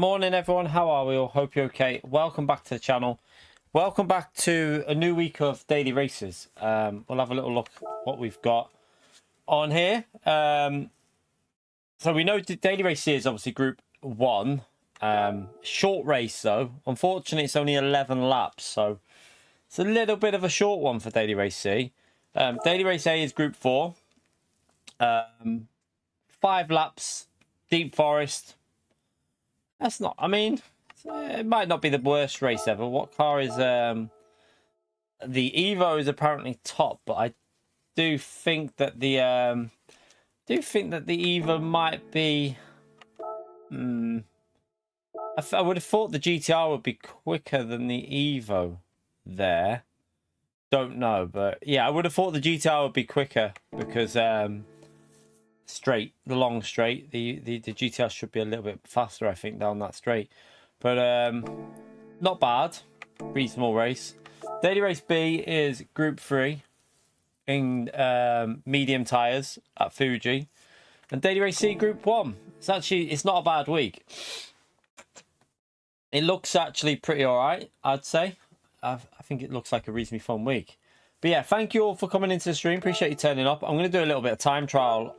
Morning everyone, how are we all? Hope you're okay. Welcome back to the channel. Welcome back to a new week of daily races. We'll have a little look at what we've got on here. So we know the daily race is obviously group 1. Short race though. Unfortunately it's only 11 laps, so it's a little bit of a short one for daily race C. Daily race A is group 4. 5 laps, deep forest. That's not, I mean, it might not be the worst race ever. What car is, the Evo is apparently top, but I do think that the, Evo might be, I would have thought the GTR would be quicker than the Evo there. Don't know, but yeah, I would have thought the GTR would be quicker because, straight, the long straight, the GTR should be a little bit faster, I think, down that straight. But not bad, reasonable race. Daily race B is group 3 in medium tires at Fuji, and daily race C group 1. It's not a bad week. It looks actually pretty all right, I'd say. I think it looks like a reasonably fun week. But yeah, thank you all for coming into the stream. Appreciate you turning up. I'm going to do a little bit of time trial.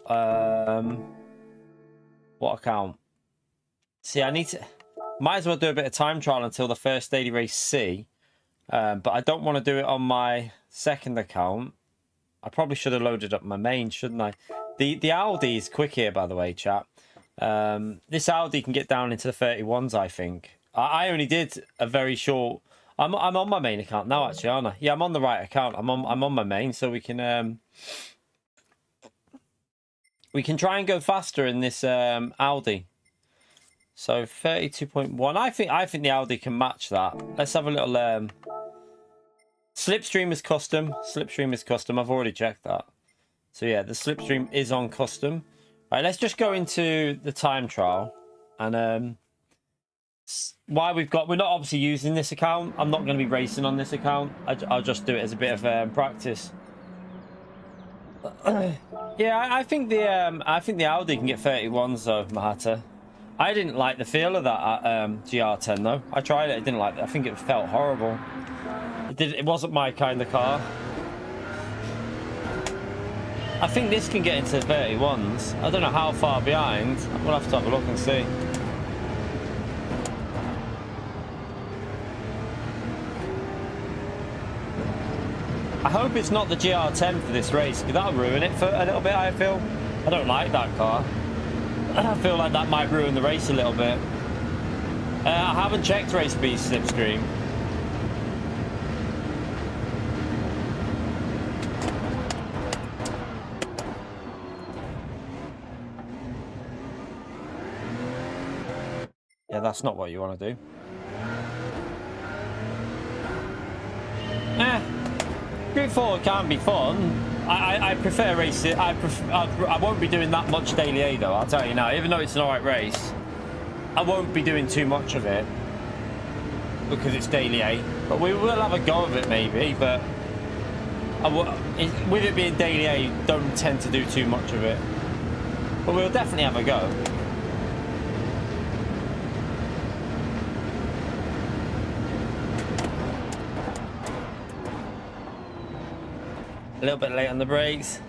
What account? See, I need to... Might as well do a bit of time trial until the first daily race C. But I don't want to do it on my second account. I probably should have loaded up my main, shouldn't I? The Audi is quick here, by the way, chat. This Audi can get down into the 31s, I think. I only did a very short... I'm on my main account now, actually, aren't I? Yeah, I'm on the right account. I'm on my main, so we can try and go faster in this Audi. So 32.1. I think the Audi can match that. Let's have a little slipstream is custom. Slipstream is custom. I've already checked that. So yeah, the slipstream is on custom. All right, let's just go into the time trial and we're not obviously using this account. I'm not going to be racing on this account. I'll just do it as a bit of practice. Yeah, I think the Audi can get 31s though, Mahata. I didn't like the feel of that GR10 though. I tried it. I didn't like it. I think it felt horrible. It wasn't my kind of car. I think this can get into 31s. I don't know how far behind. We'll have to have a look and see. I hope it's not the GR10 for this race, because that'll ruin it for a little bit, I feel. I don't like that car. I feel like that might ruin the race a little bit. I haven't checked race B's slipstream. Yeah, that's not what you want to do. Group 4 can be fun. I prefer racing. I won't be doing that much daily A though, I'll tell you now. Even though it's an alright race, I won't be doing too much of it because it's daily A. But we will have a go of it maybe. But with it being daily A, don't tend to do too much of it. But we'll definitely have a go. A little bit late on the brakes.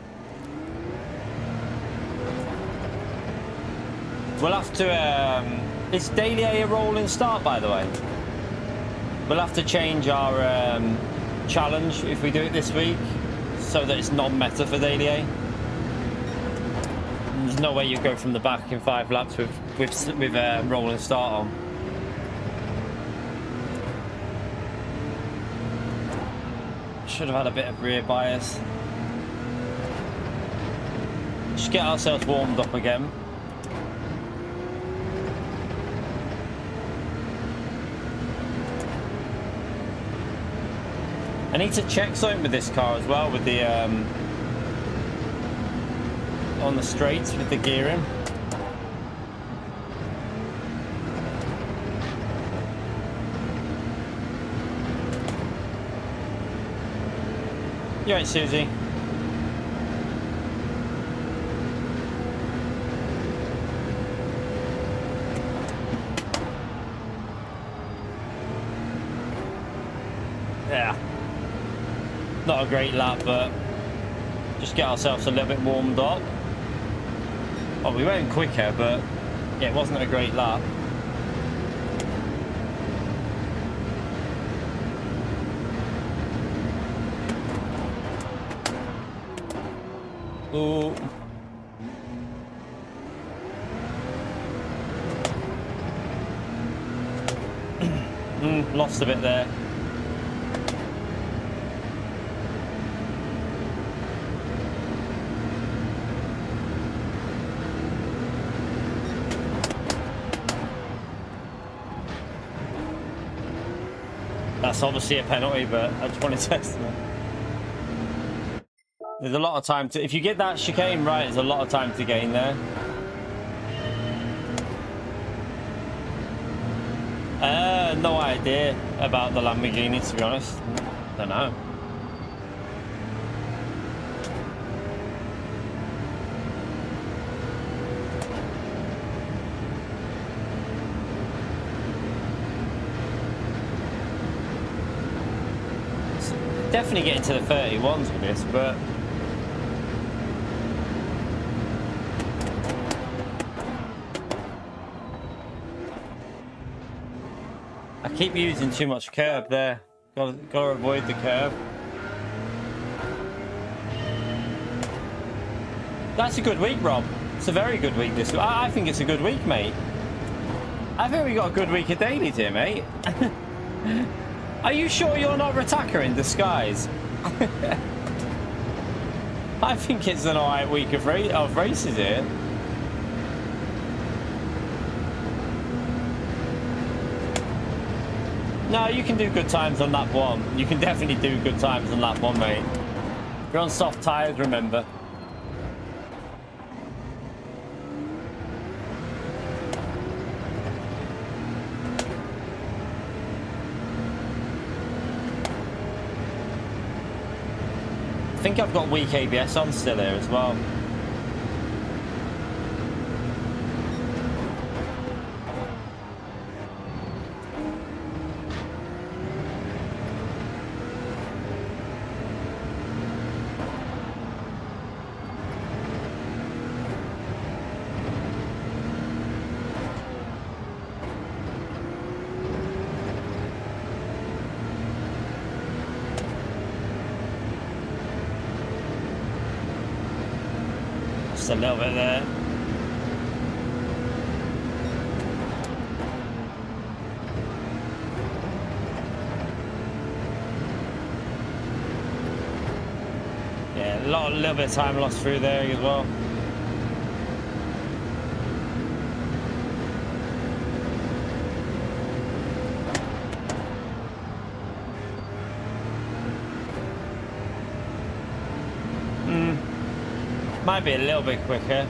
We'll have to is daily A a rolling start, by the way? We'll have to change our challenge if we do it this week so that it's non-meta for daily A. There's no way you go from the back in 5 laps with rolling start on. Should have had a bit of rear bias. Just get ourselves warmed up again. I need to check something with this car as well, with the on the straights with the gearing. You right, Susie? Not a great lap, but just get ourselves a little bit warmed up. Oh, we went quicker, but yeah, it wasn't a great lap. Ooh. Lost a bit there. That's obviously a penalty, but I just want to test it. There's a lot of time to... If you get that chicane right, there's a lot of time to gain there. No idea about the Lamborghini, to be honest. Don't know. It's definitely getting to the 31s with this, but... I keep using too much curb there. Gotta avoid the curb. That's a good week, Rob. It's a very good week this week. I think it's a good week, mate. I think we got a good week of dailies here, mate. Are you sure you're not Rataka in disguise? I think it's an alright week of races here. No, you can do good times on lap 1. You can definitely do good times on lap 1, mate. You're on soft tyres, remember. I think I've got weak ABS on still here as well. Just a little bit there. Yeah, a little bit of time lost through there as well. Might be a little bit quicker.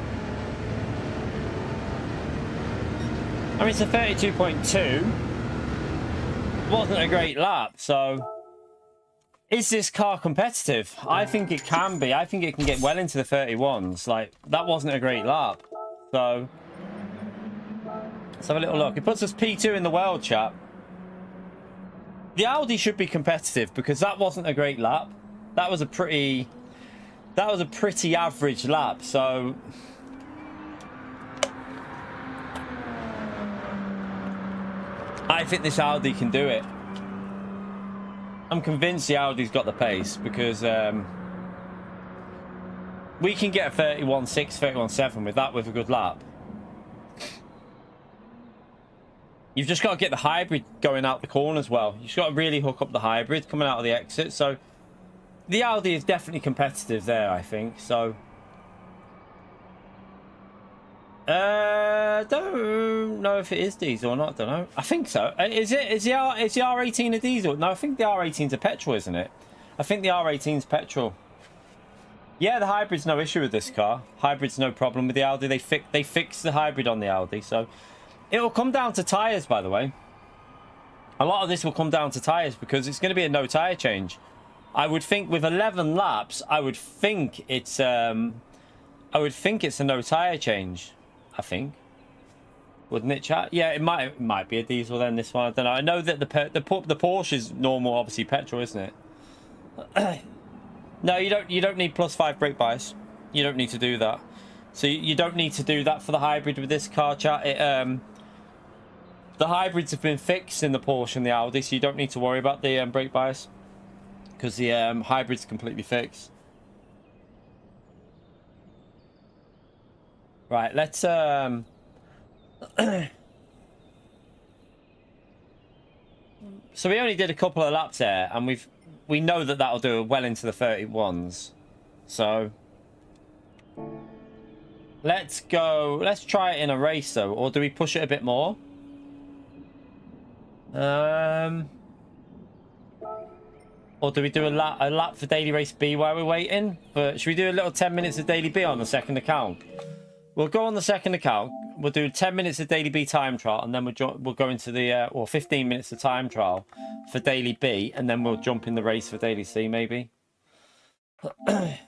I mean, it's a 32.2. Wasn't a great lap, so... Is this car competitive? I think it can be. I think it can get well into the 31s. Like, that wasn't a great lap. So... Let's have a little look. It puts us P2 in the world, chat. The Audi should be competitive, because that wasn't a great lap. That was a pretty average lap, so I think this Audi can do it. I'm convinced the Audi's got the pace, because we can get a 31.6, 31.7 with that with a good lap. You've just got to get the hybrid going out the corner as well. You've just got to really hook up the hybrid coming out of the exit, so the Audi is definitely competitive there, I think. So, don't know if it is diesel or not. Don't know. I think so. Is it? Is the R18 a diesel? No, I think the R18's a petrol, isn't it? I think the R18's petrol. Yeah, the hybrid's no issue with this car. Hybrid's no problem with the Audi. They fixed the hybrid on the Audi, so it'll come down to tyres. By the way, a lot of this will come down to tyres because it's going to be a no tyre change. I would think with 11 laps, I would think it's a no tyre change. I think, wouldn't it, chat? Yeah, it might be a diesel then. This one, I don't know. I know that the Porsche is normal, obviously petrol, isn't it? No, you don't need +5 brake bias. You don't need to do that. So you don't need to do that for the hybrid with this car, chat. The hybrids have been fixed in the Porsche and the Audi, so you don't need to worry about the brake bias, because the hybrid's completely fixed. Right, let's so we only did a couple of laps there, and we know that that'll do well into the 31s. So let's go. Let's try it in a race though, or do we push it a bit more? Or do we do a lap for daily race B while we're waiting? But should we do a little 10 minutes of daily B on the second account? We'll go on the second account. We'll do 10 minutes of daily B time trial, and then we'll go into the or 15 minutes of time trial for daily B, and then we'll jump in the race for daily C maybe. I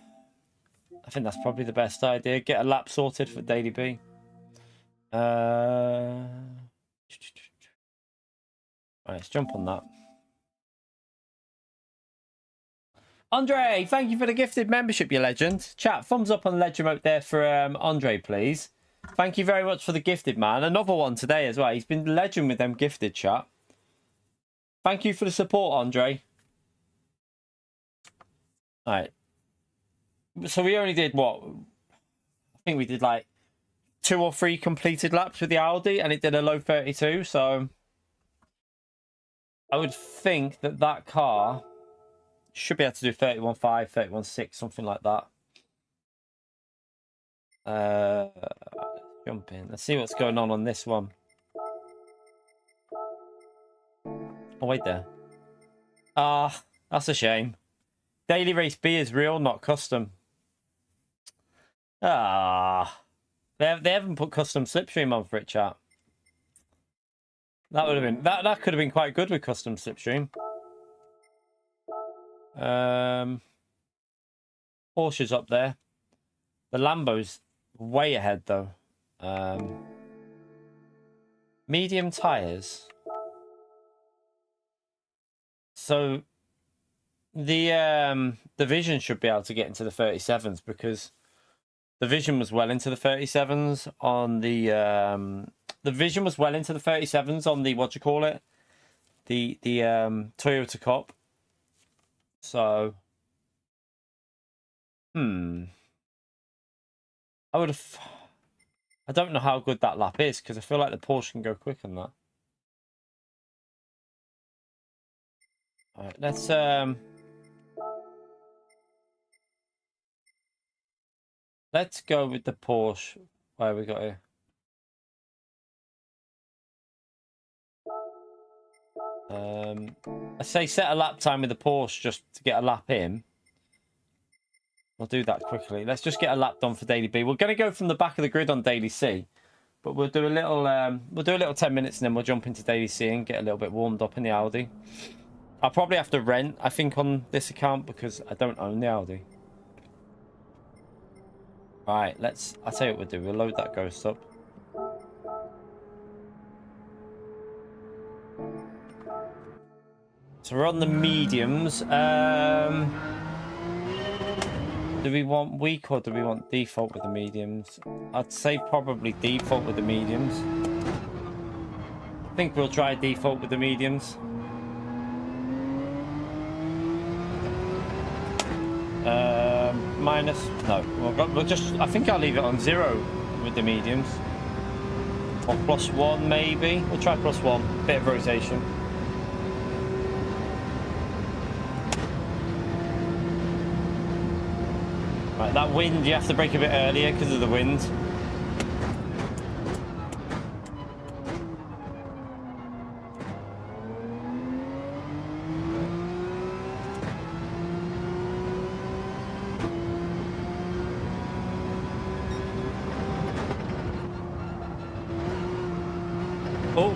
think that's probably the best idea. Get a lap sorted for daily B. Right, let's jump on that. Andre, thank you for the gifted membership, you legend. Chat, thumbs up on ledge remote there for Andre, please. Thank you very much for the gifted, man. Another one today as well. He's been legend with them gifted, chat. Thank you for the support, Andre. All right. So we only did what? I think we did like 2 or 3 completed laps with the Audi, and it did a low 32. So I would think that that car should be able to do 31.5, 31.6, something like that. Jump in. Let's see what's going on this one. Oh, wait there. Ah, that's a shame. Daily race B is real, not custom. Ah, they haven't put custom slipstream on for it, chat. That would have been that could have been quite good with custom slipstream. Porsche's up there. The Lambo's way ahead though. Medium tires. So the Vision should be able to get into the 37s, because the Vision was well into the 37s on the Vision was well into the 37s on the, what do you call it? The Toyota Cop. So I don't know how good that lap is, because I feel like the Porsche can go quicker than that. All right, let's go with the Porsche. Where we got here? I say set a lap time with the Porsche just to get a lap in. We'll do that quickly. Let's just get a lap done for daily B. We're going to go from the back of the grid on daily C, but we'll do a little 10 minutes, and then we'll jump into daily C and get a little bit warmed up in the Audi. I'll probably have to rent, I think, on this account, because I don't own the Audi. All right, I'll tell you what we'll do. We'll load that Ghost up. So we're on the mediums. Do we want weak or do we want default with the mediums? I'd say probably default with the mediums. I think we'll try default with the mediums. Minus, no, we'll just, I think I'll leave it on 0 with the mediums. Or +1 maybe. We'll try +1, bit of rotation. Right, that wind, you have to brake a bit earlier because of the wind. Oh,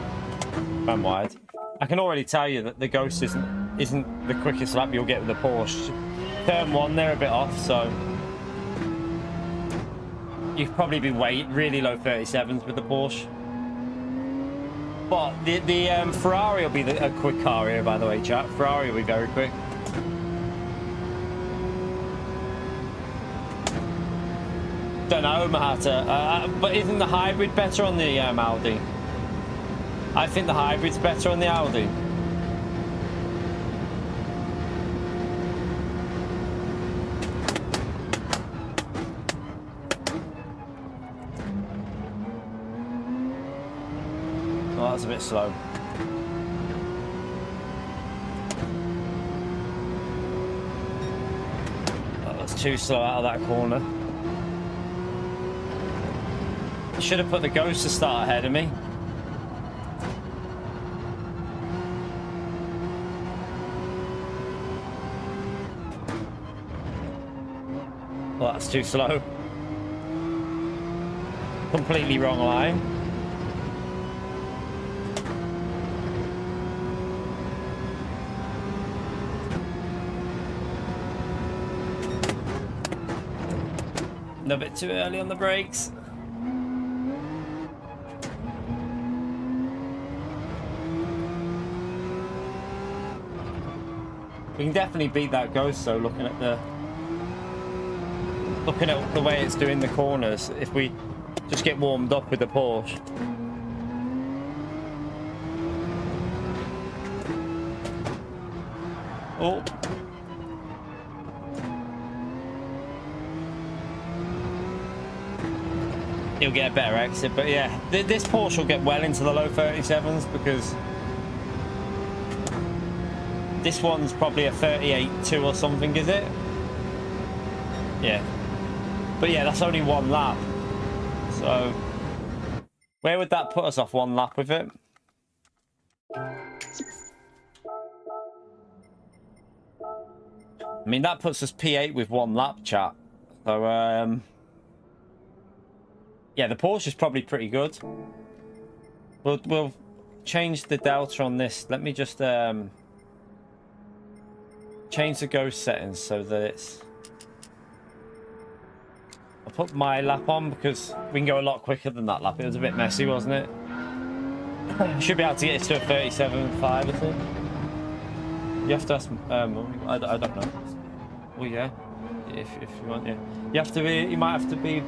ran wide. I can already tell you that the Ghost isn't the quickest lap you'll get with the Porsche. Turn 1, they're a bit off, so you'd probably be really low 37s with the Porsche. But the Ferrari will be a quick car here, by the way, chat. Ferrari will be very quick. Don't know, Mahata. But isn't the hybrid better on the Audi? I think the hybrid's better on the Audi. Oh, that's a bit slow. Oh, that's too slow out of that corner. Should have put the Ghost to start ahead of me. Well, that's too slow. Completely wrong line. A bit too early on the brakes. We can definitely beat that Ghost though, looking at the way it's doing the corners, if we just get warmed up with the Porsche. Oh. He'll get a better exit, but yeah, this Porsche will get well into the low 37s because this one's probably a 38.2 or something, is it? Yeah. But yeah, that's only one lap. So, where would that put us off one lap with it? I mean, that puts us P8 with one lap, chat. So, yeah, the Porsche is probably pretty good. We'll change the delta on this. Let me just change the Ghost settings so that it's... I'll put my lap on because we can go a lot quicker than that lap. It was a bit messy, wasn't it? Should be able to get it to a 37.5, I think. You have to ask... I don't know. Well, yeah. If you want, yeah. You have to be... You might have to be...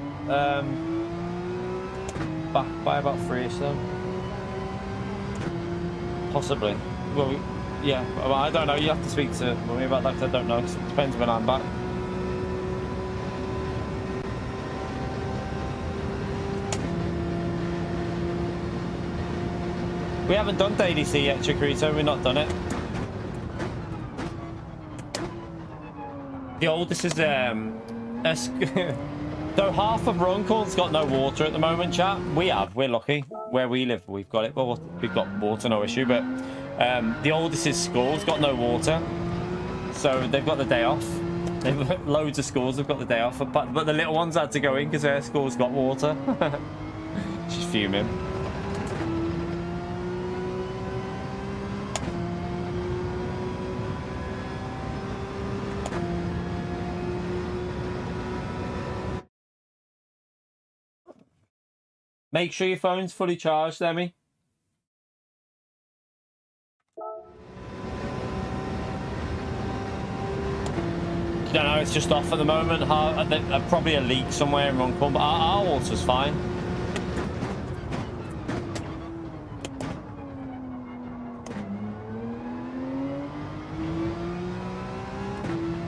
back by about 3 or so. Possibly. Well, yeah. Well, I don't know. You have to speak to me about that because I don't know. It depends when I'm back. We haven't done the ADC yet, Chikorito. We've not done it. The oldest is so half of Runcorn's got no water at the moment, chat. We're lucky. Where we live, we've got it. Well, we've got water, no issue. But the oldest is School's got no water. So they've got the day off. They've loads of schools have got the day off. But the little ones had to go in because their school's got water. She's fuming. Make sure your phone's fully charged, Emmy. I don't know, it's just off at the moment. Probably a leak somewhere in Runcorn, but our water's fine.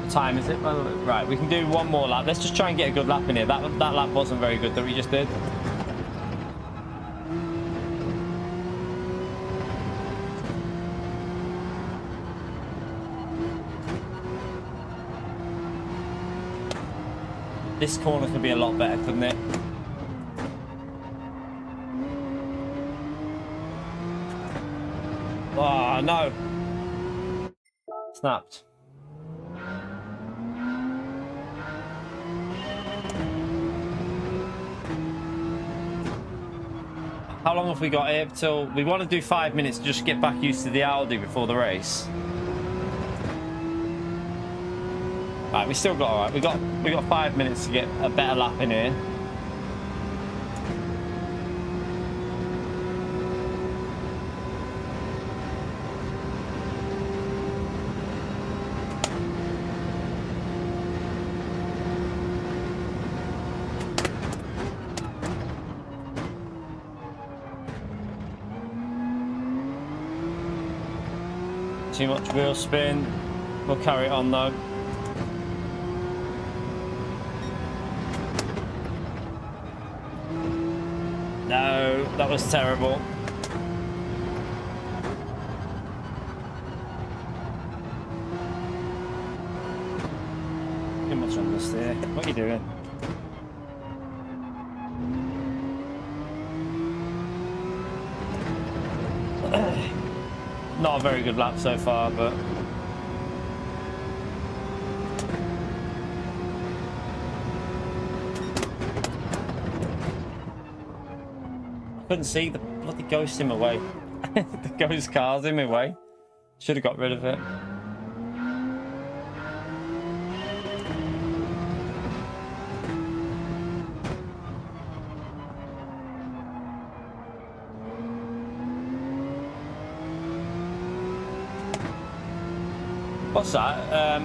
What time is it? Right, we can do one more lap. Let's just try and get a good lap in here. That lap wasn't very good that we just did. This corner could be a lot better, couldn't it? Oh, no. Snapped. How long have we got here till... We want to do 5 minutes to just get back used to the Audi before the race. Right, we still got all right. We got 5 minutes to get a better lap in here. Too much wheel spin. We'll carry it on though. No, that was terrible. Too much on this there. What are you doing? Not a very good lap so far, but I couldn't see the bloody ghost in my way. The ghost car's in my way. Should have got rid of it. What's that?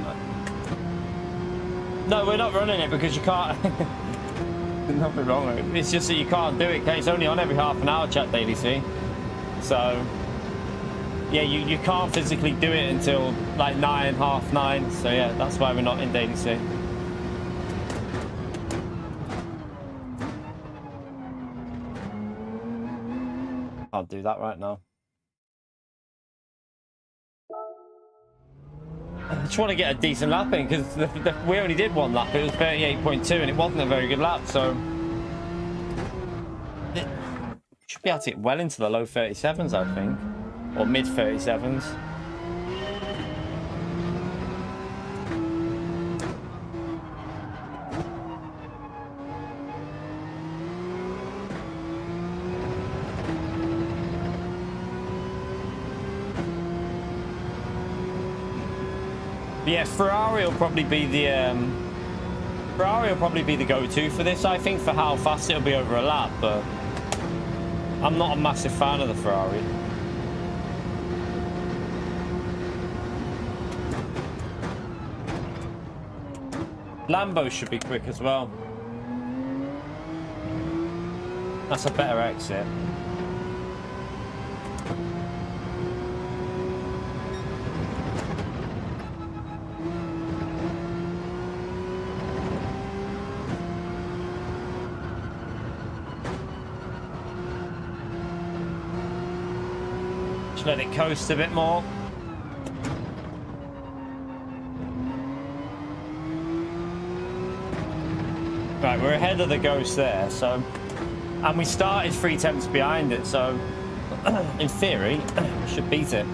No, we're not running it because you can't. There's nothing wrong with it. It's just that you can't do it. It's only on every half an hour, chat daily, see? So, yeah, you can't physically do it until like 9, half 9. So, yeah, that's why we're not in daily C. I'll do that right now. I just want to get a decent lap in because we only did one lap. It was 38.2 and it wasn't a very good lap, so it should be able to get well into the low 37s, I think, or mid 37s. Yeah, Ferrari will probably be the go-to for this, I think, for how fast it'll be over a lap, but I'm not a massive fan of the Ferrari. Lambo should be quick as well. That's a better exit. Let it coast a bit more. Right, we're ahead of the Ghost there, so, and we started 3/10 behind it, so in theory should beat it.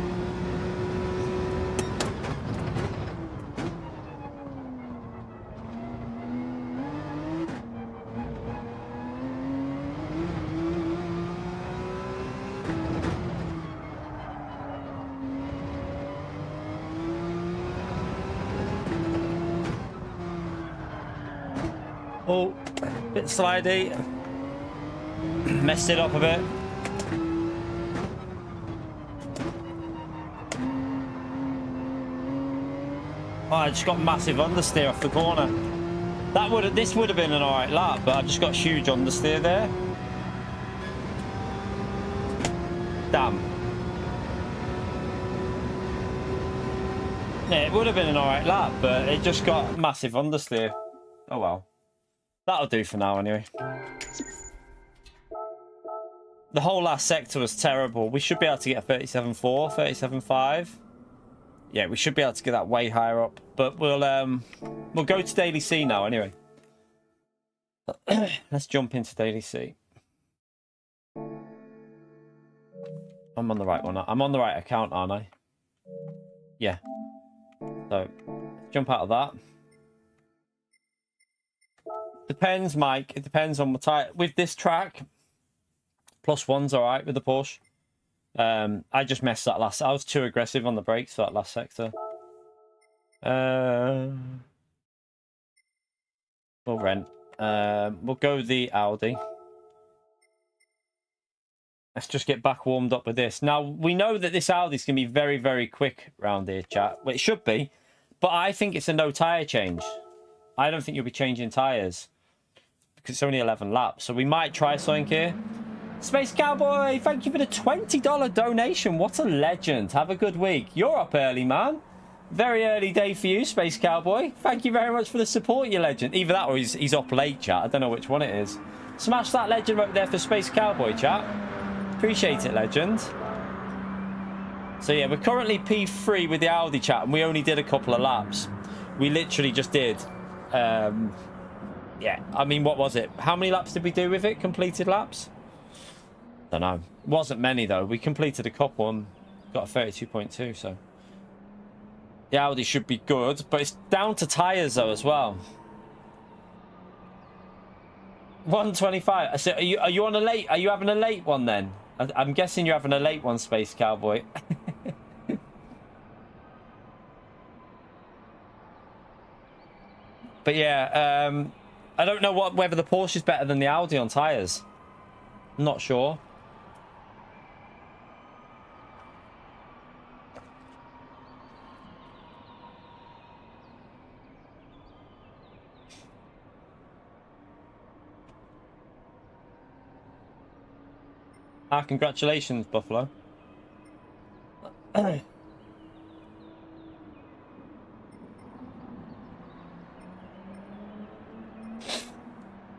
Oh, bit slidey. Messed it up a bit. Oh, I just got massive understeer off the corner. This would have been an alright lap, but I just got huge understeer there. Damn. Yeah, it would have been an alright lap, but it just got massive understeer. Oh well. That'll do for now anyway. The whole last sector was terrible. We should be able to get a 37.4, 37.5. Yeah, we should be able to get that way higher up. But we'll go to Daily C now anyway. Let's jump into Daily C. I'm on the right one. I'm on the right account, aren't I? Yeah. So, jump out of that. Depends, Mike. It depends on what type. With this track, +1's all right with the Porsche. I just messed that last. I was too aggressive on the brakes for that last sector. We'll rent. We'll go the Audi. Let's just get back warmed up with this. Now, we know that this Audi's going to be very, very quick round here, chat. Well, it should be. But I think it's a no tyre change. I don't think you'll be changing tyres. Because it's only 11 laps. So we might try something here. Space Cowboy, thank you for the $20 donation. What a legend. Have a good week. You're up early, man. Very early day for you, Space Cowboy. Thank you very much for the support, you legend. Either that or he's up late, chat. I don't know which one it is. Smash that legend up there for Space Cowboy, chat. Appreciate it, legend. So yeah, we're currently P3 with the Audi, chat, and we only did a couple of laps. We literally just did... yeah, I mean, what was it? How many laps did we do with it? Completed laps? Don't know. Wasn't many, though. We completed a couple and got a 32.2, so... The Audi should be good, but it's down to tyres, though, as well. 125. So are you on a late? Are you having a late one, then? I'm guessing you're having a late one, Space Cowboy. But yeah, I don't know whether the Porsche is better than the Audi on tyres. Not sure. Ah, congratulations, Buffalo.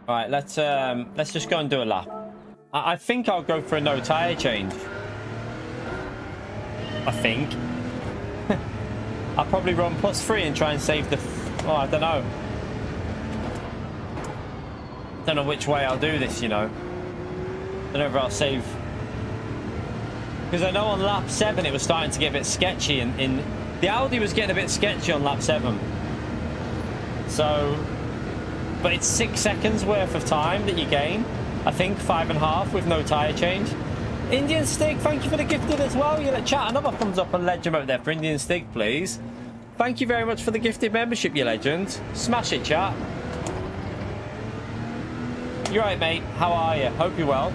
Right, let's just go and do a lap. I think I'll go for a no tire change. I think. I'll probably run +3 and try and save the... Oh, I don't know. Don't know which way I'll do this, you know. Don't know if I'll save... Because I know on lap 7 it was starting to get a bit sketchy. In the Audi was getting a bit sketchy on lap 7. So... But it's 6 seconds worth of time that you gain. I think 5.5 with no tyre change. Indian Stick, thank you for the gifted as well. You let chat another thumbs up and legend out there for Indian Stick, please. Thank you very much for the gifted membership, you legend. Smash it, chat. You're right, mate. How are you? Hope you're well.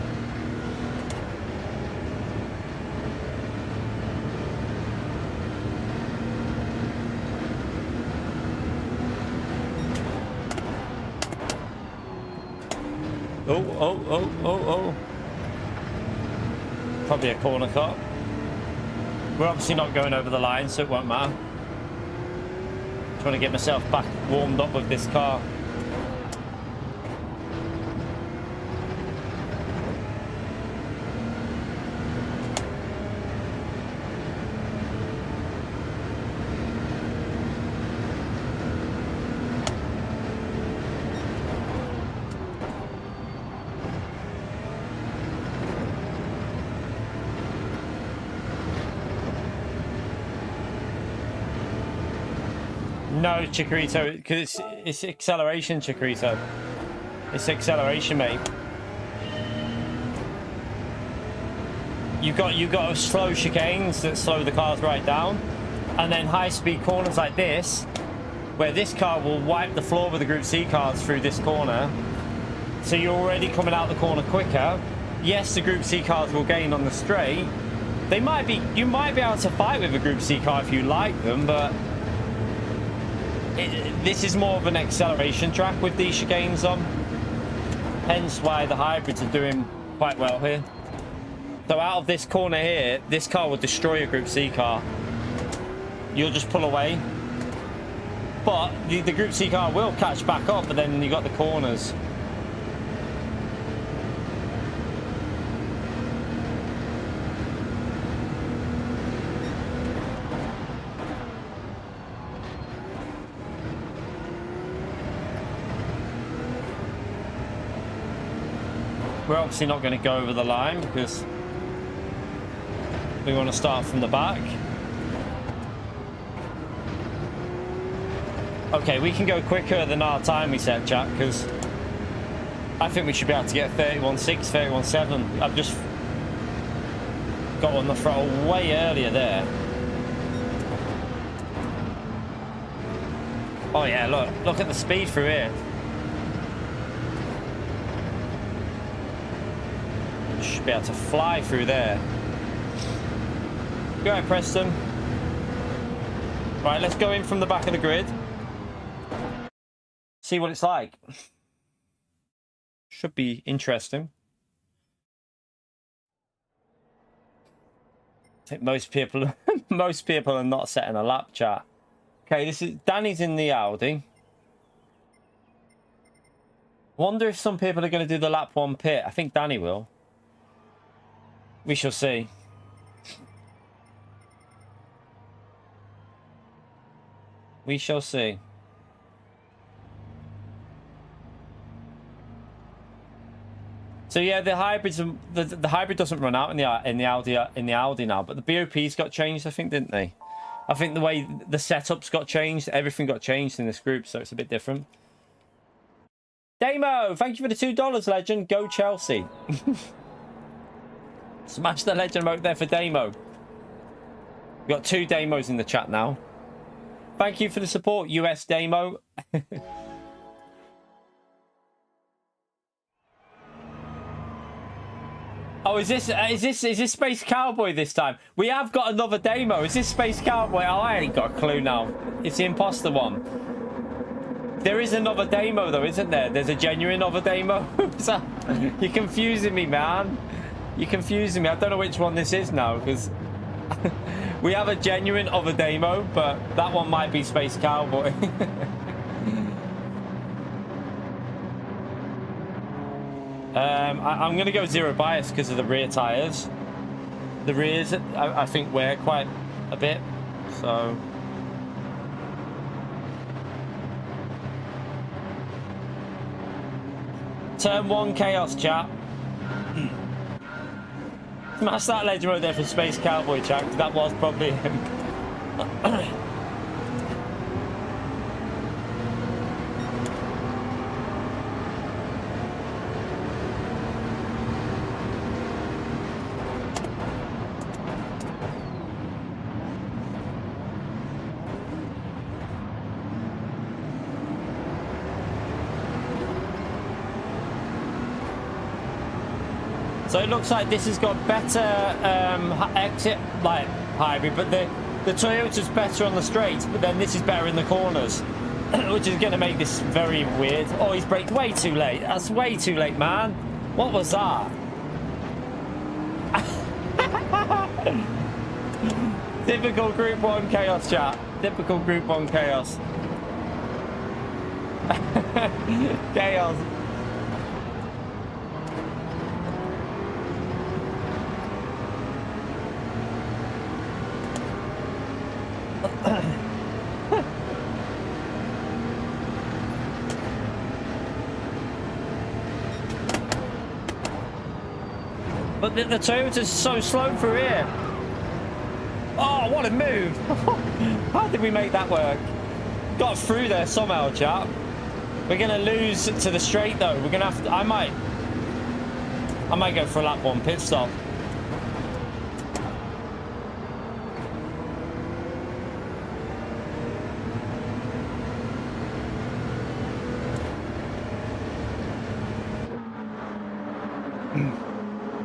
Oh. Probably a corner cut. We're obviously not going over the line, so it won't matter. Trying to get myself back warmed up with this car. No, Chikorito, because it's acceleration, Chikorito. It's acceleration, mate. You've got slow chicanes that slow the cars right down, and then high-speed corners like this, where this car will wipe the floor with the Group C cars through this corner. So you're already coming out the corner quicker. Yes, the Group C cars will gain on the straight. You might be able to fight with a Group C car if you like them, but this is more of an acceleration track with these chicanes on. Hence why the hybrids are doing quite well here. So out of this corner here, this car will destroy a Group C car. You'll just pull away. But the Group C car will catch back up, but then you got the corners. We're obviously not going to go over the line because we want to start from the back. Okay, we can go quicker than our time we set, chat, because I think we should be able to get 31.6, 31.7. I've just got on the throttle way earlier there. Oh yeah, look at the speed through here. Should be able to fly through there. Go ahead, Preston. Right, let's go in from the back of the grid. See what it's like. Should be interesting. think most people most people are not setting a lap, chat. Okay, this is Danny's in the Audi. Wonder if some people are going to do the lap 1 pit. I think Danny will. We shall see. We shall see. So yeah, the hybrids, the hybrid doesn't run out in the Audi now, but the BOPs got changed, I think, didn't they? I think the way the setups got changed, everything got changed in this group, so it's a bit different. Damo, thank you for the $2, legend. Go Chelsea. Smash the legend emote there for Damo. We've got 2 Damos in the chat now. Thank you for the support, US Damo. Oh, is this Space Cowboy this time? We have got another Damo. Is this Space Cowboy? Oh, I ain't got a clue now. It's the imposter one. There is another Damo though, isn't there? There's a genuine other Damo. So, you're confusing me, man. You're confusing me. I don't know which one this is now because we have a genuine other Damo, but that one might be Space Cowboy. I'm going to go zero bias because of the rear tyres. The rears, I think, wear quite a bit. So... Turn 1 chaos, chat. Smash that legend right there for Space Cowboy, chat, because that was probably him. So it looks like this has got better exit like hybrid, but the Toyota's better on the straights, but then this is better in the corners, which is going to make this very weird. Oh, he's braked way too late. That's way too late, man. What was that? Typical Group 1 chaos, chat. Typical Group 1 chaos. Chaos. But the Toyota's so slow through here. Oh, what a move. How did we make that work? Got through there somehow, chap. We're going to lose to the straight, though. We're going to have to... I might go for a lap 1 pit stop.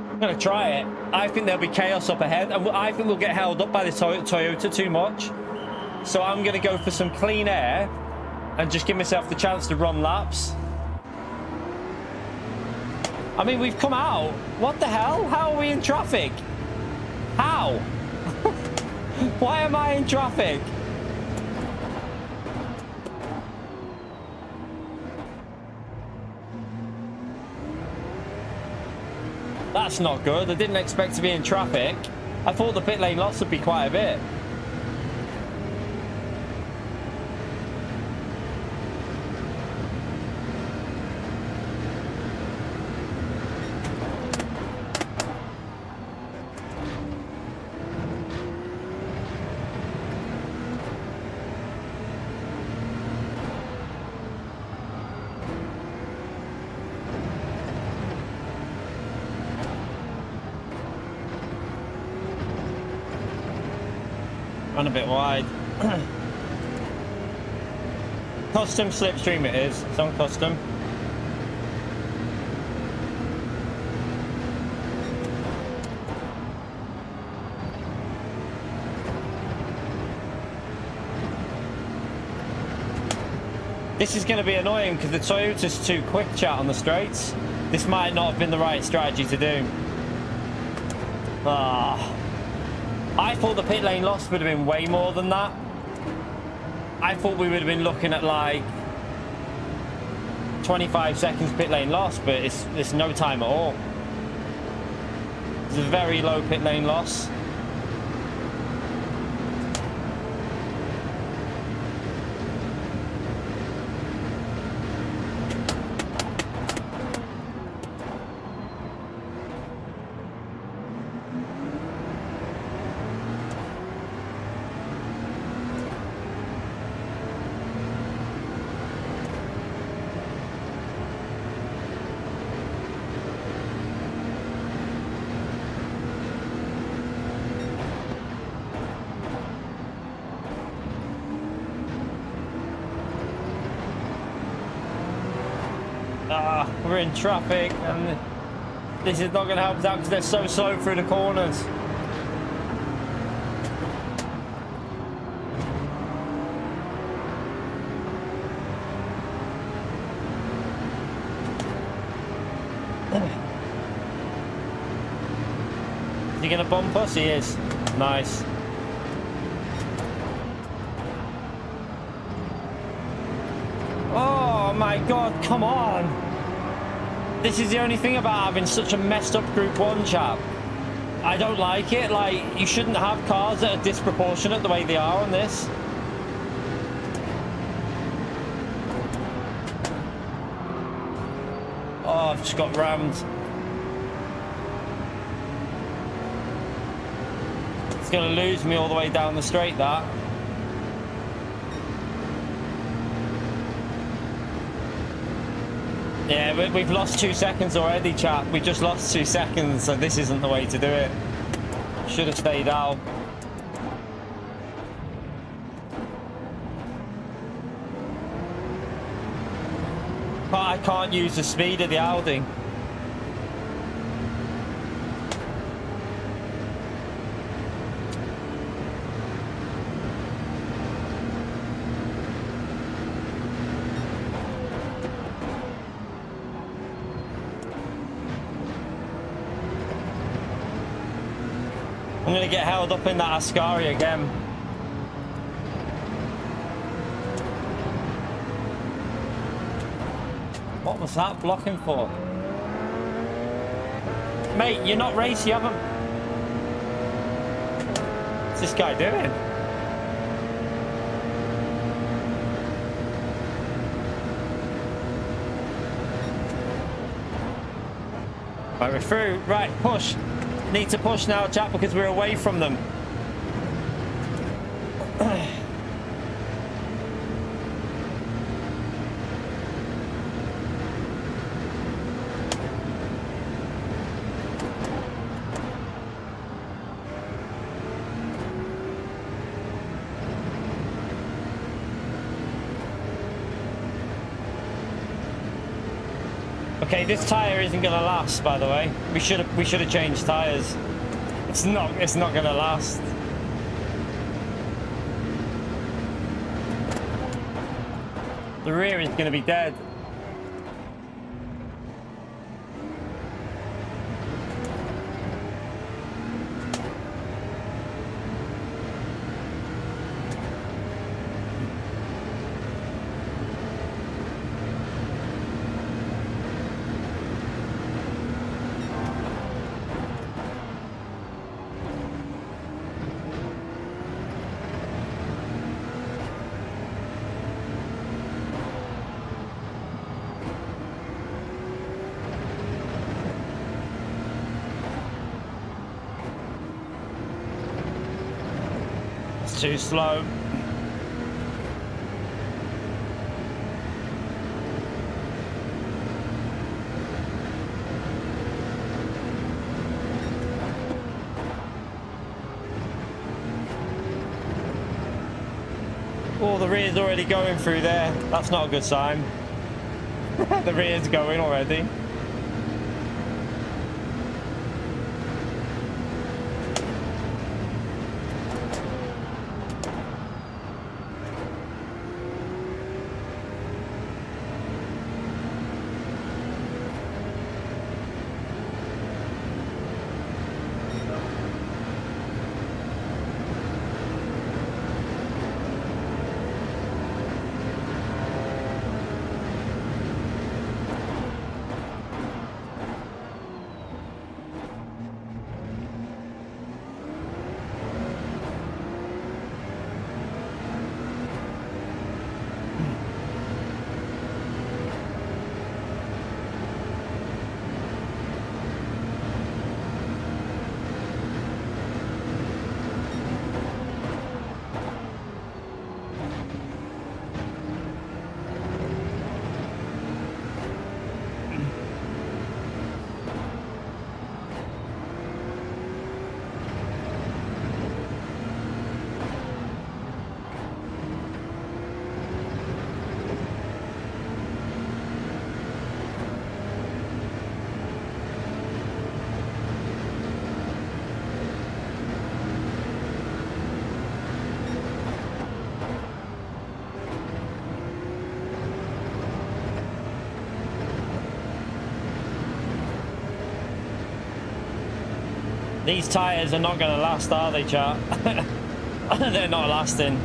I'm going to try it. I think there'll be chaos up ahead, and I think we'll get held up by the Toyota too much. So I'm going to go for some clean air and just give myself the chance to run laps. I mean, we've come out. What the hell? How are we in traffic? How? Why am I in traffic? That's not good. I didn't expect to be in traffic. I thought the pit lane loss would be quite a bit. Run a bit wide. Custom slipstream it is. It's on custom. This is going to be annoying because the Toyota's too quick, chat, on the straights. This might not have been the right strategy to do. Ah. I thought the pit lane loss would have been way more than that. I thought we would have been looking at like 25 seconds pit lane loss, but it's no time at all. It's a very low pit lane loss. We're in traffic and this is not going to help us out because they're so slow through the corners. Is he going to bump us? He is. Nice. Oh my god, come on! This is the only thing about having such a messed up Group 1, chap. I don't like it. Like, you shouldn't have cars that are disproportionate the way they are on this. Oh, I've just got rammed. It's going to lose me all the way down the straight, that. Yeah, we've lost 2 seconds already, chap. We just lost 2 seconds, so this isn't the way to do it. Should have stayed out. But I can't use the speed of the Audi. I'm going to get held up in that Ascari again. What was that blocking for? Mate, you're not racing, you haven't... What's this guy doing? Right, we're through. Right, push. Need to push now, chap, because we're away from them. Okay, this tire isn't gonna last, by the way. We should have changed tires. It's not gonna last. The rear is gonna be dead. Too slow. Oh, the rear's already going through there. That's not a good sign. The rear's going already. These tyres are not going to last, are they, chat? They're not lasting.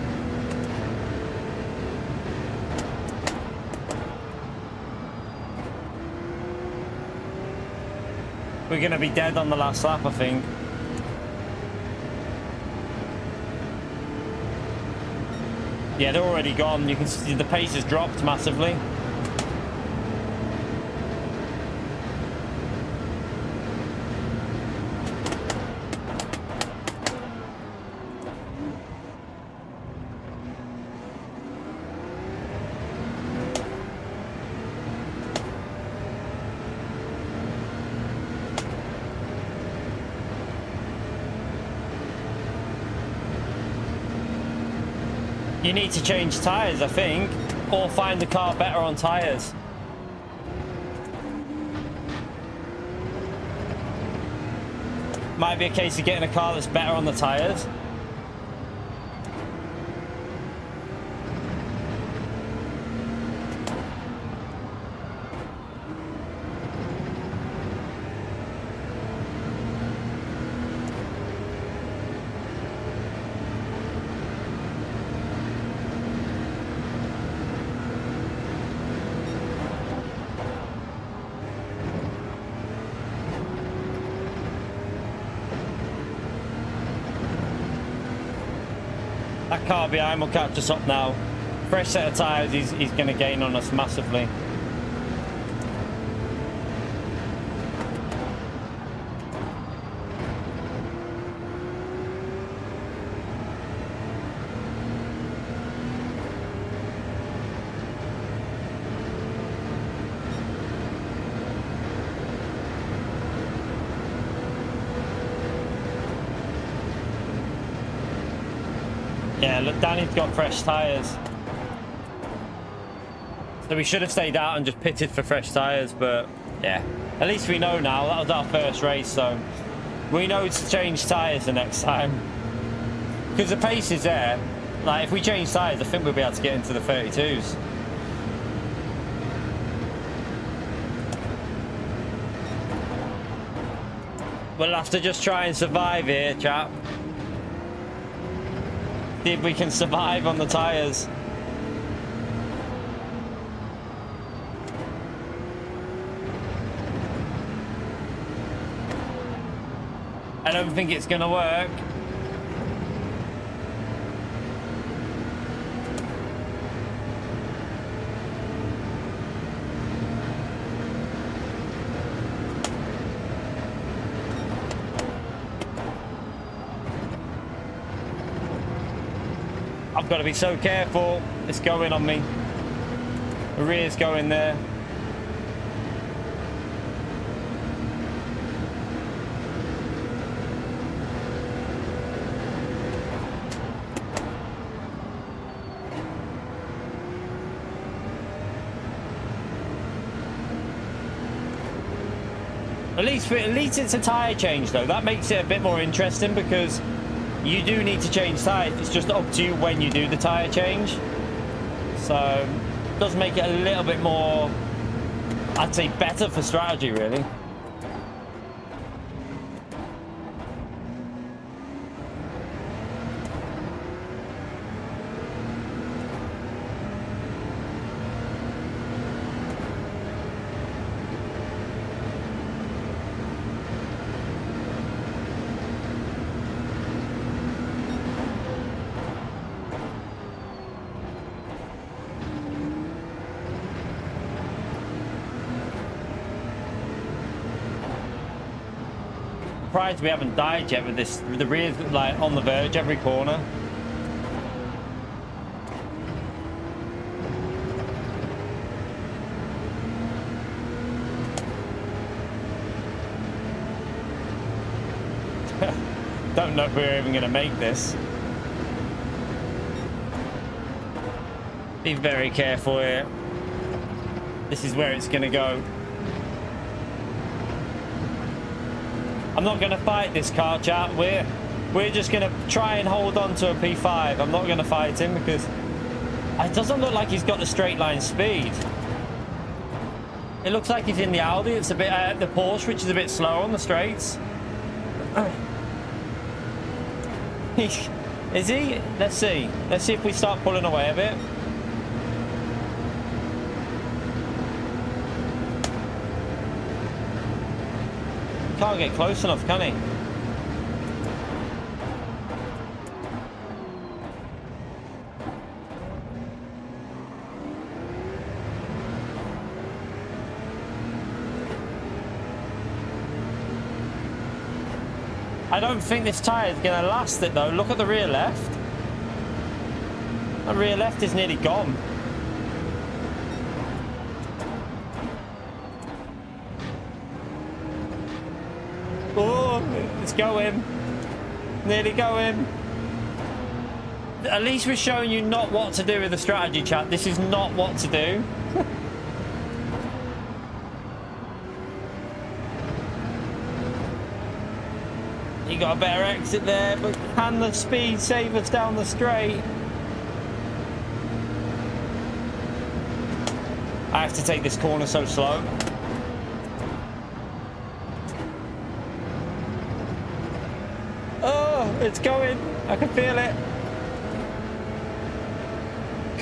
We're going to be dead on the last lap, I think. Yeah, they're already gone. You can see the pace has dropped massively. You need to change tyres, I think, or find the car better on tyres. Might be a case of getting a car that's better on the tyres. That car behind will catch us up now. Fresh set of tyres, he's going to gain on us massively. Yeah, look, Danny's got fresh tyres. So we should have stayed out and just pitted for fresh tyres, but yeah. At least we know now. That was our first race, so we know to change tyres the next time. Because the pace is there. Like, if we change tyres, I think we'll be able to get into the 32s. We'll have to just try and survive here, chap. See if we can survive on the tyres. I don't think it's going to work. I've got to be so careful. It's going on me. The rear's going there. At least it's a tyre change though. That makes it a bit more interesting because you do need to change tyres. It's just up to you when you do the tyre change. So it does make it a little bit more, I'd say, better for strategy, really. Surprised we haven't died yet with this. The rear's like on the verge every corner. Don't know if we're even going to make this. Be very careful here. This is where it's going to go. I'm not going to fight this car, chat. We're just going to try and hold on to a P5. I'm not going to fight him because it doesn't look like he's got the straight line speed. It looks like he's in the Audi. It's a bit the Porsche, which is a bit slower on the straights. Is he? Let's see. Let's see if we start pulling away a bit. Can't get close enough, can he? I don't think this tyre is going to last it though. Look at the rear left. The rear left is nearly gone. Oh, it's going. Nearly going. At least we're showing you not what to do with the strategy, chat. This is not what to do. You got a better exit there, but can the speed save us down the straight? I have to take this corner so slow. Oh, it's going. I can feel it.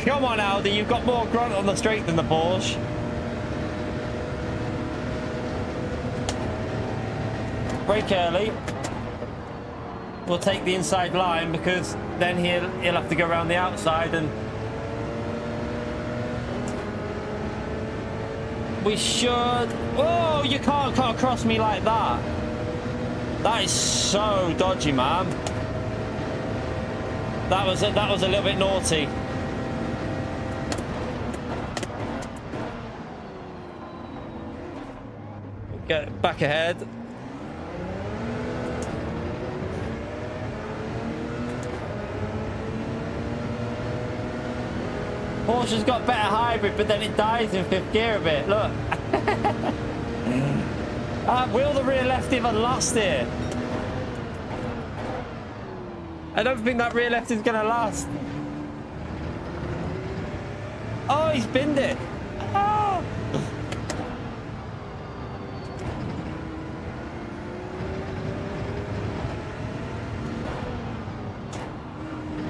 Come on, Audi. You've got more grunt on the straight than the Porsche. Brake early. We'll take the inside line because then he'll have to go around the outside, and we should. Oh, you can't cut across me like that. That is so dodgy, man. That was a little bit naughty. Get back ahead. Porsche's got better hybrid, but then it dies in 5th gear a bit. Look. Will the rear left even last here? I don't think that rear left is going to last. Oh, he's binned it. Oh.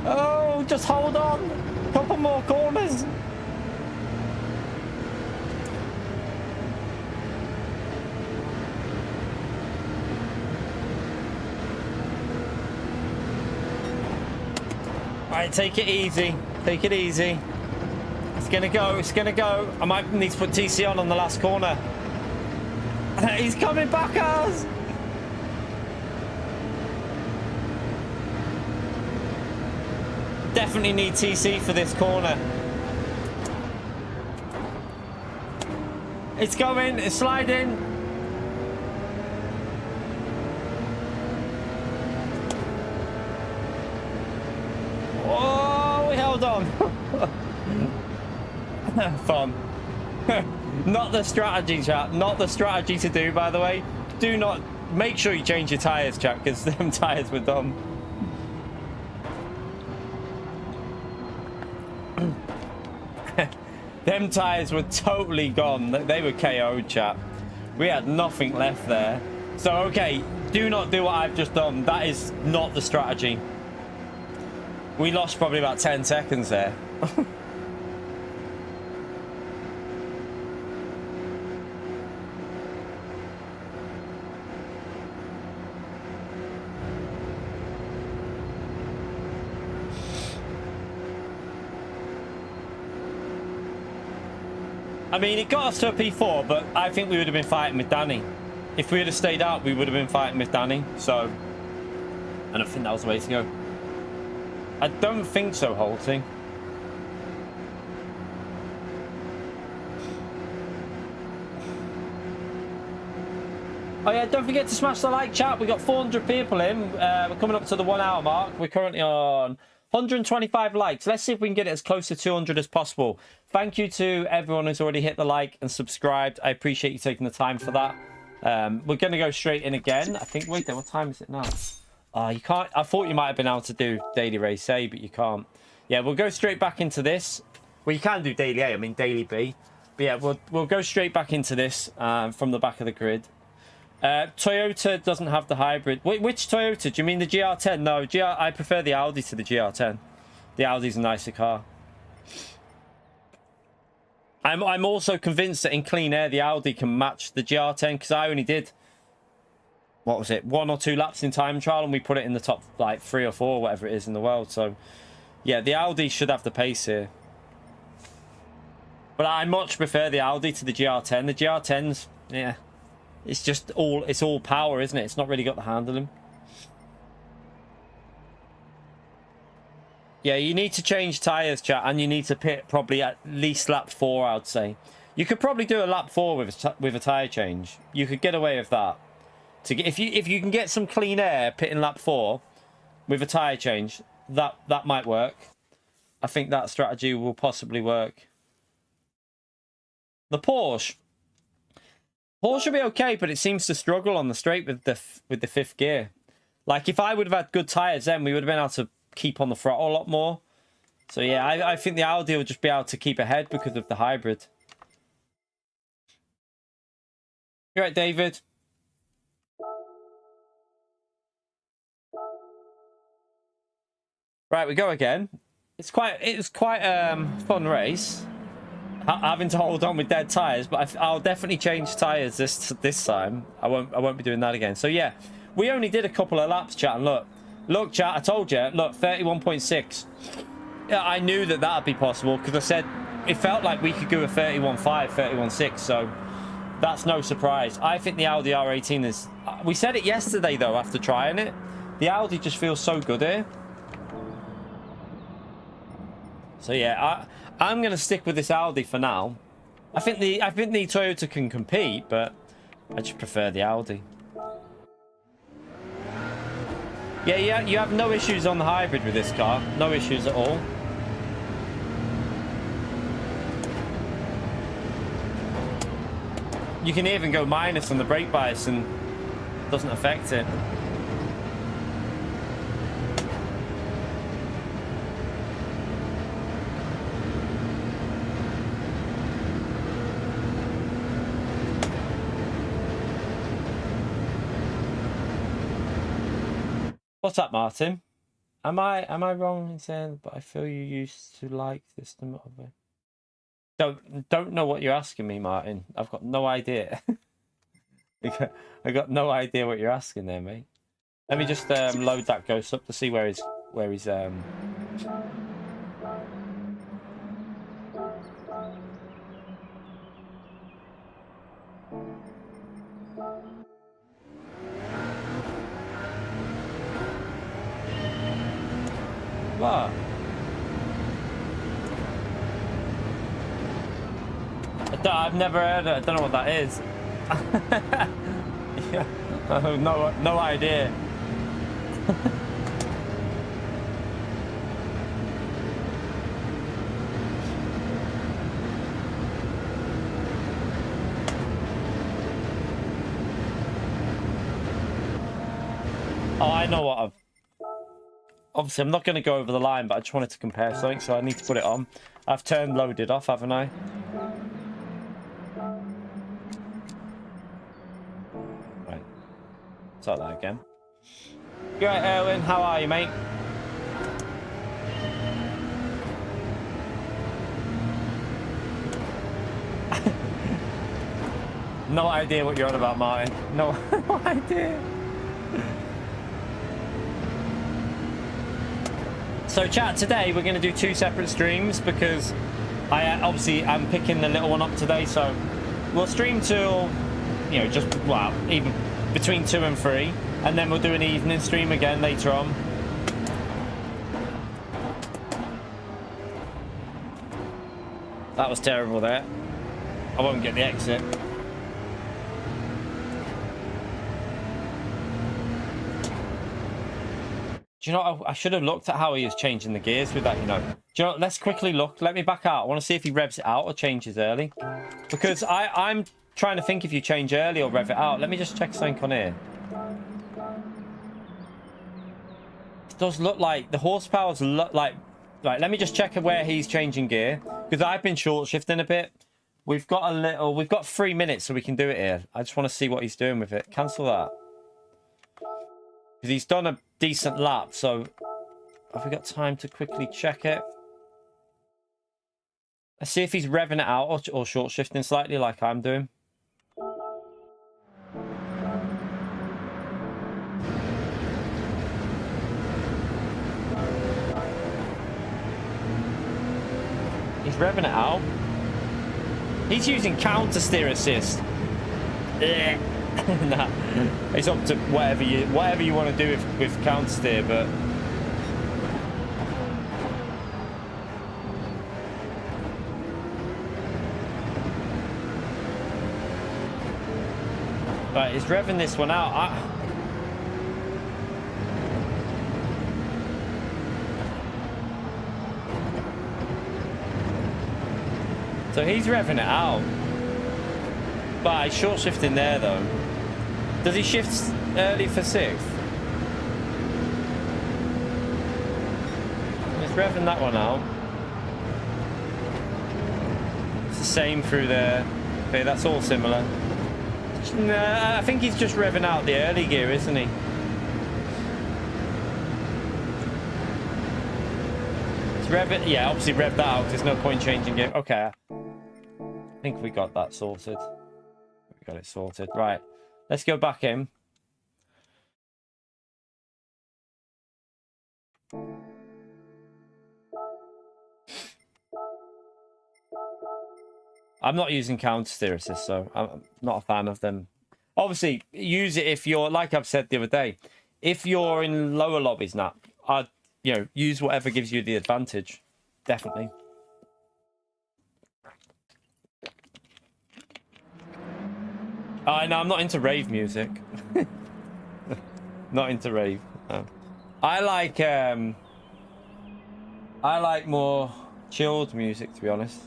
Oh, just hold on. Couple more corners. Right, take it easy. Take it easy. It's gonna go. It's gonna go. I might need to put TC on the last corner. He's coming back at us. Definitely need TC for this corner. It's going, it's sliding. Oh, we held on. Fun. Not the strategy, chat. Not the strategy to do, by the way. Do not, make sure you change your tyres, chat, because them tyres were dumb. Them tyres were totally gone. They were KO'd, chat. We had nothing left there. So, okay, do not do what I've just done. That is not the strategy. We lost probably about 10 seconds there. I mean, it got us to a P4, but I think we would have been fighting with Danny. If we had stayed out, we would have been fighting with Danny. So, I don't think that was the way to go. I don't think so, Holting. Oh yeah, don't forget to smash the like, chat. We got 400 people in. We're coming up to the 1 hour mark. We're currently on 125 likes. Let's see if we can get it as close to 200 as possible. Thank you to everyone who's already hit the like and subscribed. I appreciate you taking the time for that. We're going to go straight in again. I think, wait there, what time is it now? You can't, I thought you might have been able to do daily race A, but you can't. Yeah, we'll go straight back into this. Well, you can do daily A, I mean daily B. But yeah, we'll go straight back into this from the back of the grid. Toyota doesn't have the hybrid. Which Toyota? Do you mean the GR10? No, I prefer the Audi to the GR10. The Audi's a nicer car. I'm also convinced that in clean air, the Audi can match the GR10 because I only did, what was it, 1 or 2 laps in time trial and we put it in the top like 3 or 4, whatever it is in the world. So yeah, the Audi should have the pace here. But I much prefer the Audi to the GR10. The GR10's, yeah, it's just all power, isn't it? It's not really got the handling. Yeah, you need to change tyres, chat, and you need to pit probably at least lap 4, I'd say. You could probably do a lap 4 with a tyre change. You could get away with that. If you can get some clean air pitting lap 4 with a tyre change, that might work. I think that strategy will possibly work. The Porsche will be okay, but it seems to struggle on the straight with the 5th gear. Like if I would have had good tyres, then we would have been able to keep on the throttle a lot more. So yeah, I think the Audi will just be able to keep ahead because of the hybrid. You're right, David. Right, we go again. It was quite fun race. Having to hold on with dead tires, but I'll definitely change tires this time. I won't be doing that again. So yeah, we only did a couple of laps, chat, and look, chat, I told you, look, 31.6. Yeah, I knew that'd be possible because I said it felt like we could go a 31.5, 31.6. So that's no surprise. I think the Audi R18 is. We said it yesterday though after trying it. The Audi just feels so good here. So yeah, I'm gonna stick with this Audi for now. I think the Toyota can compete, but I just prefer the Audi. Yeah, you have no issues on the hybrid with this car. No issues at all. You can even go minus on the brake bias and it doesn't affect it. What's up, Martin? Am I wrong in saying, but I feel you used to like system of it? Don't know what you're asking me, Martin. I've got no idea. I got no idea what you're asking there, mate. Let me just load that ghost up to see where he's What? I've never heard it. I don't know what that is. Yeah, I have no idea. Oh, I know what I've... Obviously, I'm not going to go over the line, but I just wanted to compare something, so I need to put it on. I've turned loaded off, haven't I? Right. Start that again. You right, Erwin? How are you, mate? No idea what you're on about, Martin. No idea. So chat, today we're going to do 2 separate streams because I'm picking the little one up today, so we'll stream till, you know, just, well, even between 2 and 3, and then we'll do an evening stream again later on. That was terrible there. I won't get the exit. Do you know, I should have looked at how he is changing the gears with that, you know. Do you know, let's quickly look. Let me back out. I want to see if he revs it out or changes early. Because I'm trying to think if you change early or rev it out. Let me just check something on here. It does look like the horsepower's look like... Right, let me just check where he's changing gear. Because I've been short shifting a bit. We've got 3 minutes so we can do it here. I just want to see what he's doing with it. Cancel that. Because he's done a decent lap, so have we got time to quickly check it? Let's see if he's revving it out or short shifting slightly like I'm doing. He's revving it out. He's using counter steer assist. Nah, it's up to whatever you want to do with counter steer, but right, he's revving this one out. So he's revving it out. But he's short shifting there though. Does he shift early for 6th? He's revving that one out. It's the same through there. Okay, that's all similar. Nah, I think he's just revving out the early gear, isn't he? It's revving, yeah, obviously rev that out. There's no point changing gear. Okay. I think we got that sorted. We got it sorted. Right. Let's go back in. I'm not using counter steer assist, so I'm not a fan of them. Obviously, use it if you're, like I've said the other day, if you're in lower lobbies now, I'd, you know, use whatever gives you the advantage. Definitely. No, I'm not into rave music. Not into rave. No. I like more chilled music, to be honest.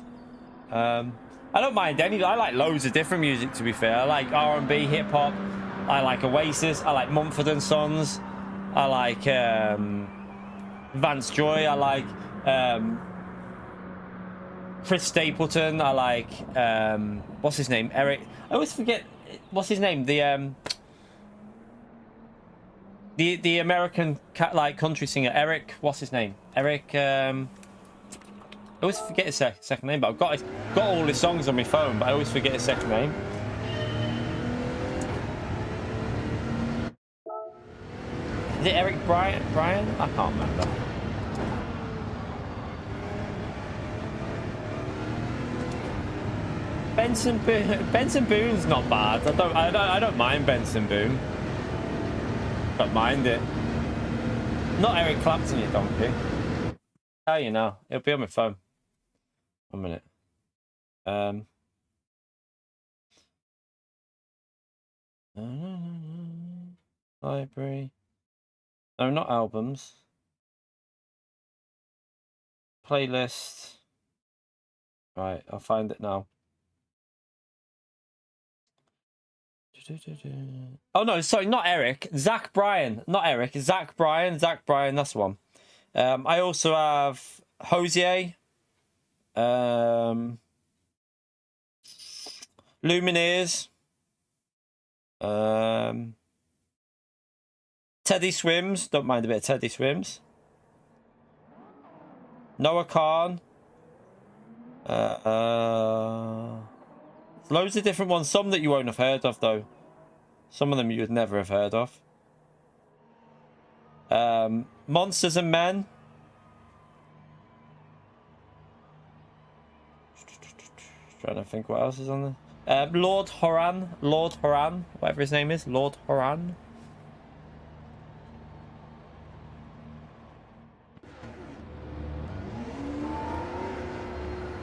I don't mind any. I like loads of different music, to be fair. I like R&B, hip hop. I like Oasis. I like Mumford & Sons. I like Vance Joy. I like Chris Stapleton. I like what's his name? Eric. I always forget what's his name. The American like country singer Eric. What's his name? Eric. I always forget his second name, but I've got all his songs on my phone, but I always forget his second name. Is it Eric Brian? I can't remember. Benson Boone's not bad. I don't mind Benson Boone. Don't mind it. Not Eric Clapton, you donkey. How you know? It'll be on my phone. 1 minute. Library. No, not albums. Playlist. Right, I'll find it now. Oh no, sorry, not Eric. Zach Bryan. Not Eric. Zach Bryan. Zach Bryan, that's the one. I also have Hosier. Lumineers. Teddy Swims. Don't mind a bit of Teddy Swims. Noah Khan. Loads of different ones. Some that you won't have heard of, though. Some of them you would never have heard of. Monsters and Men. Trying to think what else is on there. Lord Horan, whatever his name is, Lord Horan.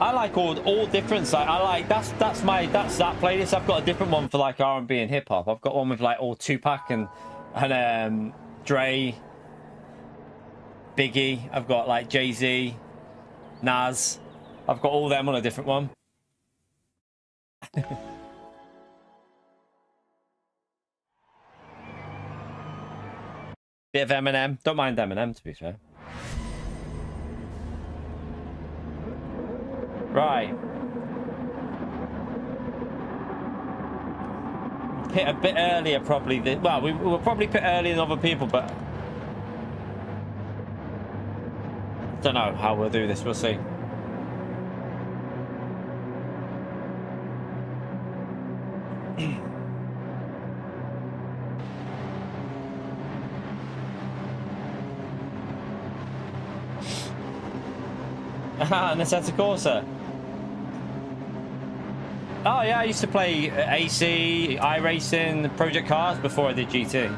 I like all different. I like that's that playlist. I've got a different one for like R&B and hip hop. I've got one with like all Tupac and Dre, Biggie. I've got like Jay-Z, Nas. I've got all them on a different one. Bit of Eminem. Don't mind Eminem, to be fair. Right. pit a bit earlier probably. Well, we will probably pit earlier than other people, but don't know how we'll do this. We'll see. And it's a Corsair. Oh yeah, I used to play AC, iRacing, Project Cars before I did GT.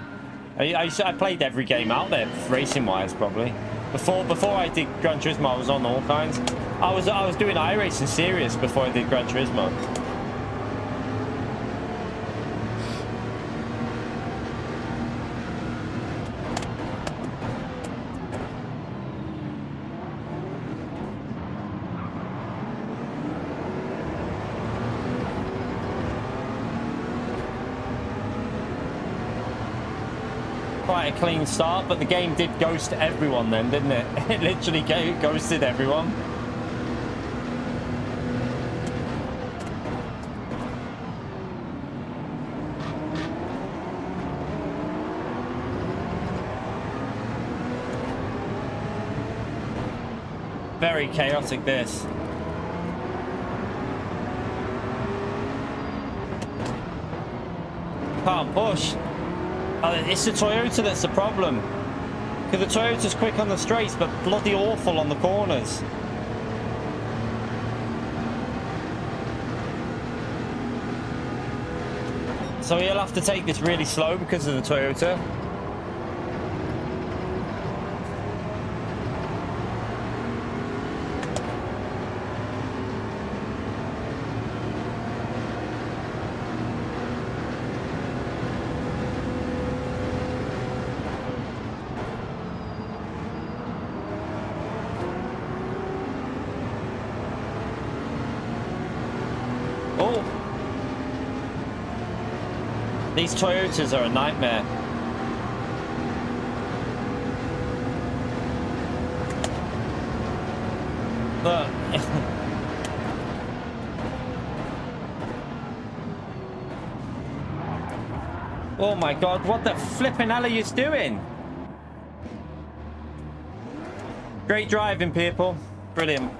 I played every game out there, racing wise probably. Before I did Gran Turismo, I was on all kinds. I was doing iRacing serious before I did Gran Turismo. Quite a clean start, but the game did ghost everyone then, didn't it? It literally ghosted everyone. Very chaotic this. Can't push. It's the Toyota that's the problem. Because the Toyota's quick on the straights, but bloody awful on the corners. So he'll have to take this really slow because of the Toyota. These Toyotas are a nightmare. Look. Oh my God, what the flipping hell are you doing? Great driving, people. Brilliant.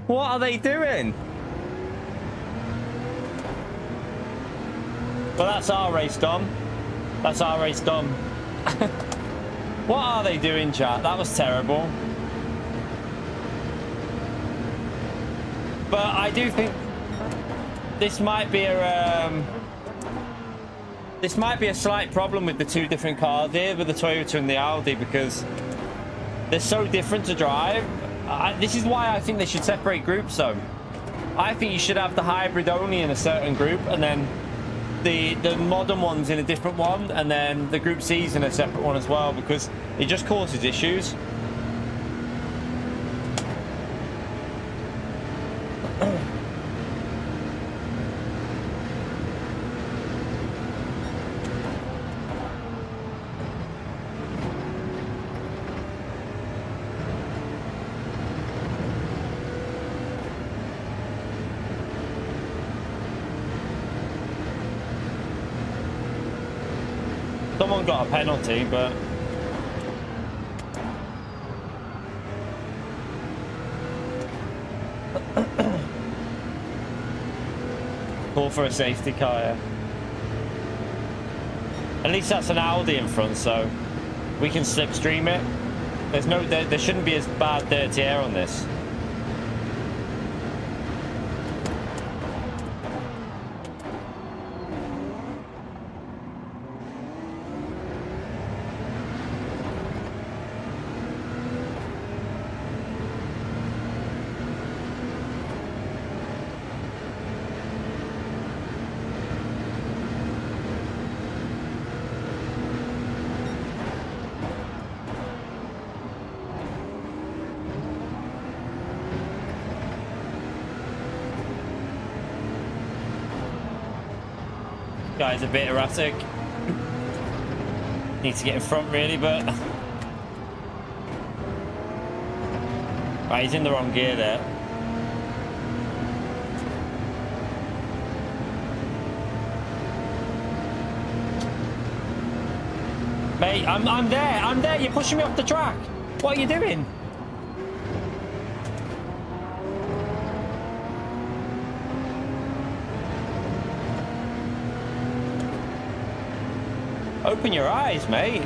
What are they doing? Well, that's our race done. That's our race done. What are they doing, chat? That was terrible. But I do think this might be a slight problem with the two different cars here, with the Toyota and the Audi, because they're so different to drive. This is why I think they should separate groups, though. I think you should have the hybrid only in a certain group, and then the modern ones in a different one, and then the Group C's in a separate one as well, because it just causes issues. Someone got a penalty, but call for a safety car. Yeah. At least that's an Audi in front, so we can slipstream it. There shouldn't be as bad dirty air on this. Guy's a bit erratic. Need to get in front really, but right, he's in the wrong gear there. Mate, I'm there. I'm there. You're pushing me off the track. What are you doing? Open your eyes, mate.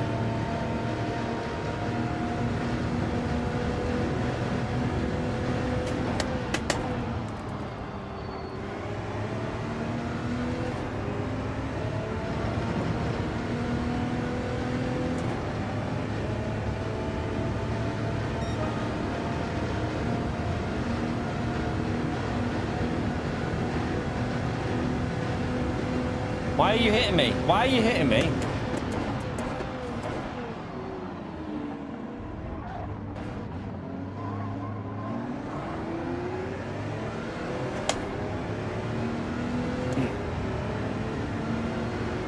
Why are you hitting me? Why are you hitting me?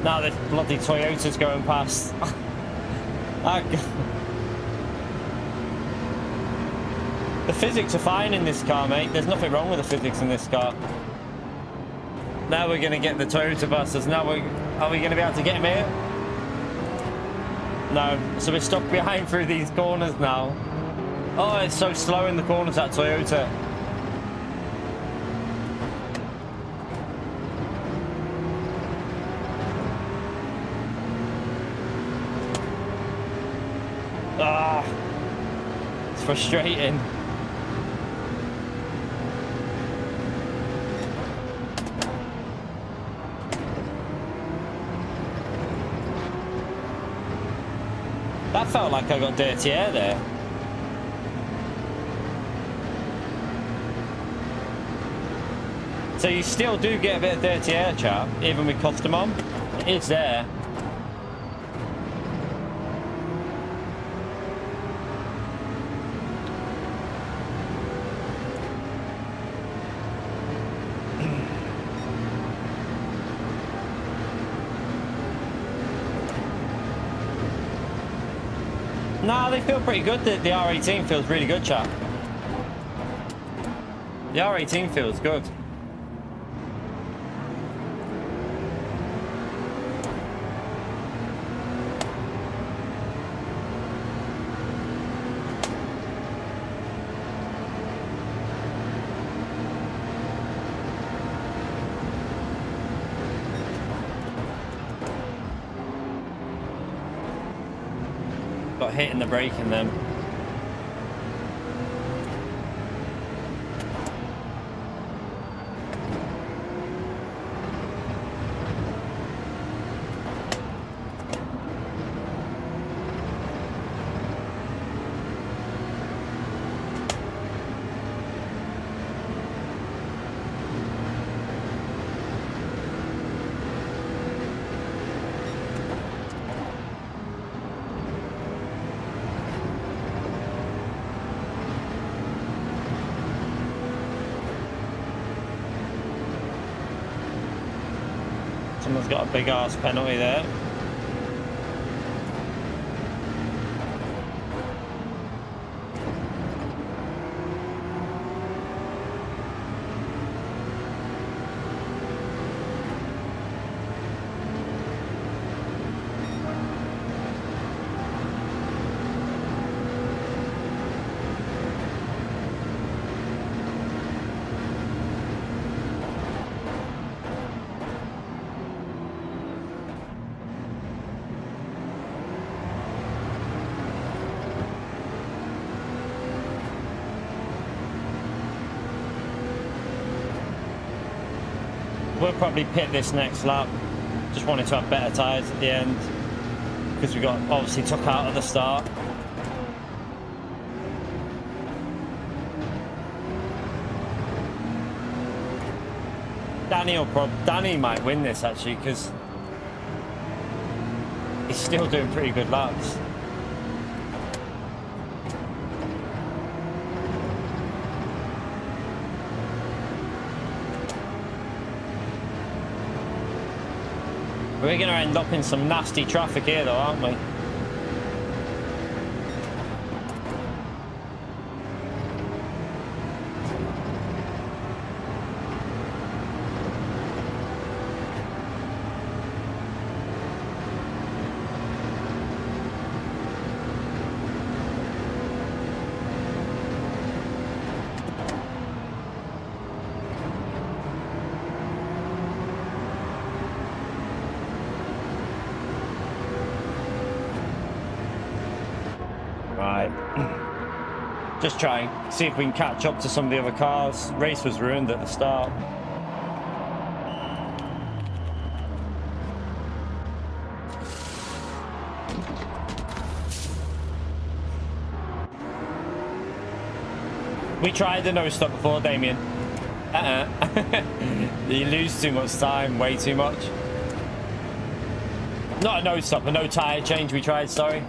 Now this bloody Toyota's going past. The physics are fine in this car, mate. There's nothing wrong with the physics in this car. Now we're going to get the Toyota busters. Now are we going to be able to get him here? No. So we're stuck behind through these corners now. Oh, it's so slow in the corners, that Toyota. Ah, it's frustrating. That felt like I got dirty air there. So you still do get a bit of dirty air, chap, even with custom on. It is there. Nah, they feel pretty good. The R18 feels really good, chap. The R18 feels good. Got hit in the brake in them. Someone's got a big ass penalty there. We'll probably pit this next lap. Just wanted to have better tyres at the end because we got obviously took out at the start. Danny might win this actually because he's still doing pretty good laps. We're going to end up in some nasty traffic here though, aren't we? Right. Just try and see if we can catch up to some of the other cars. Race was ruined at the start. We tried the no stop before, Damien. You lose too much time, way too much. Not a no stop, a no tire change we tried, sorry.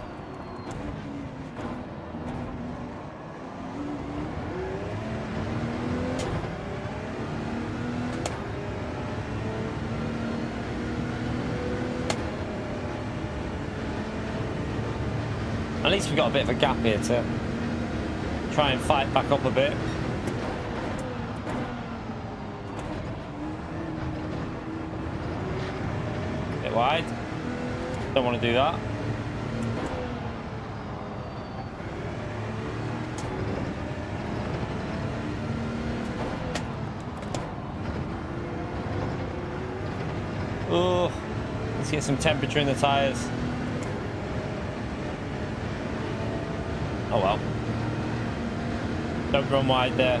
At least we got a bit of a gap here to try and fight back up a bit. Bit wide. Don't want to do that. Oh, let's get some temperature in the tires. Oh well. Don't run wide there.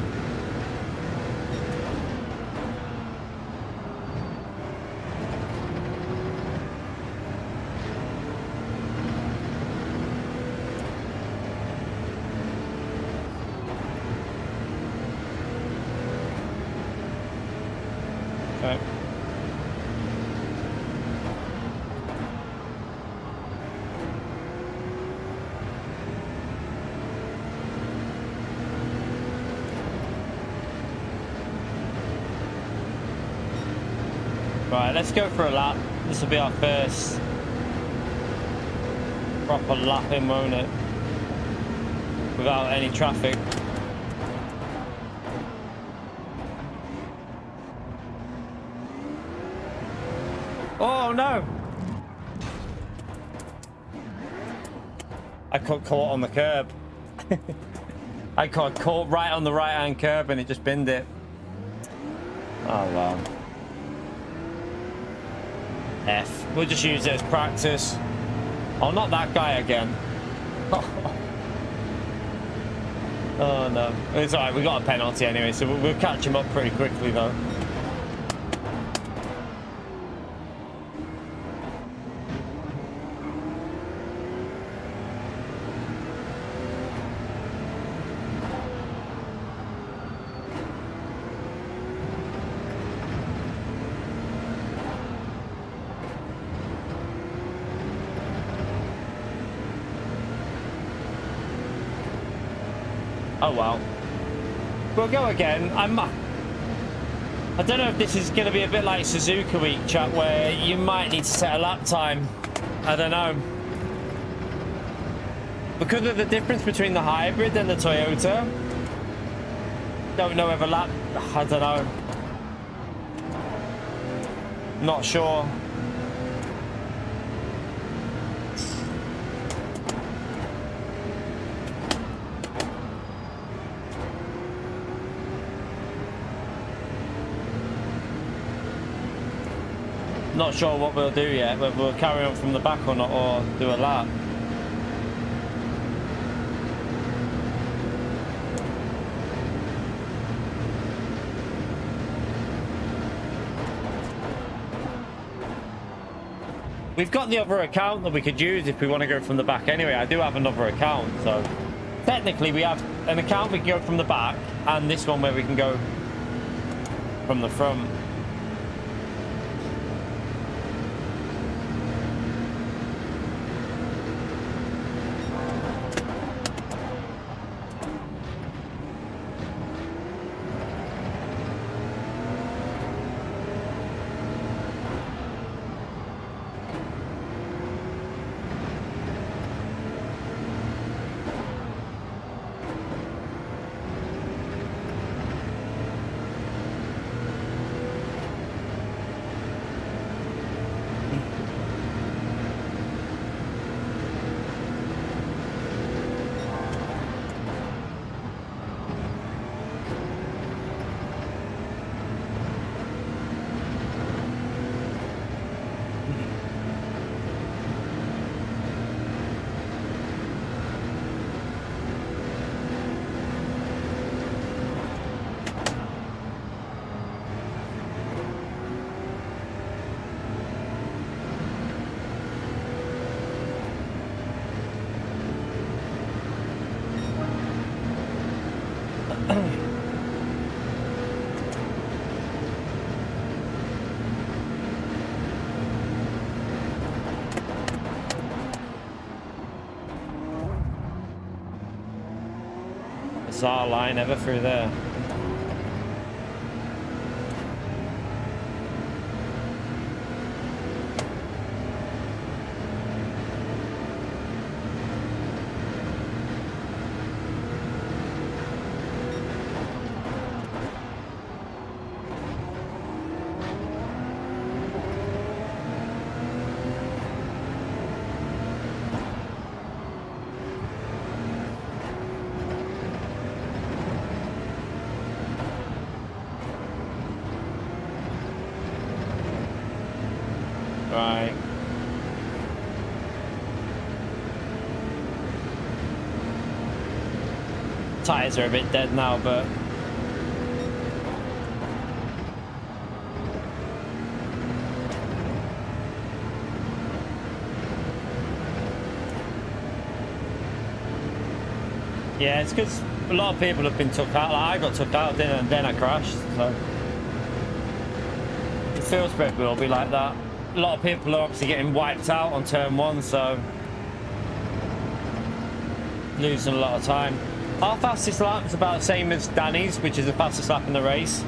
Okay. Right, let's go for a lap. This will be our first proper lap in, won't it? Without any traffic. Oh no! I got caught on the curb. I got caught right on the right hand curb and it just binned it. Oh wow. F. We'll just use it as practice. Oh, not that guy again. Oh no. It's alright, we got a penalty anyway, so we'll catch him up pretty quickly though. Oh well. We'll go again. I don't know if this is going to be a bit like Suzuka Week, chat, where you might need to set a lap time. I don't know. Because of the difference between the hybrid and the Toyota. Don't know if a lap... I don't know. Not sure. Not sure what we'll do yet, whether we'll carry on from the back or not, or do a lap. We've got the other account that we could use if we want to go from the back anyway. I do have another account, so technically we have an account we can go from the back, and this one where we can go from the front. bizarre line ever through there. Right. Tires are a bit dead now, but yeah, it's because a lot of people have been took out. Like I got took out, and then I crashed. So the field spread will be like that. A lot of people are obviously getting wiped out on turn 1, so losing a lot of time. Our fastest lap is about the same as Danny's, which is the fastest lap in the race.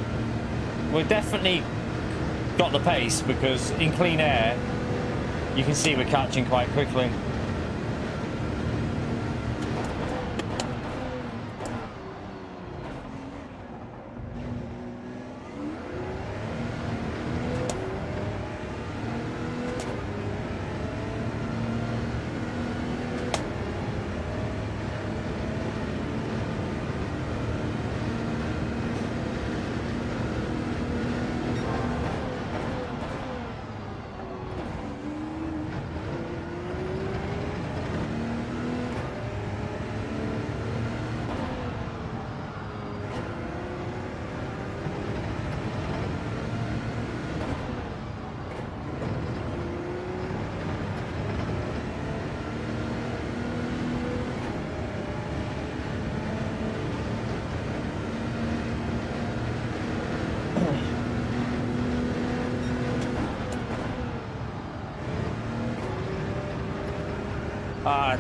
We've definitely got the pace because in clean air, you can see we're catching quite quickly.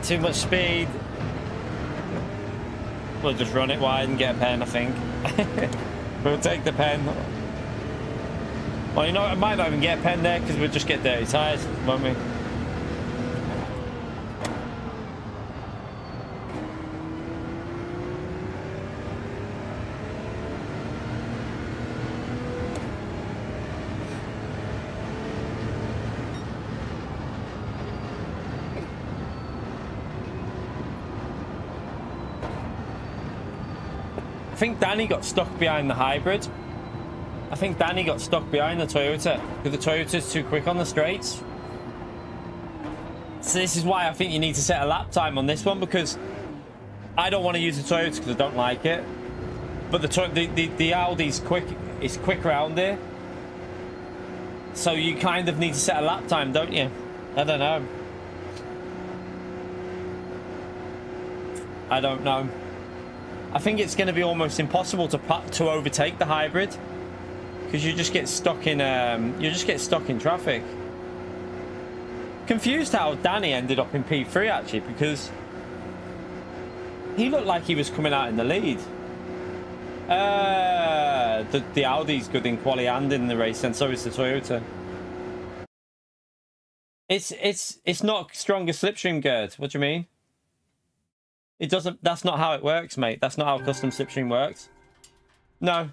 Too much speed. We'll just run it wide and get a pen, I think. We'll take the pen. Well, you know, I might not even get a pen there because we'll just get dirty tyres, won't we? I think Danny got stuck behind the hybrid. I think Danny got stuck behind the Toyota because the Toyota's too quick on the straights. So this is why I think you need to set a lap time on this one, because I don't want to use the Toyota because I don't like it. But the Audi's quick. It's quick around here. So you kind of need to set a lap time, don't you? I don't know. I don't know. I think it's going to be almost impossible to overtake the hybrid because you just get stuck in traffic. Confused how Danny ended up in P3 actually, because he looked like he was coming out in the lead. The Audi's good in quali and in the race, and so is the Toyota. It's not stronger slipstream, Gerd. What do you mean? It doesn't. That's not how it works, mate. That's not how custom slipstream works. No,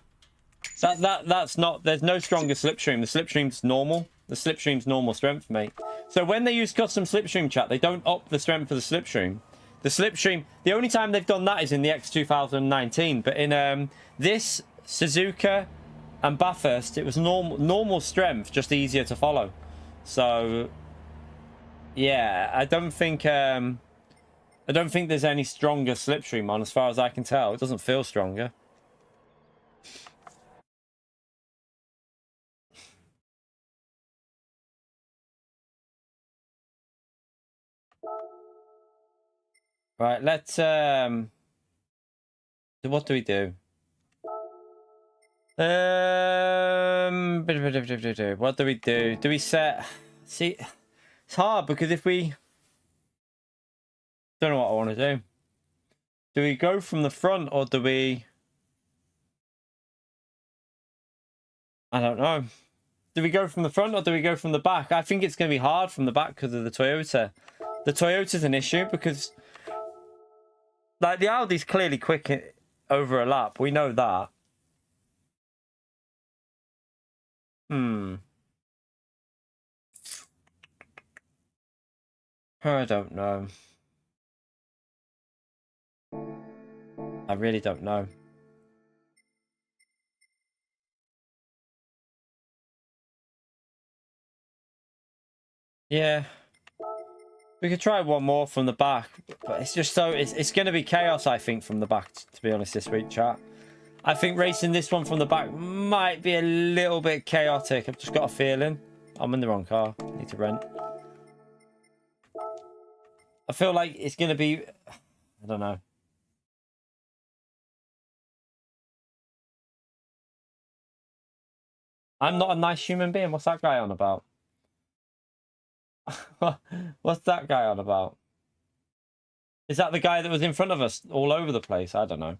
that's not. There's no stronger slipstream. The slipstream's normal. The slipstream's normal strength, mate. So when they use custom slipstream, chat, they don't up the strength of the slipstream. The slipstream. The only time they've done that is in the X 2019. But in this Suzuka and Bathurst, it was normal strength, just easier to follow. So yeah, I don't think there's any stronger slipstream on, as far as I can tell. It doesn't feel stronger. Right, let's what do we do? What do we do? Do we set? See, it's hard because if we don't know what I want to do. Do we go from the front or do we... I don't know. Do we go from the front or do we go from the back? I think it's going to be hard from the back because of the Toyota. The Toyota's an issue because... Like, the Audi's clearly quick over a lap. We know that. I don't know. I really don't know. Yeah. We could try one more from the back, but it's just so... It's going to be chaos, I think, from the back, to be honest, this week, chat. I think racing this one from the back might be a little bit chaotic. I've just got a feeling. I'm in the wrong car. Need to rent. I feel like it's going to be... I don't know. I'm not a nice human being. What's that guy on about? What's that guy on about? Is that the guy that was in front of us all over the place? I don't know.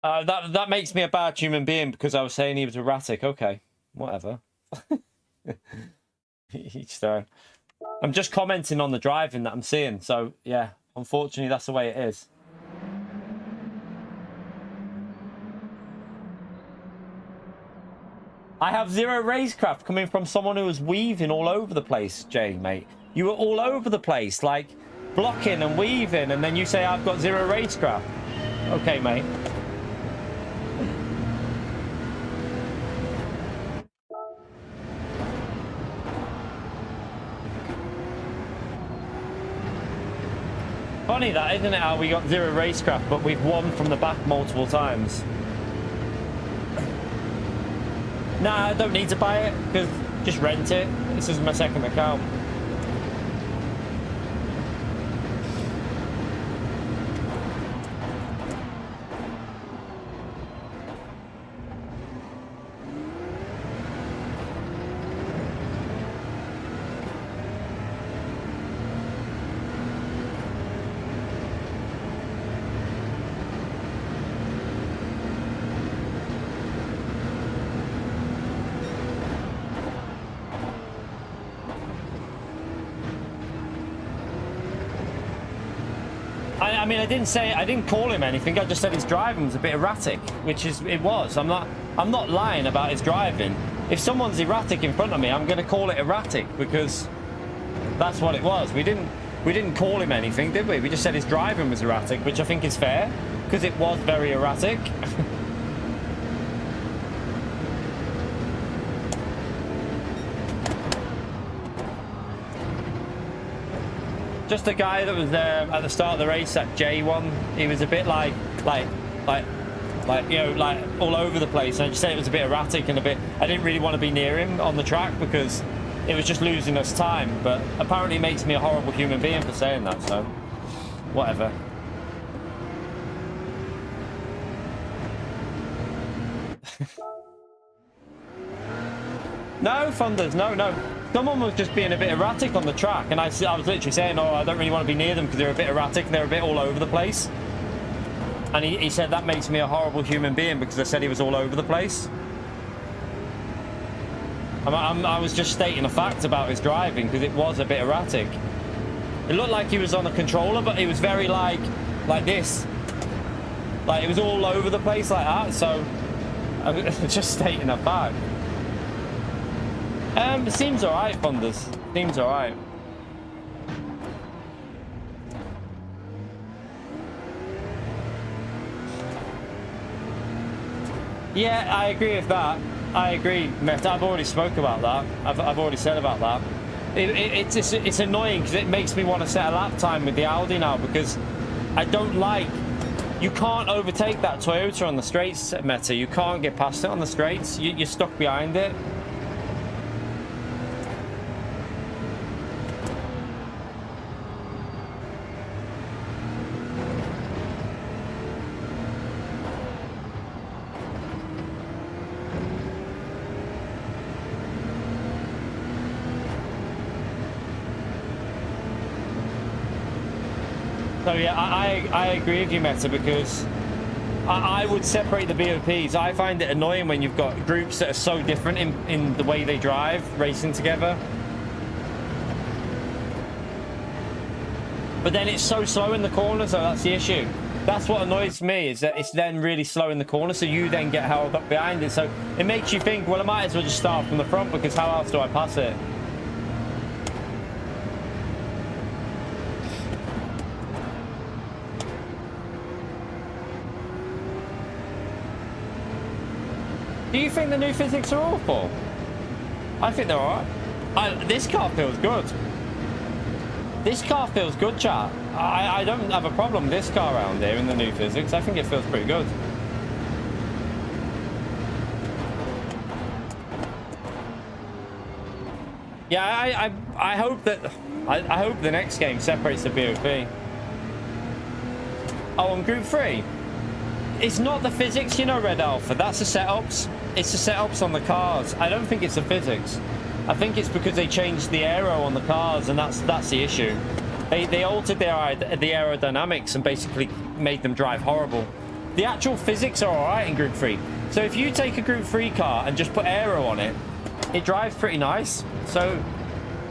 That makes me a bad human being because I was saying he was erratic. Okay, whatever. I'm just commenting on the driving that I'm seeing. So, yeah, unfortunately, that's the way it is. I have zero racecraft coming from someone who was weaving all over the place, Jay, mate. You were all over the place, like blocking and weaving, and then you say I've got zero racecraft. Okay, mate. Funny that, isn't it, how we got zero racecraft, but we've won from the back multiple times. Nah, I don't need to buy it, because just rent it. This is my second account. I mean, I didn't call him anything. I just said his driving was a bit erratic, which is, it was. I'm not lying about his driving. If someone's erratic in front of me, I'm going to call it erratic because that's what it was. We didn't call him anything, did we? We just said his driving was erratic, which I think is fair because it was very erratic. Just the guy that was there at the start of the race, that J1, he was a bit like you know, like all over the place. And I just said it was a bit erratic and a bit. I didn't really want to be near him on the track because it was just losing us time. But apparently, it makes me a horrible human being for saying that. So, whatever. No, Thunders, no. Someone was just being a bit erratic on the track, and I was literally saying, oh, I don't really want to be near them because they're a bit erratic and they're a bit all over the place. And he said that makes me a horrible human being because I said he was all over the place. I was just stating a fact about his driving because it was a bit erratic. It looked like he was on a controller, but it was very like this. Like it was all over the place like that, so I was just stating a fact. It seems alright, Thunders. Seems alright. Yeah, I agree with that. I agree, Mert. I've already spoke about that. I've already said about that. It's annoying because it makes me want to set a lap time with the Audi now because I don't like... You can't overtake that Toyota on the straights, Meta. You can't get past it on the straights. You're stuck behind it. So yeah, I agree with you, Meta, because I would separate the BOPs. I find it annoying when you've got groups that are so different in the way they drive, racing together. But then it's so slow in the corners, so that's the issue. That's what annoys me, is that it's then really slow in the corner, so you then get held up behind it. So it makes you think, well, I might as well just start from the front, because how else do I pass it? Do you think the new physics are awful? I think they're alright. This car feels good. This car feels good, chat. I don't have a problem with this car around here in the new physics. I think it feels pretty good. Yeah, I hope that I hope the next game separates the BOP. Oh, on Group 3. It's not the physics, you know, Red Alpha. That's the setups. It's the setups on the cars. I don't think it's the physics. I think it's because they changed the aero on the cars, and that's the issue. They altered the aerodynamics and basically made them drive horrible. The actual physics are alright in Group 3. So if you take a Group 3 car and just put aero on it, it drives pretty nice. So,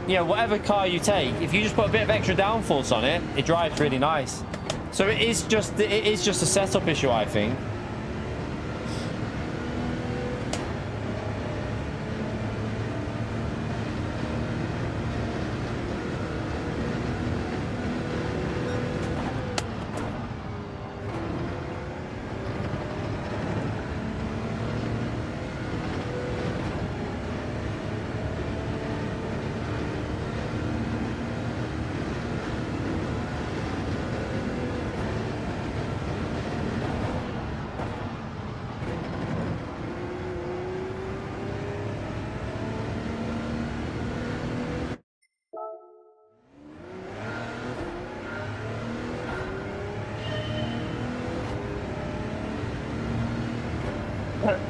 you know, whatever car you take, if you just put a bit of extra downforce on it, it drives really nice. So it is just a setup issue, I think.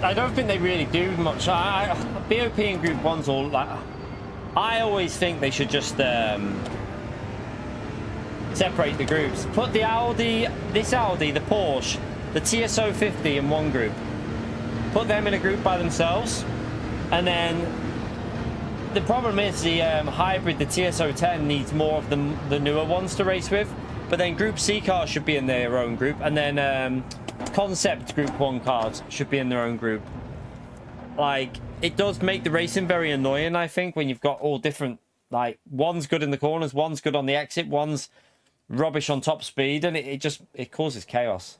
I don't think they really do much. BOP and Group 1's all like... I always think they should just separate the groups. Put the Audi, the Porsche, the TSO 50 in one group. Put them in a group by themselves. And then the problem is the hybrid, the TSO 10, needs more of the newer ones to race with. But then Group C cars should be in their own group. And then... concept Group 1 cars should be in their own group. Like, it does make the racing very annoying, I think, when you've got all different, like, one's good in the corners, one's good on the exit, one's rubbish on top speed, and it causes chaos.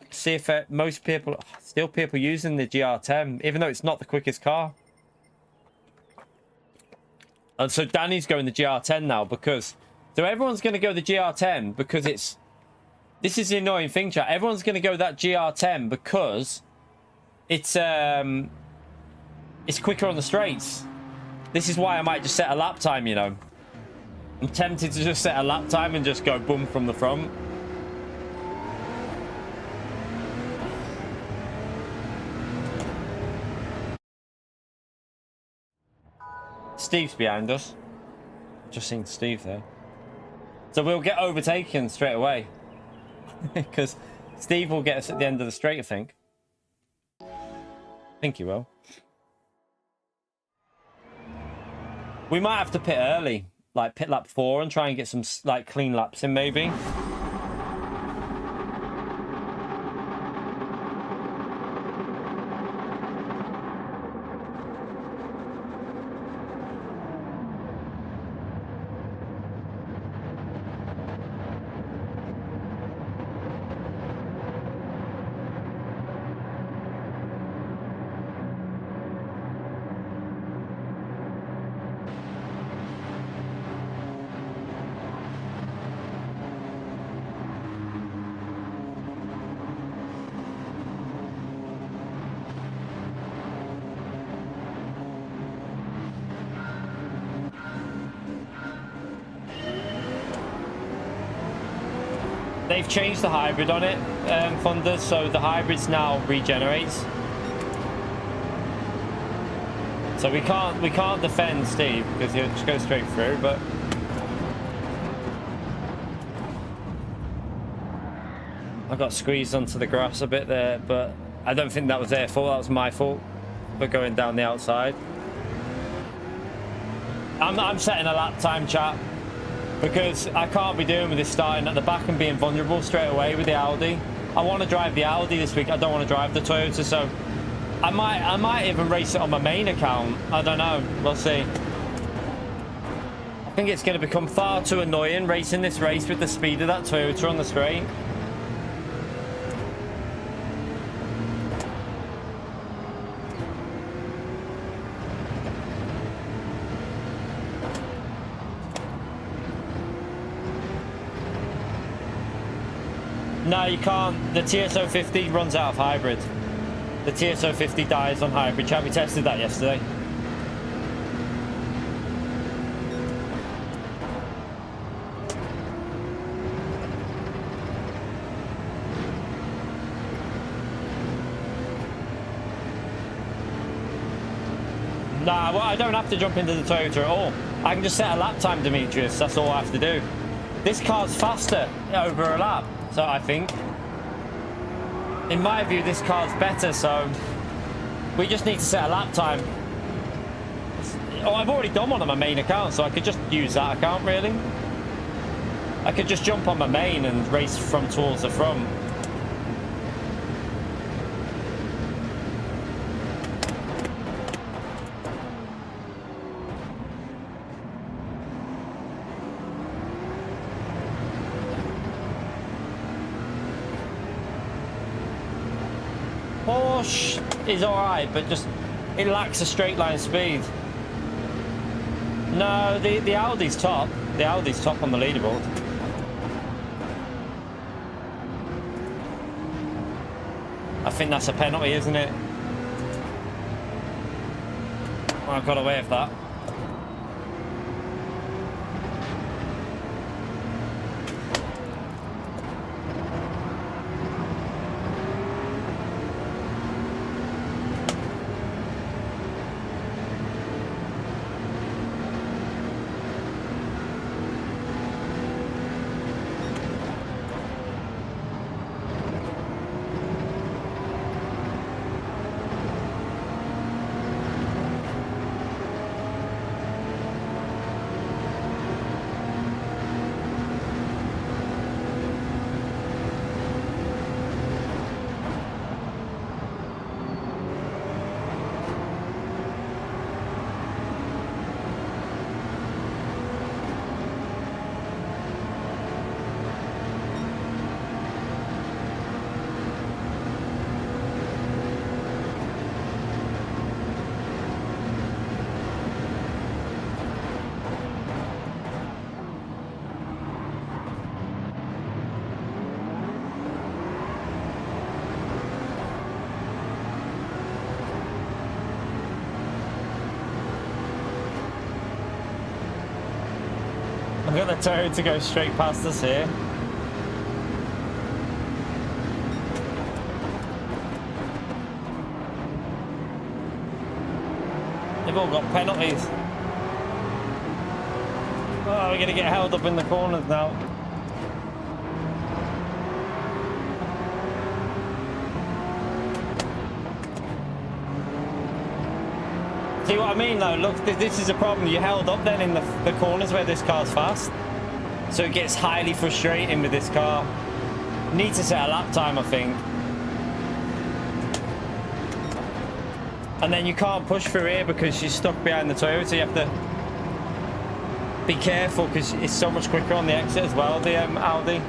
See if most people, still people using the GR10, even though it's not the quickest car. And so Danny's going the GR10 now because... So everyone's going to go the GR10 because it's... This is the annoying thing, chat. Everyone's going to go that GR10 because it's quicker on the straights. This is why I might just set a lap time, you know. I'm tempted to just set a lap time and just go boom from the front. Steve's behind us. Just seen Steve there. So we'll get overtaken straight away. Because Steve will get us at the end of the straight, I think. I think he will. We might have to pit early. Like pit lap 4 and try and get some like clean laps in maybe. They've changed the hybrid on it, Fonda, so the hybrids now regenerates. So we can't defend Steve because he'll just go straight through, but I got squeezed onto the grass a bit there, but I don't think that was their fault. That was my fault for going down the outside. I'm setting a lap time, chat, because I can't be doing with this starting at the back and being vulnerable straight away with the Audi. I want to drive the Audi this week. I don't want to drive the Toyota, so I might even race it on my main account. I don't know. We'll see. I think it's going to become far too annoying racing this race with the speed of that Toyota on the straight. No, you can't. The TS050 runs out of hybrid. The TS050 dies on hybrid. Chat, we tested that yesterday. Nah, well, I don't have to jump into the Toyota at all. I can just set a lap time, Demetrius. That's all I have to do. This car's faster over a lap. So I think, in my view, this car's better, so we just need to set a lap time. Oh, I've already done one on my main account, so I could just use that account, really. I could just jump on my main and race from towards the front. Porsche is alright, but just it lacks a straight line speed. No, the Audi's top. The Audi's top on the leaderboard. I think that's a penalty, isn't it? I got away with that. I've got the turret to go straight past us here. They've all got penalties. Oh, we're going to get held up in the corners now. See what I mean though? Look, this is a problem. You're held up then in the corners where this car's fast. So it gets highly frustrating with this car. Need to set a lap time, I think. And then you can't push through here because you're stuck behind the Toyota. You have to be careful because it's so much quicker on the exit as well, the Audi.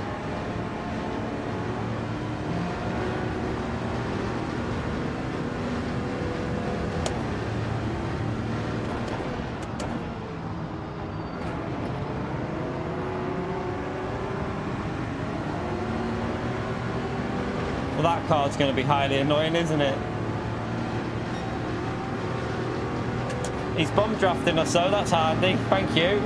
Well, that car's going to be highly annoying, isn't it? He's bum drafting us, so that's handy. Thank you.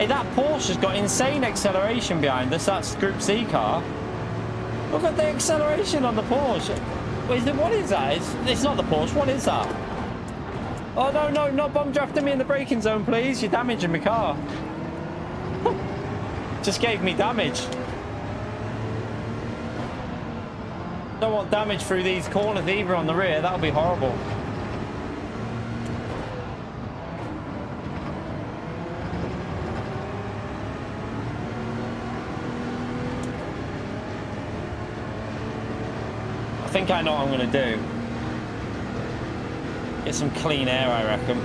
Hey, that Porsche has got insane acceleration behind us. That's Group C car. Look at the acceleration on the Porsche. What is that? It's not the Porsche. What is that? Oh, no, no, not bomb drafting me in the braking zone, please. You're damaging my car. Just gave me damage. Don't want damage through these corners either on the rear. That'll be horrible. I think I know what I'm going to do. Get some clean air, I reckon.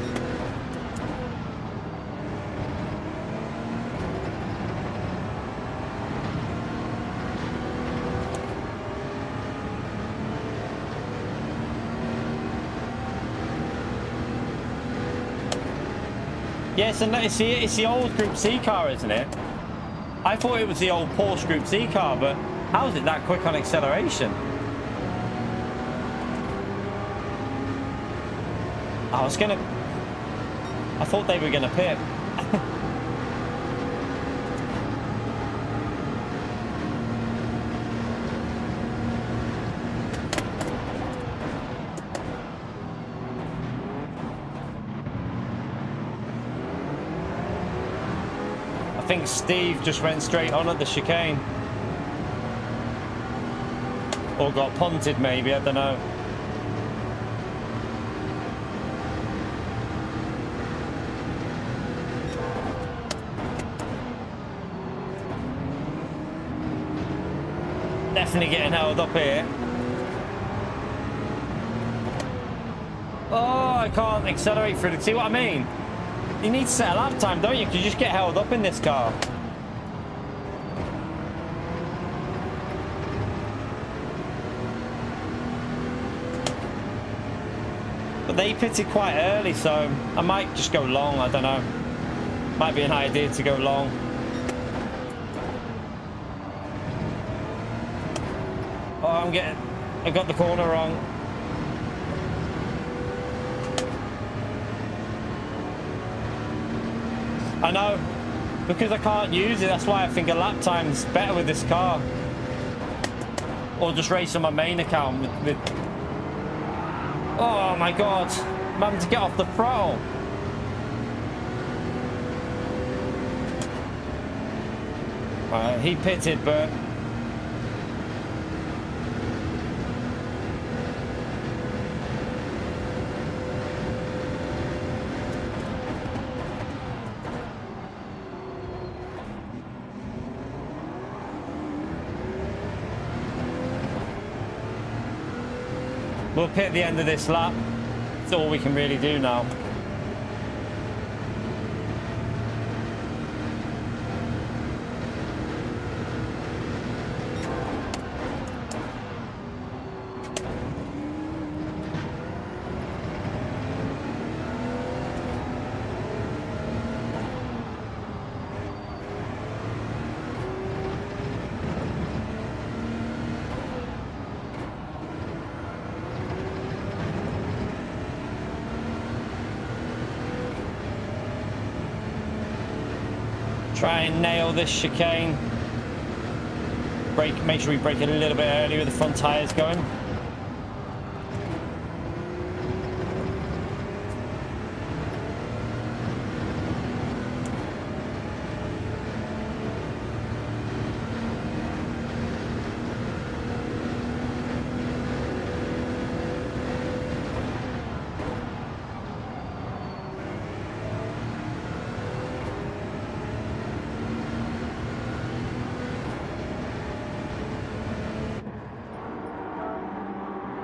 Yes, and it's the old Group C car, isn't it? I thought it was the old Porsche Group C car, but how is it that quick on acceleration? I thought they were gonna pit. I think Steve just went straight on at the chicane. Or got punted maybe, I don't know. Definitely getting held up here. Oh, I can't accelerate through the... See what I mean? You need to set a lap time, don't you? Because you just get held up in this car. But they pitted quite early, so I might just go long. I don't know. Might be an idea to go long. Oh, I got the corner wrong. I know, because I can't use it, that's why I think a lap time's better with this car. Or just race on my main account with... Oh my god, I'm having to get off the throttle. He pitted, but... We'll pit at the end of this lap. That's all we can really do now. Try and nail this chicane. Make sure we brake it a little bit early with the front tyres going.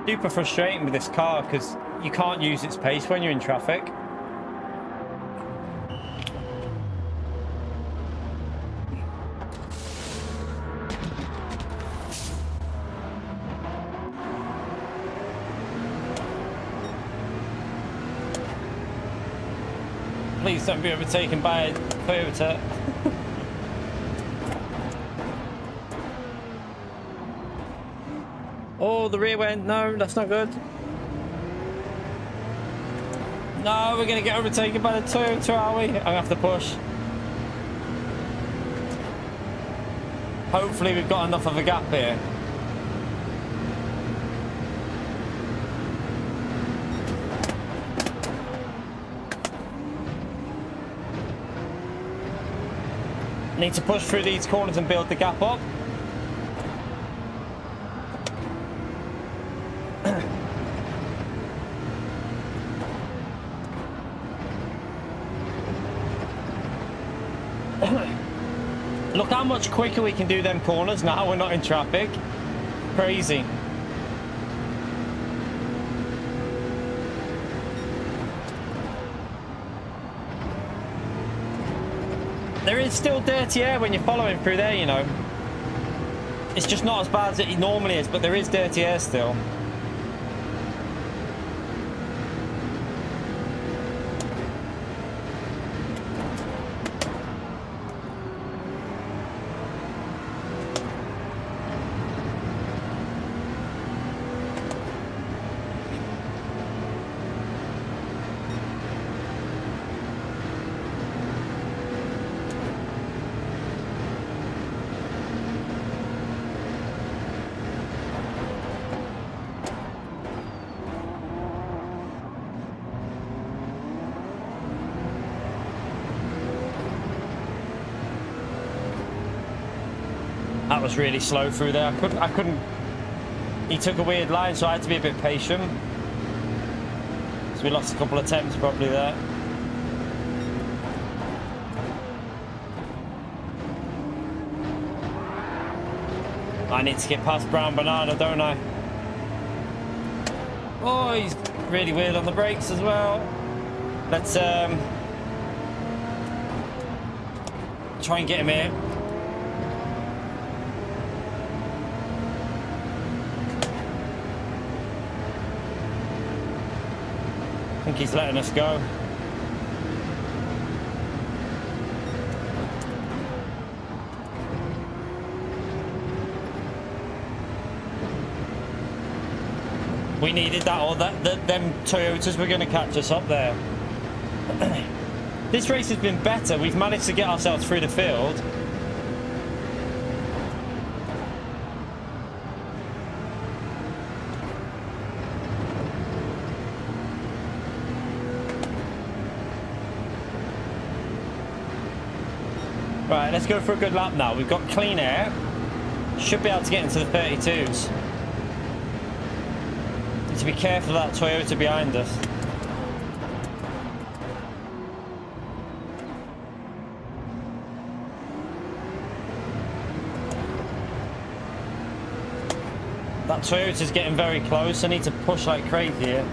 Super frustrating with this car because you can't use its pace when you're in traffic. Please don't be overtaken by a Toyota. Oh, the rear went. No, that's not good. No, we're going to get overtaken by the Toyota, are we? I'm going to have to push. Hopefully we've got enough of a gap here. Need to push through these corners and build the gap up. Look how much quicker we can do them corners now we're not in traffic. Crazy. There is still dirty air when you're following through there, you know. It's just not as bad as it normally is, but there is dirty air still. That was really slow through there. I couldn't. He took a weird line, so I had to be a bit patient. So we lost a couple of attempts probably there. I need to get past Brown Banana, don't I? Oh, he's really weird on the brakes as well. Let's try and get him here. I think he's letting us go. We needed that, or them Toyotas were going to catch us up there. This race has been better. We've managed to get ourselves through the field. Right, let's go for a good lap now. We've got clean air. Should be able to get into the 32s. Need to be careful of that Toyota behind us. That Toyota's getting very close. I need to push like crazy here.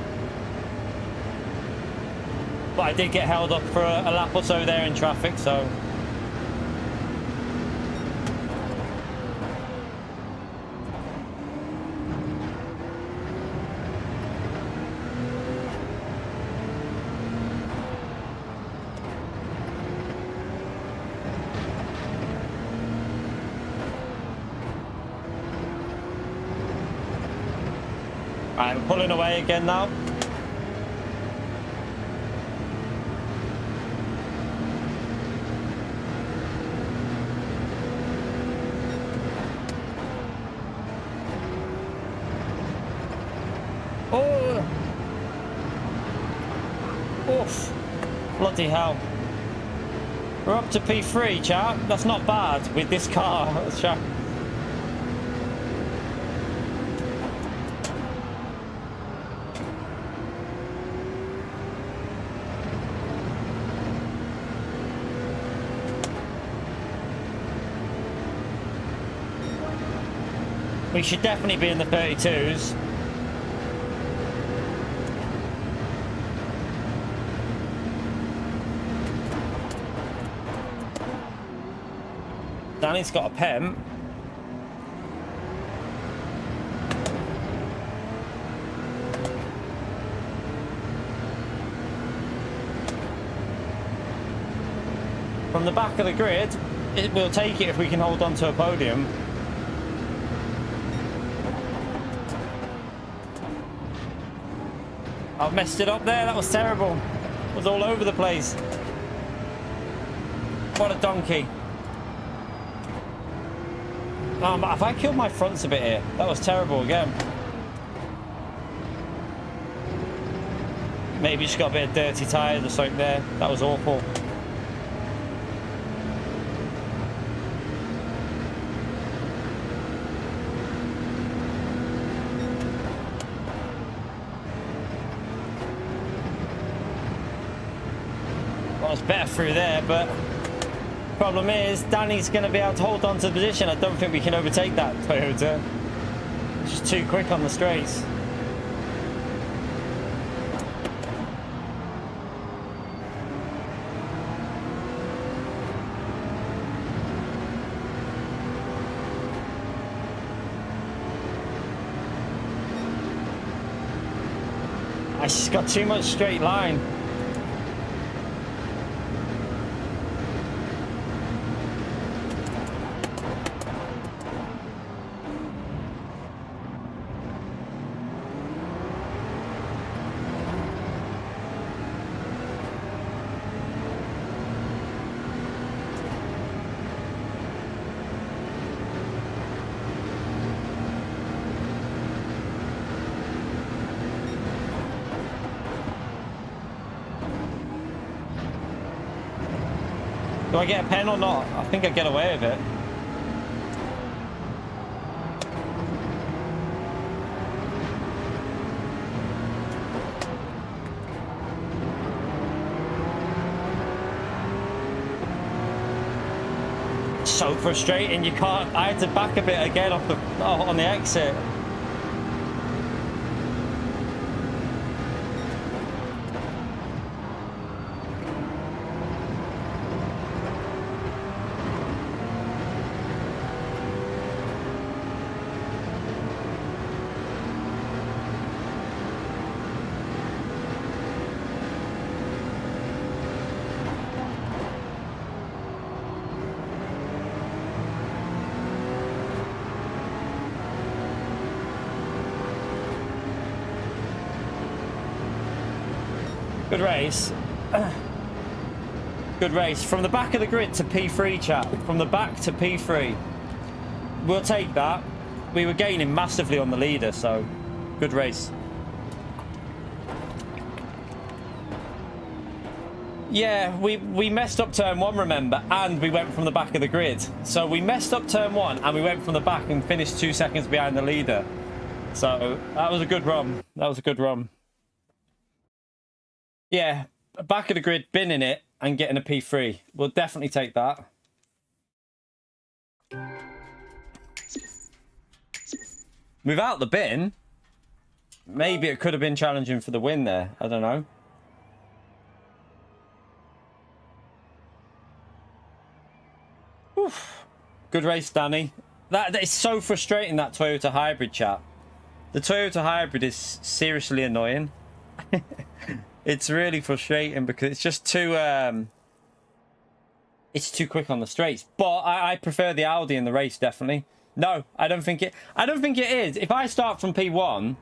But I did get held up for a lap or so there in traffic, so... I'm pulling away again now. Oh! Oof! Bloody hell. We're up to P3, chap. That's not bad with this car, chap. We should definitely be in the 32s. Danny's got a PEM. From the back of the grid, we'll take it if we can hold on to a podium. I've messed it up there. That was terrible. It was all over the place. What a donkey. Have I killed my fronts a bit here? That was terrible again. Maybe just got a bit of dirty tyres or something there. That was awful. Well, it's better through there, but problem is Danny's going to be able to hold on to the position. I don't think we can overtake that Toyota. It's just too quick on the straights. I just got too much straight line. Do I get a pen or not? I think I get away with it. So frustrating, you can't. I had to back a bit again off the on the exit. Good race. Good race. From the back of the grid to P3, chat. From the back to P3. We'll take that. We were gaining massively on the leader, so good race. Yeah, we messed up turn one, remember, and we went from the back of the grid. So we messed up turn one, and we went from the back and finished 2 seconds behind the leader. So that was a good run. That was a good run. Yeah, back of the grid, binning it, and getting a P3. We'll definitely take that. Without the bin, maybe it could have been challenging for the win there. I don't know. Oof. Good race, Danny. That is so frustrating, that Toyota hybrid, chat. The Toyota hybrid is seriously annoying. It's really frustrating because it's just too it's too quick on the straights. But I prefer the Audi in the race, definitely. No, I don't think it is. If I start from P1,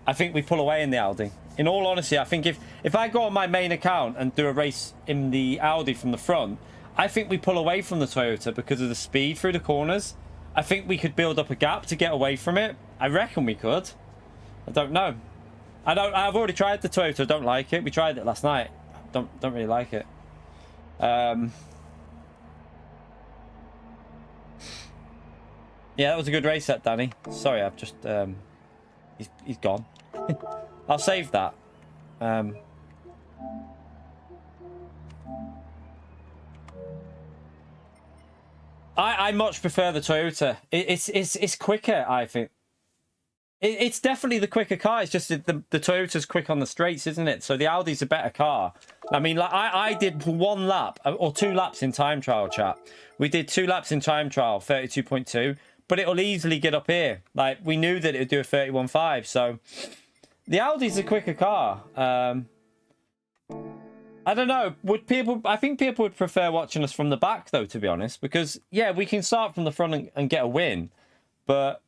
I think we pull away in the Audi. In all honesty, I think if I go on my main account and do a race in the Audi from the front, I think we pull away from the Toyota because of the speed through the corners. I think we could build up a gap to get away from it. I reckon we could. I don't know. I've already tried the Toyota. I don't like it. We tried it last night. Don't really like it. Yeah, that was a good race set, Danny. Sorry, I've just he's gone. I'll save that. I much prefer the Toyota. It's quicker, I think. It's definitely the quicker car. It's just the Toyota's quick on the straights, isn't it? So the Audi's a better car. I mean, like I did 1 lap or 2 laps in time trial, chat. We did 2 laps in time trial, 32.2, but it'll easily get up here. Like, we knew that it would do a 31.5, so the Audi's a quicker car. I don't know. I think people would prefer watching us from the back, though, to be honest, because yeah, we can start from the front and get a win, but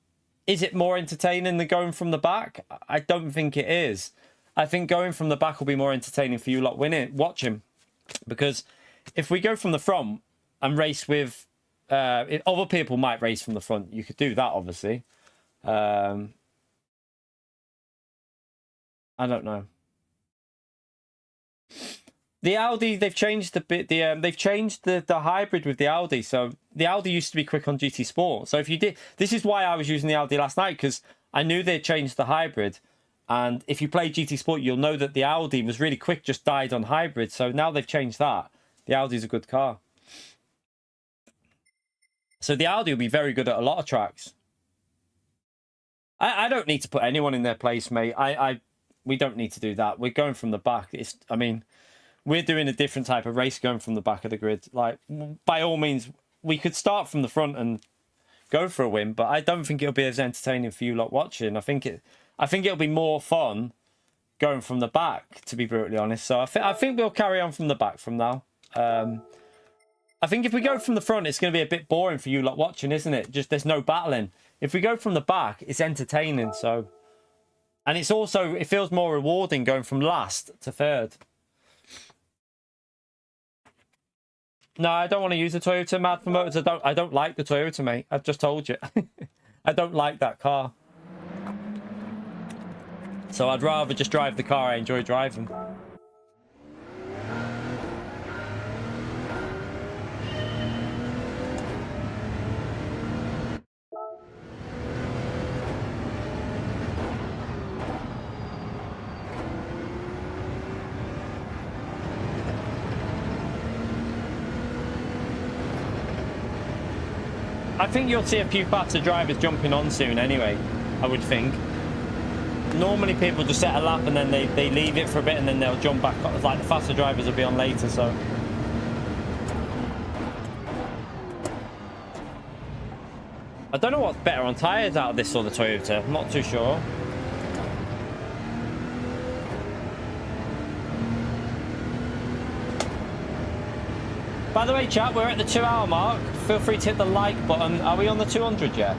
is it more entertaining than going from the back? I don't think it is. I think going from the back will be more entertaining for you lot watching. Because if we go from the front and race with Other people might race from the front. You could do that, obviously. I don't know. The Audi, they've changed they've changed the hybrid with the Audi. So the Audi used to be quick on GT Sport. So if you did, this is why I was using the Audi last night, because I knew they changed the hybrid. And if you play GT Sport, you'll know that the Audi was really quick, just died on hybrid. So now they've changed that. The Audi's a good car. So the Audi will be very good at a lot of tracks. I don't need to put anyone in their place, mate. We don't need to do that. We're going from the back. I mean, we're doing a different type of race going from the back of the grid. Like, by all means, we could start from the front and go for a win, but I don't think it'll be as entertaining for you lot watching. I think it'll be more fun going from the back, to be brutally honest. So I think we'll carry on from the back from now. I think if we go from the front, it's going to be a bit boring for you lot watching, isn't it? Just there's no battling. If we go from the back, it's entertaining. So, and it's also, it feels more rewarding going from last to third. No, I don't want to use the Toyota, Mad for Motors. I don't like the Toyota, mate. I've just told you. I don't like that car. So I'd rather just drive the car I enjoy driving. I think you'll see a few faster drivers jumping on soon anyway, I would think. Normally people just set a lap and then they leave it for a bit and then they'll jump back. Like the faster drivers will be on later, so. I don't know what's better on tyres out of this or the Toyota. I'm not too sure. By the way, chat, we're at the 2-hour mark. Feel free to hit the like button. Are we on the 200 yet?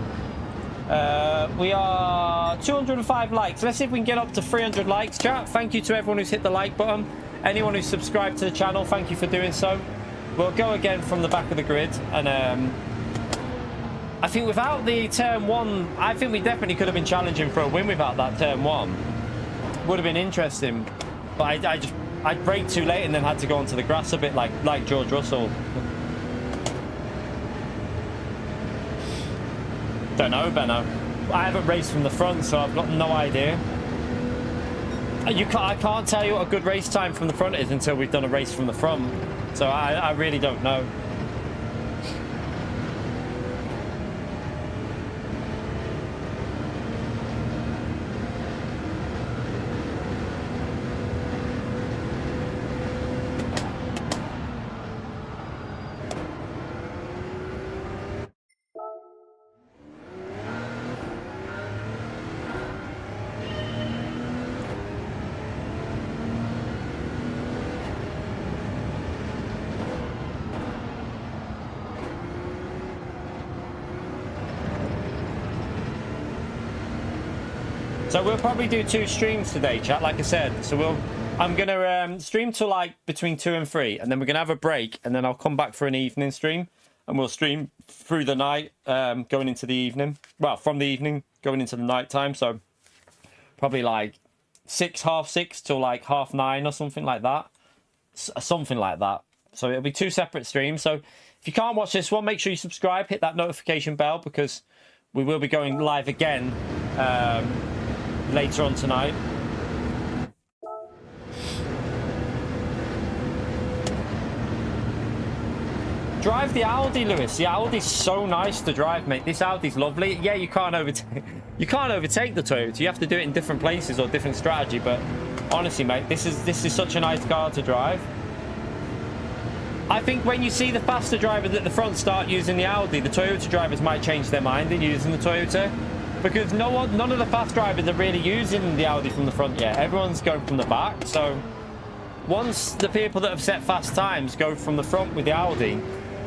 We are 205 likes. Let's see if we can get up to 300 likes, chat. Thank you to everyone who's hit the like button. Anyone who's subscribed to the channel, thank you for doing so. We'll go again from the back of the grid. And I think without the turn one, I think we definitely could have been challenging for a win without that turn one. Would have been interesting. But I braked too late and then had to go onto the grass a bit like George Russell. Don't know, Benno. I haven't raced from the front, so I've got no idea. I can't tell you what a good race time from the front is until we've done a race from the front. So I really don't know. So we'll probably do 2 streams today, chat, like I said. So I'm going to stream till like between 2 and 3, and then we're going to have a break, and then I'll come back for an evening stream, and we'll stream through the night, going into the evening. Well, from the evening, going into the night time. So probably like 6, half 6 till like half 9 or something like that. Something like that. So it'll be 2 separate streams. So if you can't watch this one, make sure you subscribe, hit that notification bell, because we will be going live again later on tonight. Drive the Audi, Lewis. The Audi's so nice to drive, mate. This Audi's lovely. Yeah, you can't overtake the Toyota. You have to do it in different places or different strategy. But honestly, mate, this is such a nice car to drive. I think when you see the faster drivers at the front start using the Audi, the Toyota drivers might change their mind in using the Toyota. Because none of the fast drivers are really using the Audi from the front yet. Everyone's going from the back. So once the people that have set fast times go from the front with the Audi,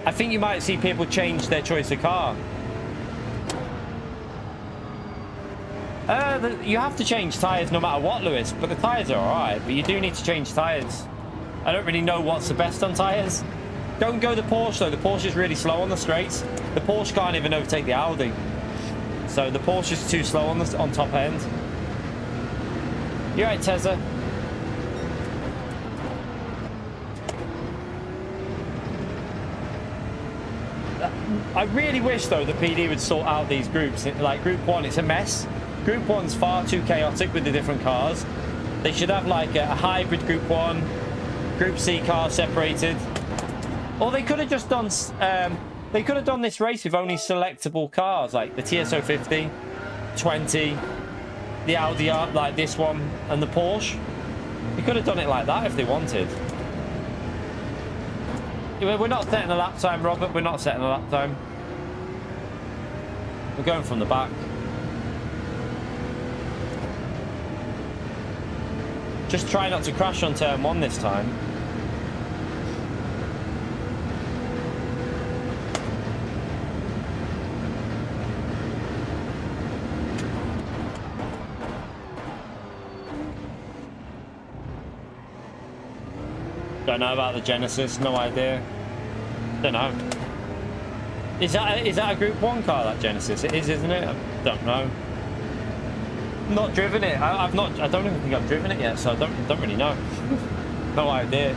I think you might see people change their choice of car. You have to change tyres no matter what, Lewis. But the tyres are alright. But you do need to change tyres. I don't really know what's the best on tyres. Don't go the Porsche though. The Porsche is really slow on the straights. The Porsche can't even overtake the Audi. So the Porsche is too slow on top end. You're right, Tezza. I really wish though the PD would sort out these groups. Like Group 1, it's a mess. Group 1's far too chaotic with the different cars. They should have like a hybrid Group 1, Group C cars separated. Or they could have just done they could have done this race with only selectable cars like the TSO 50, 20, the Audi R, like this one, and the Porsche. They could have done it like that if they wanted. We're not setting a lap time, Robert. We're not setting a lap time. We're going from the back. Just try not to crash on turn 1 this time. Don't know about the Genesis, no idea. Don't know. Is that a Group 1 car, that Genesis? It is, isn't it? I don't know. Not driven it. I don't even think I've driven it yet, so I don't really know. No idea.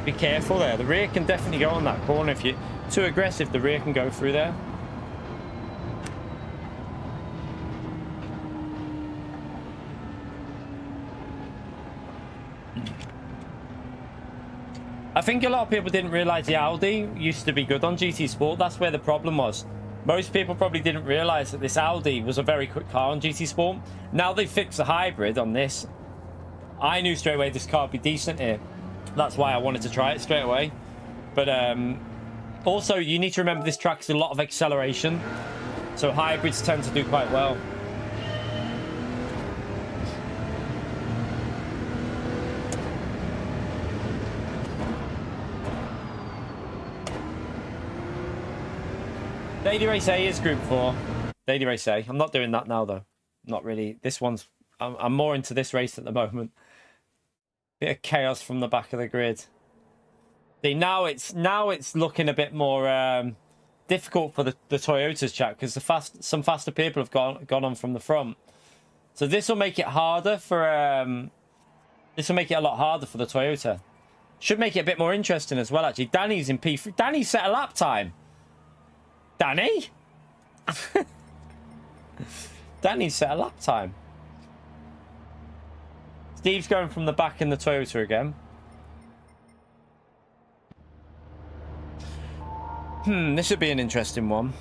Be careful there. The rear can definitely go on that corner. If you're too aggressive, the rear can go through there. I think a lot of people didn't realize the Audi used to be good on GT Sport. That's where the problem was. Most people probably didn't realize that this Audi was a very quick car on GT Sport. Now they fixed the hybrid on this. I knew straight away this car would be decent here. That's why I wanted to try it straight away. But also, you need to remember this track's a lot of acceleration. So hybrids tend to do quite well. Daily Race A is Group 4. Daily Race A. I'm not doing that now, though. Not really. This one's... I'm more into this race at the moment. Bit of chaos from the back of the grid. See, now it's looking a bit more difficult for the Toyotas, chat, because some faster people have gone on from the front. So this will make it harder for this will make it a lot harder for the Toyota. Should make it a bit more interesting as well, actually. Danny's in P3. Danny set a lap time. Danny? Danny set a lap time. Steve's going from the back in the Toyota again. This should be an interesting one.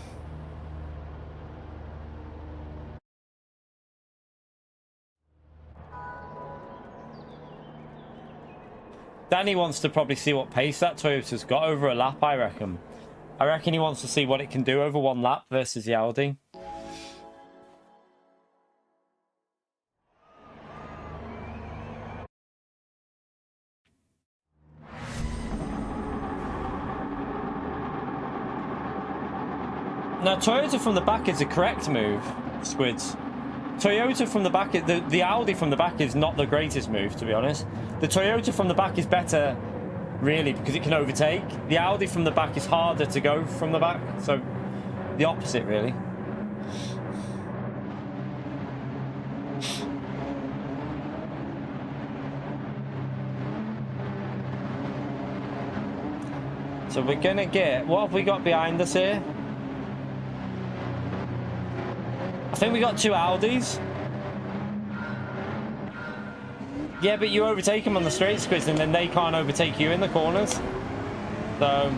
Danny wants to probably see what pace that Toyota's got over a lap, I reckon. I reckon he wants to see what it can do over one lap versus the Audi. Now, Toyota from the back is a correct move, Squids. Toyota from the back, the Audi from the back is not the greatest move, to be honest. The Toyota from the back is better, really, because it can overtake. The Audi from the back is harder to go from the back, so the opposite, really. So we're gonna get, what have we got behind us here? I think we got two Audis. Yeah, but you overtake them on the straight, Squiz, and then they can't overtake you in the corners. So...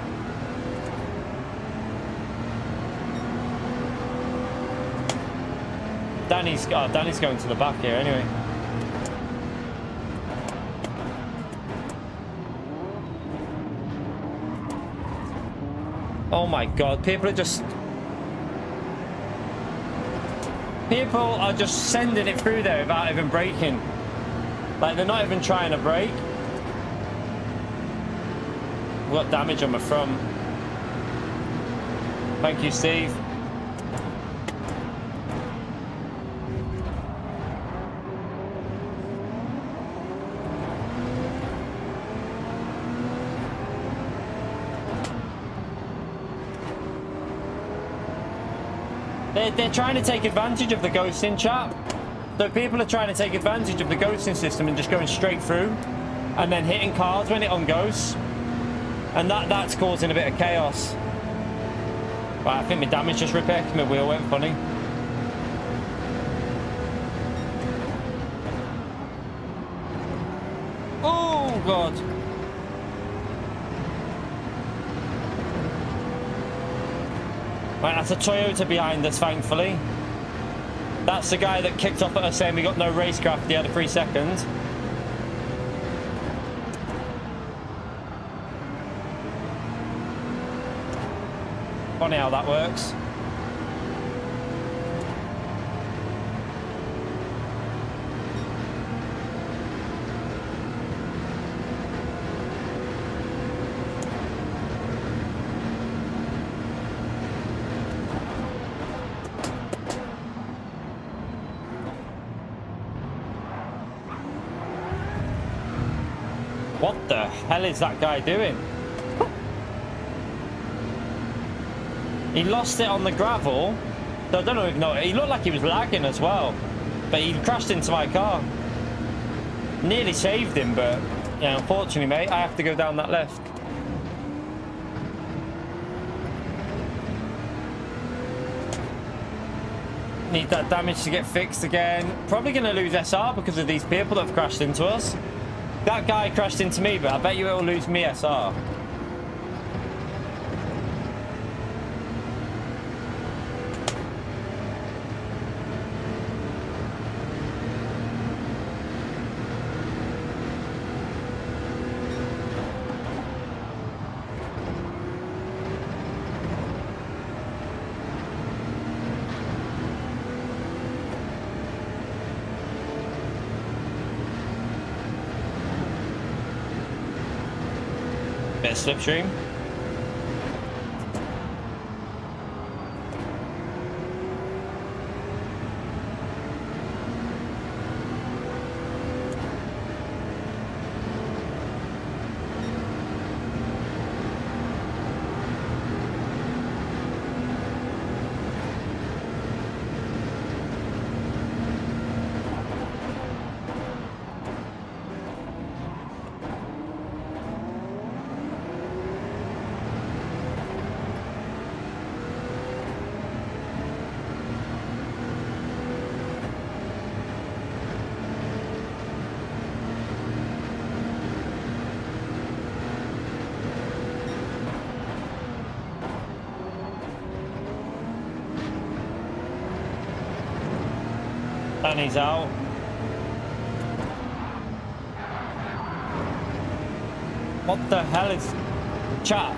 Danny's going to the back here anyway. Oh my god, people are just sending it through there without even braking. Like, they're not even trying to brake. What damage on my front? Thank you, Steve. They're trying to take advantage of the ghosting, chat. So people are trying to take advantage of the ghosting system and just going straight through and then hitting cars when it unghosts. And that's causing a bit of chaos. Right, I think my damage just repaired. My wheel went funny. Oh, God. Right, that's a Toyota behind us, thankfully. That's the guy that kicked off at us saying we got no racecraft. He had a 3 seconds. Funny how that works. What the hell is that guy doing? He lost it on the gravel. So I don't know if he looked like he was lagging as well. But he crashed into my car. Nearly saved him, but yeah, unfortunately, mate, I have to go down that left. Need that damage to get fixed again. Probably going to lose SR because of these people that have crashed into us. That guy crashed into me, but I bet you it'll lose me SR. Bit of slipstream. And he's out. What the hell is... Chat,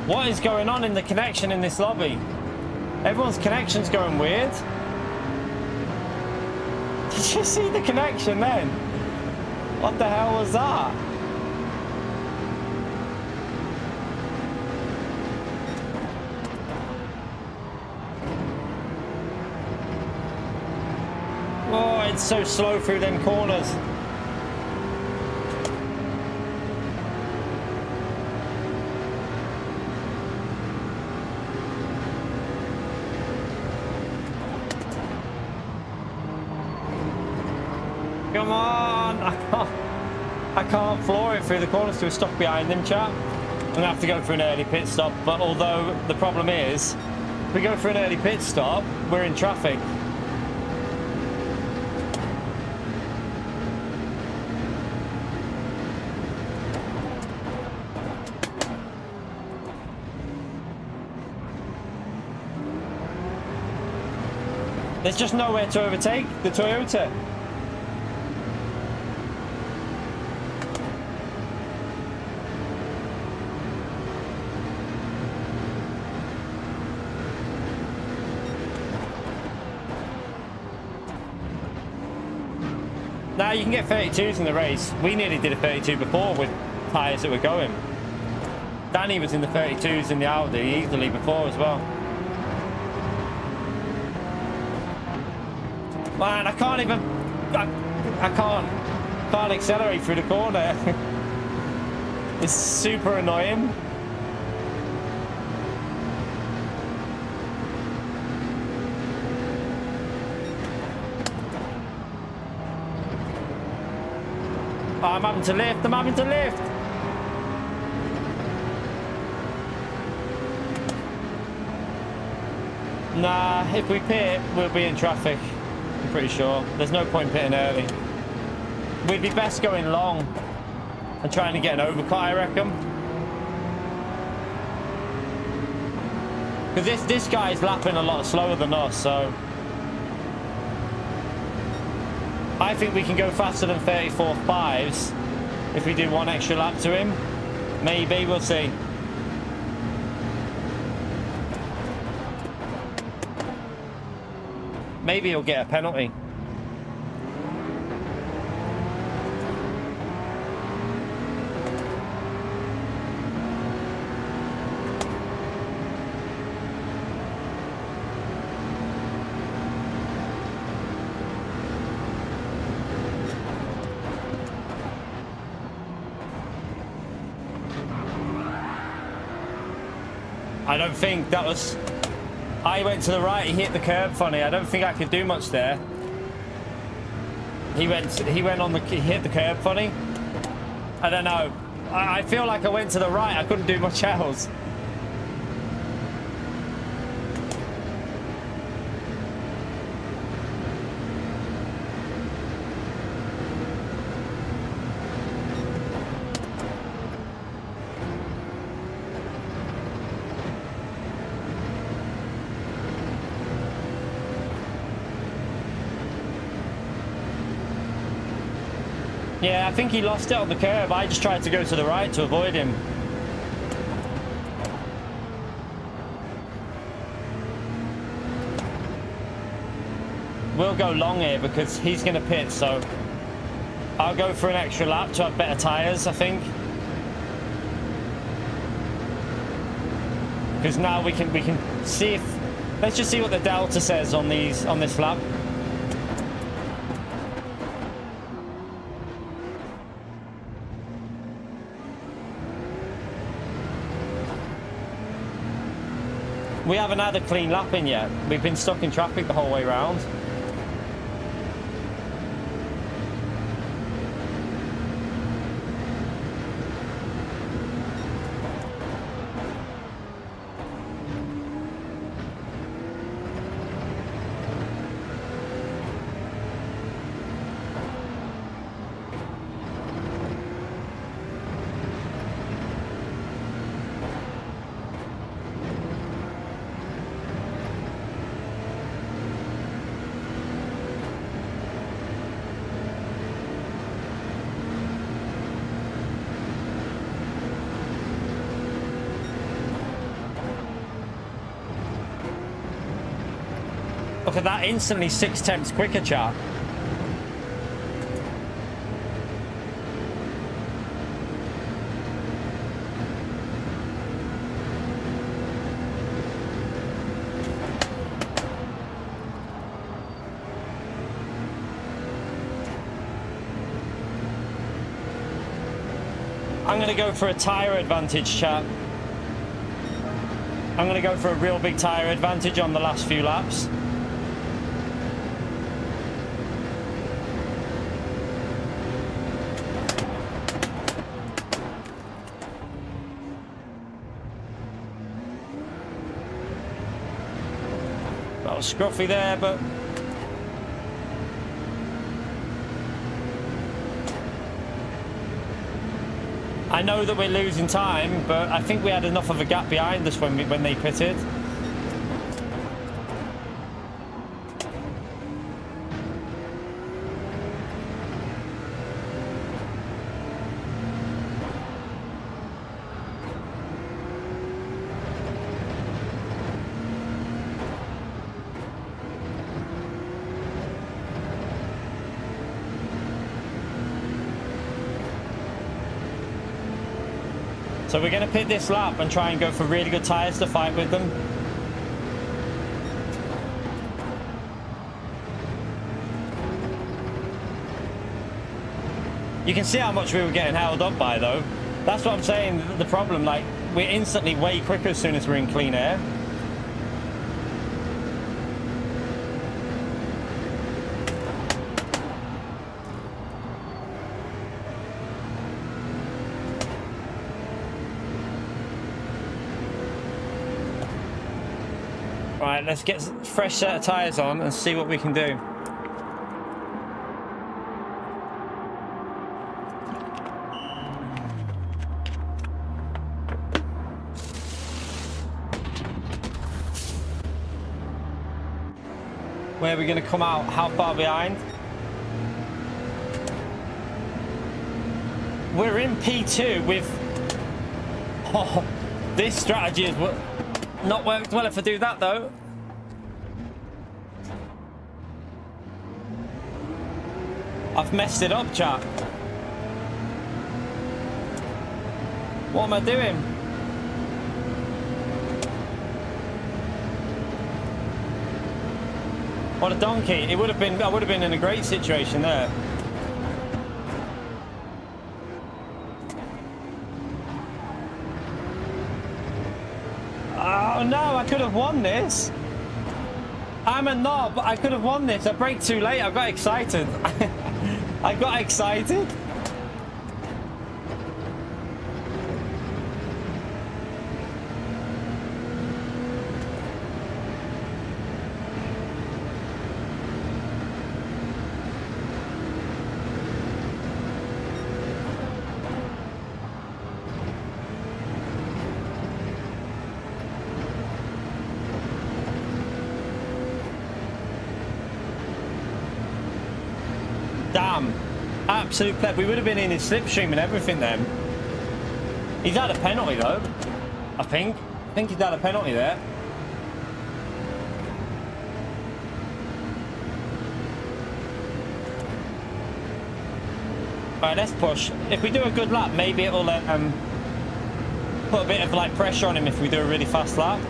what is going on in the connection in this lobby? Everyone's connection's going weird. Did you see the connection then? What the hell was that? Oh, it's so slow through them corners. Come on! I can't floor it through the corners, so we're stuck behind them, chap. I'm gonna have to go for an early pit stop, but although the problem is, if we go for an early pit stop, we're in traffic. There's just nowhere to overtake the Toyota. Now you can get 32s in the race. We nearly did a 32 before with tyres that were going. Danny was in the 32s in the Audi easily before as well. Man, I can't even... I can't accelerate through the corner. It's super annoying. Oh, I'm having to lift. I'm having to lift. Nah, if we pit, we'll be in traffic. I'm pretty sure. There's no point pitting early. We'd be best going long and trying to get an overcut, I reckon. Because this guy's lapping a lot slower than us, so... I think we can go faster than 34.5s if we do one extra lap to him. Maybe, we'll see. Maybe he'll get a penalty. I don't think that was... I went to the right, he hit the curb funny. I don't think I could do much there. He went on the... He hit the curb funny. I don't know. I feel like I went to the right. I couldn't do much else. Yeah, I think he lost it on the curb. I just tried to go to the right to avoid him. We'll go long here because he's going to pit, so I'll go for an extra lap to have better tyres, I think. Because now we can see if... Let's just see what the Delta says on this lap. We haven't had a clean lap in yet. We've been stuck in traffic the whole way round. Look at that, instantly 6/10 quicker, chap. I'm going to go for a tyre advantage, chap. I'm going to go for a real big tyre advantage on the last few laps. That was scruffy there, but... I know that we're losing time, but I think we had enough of a gap behind us when they pitted. So we're going to pit this lap and try and go for really good tyres to fight with them. You can see how much we were getting held up by, though. That's what I'm saying, the problem. Like, we're instantly way quicker as soon as we're in clean air. Right, let's get a fresh set of tyres on and see what we can do. Where are we going to come out? How far behind? We're in P2 with... Oh, this strategy has not worked well if I do that, though. I've messed it up, chat. What am I doing? What a donkey. It would have been, I would have been in a great situation there. Oh no, I could have won this. I'm a knob. I could have won this. I braked too late. I got excited. I got excited. Damn. Absolute pleb. We would have been in his slipstream and everything then. He's had a penalty though. I think he's had a penalty there. Alright, let's push. If we do a good lap, maybe it'll put a bit of like pressure on him if we do a really fast lap.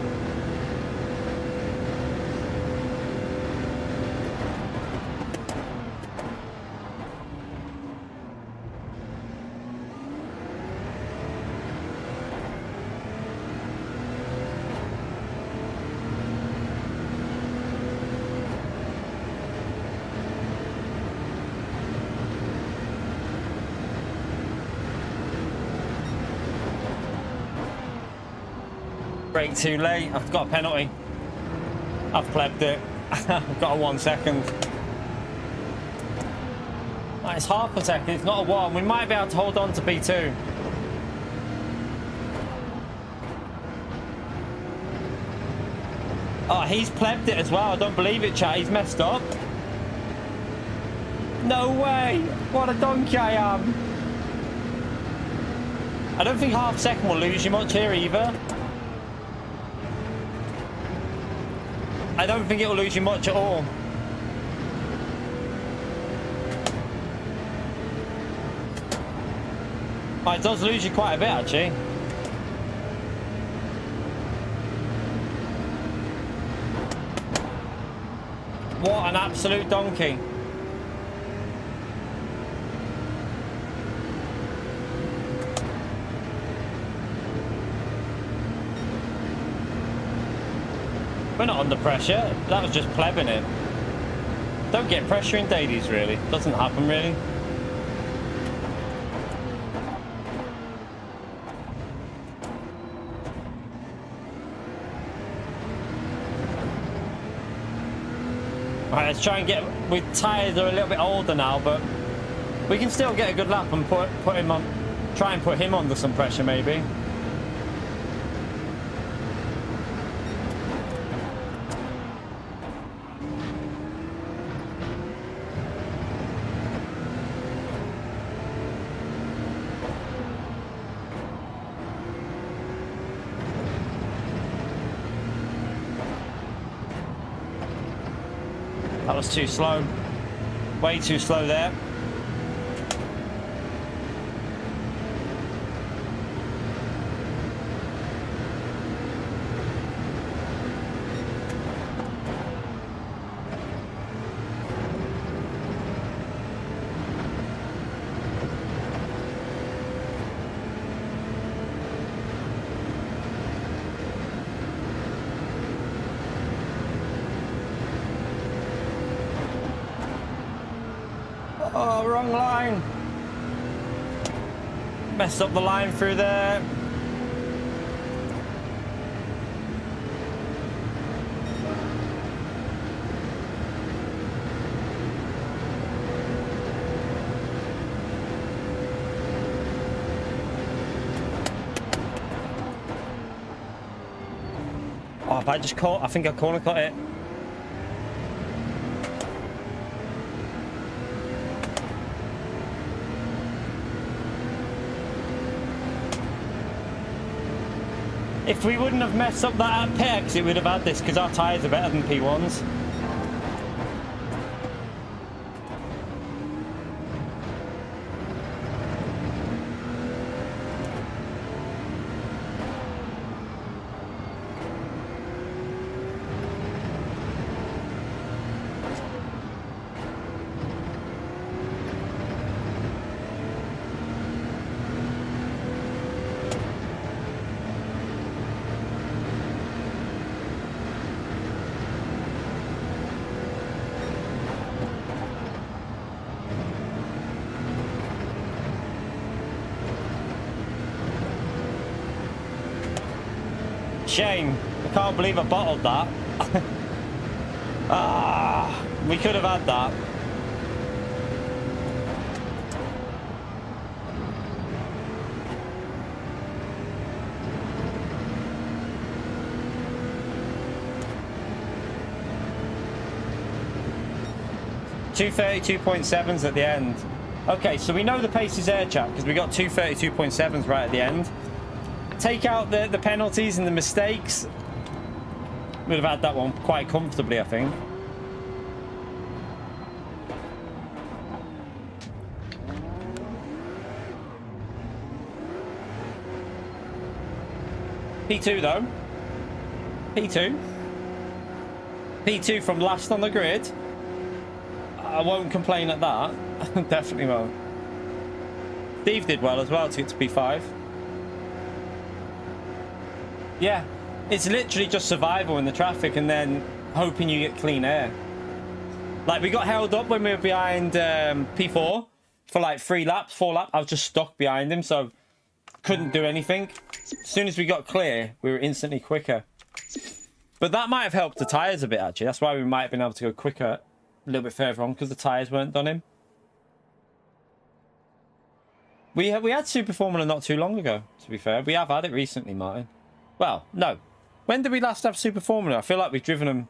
Brake too late. I've got a penalty. I've plebbed it. I've got a 1 second. It's half a second. It's not a 1. We might be able to hold on to P2. Oh, he's plebbed it as well. I don't believe it, chat. He's messed up. No way. What a donkey I am. I don't think half a second will lose you much here either. I don't think it will lose you much at all. Oh, it does lose you quite a bit, actually. What an absolute donkey. We're not under pressure. That was just plebbing it. Don't get pressure in dailies, really. Doesn't happen, really. Alright, let's try and get... We're tyres are a little bit older now, but we can still get a good lap and put him on... Try and put him under some pressure, maybe. That was too slow. Way too slow there. Oh, wrong line. Messed up the line through there. Oh, if I just caught, I think I corner cut it. If we wouldn't have messed up that at pit exit, we'd have had this because our tyres are better than P1s. Shame. I can't believe I bottled that. We could have had that. .232.7s at the end. Okay, so we know the pace is air chat because we got 232.7s right at the end. Take out the penalties and the mistakes. We'd have had that one quite comfortably, I think. P2 though. P2. P2 from last on the grid. I won't complain at that. Definitely won't. Steve did well as well to get to P5. Yeah, it's literally just survival in the traffic and then hoping you get clean air. Like, we got held up when we were behind P4 for like 4 laps. I was just stuck behind him, so couldn't do anything. As soon as we got clear, we were instantly quicker. But that might have helped the tyres a bit, actually. That's why we might have been able to go quicker a little bit further on, because the tyres weren't done in. We had Super Formula not too long ago, to be fair. We have had it recently, Martin. Well, no. When did we last have Super Formula? I feel like we've driven them.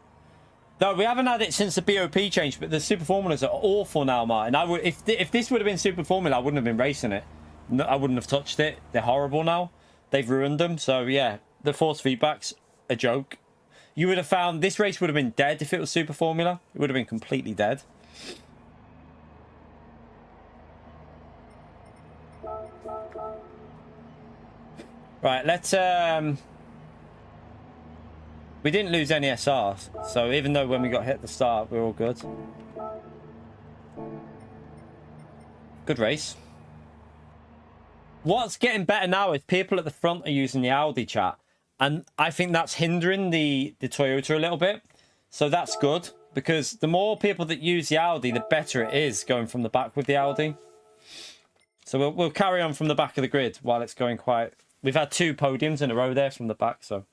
No, we haven't had it since the BOP change, but the Super Formulas are awful now, Martin. If this would have been Super Formula, I wouldn't have been racing it. No, I wouldn't have touched it. They're horrible now. They've ruined them. So, yeah, the force feedback's a joke. You would have found this race would have been dead if it was Super Formula. It would have been completely dead. Right, let's... We didn't lose any SRs, so even though when we got hit at the start, we're all good. Good race. What's getting better now is people at the front are using the Audi chat, and I think that's hindering the Toyota a little bit. So that's good, because the more people that use the Audi, the better it is going from the back with the Audi. So we'll carry on from the back of the grid while it's going quite... We've had 2 podiums in a row there from the back, so...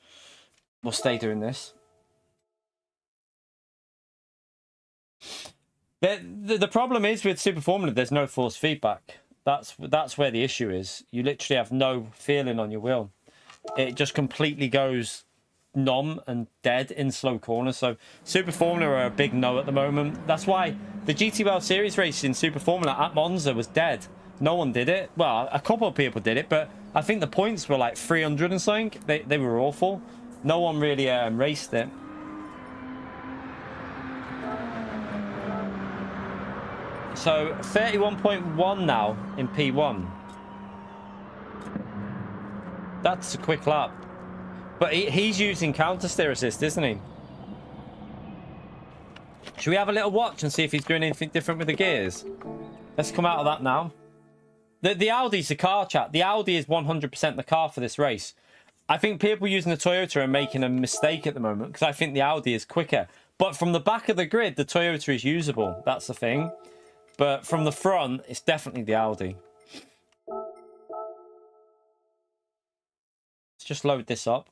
We'll stay doing this. The problem is with Super Formula, there's no force feedback. That's where the issue is. You literally have no feeling on your wheel. It just completely goes numb and dead in slow corners. So Super Formula are a big no at the moment. That's why the GT World Series race in Super Formula at Monza was dead. No one did it. Well, a couple of people did it, but I think the points were like 300 and something. They were awful. No one really raced it. So 31.1 now in P1. That's a quick lap. But he's using counter steer assist, isn't he? Should we have a little watch and see if he's doing anything different with the gears? Let's come out of that now. The Audi's the car, chat. The Audi is 100% the car for this race. I think people using the Toyota are making a mistake at the moment because I think the Audi is quicker. But from the back of the grid, the Toyota is usable. That's the thing. But from the front, it's definitely the Audi. Let's just load this up.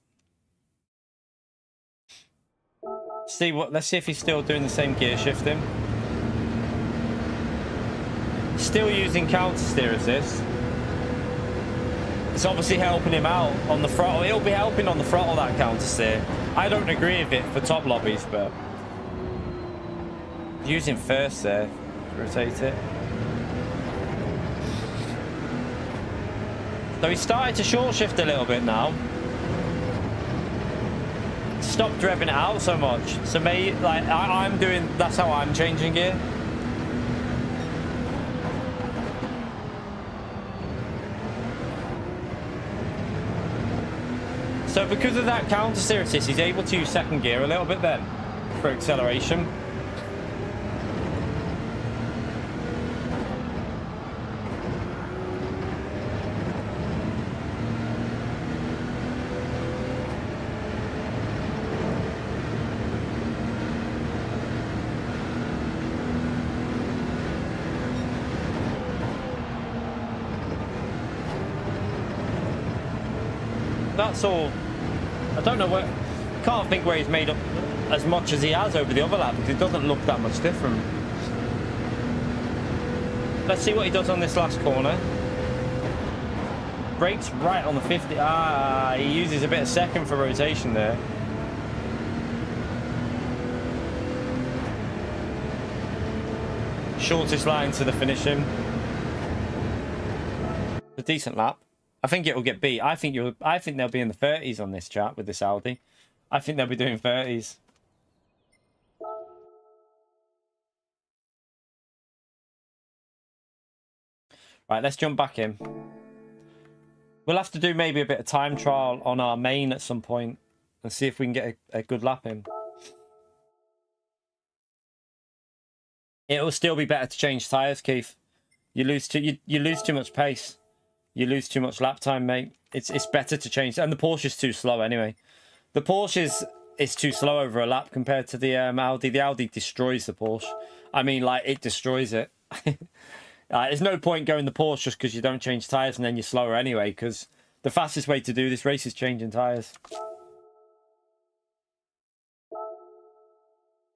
Let's see if he's still doing the same gear shifting. Still using counter steer assist. It's obviously helping him out on the throttle. It'll be helping on the throttle, that counter steer. I don't agree with it for top lobbies, but using first there to rotate it. So he started to short shift a little bit now. Stopped revving it out so much. So maybe like I'm doing, that's how I'm changing gear. So because of that counter steer assist, he's able to use second gear a little bit then for acceleration. That's all. I don't know where. Can't think where he's made up as much as he has over the other lap because it doesn't look that much different. Let's see what he does on this last corner. Brakes right on the 50. Ah, he uses a bit of second for rotation there. Shortest line to the finishing. A decent lap. I think it will get beat. I think they'll be in the 30s on this chat with this Audi. I think they'll be doing 30s. Right, let's jump back in. We'll have to do maybe a bit of time trial on our main at some point and see if we can get a good lap in. It will still be better to change tyres, Keith. You lose too much pace. You lose too much lap time, mate. It's better to change. And the Porsche is too slow anyway. The Porsche is too slow over a lap compared to the Audi. The Audi destroys the Porsche. I mean, like, it destroys it. There's no point going the Porsche just because you don't change tyres and then you're slower anyway, because the fastest way to do this race is changing tyres.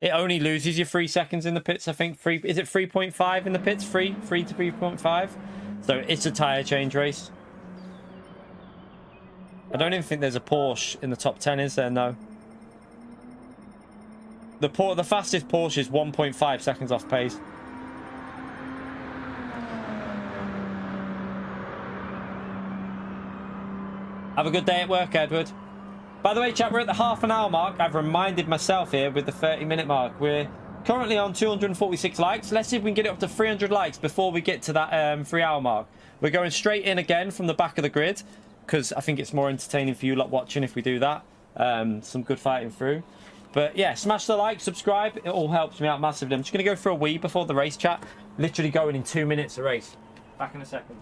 It only loses you 3 seconds in the pits, I think. Is it 3.5 in the pits? 3 to 3.5? So it's a tyre change race. I don't even think there's a Porsche in the top 10, is there? No. The fastest Porsche is 1.5 seconds off pace. Have a good day at work, Edward. By the way, chat, we're at the half-an-hour mark. I've reminded myself here with the 30-minute mark. We're currently on 246 likes. Let's see if we can get it up to 300 likes before we get to that 3-hour mark. We're going straight in again from the back of the grid because I think it's more entertaining for you lot watching if we do that. Some good fighting through. But yeah, smash the like, subscribe. It all helps me out massively. I'm just going to go for a wee before the race, chat. Literally going in 2 minutes a race. Back in a second.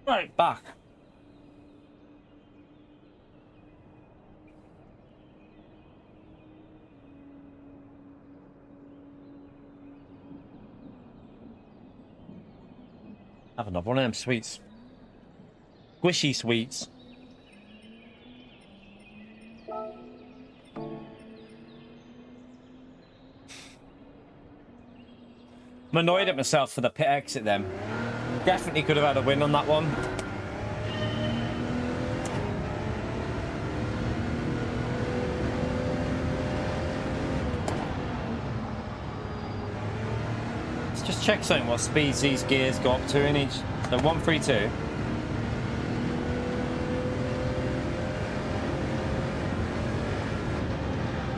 Right, back. Have another one of them sweets. Squishy sweets. I'm annoyed at myself for the pit exit then. Definitely could have had a win on that one. Let's just check something what speeds these gears go up to in each. So 132.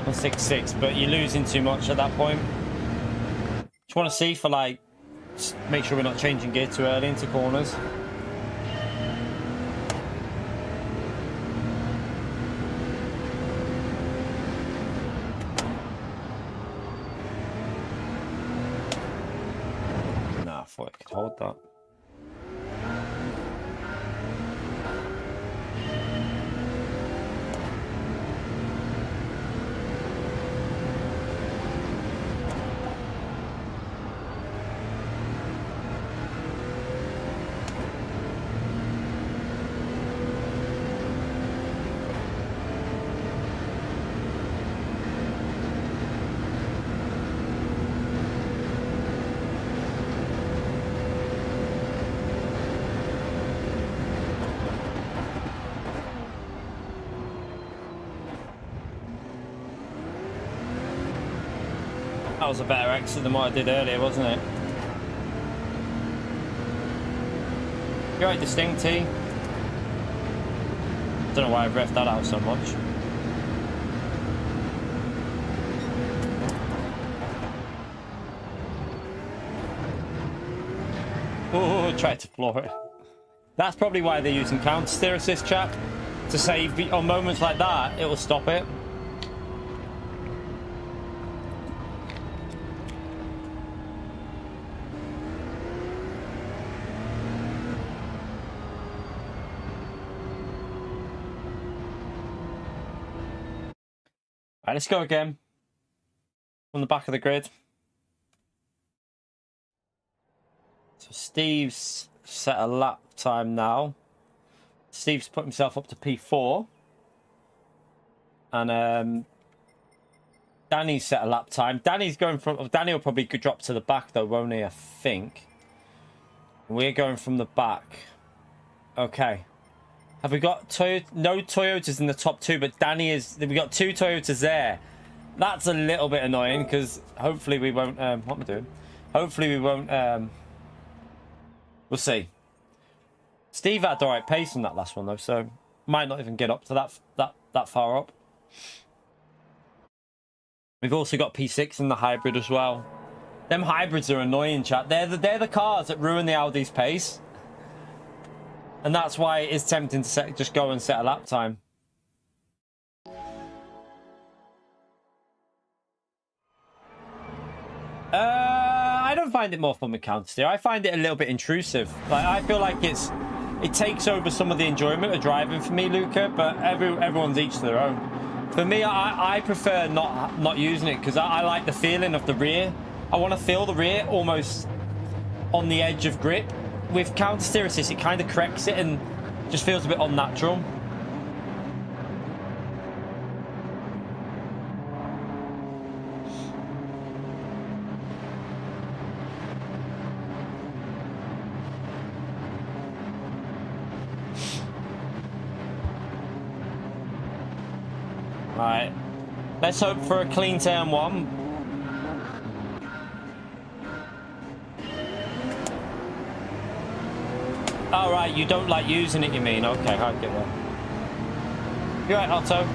On 6.6, but you're losing too much at that point. Just want to see for like, make sure we're not changing gear too early into corners. Nah, I thought I could hold that. That was a better exit than what I did earlier, wasn't it? You're right, distinct T. Don't know why I've revved that out so much. Oh, tried to floor it. That's probably why they're using counter steer assist, chap. To save on moments like that, it will stop it. Right, let's go again from the back of the grid. So Steve's set a lap time now. Steve's put himself up to P4. And Danny's set a lap time. Danny's going from... Danny will probably drop to the back though, won't he? I think. We're going from the back. Okay. Have we got no Toyotas in the top two, but Danny is... We got two Toyotas there. That's a little bit annoying because hopefully we won't... what am I doing? Hopefully we won't... we'll see. Steve had the right pace in that last one though, so might not even get up to that far up. We've also got P6 in the hybrid as well. Them hybrids are annoying, chat. They're the cars that ruin the Audi's pace. And that's why it is tempting to just go and set a lap time. I don't find it more fun with counter steer. I find it a little bit intrusive. Like I feel like it takes over some of the enjoyment of driving for me, Luca. But everyone's each to their own. For me, I prefer not using it because I like the feeling of the rear. I want to feel the rear almost on the edge of grip. With counter steer assist, it kind of corrects it and just feels a bit unnatural. Right, let's hope for a clean turn one. Oh, right, you don't like using it, you mean? Okay, I get that. You're right, Otto.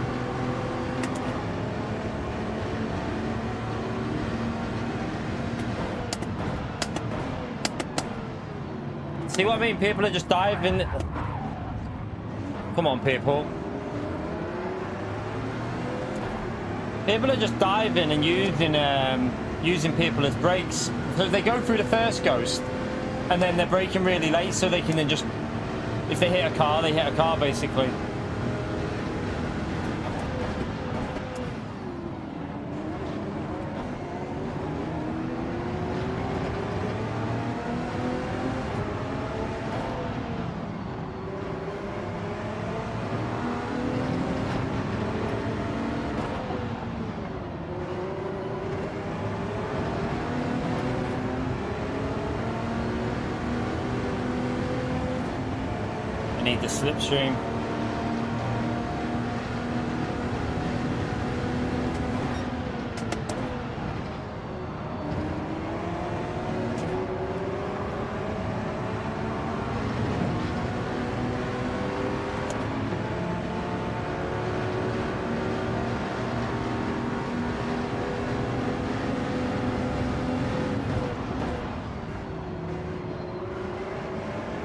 See what I mean? People are just diving. Come on, people. People are just diving and using people as brakes. So they go through the first ghost. And then they're braking really late, so they can then just... If they hit a car, they hit a car, basically. We need the slipstream.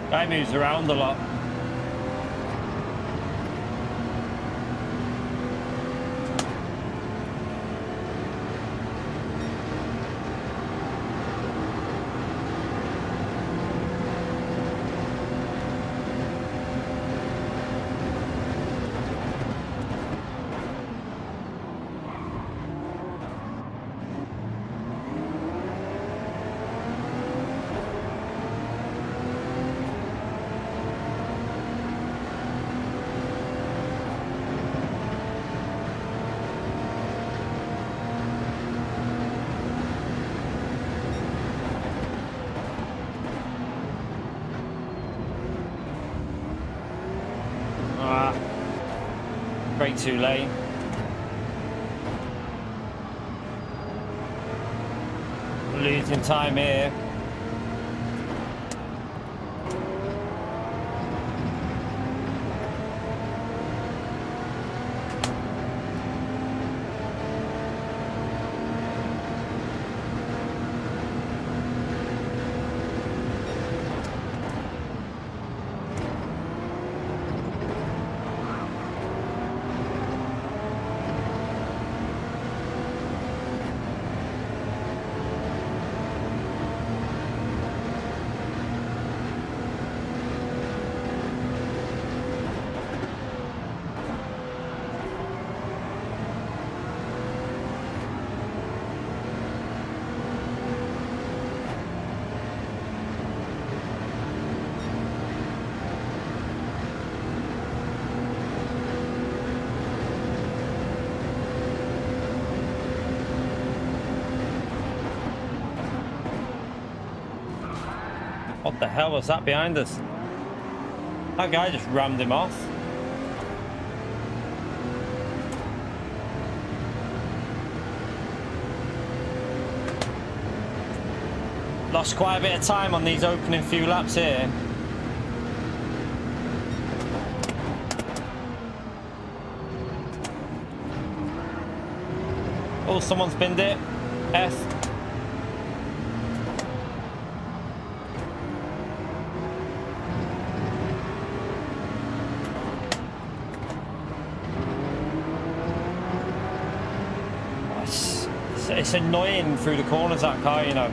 Guy moves around a lot. Brake too late. Losing time here. What the hell was that behind us? That guy just rammed him off. Lost quite a bit of time on these opening few laps here. Oh, someone's binned it. F. It's annoying through the corners, that car, you know.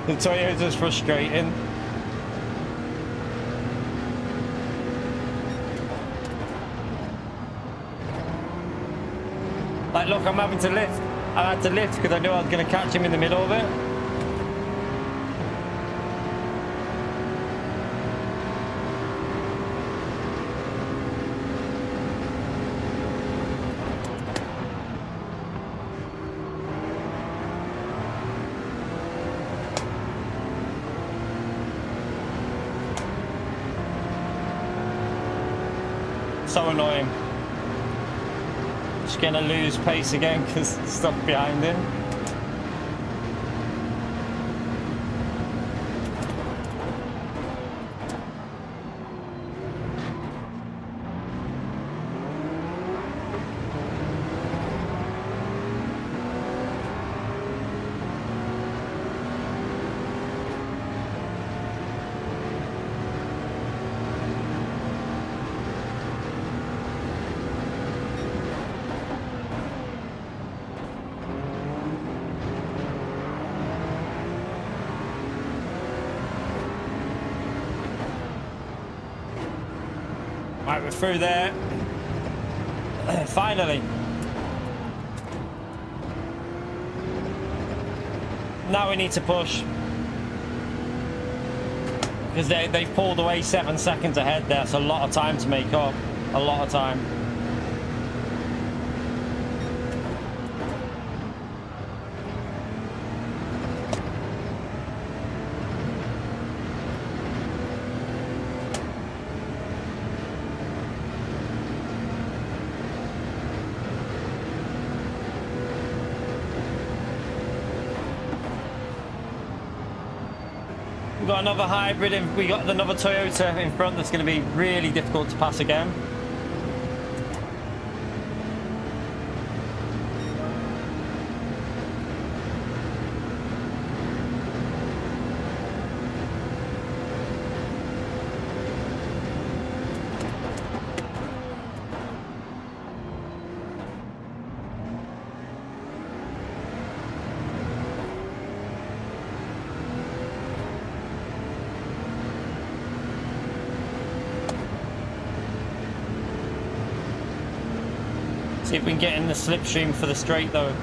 The Toyota's just frustrating. Like, look, I'm having to lift. I had to lift because I knew I was going to catch him in the middle of it. So annoying. Just gonna lose pace again because stuff behind him. Right, we're through there. Finally. Now we need to push. Because they've pulled away 7 seconds ahead there. That's a lot of time to make up. A lot of time. We've got another hybrid, and we got another Toyota in front that's going to be really difficult to pass again. See if we can get in the slipstream for the straight though.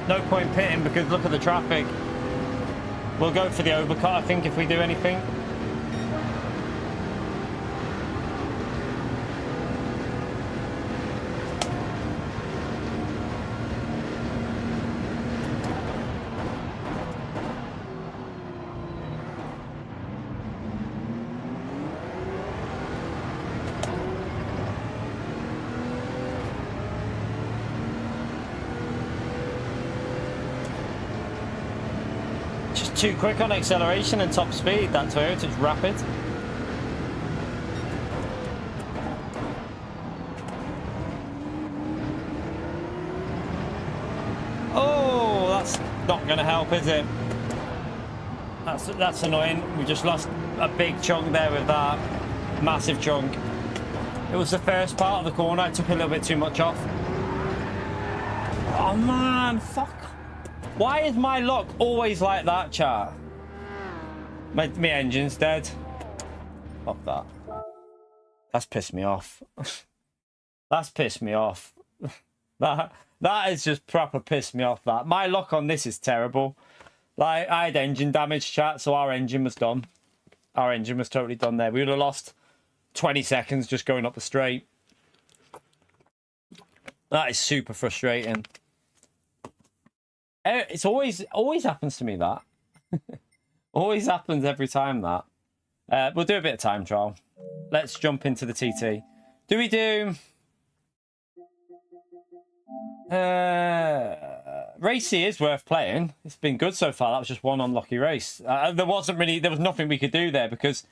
No point pitting because look at the traffic. We'll go for the overcut, I think, if we do anything. Too quick on acceleration and top speed. That Toyota's rapid. Oh, that's not going to help, is it? That's annoying. We just lost a big chunk there with that. Massive chunk. It was the first part of the corner. I took a little bit too much off. Oh man, fuck. Why is my lock always like that, chat? My engine's dead. Fuck that. That's pissed me off. That's pissed me off. That is just proper pissed me off. That my lock on this is terrible. Like, I had engine damage, chat, so our engine was done. Our engine was totally done there. We would have lost 20 seconds just going up the straight. That is super frustrating. It's always happens to me, that. Always happens every time, that. We'll do a bit of time trial. Let's jump into the TT. Do we do... Racy is worth playing. It's been good so far. That was just one unlucky race. There was nothing we could do there because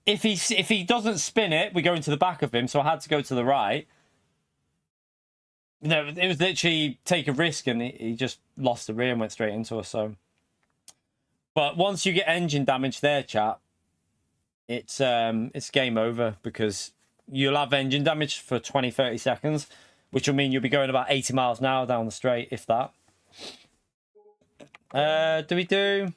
if he doesn't spin it, we go into the back of him, so I had to go to the right. No, it was literally take a risk, and he just lost the rear and went straight into us. So, but once you get engine damage there, chat, it's game over because you'll have engine damage for 20-30 seconds, which will mean you'll be going about 80 miles an hour down the straight, if that. Do we do?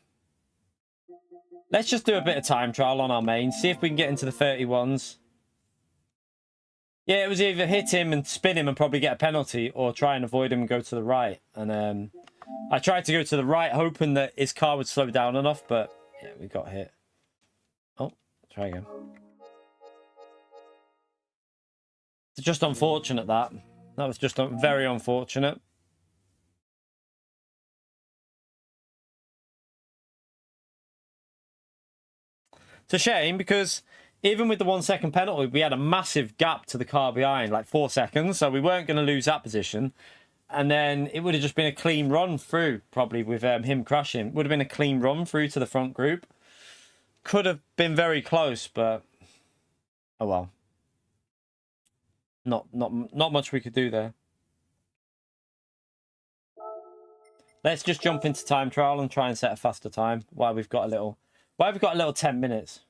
Let's just do a bit of time trial on our main, see if we can get into the 31s. Yeah, it was either hit him and spin him and probably get a penalty, or try and avoid him and go to the right. And I tried to go to the right, hoping that his car would slow down enough, but yeah, we got hit. Oh, try again. It's just unfortunate, that. That was just very unfortunate. It's a shame because even with the 1 second penalty, we had a massive gap to the car behind, like 4 seconds. So we weren't going to lose that position. And then it would have just been a clean run through, probably with him crashing. Would have been a clean run through to the front group. Could have been very close, but oh well. Not much we could do there. Let's just jump into time trial and try and set a faster time while we've got a little 10 minutes.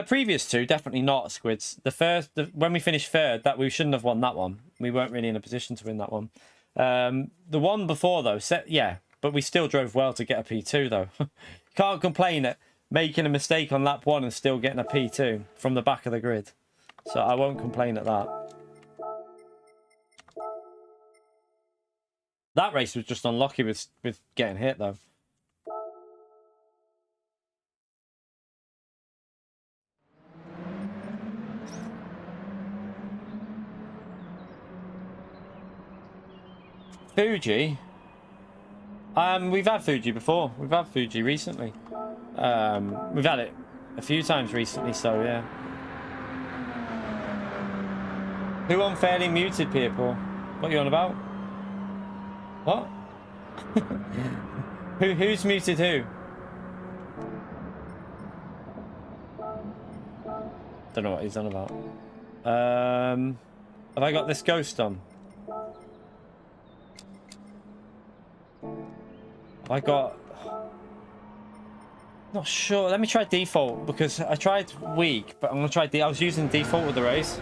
Previous two, definitely not Squids. When we finished third, that we shouldn't have won that one. We weren't really in a position to win that one. The one before though, yeah, but we still drove well to get a P2 though. Can't complain at making a mistake on lap 1 and still getting a P2 from the back of the grid. So I won't complain at that. That race was just unlucky with getting hit though. Fuji. We've had Fuji before. We've had Fuji recently. We've had it a few times recently, so yeah. Who unfairly muted people? What are you on about? What? Who's muted who? Don't know what he's on about. Have I got this ghost on? I got... Not sure. Let me try default because I tried weak, but I'm gonna try. I was using default with the race.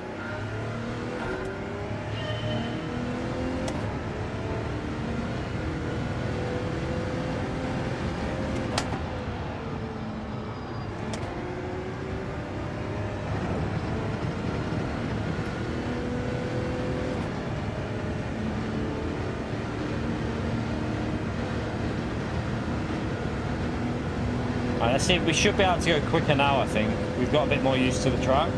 Let's see, we should be able to go quicker now, I think. We've got a bit more used to the track.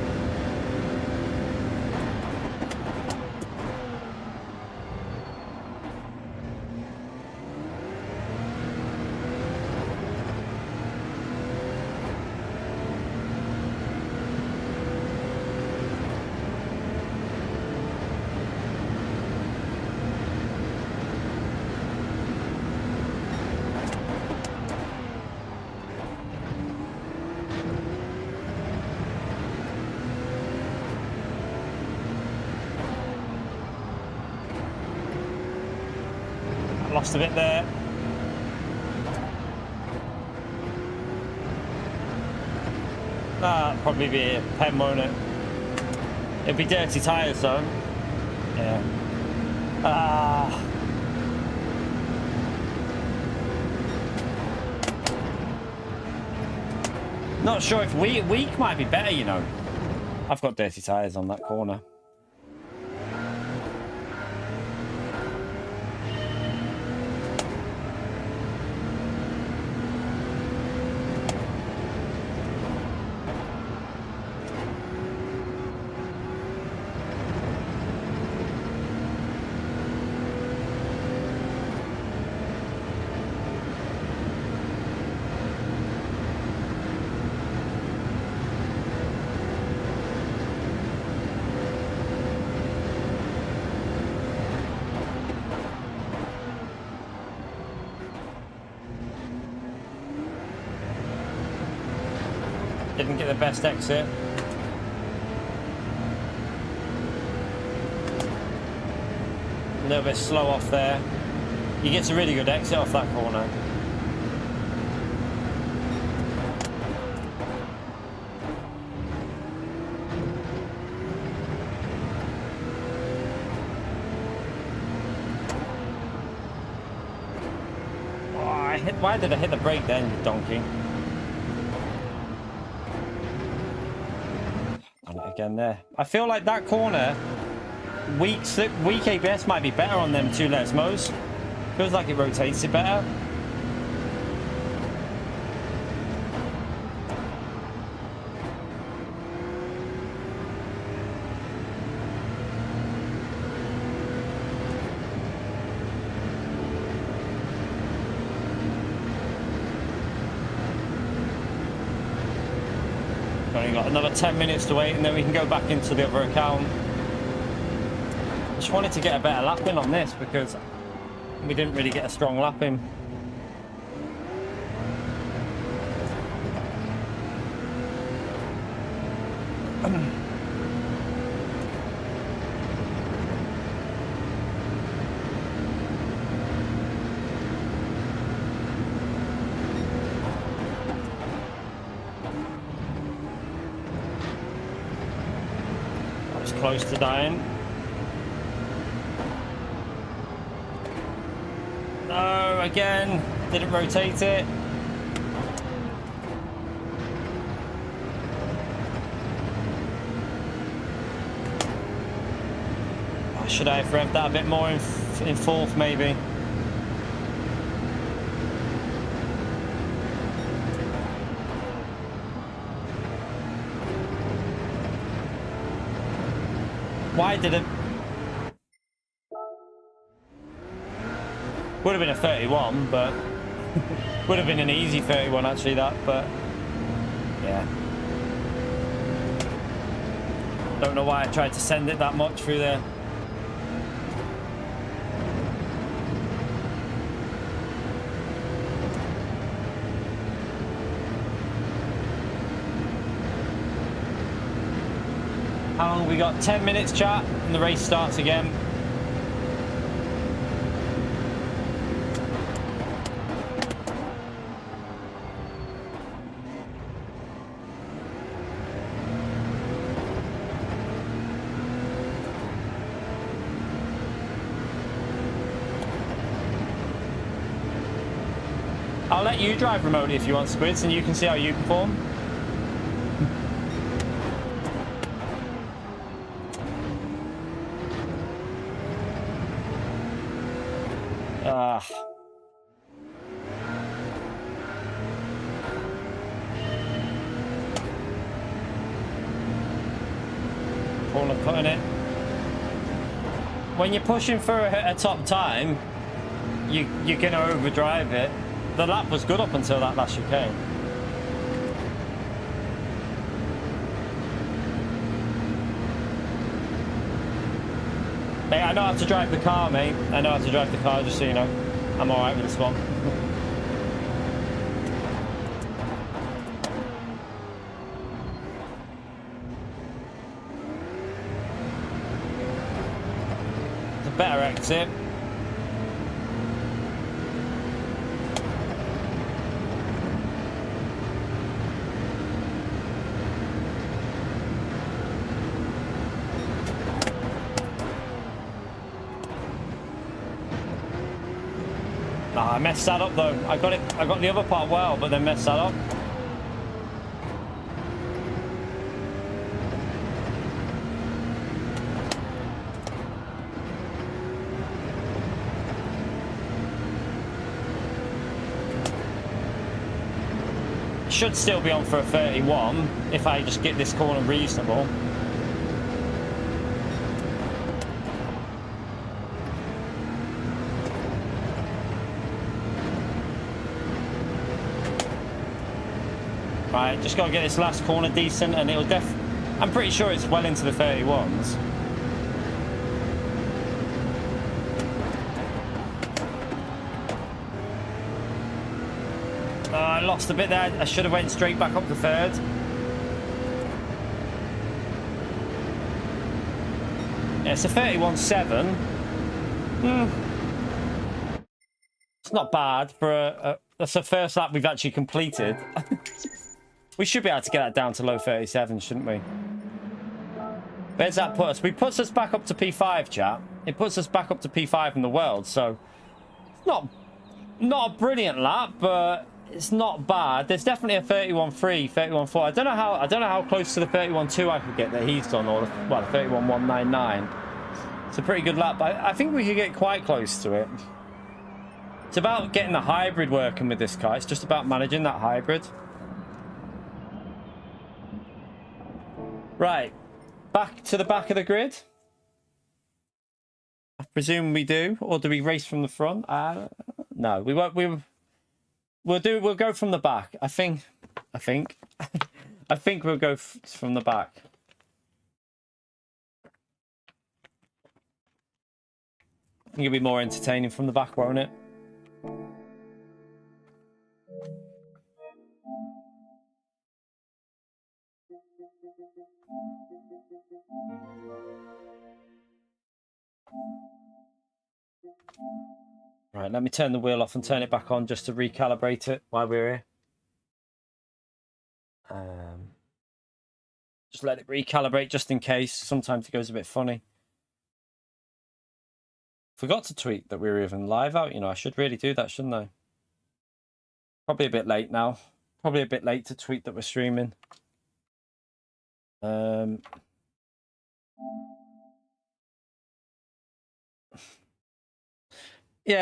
Lost a bit there. That'll probably be a pen, won't it? It'd be dirty tyres though. Yeah. Not sure if weak might be better, you know. I've got dirty tyres on that corner. Didn't get the best exit. A little bit slow off there. He gets a really good exit off that corner. Oh, why did I hit the brake then, you donkey? Again there. I feel like that corner, weak ABS might be better on them 2 Lesmos. Feels like it rotates it better. Only got another 10 minutes to wait and then we can go back into the other account. Just wanted to get a better lap in on this because we didn't really get a strong lap in. close to dying. No, again, didn't rotate it. Should I have revved that a bit more in fourth, maybe? Why did it? Would have been a 31, but would have been an easy 31 actually. That, but yeah. Don't know why I tried to send it that much through there. How long have we got? 10 minutes, chat, and the race starts again. I'll let you drive remotely if you want, Squids, and you can see how you perform. Corner cutting it. When you're pushing for a top time, you're gonna overdrive it. The lap was good up until that last chicane. Mate, I know how to drive the car, mate. I know how to drive the car, just so you know. I'm alright with this one. It's a better exit. I messed that up though. I got the other part well, but then messed that up. Should still be on for a 31 if I just get this corner reasonable. Right, just got to get this last corner decent, and it'll I'm pretty sure it's well into the 31s. I lost a bit there. I should have went straight back up to third. Yeah, it's a 31.7. It's not bad for that's the first lap we've actually completed. We should be able to get that down to low 37, shouldn't we? Where's that put us? It puts us back up to P5, chat. It puts us back up to P5 in the world, so not a brilliant lap, but it's not bad. There's definitely a 31.3, 31.4. I don't know how close to the 31.2 I could get that he's done, or the 31.199. It's a pretty good lap, but I think we could get quite close to it. It's about getting the hybrid working with this car. It's just about managing that hybrid. Right, back to the back of the grid. I presume we do, or do we race from the front? No, we won't. We'll go from the back. I think we'll go from the back. I think it'll be more entertaining from the back, won't it? Right, let me turn the wheel off and turn it back on just to recalibrate it while we're here. Just let it recalibrate just in case. Sometimes it goes a bit funny. Forgot to tweet that we were even live out. You know, I should really do that, shouldn't I? Probably a bit late now. Probably a bit late to tweet that we're streaming. Yeah,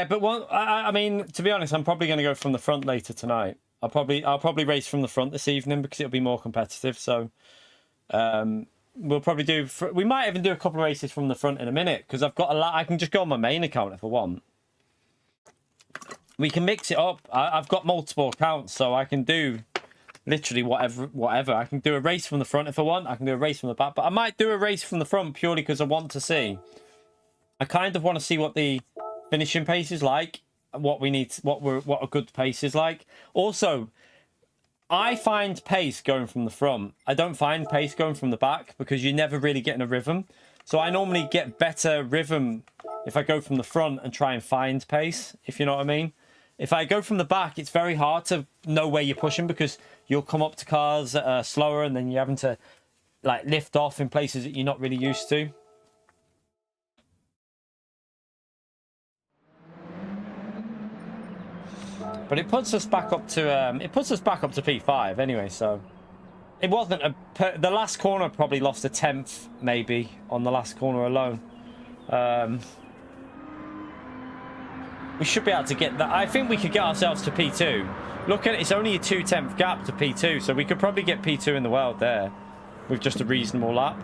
but I mean, to be honest, I'm probably going to go from the front later tonight. I'll probably race from the front this evening because it'll be more competitive. So we'll probably do. We might even do a couple of races from the front in a minute because I've got a lot. I can just go on my main account if I want. We can mix it up. I've got multiple accounts, so I can do literally whatever. I can do a race from the front if I want. I can do a race from the back, but I might do a race from the front purely because I want to see. I kind of want to see what the finishing pace is like, what we need, what a good pace is like. Also, I find pace going from the front. I don't find pace going from the back because you're never really getting a rhythm. So I normally get better rhythm if I go from the front and try and find pace, if you know what I mean. If I go from the back, it's very hard to know where you're pushing because you'll come up to cars that are slower and then you're having to like lift off in places that you're not really used to. But it puts us back up to P5 anyway. So it wasn't the last corner probably lost a tenth maybe on the last corner alone. We should be able to get that. I think we could get ourselves to P2. Look at it, it's only a 2/10 gap to P2, so we could probably get P2 in the world there with just a reasonable lap.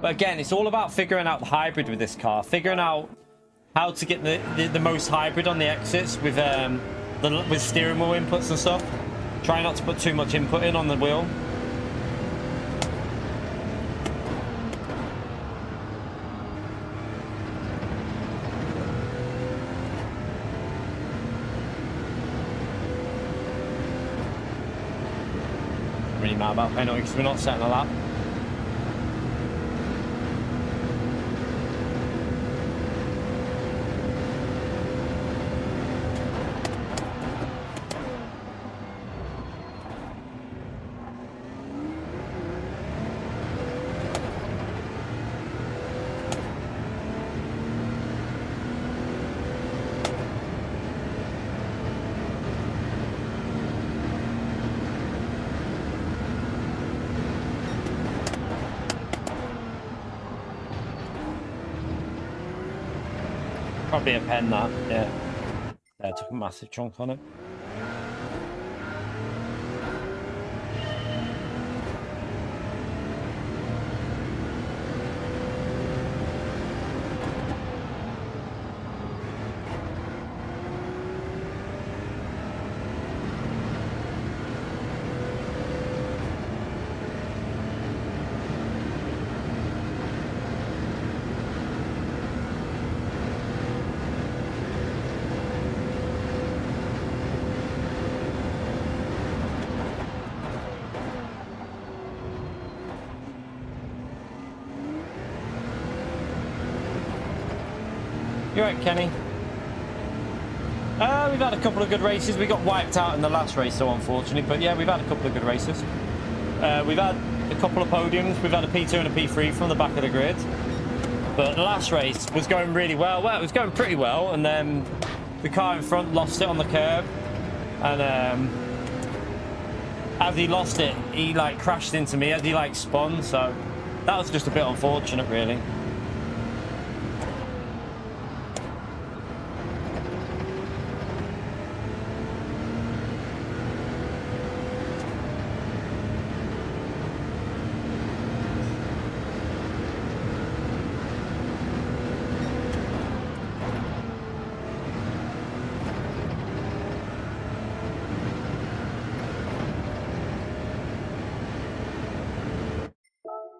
But again, it's all about figuring out the hybrid with this car, figuring out how to get the most hybrid on the exits with steering wheel inputs and stuff. Try not to put too much input in on the wheel. Really mad about penalty because we're not setting a lap. Probably a pen that, yeah. Yeah, took a massive chunk on it. You're right, Kenny. We've had a couple of good races. We got wiped out in the last race, so unfortunately. But yeah, we've had a couple of good races. We've had a couple of podiums. We've had a P2 and a P3 from the back of the grid. But the last race was going really well. Well, it was going pretty well, and then the car in front lost it on the curb. And as he lost it, he like crashed into me as he like spun. So that was just a bit unfortunate, really.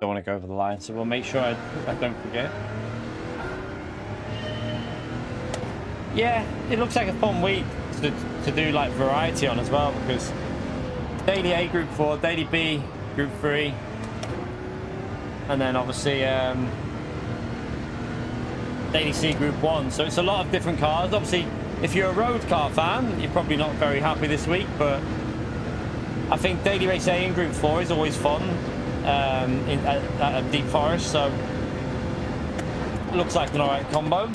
Don't want to go over the line, so we'll make sure I don't forget. Yeah, it looks like a fun week to do like variety on as well, because daily A Group 4, daily B Group 3, and then obviously daily C Group 1. So it's a lot of different cars. Obviously, if you're a road car fan, you're probably not very happy this week, but I think Daily Race A in Group 4 is always fun at Deep Forest, so it looks like an alright combo.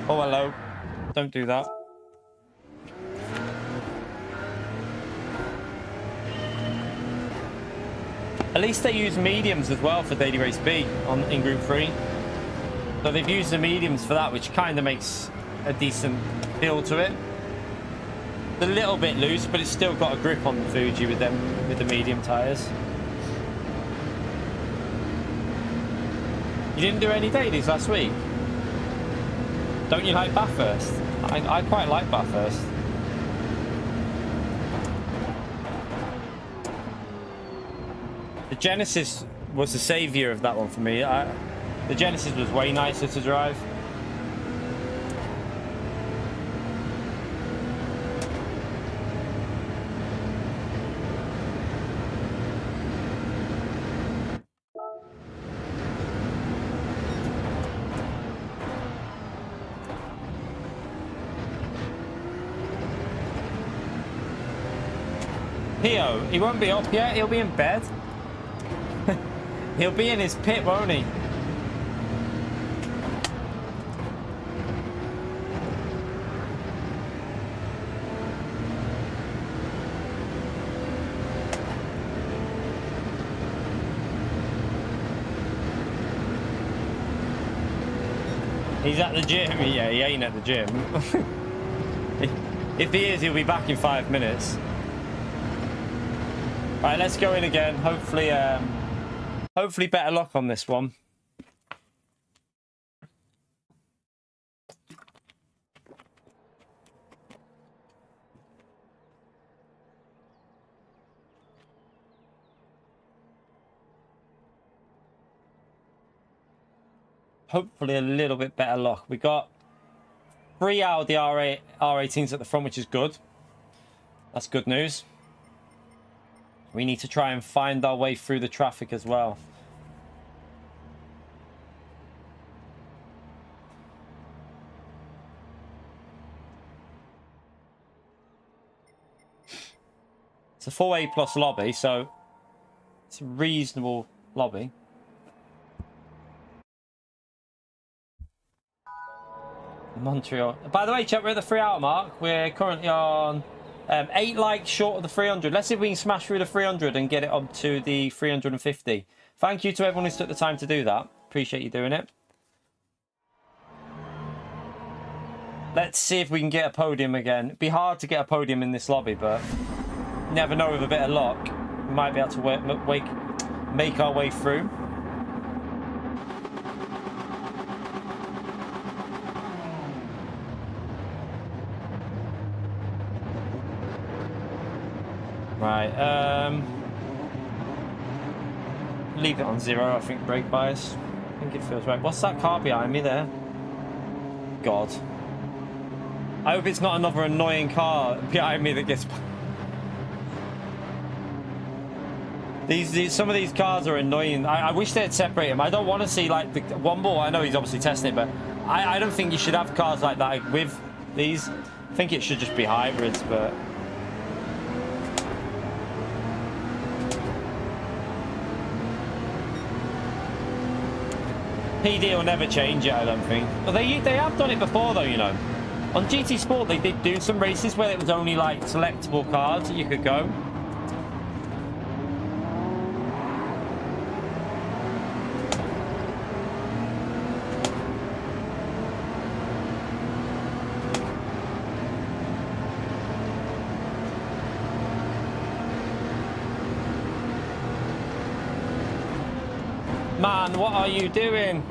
Oh, hello. Don't do that. At least they use mediums as well for Daily Race B in Group 3. So they've used the mediums for that, which kind of makes a decent feel to it. It's a little bit loose, but it's still got a grip on the Fuji with the medium tyres. You didn't do any dailies last week? Don't you like Bathurst? I quite like Bathurst. The Genesis was the saviour of that one for me. The Genesis was way nicer to drive. Pio, he won't be up yet, he'll be in bed. He'll be in his pit, won't he? He's at the gym. Yeah, he ain't at the gym. If he is, he'll be back in 5 minutes. Right, let's go in again. Hopefully, hopefully better luck on this one. Hopefully a little bit better luck. We got 3 Audi R18s at the front, which is good. That's good news. We need to try and find our way through the traffic as well. It's a 4A plus lobby, so it's a reasonable lobby. Montreal. By the way, chat, we're at the 3 hour mark. We're currently on 8 likes short of the 300. Let's see if we can smash through the 300 and get it up to the 350. Thank you to everyone who's took the time to do that. Appreciate you doing it. Let's see if we can get a podium again. It'd be hard to get a podium in this lobby, but never know, with a bit of luck, we might be able to make our way through. Right, leave it on 0, I think, brake bias. I think it feels right. What's that car behind me there? God. I hope it's not another annoying car behind me that gets... Some of these cars are annoying. I wish they'd separate them. I don't want to see, like, the one more. I know he's obviously testing it, but I don't think you should have cars like that with these. I think it should just be hybrids, but... PD will never change it, I don't think. But they have done it before, though, you know. On GT Sport, they did do some races where it was only, like, selectable cars that you could go. Man, what are you doing?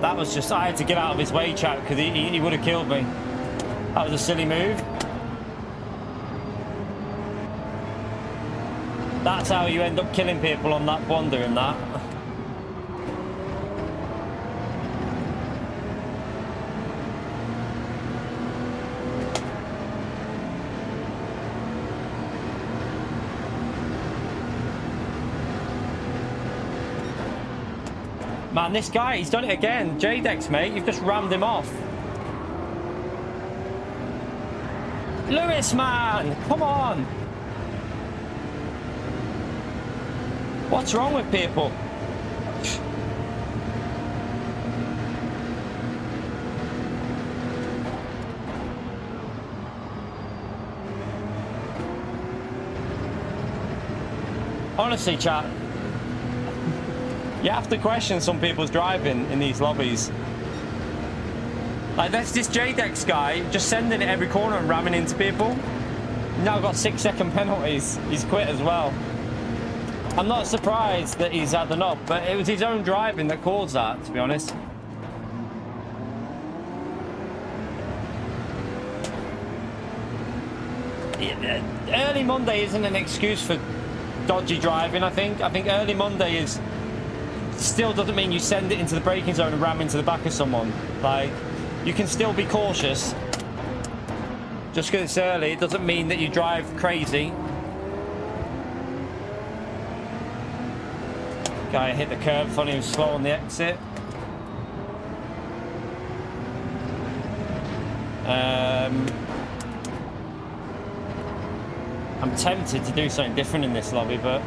That was just... I had to get out of his way, chat, because he would have killed me. That was a silly move. That's how you end up killing people on that Wonder and that. Man, this guy, he's done it again. JDEX, mate, you've just rammed him off. Lewis, man, come on. What's wrong with people? Honestly, chat, you have to question some people's driving in these lobbies. Like, there's this JDEX guy just sending it every corner and ramming into people. Now got 6-second penalties. He's quit as well. I'm not surprised that he's had enough, but it was his own driving that caused that, to be honest. Early Monday isn't an excuse for dodgy driving, I think. I think early Monday is... still doesn't mean you send it into the braking zone and ram into the back of someone. Like, you can still be cautious. Just because it's early, it doesn't mean that you drive crazy. Guy hit the curb, funny, he was slow on the exit. I'm tempted to do something different in this lobby, but...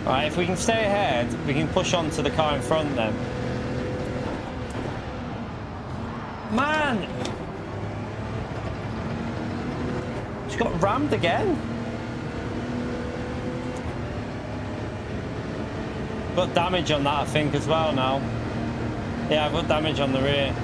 Alright, if we can stay ahead, we can push on to the car in front then. Man! She got rammed again. Got damage on that, I think, as well now. Yeah, I've got damage on the rear.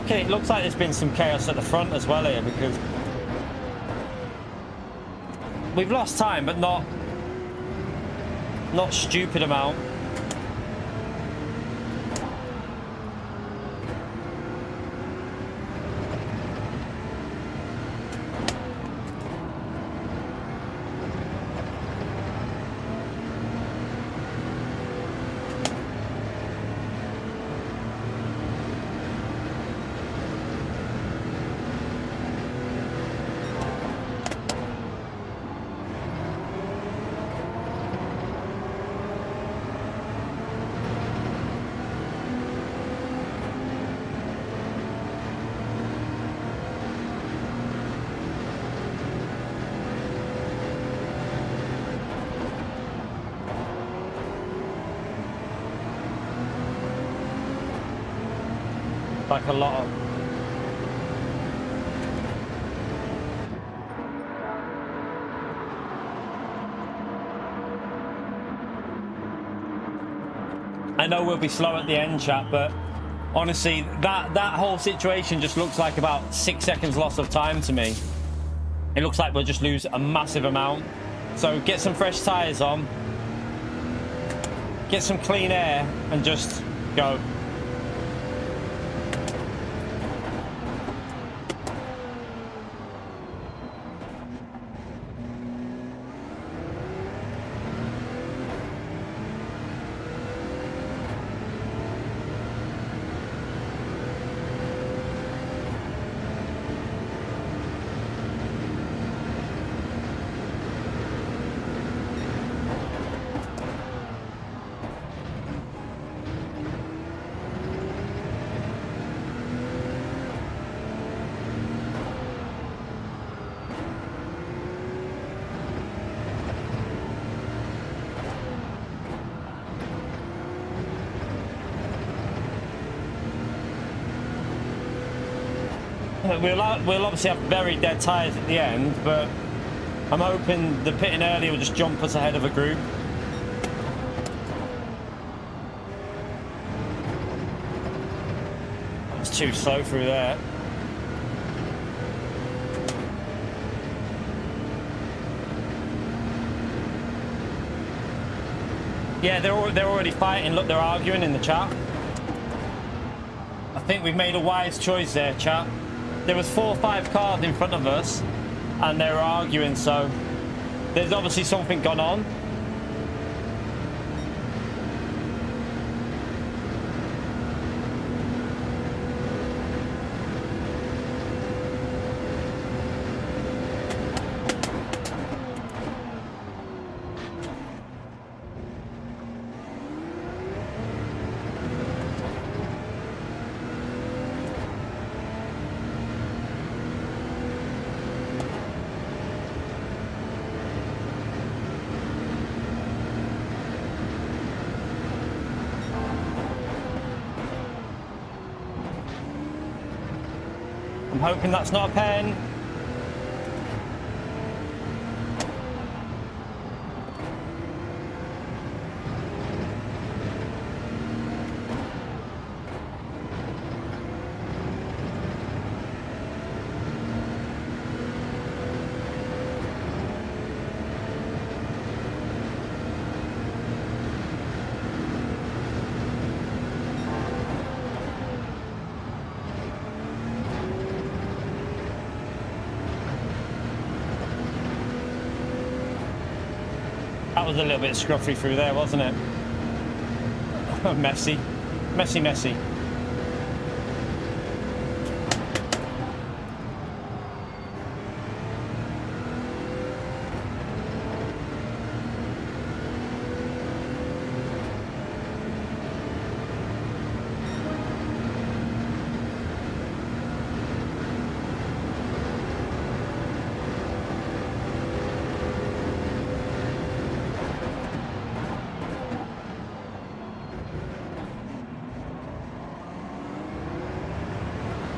It looks like there's been some chaos at the front as well here, because we've lost time, but not stupid amount. Like a lot of... I know we'll be slow at the end, chat, but honestly, that whole situation just looks like about 6 seconds loss of time to me. It looks like we'll just lose a massive amount. So get some fresh tyres on, get some clean air, and just go. We'll obviously have very dead tyres at the end, but I'm hoping the pitting early will just jump us ahead of a group. It's too slow through there. Yeah, they're already fighting. Look, they're arguing in the chat. I think we've made a wise choice there, chat. There was 4 or 5 cars in front of us, and they were arguing, so there's obviously something gone on. I'm hoping that's not a pen. That was a little bit scruffy through there, wasn't it? Messy. Messy, messy.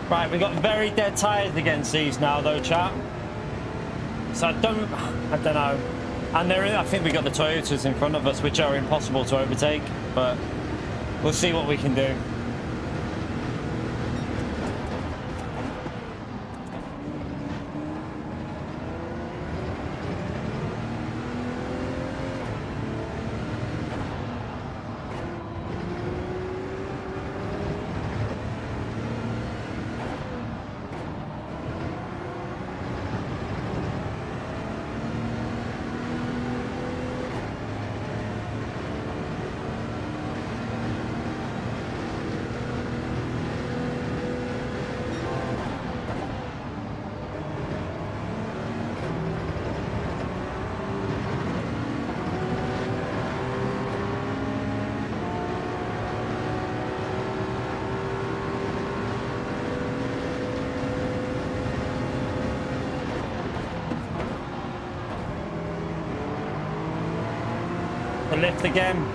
Right, we've got very dead tyres against these now, though, chat. So I don't know. And I think we got the Toyotas in front of us, which are impossible to overtake. But we'll see what we can do. The lift again.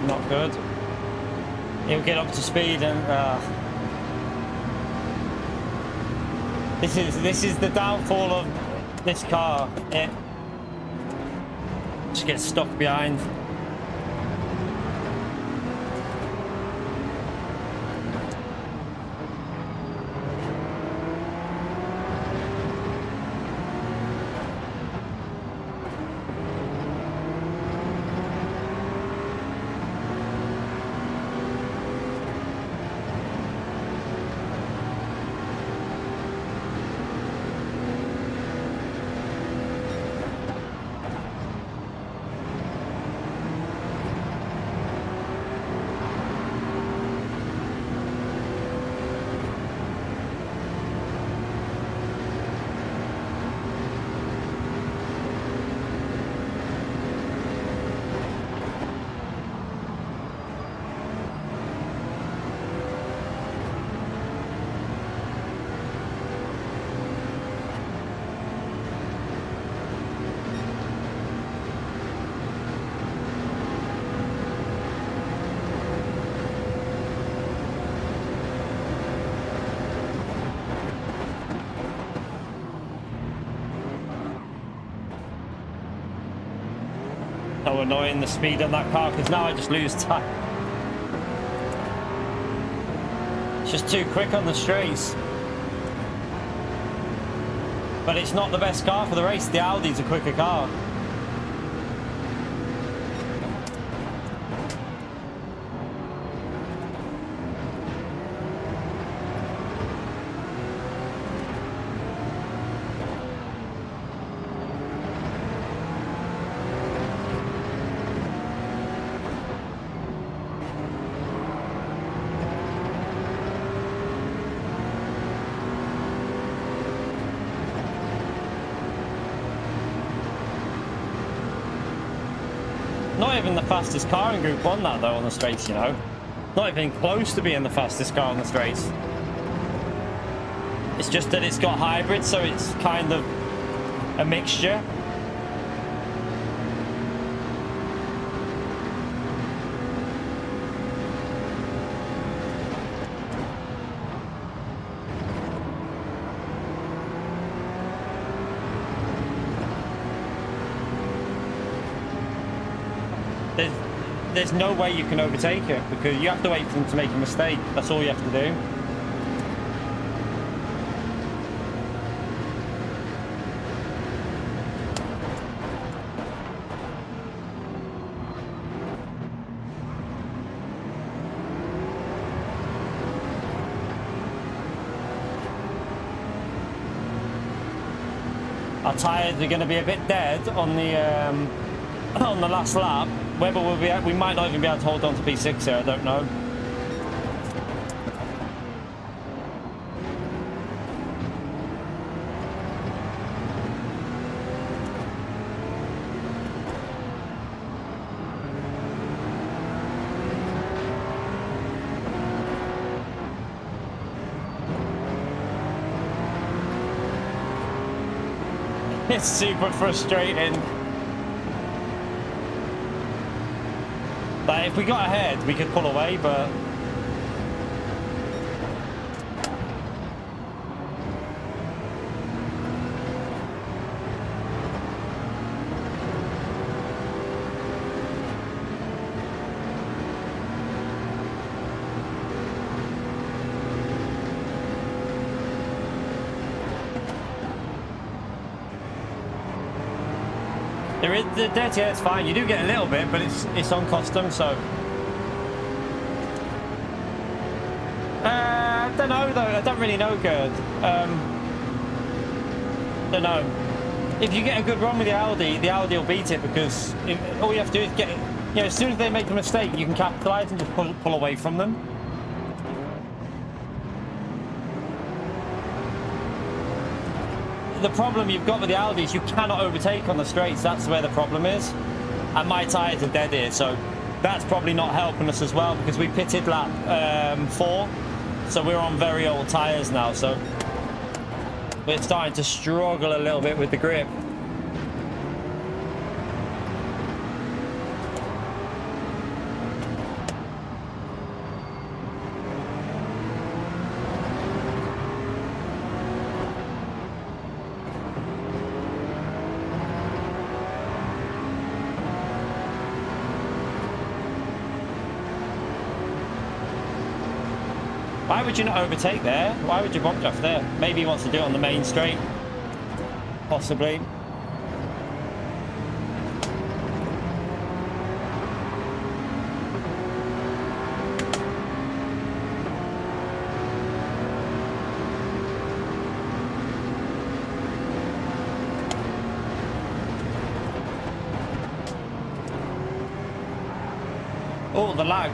Not good. He'll get up to speed and this is the downfall of this car. It just gets stuck behind. so annoying, the speed on that car, because now I just lose time. It's just too quick on the straights. But it's not the best car for the race. The Audi's a quicker car. Not even the fastest car in Group 1 that though on the straights, you know. Not even close to being the fastest car on the straights. It's just that it's got hybrid, so it's kind of a mixture. There's no way you can overtake it, because you have to wait for them to make a mistake. That's all you have to do. Our tyres are going to be a bit dead on the last lap. Whether we might not even be able to hold on to P6 here, I don't know. It's super frustrating. But if we got ahead, we could pull away, but... There is the dirty air, it's fine. You do get a little bit, but it's on custom, so... I don't know though. I don't really know, Gerd. Don't know. If you get a good run with the Audi will beat it, because all you have to do is get it. You know, as soon as they make a mistake, you can capitalise and just pull away from them. The problem you've got with the Audi is you cannot overtake on the straights. That's where the problem is. And my tyres are dead here, so that's probably not helping us as well, because we pitted lap 4, so we're on very old tyres now, so we're starting to struggle a little bit with the grip. Why would you not overtake there? Why would you bump off there? Maybe he wants to do it on the main straight. Possibly. Oh, the lag.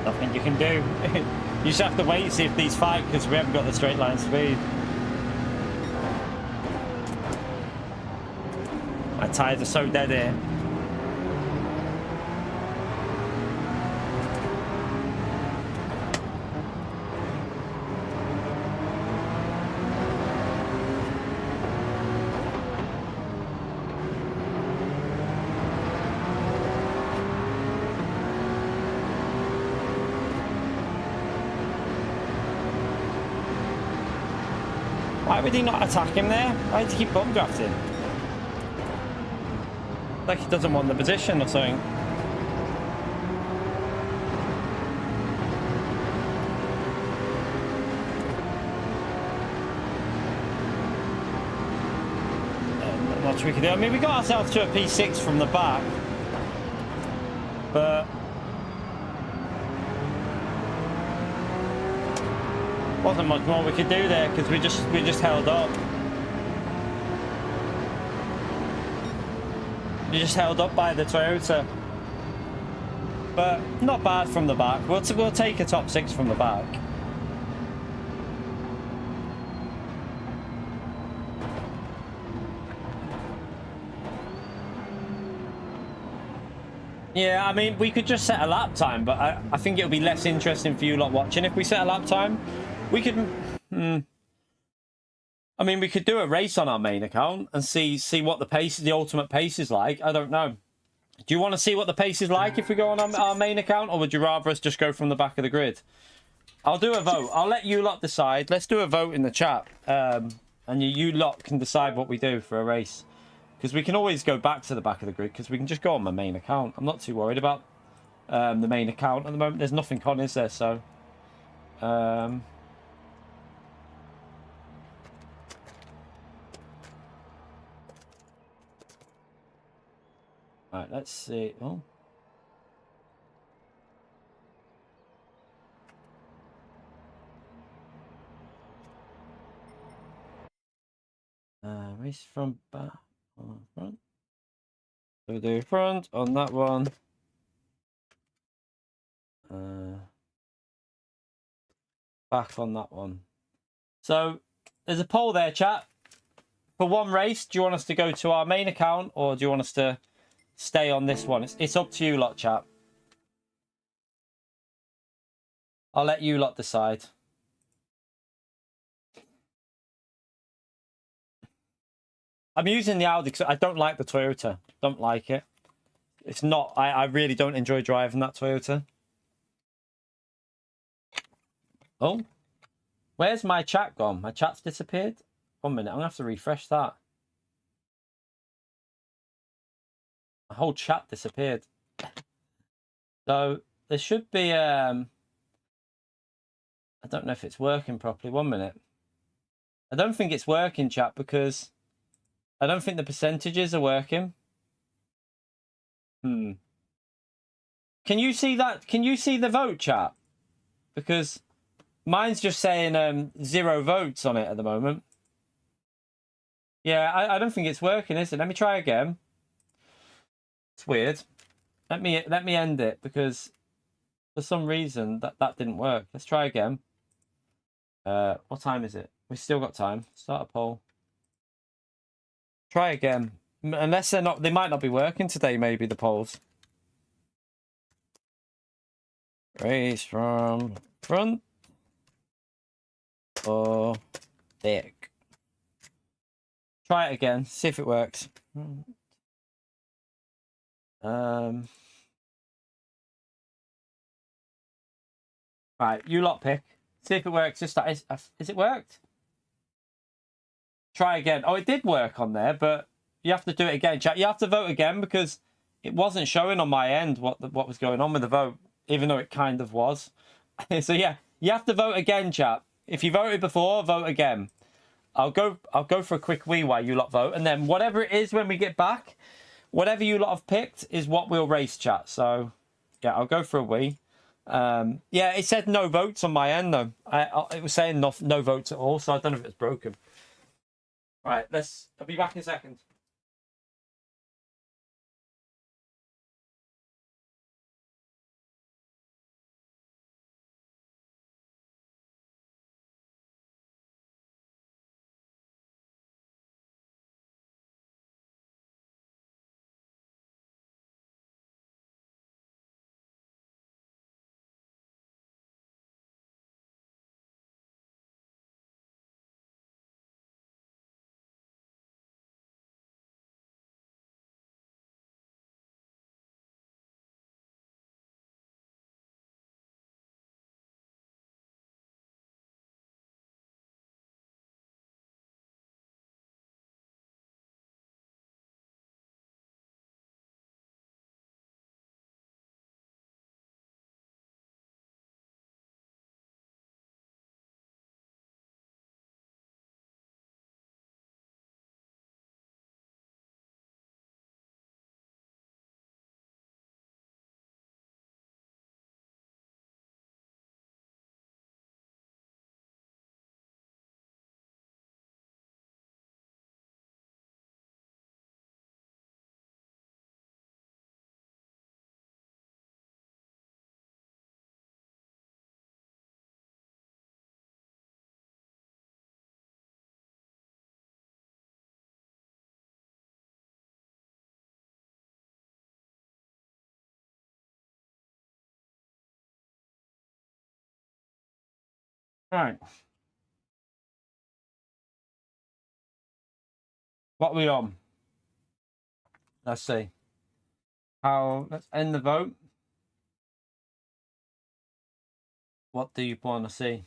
Nothing you can do. You just have to wait and see if these fight, because we haven't got the straight line speed. My tyres are so dead here. Why would he not attack him there? Why did he keep bump drafting? Like he doesn't want the position or something. Not much we can do. I mean, we got ourselves to a P6 from the back, but wasn't much more we could do there because we just held up. We just held up by the Toyota, but not bad from the back. We'll take a top 6 from the back. Yeah, I mean, we could just set a lap time, but I think it'll be less interesting for you lot watching if we set a lap time. We could, I mean, we could do a race on our main account and see what the ultimate pace is like. I don't know. Do you want to see what the pace is like if we go on our main account, or would you rather us just go from the back of the grid? I'll do a vote. I'll let you lot decide. Let's do a vote in the chat, and you lot can decide what we do for a race. Because we can always go back to the back of the grid, because we can just go on my main account. I'm not too worried about the main account at the moment. There's nothing on, is there? So, right, let's see. Oh. Race from back on front. We'll do front on that one. Back on that one. So there's a poll there, chat. For one race, do you want us to go to our main account, or do you want us to stay on this one? It's up to you lot, chat. I'll let you lot decide. I'm using the Audi because I don't like the Toyota. Don't like it. It's not. I really don't enjoy driving that Toyota. Oh, where's my chat gone? My chat's disappeared. 1 minute. I'm gonna have to refresh that. My whole chat disappeared. So there should be. I don't know if it's working properly. 1 minute. I don't think it's working, chat, because I don't think the percentages are working. Can you see that? Can you see the vote, chat? Because mine's just saying 0 votes on it at the moment. Yeah, I don't think it's working, is it? Let me try again. It's weird. Let me end it, because for some reason that didn't work. Let's try again. What time is it? We've still got time. Start a poll. Try again. Unless they're not, they might not be working today, maybe, the polls. Race from front or back. Try it again. See if it works. Right, you lot pick. See if it works. Just that. Is it worked? Try again. Oh, it did work on there, but you have to do it again, chat. You have to vote again, because it wasn't showing on my end what was going on with the vote, even though it kind of was. So yeah, you have to vote again, chat. If you voted before, vote again. I'll go for a quick wee while you lot vote, and then whatever it is when we get back, whatever you lot have picked is what we'll race, chat. So yeah, I'll go for a wee. Yeah, it said no votes on my end though. It was saying no votes at all, so I don't know if it's broken. Right, I'll be back in a second. Right. What are we on? Let's see. Let's end the vote. What do you want to see?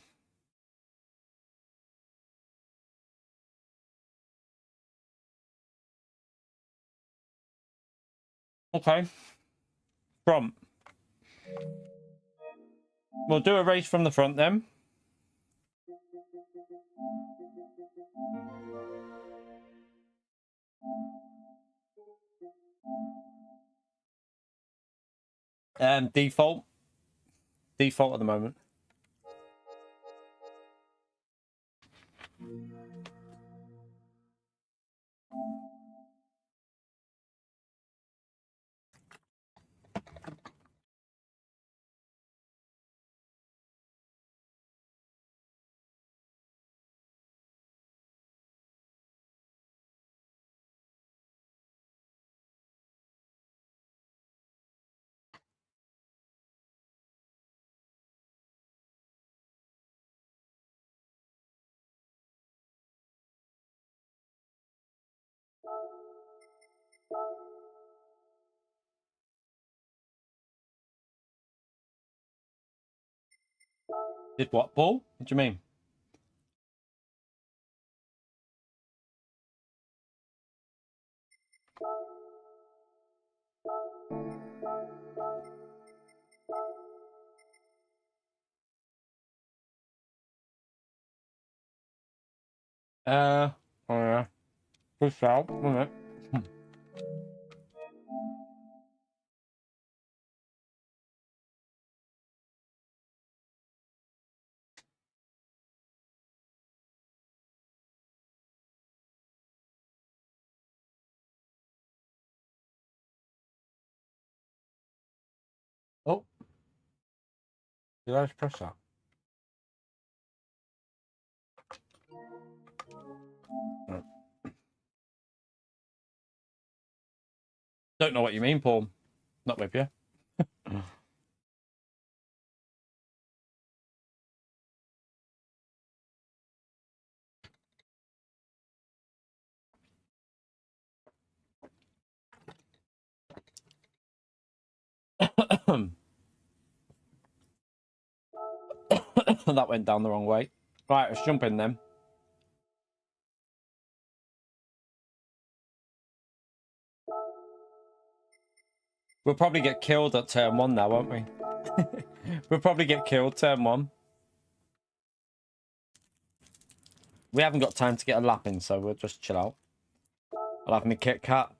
Okay. Front. We'll do a race from the front then. Default. Default at the moment. Did what, Paul? What do you mean? Oh yeah. Push out, wasn't it? Oh. Did I just press that? No. Don't know what you mean, Paul. Not with you. That went down the wrong way. Right, let's jump in then. We'll probably get killed at turn 1 now, won't we? We'll probably get killed turn 1. We haven't got time to get a lap in, so we'll just chill out. I'll have my Kit Kat.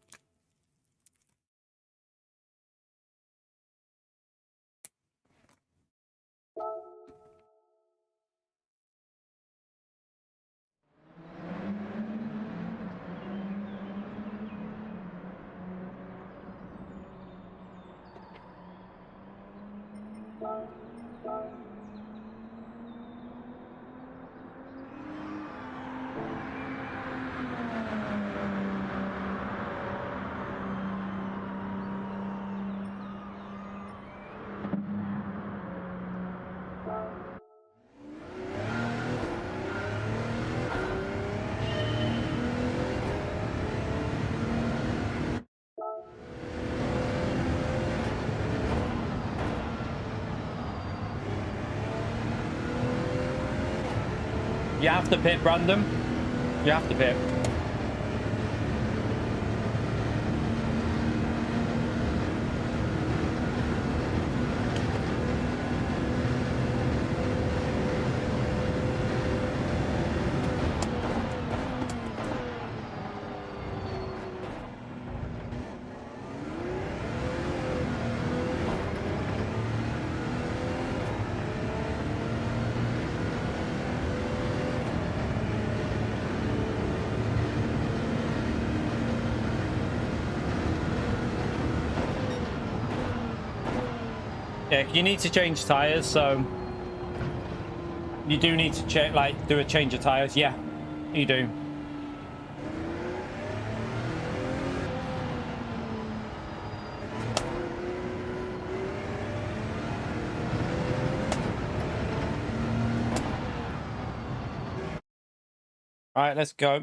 You have to pit, Brandon. You have to pit. Yeah, you need to change tires, so you do need to check, like, do a change of tires. Yeah, you do. All right, let's go.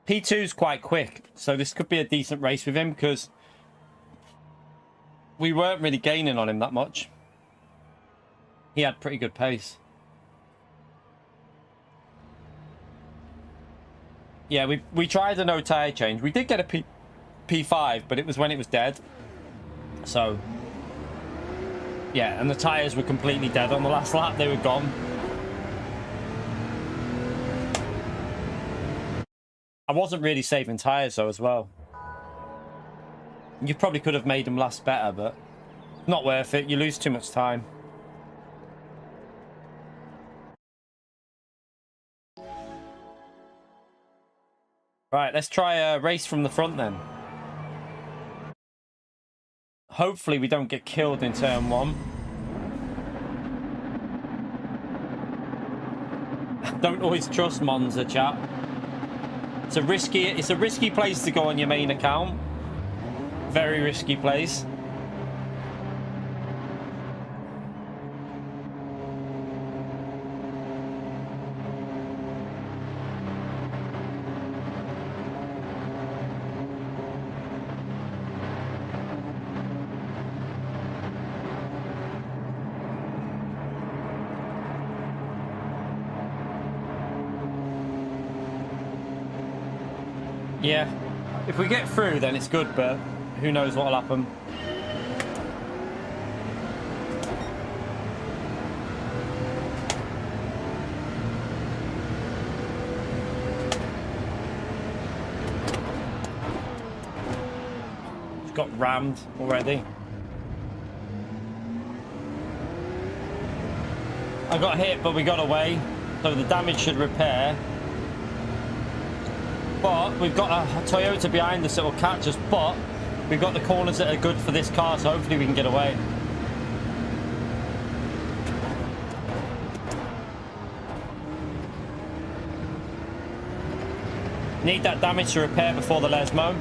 P2's quite quick, so this could be a decent race with him because we weren't really gaining on him that much. He had pretty good pace. Yeah, we tried a no tire change. We did get a P5, but it was when it was dead. So, yeah, and the tires were completely dead on the last lap. They were gone. I wasn't really saving tires though as well. You probably could have made them last better, but not worth it. You lose too much time. Right, let's try a race from the front then. Hopefully we don't get killed in turn 1. Don't always trust Monza, chat. It's a risky place to go on your main account. Very risky place. Yeah, if we get through then it's good, but who knows what'll happen. It's got rammed already. I got hit, but we got away, so the damage should repair. But we've got a Toyota behind us that will catch us, but we've got the corners that are good for this car, so hopefully we can get away. Need that damage to repair before the Lesmo.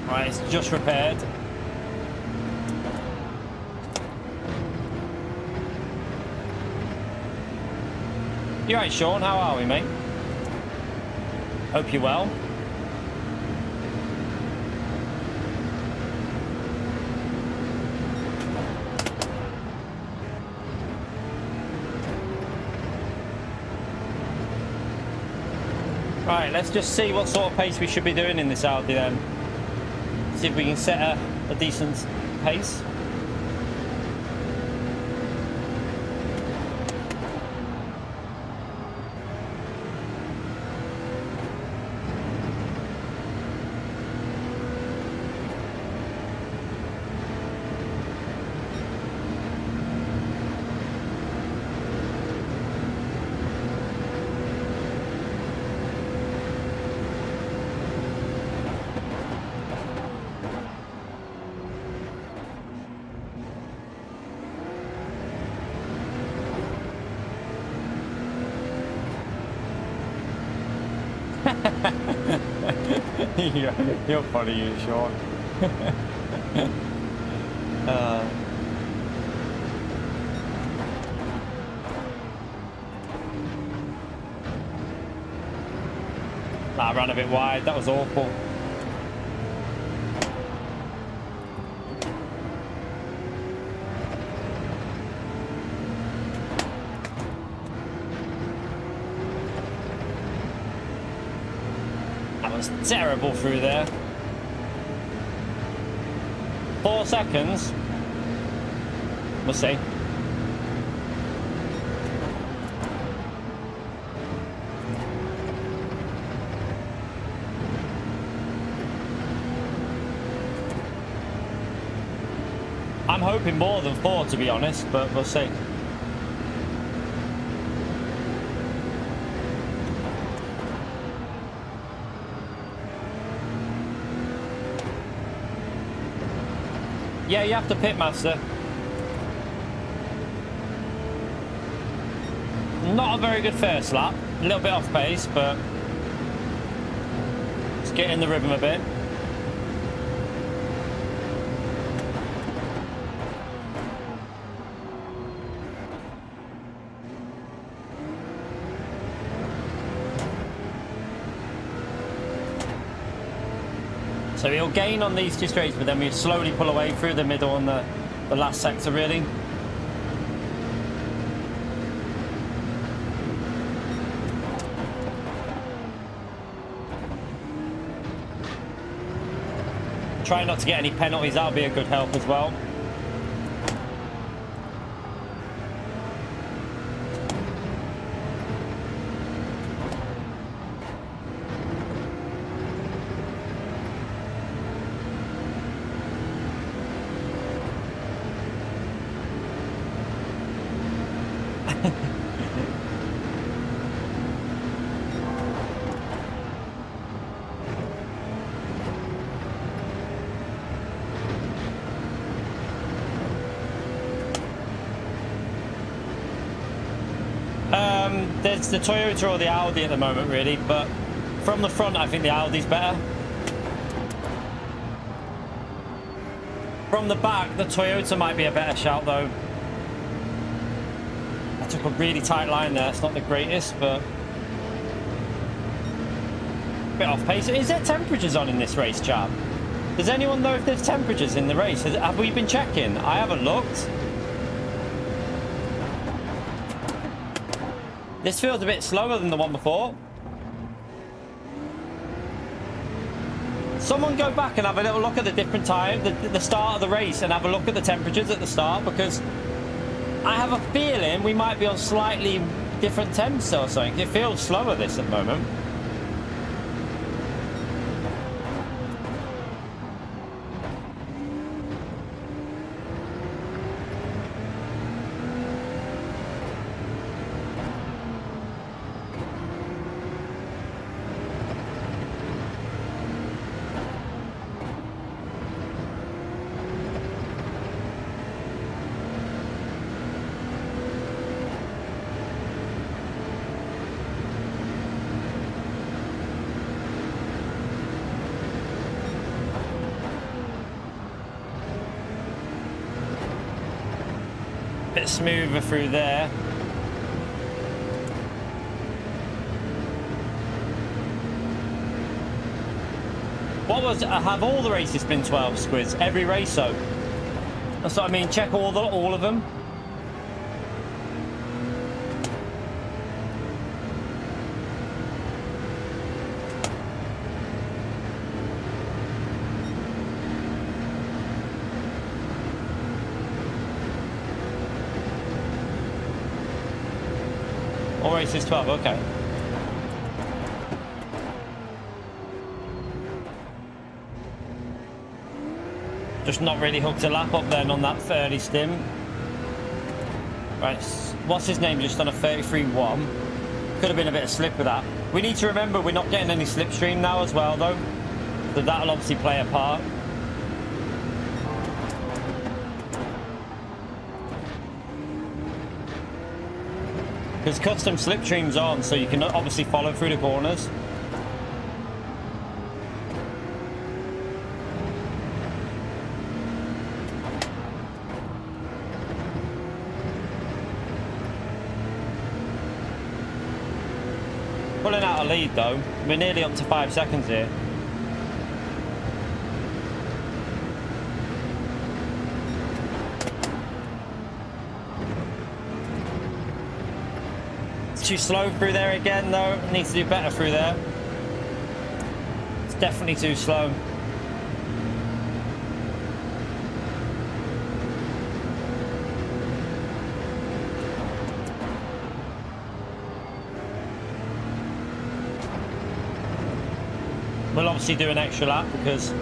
Right, it's just repaired. You alright, Sean? How are we, mate? Hope you're well. Right, let's just see what sort of pace we should be doing in this Audi then. See if we can set a decent pace. You're funny, you Sean. I ran a bit wide. That was awful. Terrible through there. 4 seconds. We'll see. I'm hoping more than 4, to be honest, but we'll see. Yeah, you have to pit master. Not a very good first lap. A little bit off pace, but let's get in the rhythm a bit. So he'll gain on these two straights, but then we slowly pull away through the middle and the last sector, really. Try not to get any penalties, that'll be a good help as well. There's the Toyota or the Audi at the moment, really, but from the front, I think the Audi's better. From the back, the Toyota might be a better shout, though. I took a really tight line there. It's not the greatest, but a bit off pace. Is there temperatures on in this race, chap? Does anyone know if there's temperatures in the race? Have we been checking? I haven't looked. This feels a bit slower than the one before. Someone go back and have a little look at the different time, the start of the race, and have a look at the temperatures at the start, because I have a feeling we might be on slightly different temps or something. It feels slower this at the moment. Bit smoother through there. Have all the races been 12 squids? Every race, so that's what I mean. Check all of them. All races 12, okay. Just not really hooked a lap up then on that 30 stim. Right, what's his name? Just on a 33.1. Could have been a bit of slip with that. We need to remember we're not getting any slipstream now as well, though. So that'll obviously play a part. Because custom slipstream's on, so you can obviously follow through the corners. Pulling out a lead though. We're nearly up to 5 seconds here. It's too slow through there again though. Needs to do better through there. It's definitely too slow. We'll obviously do an extra lap because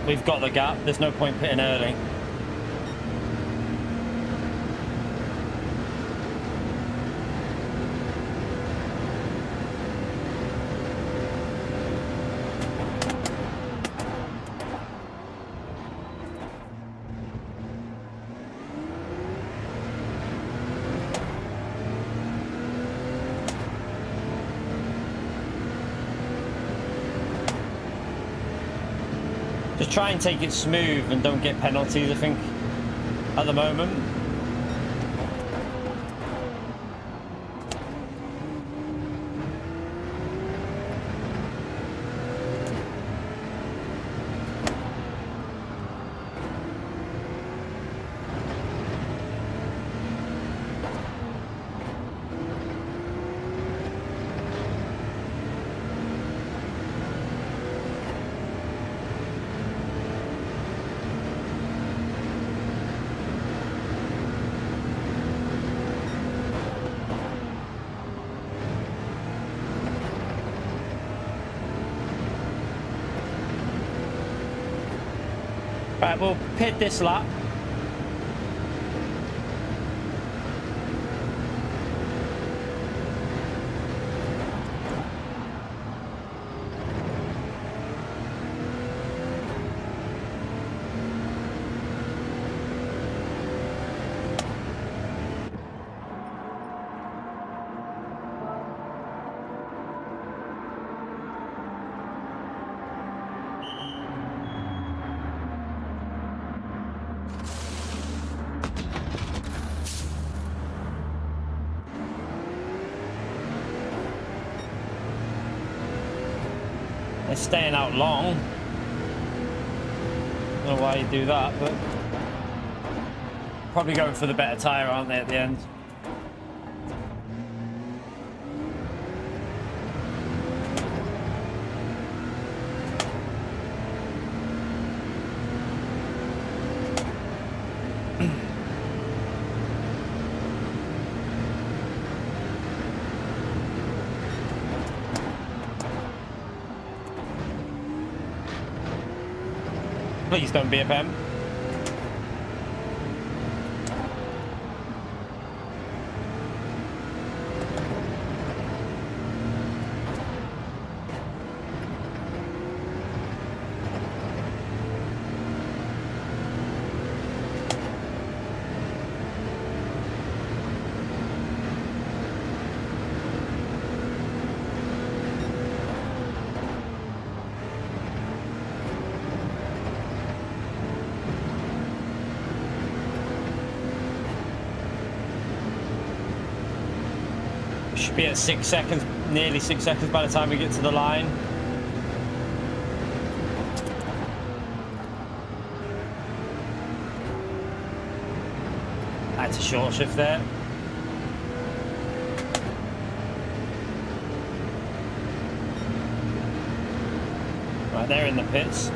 we've got the gap. There's no point pitting early. Just try and take it smooth and don't get penalties, I think, at the moment. Right, we'll pit this lap. They're staying out long. Don't know why you do that, but probably going for the better tyre, aren't they, at the end? Please don't be a BM. Should be at 6 seconds, nearly 6 seconds by the time we get to the line. That's a short shift there. Right, they're in the pits.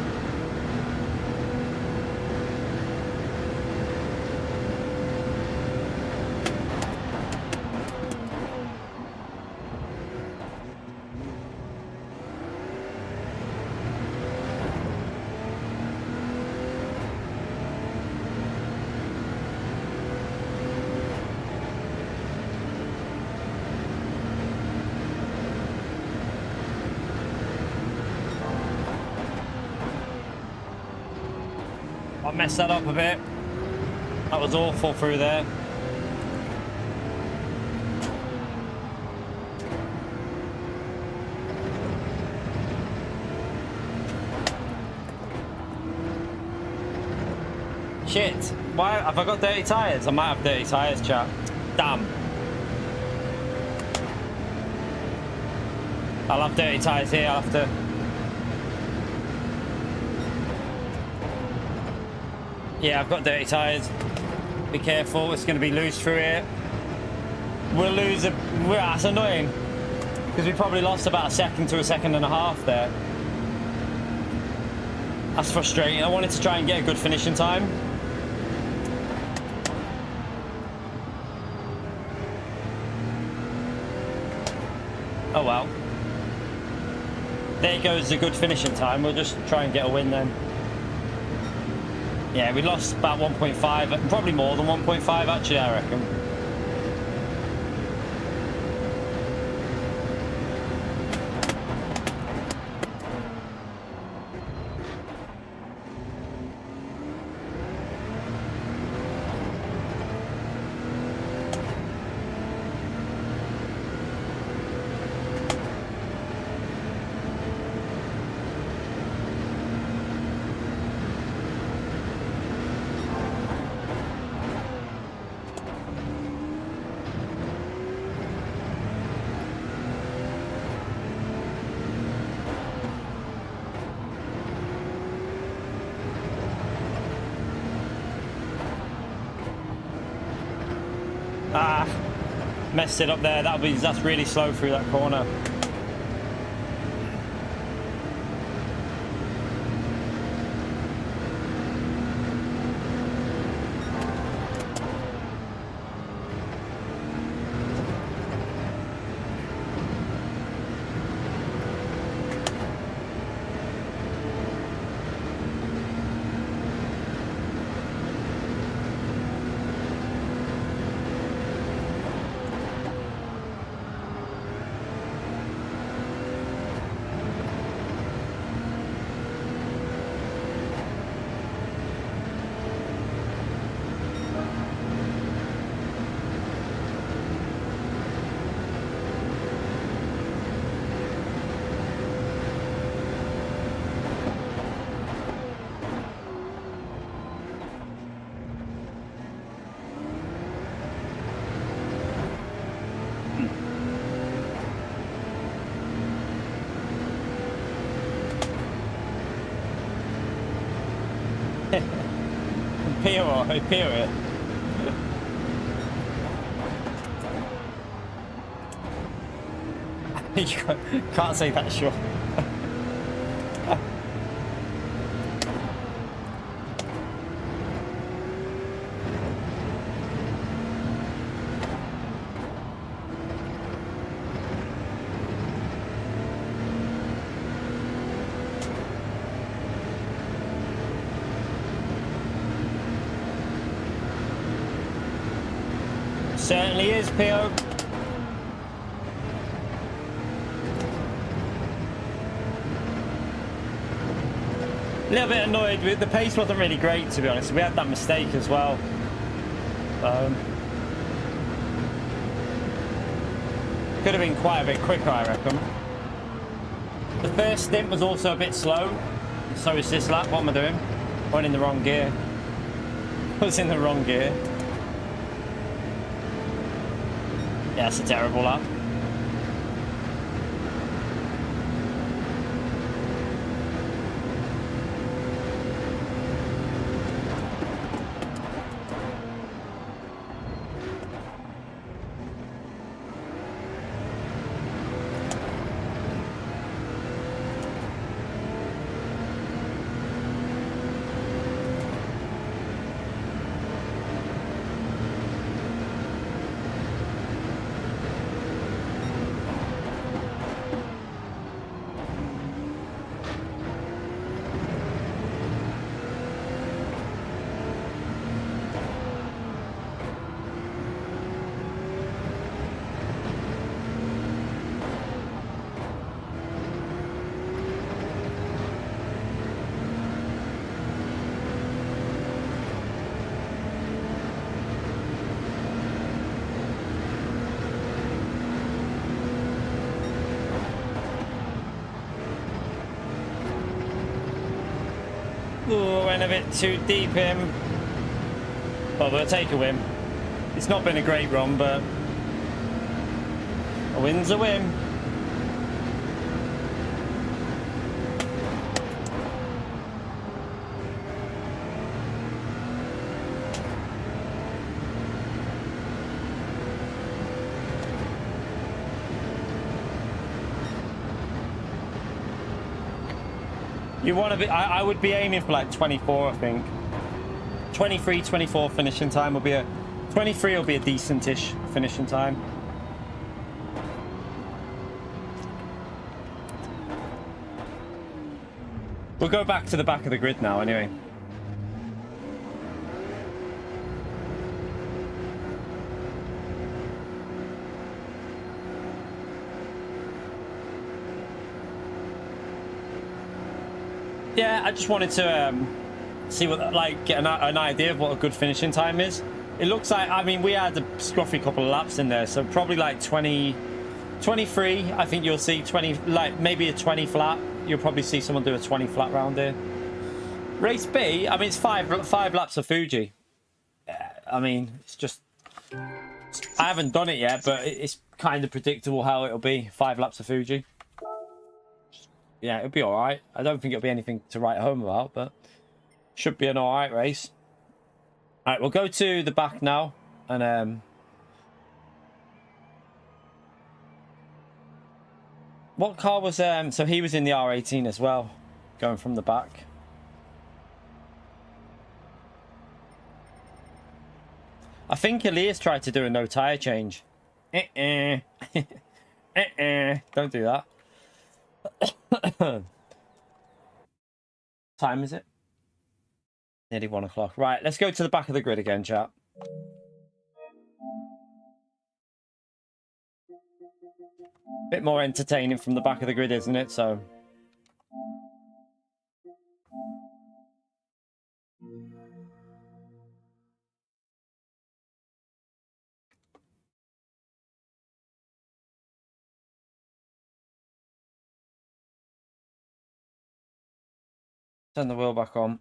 I messed that up a bit. That was awful through there. Shit. Why have I got dirty tyres? I might have dirty tyres, chat. Damn. I'll have dirty tyres here. I'll have to... Yeah, I've got dirty tyres. Be careful, it's going to be loose through here. We'll lose a... That's annoying. Because we probably lost about a second to a second and a half there. That's frustrating. I wanted to try and get a good finishing time. Oh well. There goes a good finishing time. We'll just try and get a win then. Yeah, we lost about 1.5, probably more than 1.5 actually, I reckon. Ah, messed it up there. That's really slow through that corner. Peel it. You can't say that, sure. Certainly is, Pio. A little bit annoyed with the pace wasn't really great, to be honest. We had that mistake as well. Could have been quite a bit quicker, I reckon. The first stint was also a bit slow. So is this lap. What am I doing? Went in the wrong gear. I was in the wrong gear. Yeah, that's a terrible lap. Ooh, went a bit too deep in. But we'll take a win. It's not been a great run, but a win's a win. You want to be, I would be aiming for like 24, I think. 23, 24 finishing time will be a... 23 will be a decent-ish finishing time. We'll go back to the back of the grid now, anyway. Yeah, I just wanted to see what, like, get an idea of what a good finishing time is. It looks like, I mean, we had a scruffy couple of laps in there, so probably like 20, 23. I think you'll see 20, like maybe a 20 flat. You'll probably see someone do a 20 flat round here. Race B, I mean, it's five laps of Fuji. I mean, it's just, I haven't done it yet, but it's kind of predictable how it'll be. 5 laps of Fuji. Yeah, it'll be all right. I don't think it'll be anything to write home about, but should be an all right race. All right, we'll go to the back now, and What car was so he was in the R18 as well, going from the back. I think Elias tried to do a no tire change. Don't do that. Time is it? Nearly 1 o'clock. Right, let's go to the back of the grid again, chat. Bit more entertaining from the back of the grid, isn't it? So turn the wheel back on.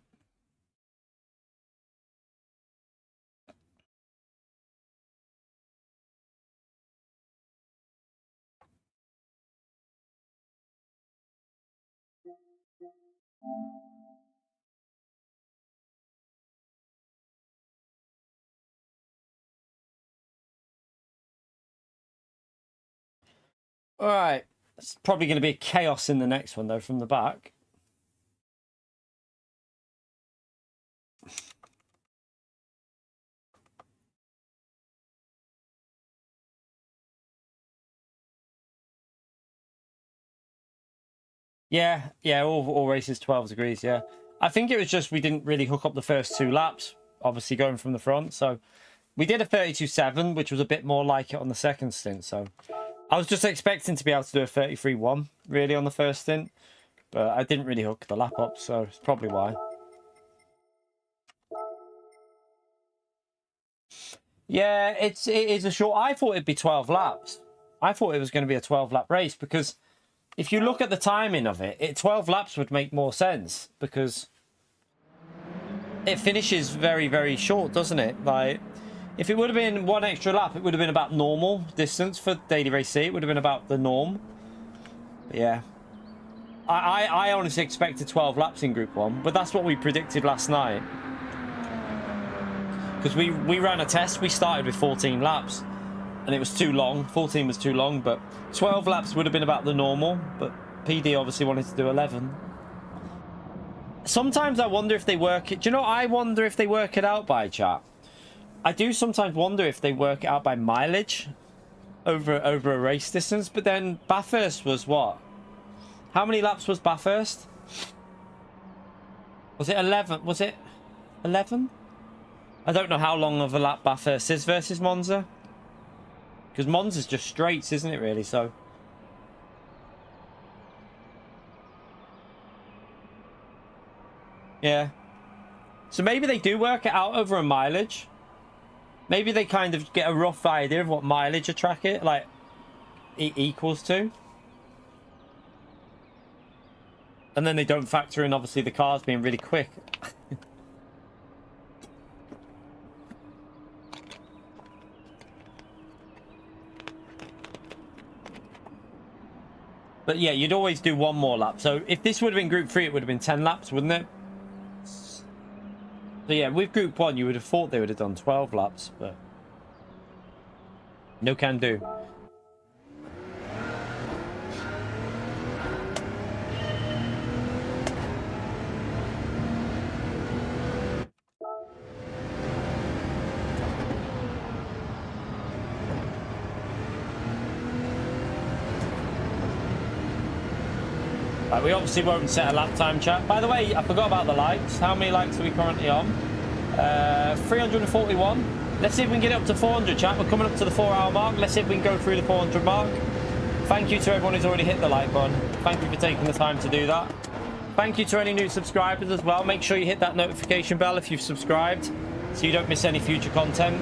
All right, it's probably going to be chaos in the next one though from the back. Yeah, all races 12 degrees, yeah. I think it was just we didn't really hook up the first 2 laps, obviously going from the front. So we did a 32.7, which was a bit more like it on the second stint. So I was just expecting to be able to do a 33.1, really, on the first stint. But I didn't really hook the lap up, so it's probably why. Yeah, it is a short... I thought it'd be 12 laps. I thought it was going to be a 12-lap race because... if you look at the timing of it, 12 laps would make more sense because it finishes very, very short, doesn't it? Like, if it would have been 1 extra lap, it would have been about normal distance for Daily Race C. It would have been about the norm. But yeah. I honestly expected 12 laps in Group 1, but that's what we predicted last night. Because we ran a test, we started with 14 laps. And it was too long. 14 was too long, but 12 laps would have been about the normal. But PD obviously wanted to do 11. Sometimes I wonder if they work it. Do you know, I wonder if they work it out by, chat. I do sometimes wonder if they work it out by mileage over a race distance. But then Bathurst was what? How many laps was Bathurst? Was it 11? Was it 11? I don't know how long of a lap Bathurst is versus Monza. Because Monza's just straights, isn't it, really? So, yeah. So maybe they do work it out over a mileage. Maybe they kind of get a rough idea of what mileage a track it, like, it equals to. And then they don't factor in, obviously, the cars being really quick. But yeah, you'd always do 1 more lap. So if this would have been Group 3, it would have been 10 laps, wouldn't it? So yeah, with Group 1, you would have thought they would have done 12 laps, but no can do. We obviously won't set a lap time, chat. By the way, I forgot about the likes. How many likes are we currently on? 341. Let's see if we can get it up to 400, chat. We're coming up to the 4-hour mark. Let's see if we can go through the 400 mark. Thank you to everyone who's already hit the like button. Thank you for taking the time to do that. Thank you to any new subscribers as well. Make sure you hit that notification bell if you've subscribed so you don't miss any future content.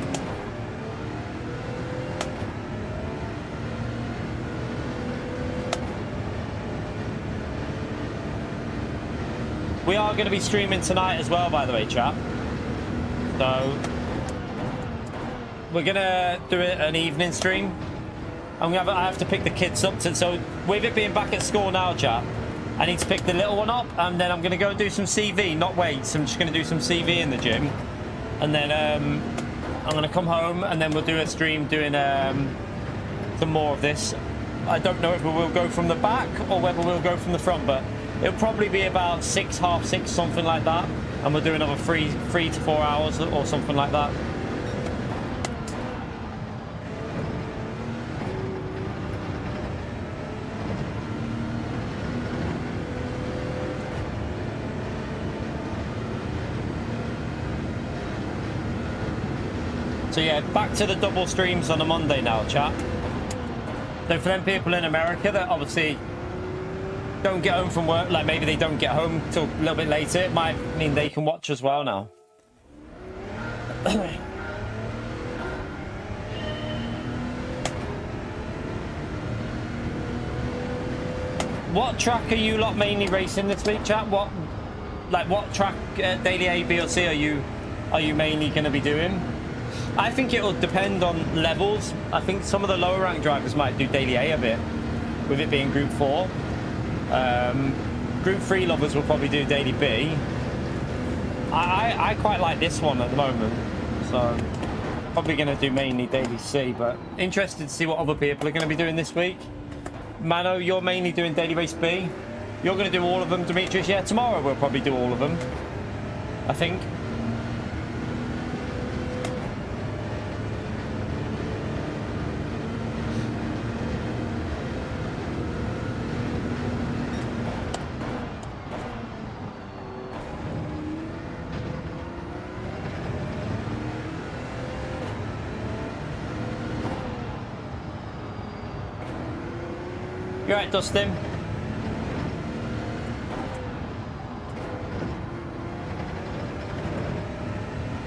We are going to be streaming tonight as well, by the way, chat. So we're going to do an evening stream. I have to pick the kids up. So with it being back at school now, chat, I need to pick the little one up. And then I'm going to go do some CV, not weights. I'm just going to do some CV in the gym. And then I'm going to come home and then we'll do a stream doing some more of this. I don't know if we will go from the back or whether we'll go from the front, but it'll probably be about 6, half 6, something like that. And we'll do another 3 to 4 hours or something like that. So yeah, back to the double streams on a Monday now, chat. So for them people in America that obviously don't get home from work, like maybe they don't get home till a little bit later, it might mean they can watch as well now. What track are you lot mainly racing this week, chat? What track, daily A, B or C are you mainly going to be doing? I think it'll depend on levels. I think some of the lower rank drivers might do daily A bit, with it being Group 4. Group 3 lovers will probably do daily B. I quite like this one at the moment, so probably going to do mainly daily C, but interested to see what other people are going to be doing this week. Mano, you're mainly doing daily race B. You're going to do all of them, Demetrius. Yeah, tomorrow we'll probably do all of them, I think. You alright, Dustin?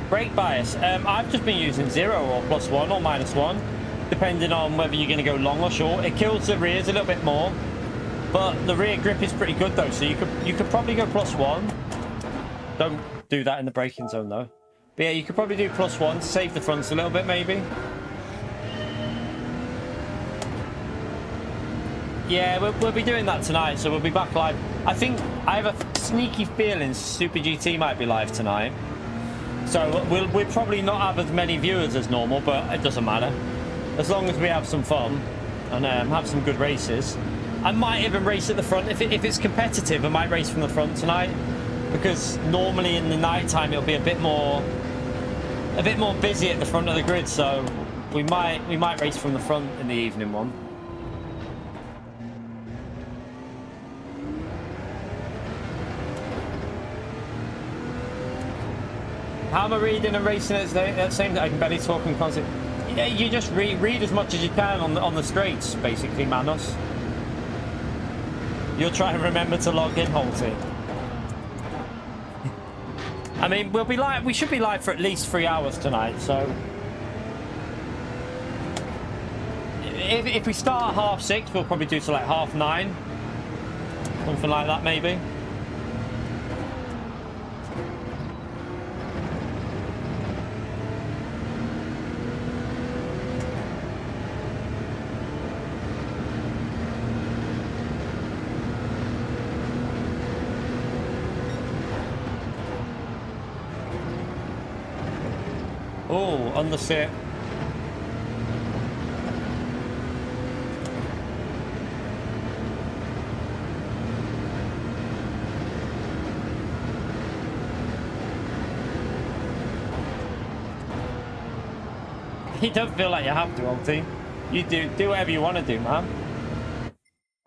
Brake bias. I've just been using 0 or +1 or -1, depending on whether you're going to go long or short. It kills the rears a little bit more, but the rear grip is pretty good though, so you could probably go +1. Don't do that in the braking zone though. But yeah, you could probably do +1 to save the fronts a little bit maybe. Yeah, we'll be doing that tonight, so we'll be back live. I think I have a sneaky feeling Super GT might be live tonight. So we'll probably not have as many viewers as normal, but it doesn't matter. As long as we have some fun and have some good races. I might even race at the front. If it's competitive, I might race from the front tonight. Because normally in the night time it'll be a bit more busy at the front of the grid, so we might race from the front in the evening one. How am I reading and racing at the same time? I can barely talk and concept. Yeah, you just read as much as you can on the straights, basically, Manos. You'll try and remember to log in, Holty. I mean, we'll be live. We should be live for at least 3 hours tonight. So, if we start at 6:30, we'll probably do to like 9:30, something like that, maybe. Oh, on the set. You don't feel like you have to, Alty. You do whatever you want to do, man.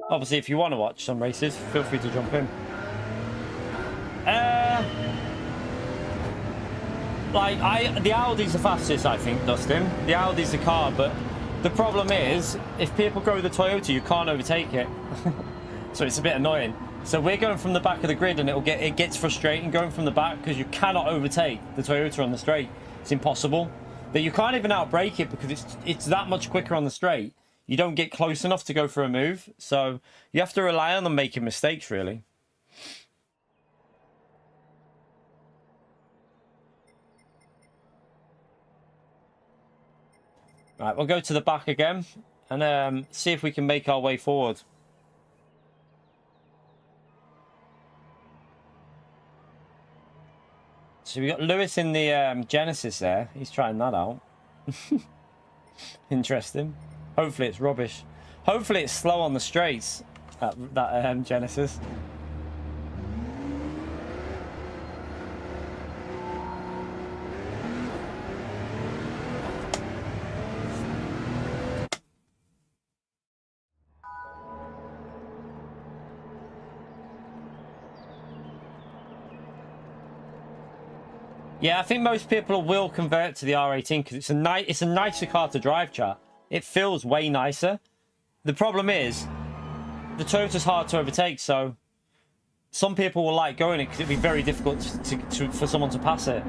Obviously, if you want to watch some races, feel free to jump in. The Audi's the fastest, I think, Dustin. The Audi's the car, but the problem is, if people go with the Toyota, you can't overtake it. So it's a bit annoying. So we're going from the back of the grid, and it gets frustrating going from the back because you cannot overtake the Toyota on the straight. It's impossible. That you can't even outbrake it because it's that much quicker on the straight. You don't get close enough to go for a move, so you have to rely on them making mistakes, really. Right, we'll go to the back again and see if we can make our way forward. So we got Lewis in the Genesis there. He's trying that out. Interesting. Hopefully it's rubbish. Hopefully it's slow on the straights, that Genesis. Yeah, I think most people will convert to the R18 because it's a nicer car to drive, chat. It feels way nicer. The problem is, the Toyota's hard to overtake, so some people will like going it because it'd be very difficult for someone to pass it.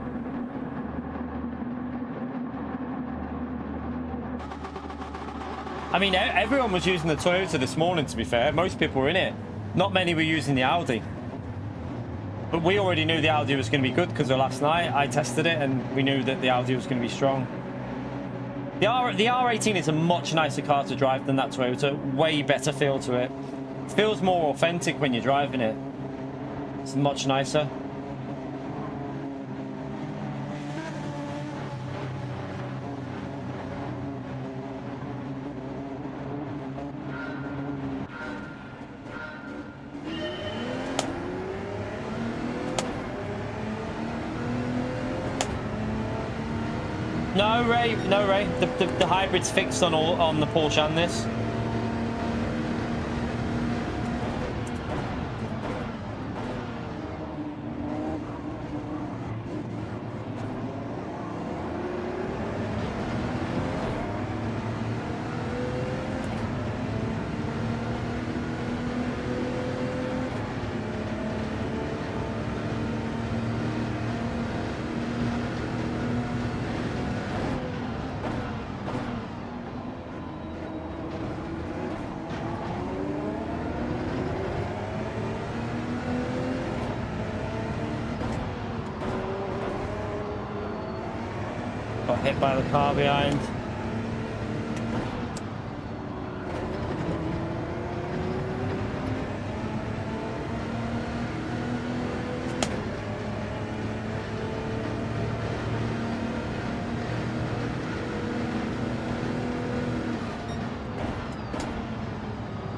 I mean, everyone was using the Toyota this morning, to be fair. Most people were in it. Not many were using the Audi. But we already knew the Audi was going to be good because of last night. I tested it and we knew that the Audi was going to be strong. The R18 is a much nicer car to drive than that Toyota. Way better feel to it. It feels more authentic when you're driving it. It's much nicer. No, Ray. No, Ray. The hybrid's fixed on the Porsche and this. Got hit by the car behind.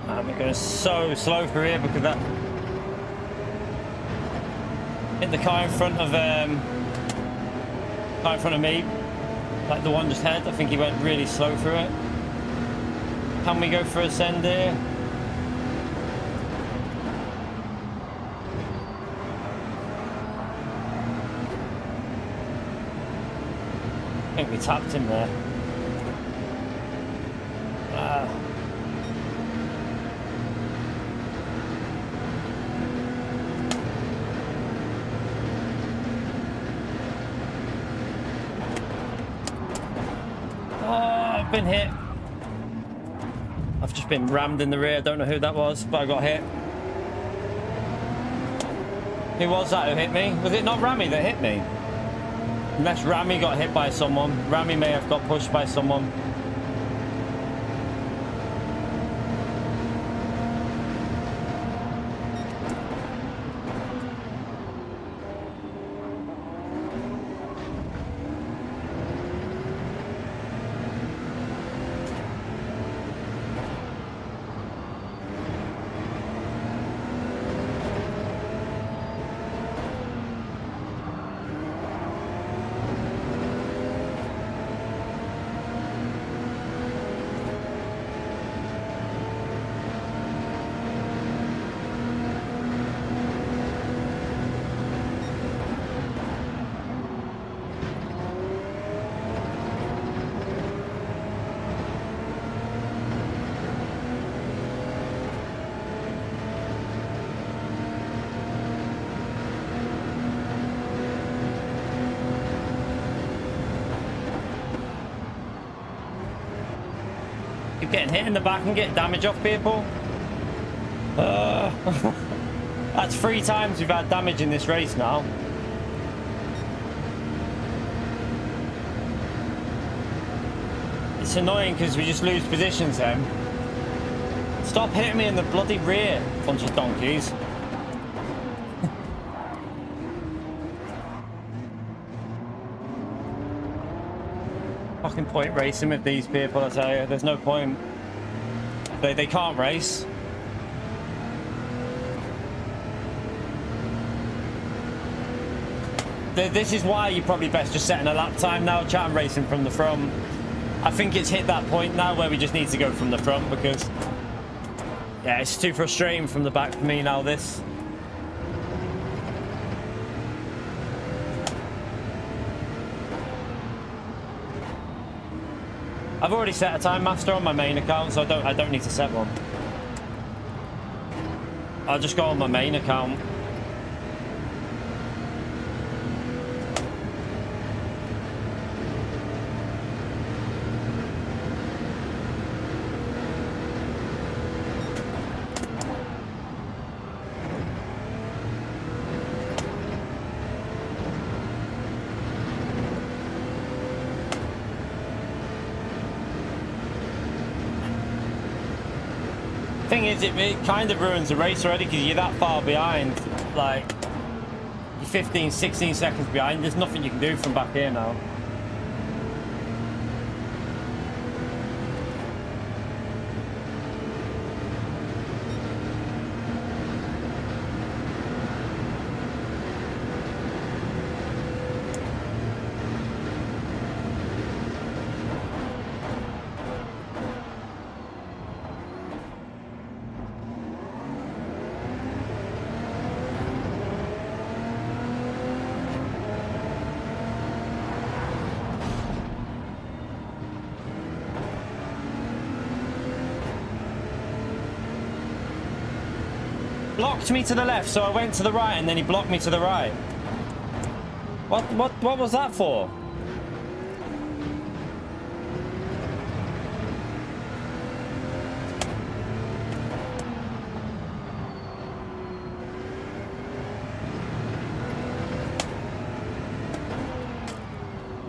And we're going so slow through here because that hit the car in front of me. Like the one just had, I think he went really slow through it. Can we go for a send here? I think we tapped him there. Been hit. I've just been rammed in the rear. Don't know who that was, but I got hit. Who was that who hit me? Was it not Rami that hit me? Unless Rami got hit by someone. Rami may have got pushed by someone. Keep getting hit in the back and get damage off people. That's 3 times we've had damage in this race now. It's annoying because we just lose positions then. Stop hitting me in the bloody rear, bunch of donkeys. Fucking point racing with these people, I tell you. There's no point. They can't race. This is why you're probably best just setting a lap time now, chat, and racing from the front. I think it's hit that point now where we just need to go from the front because, yeah, it's too frustrating from the back for me now, this. I've already set a time master on my main account, so I don't need to set one. I'll just go on my main account. Thing is, it kind of ruins the race already because you're that far behind. Like, you're 15, 16 seconds behind. There's nothing you can do from back here now. Blocked me to the left, so I went to the right, and then he blocked me to the right. What was that for?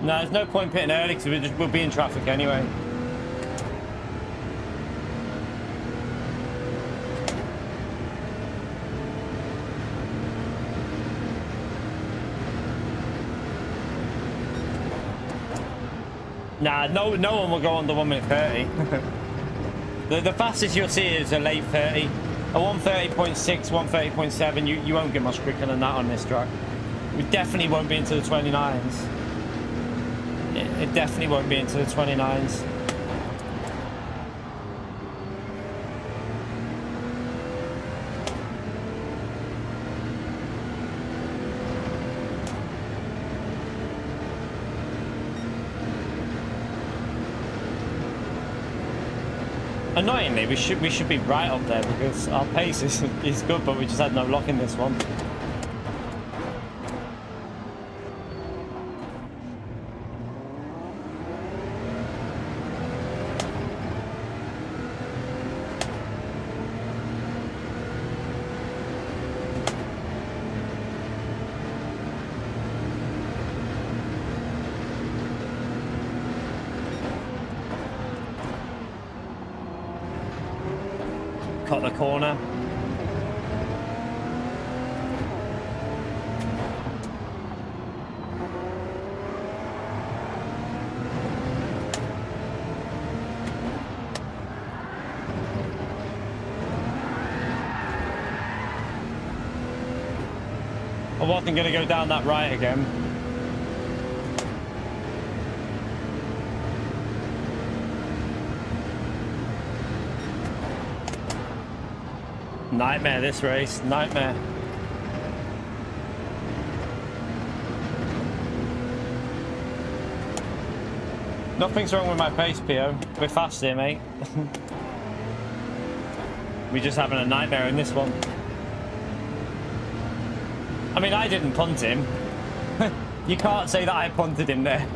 No, there's no point pitting early because we'll be in traffic anyway. Nah, no one will go on the 1 minute 30. the fastest you'll see is a late 30. A 130.6, 130.7, you won't get much quicker than that on this track. We definitely won't be into the 29s. It definitely won't be into the 29s. Annoyingly, we should be right up there because our pace is good, but we just had no lock in this one. Cut the corner. I wasn't going to go down that right again. Nightmare this race, nightmare. Nothing's wrong with my pace, PO. We're fast here, mate. We're just having a nightmare in this one. I mean, I didn't punt him. You can't say that I punted him there.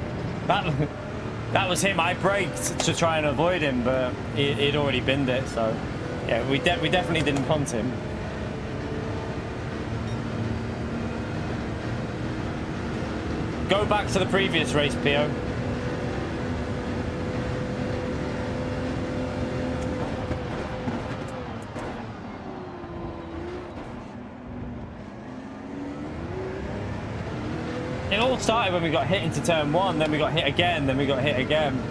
That was him. I braked to try and avoid him, but he'd already binned it, so... Yeah, we definitely didn't punt him. Go back to the previous race, PO. It all started when we got hit into turn 1, then we got hit again, then we got hit again.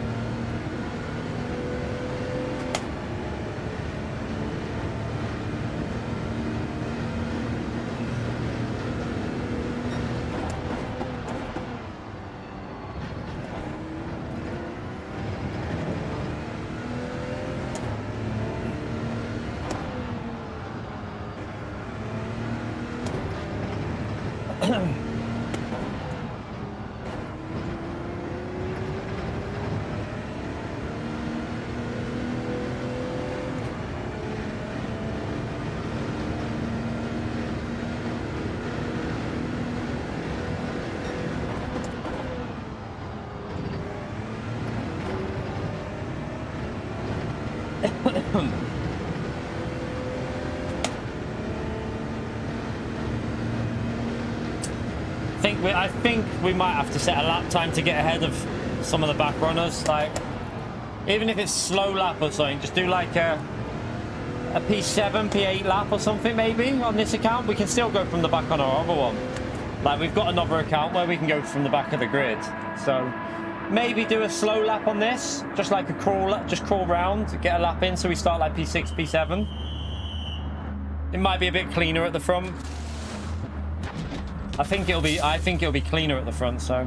I think we might have to set a lap time to get ahead of some of the back runners. Like, even if it's slow lap or something, just do like a P7, P8 lap or something maybe on this account. We can still go from the back on our other one. Like, we've got another account where we can go from the back of the grid. So maybe do a slow lap on this, just like a crawl, just crawl round, get a lap in, so we start like P6, P7. It might be a bit cleaner at the front. I think it'll be cleaner at the front, so.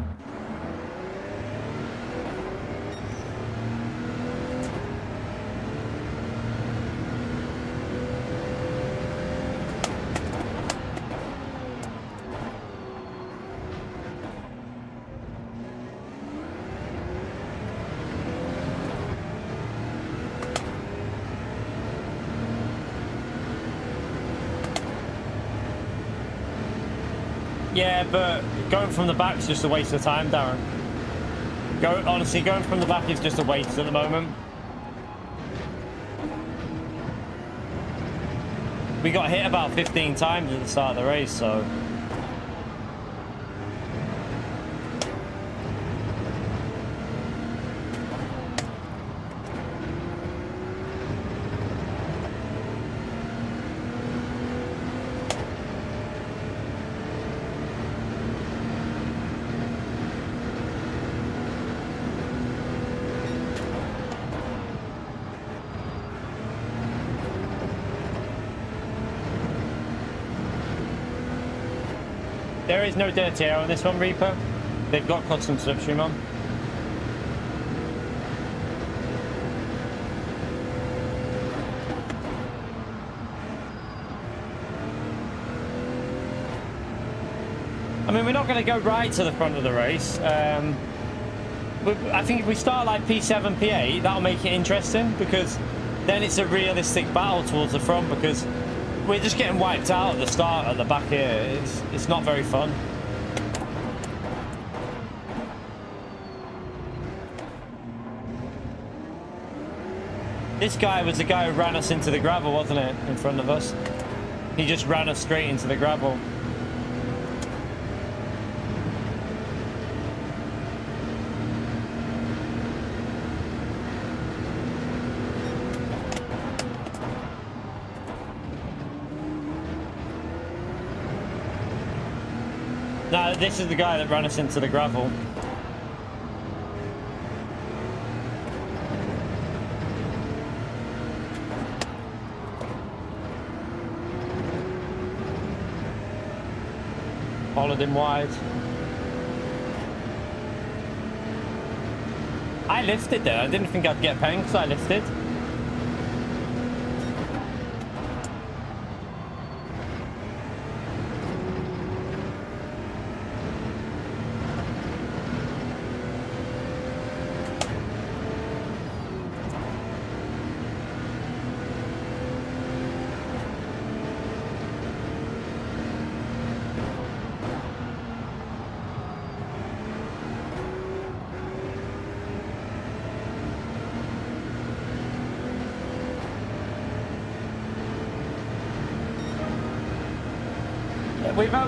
Yeah, but going from the back is just a waste of time, Darren. Honestly, going from the back is just a waste at the moment. We got hit about 15 times at the start of the race, so. There is no dirty air on this one, Reaper. They've got custom slipstream on. I mean, we're not going to go right to the front of the race. I think if we start like P7, P8, that'll make it interesting, because then it's a realistic battle towards the front, because we're just getting wiped out at the start at the back here. It's not very fun. This guy was the guy who ran us into the gravel, wasn't it, in front of us? He just ran us straight into the gravel. No, this is the guy that ran us into the gravel. Followed him wide. I lifted there. I didn't think I'd get ping, so I lifted.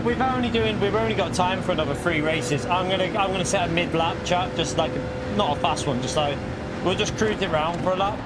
We've only got time for another 3 races. I'm gonna set a mid-lap chat, just like not a fast one, just like we'll just cruise it around for a lap.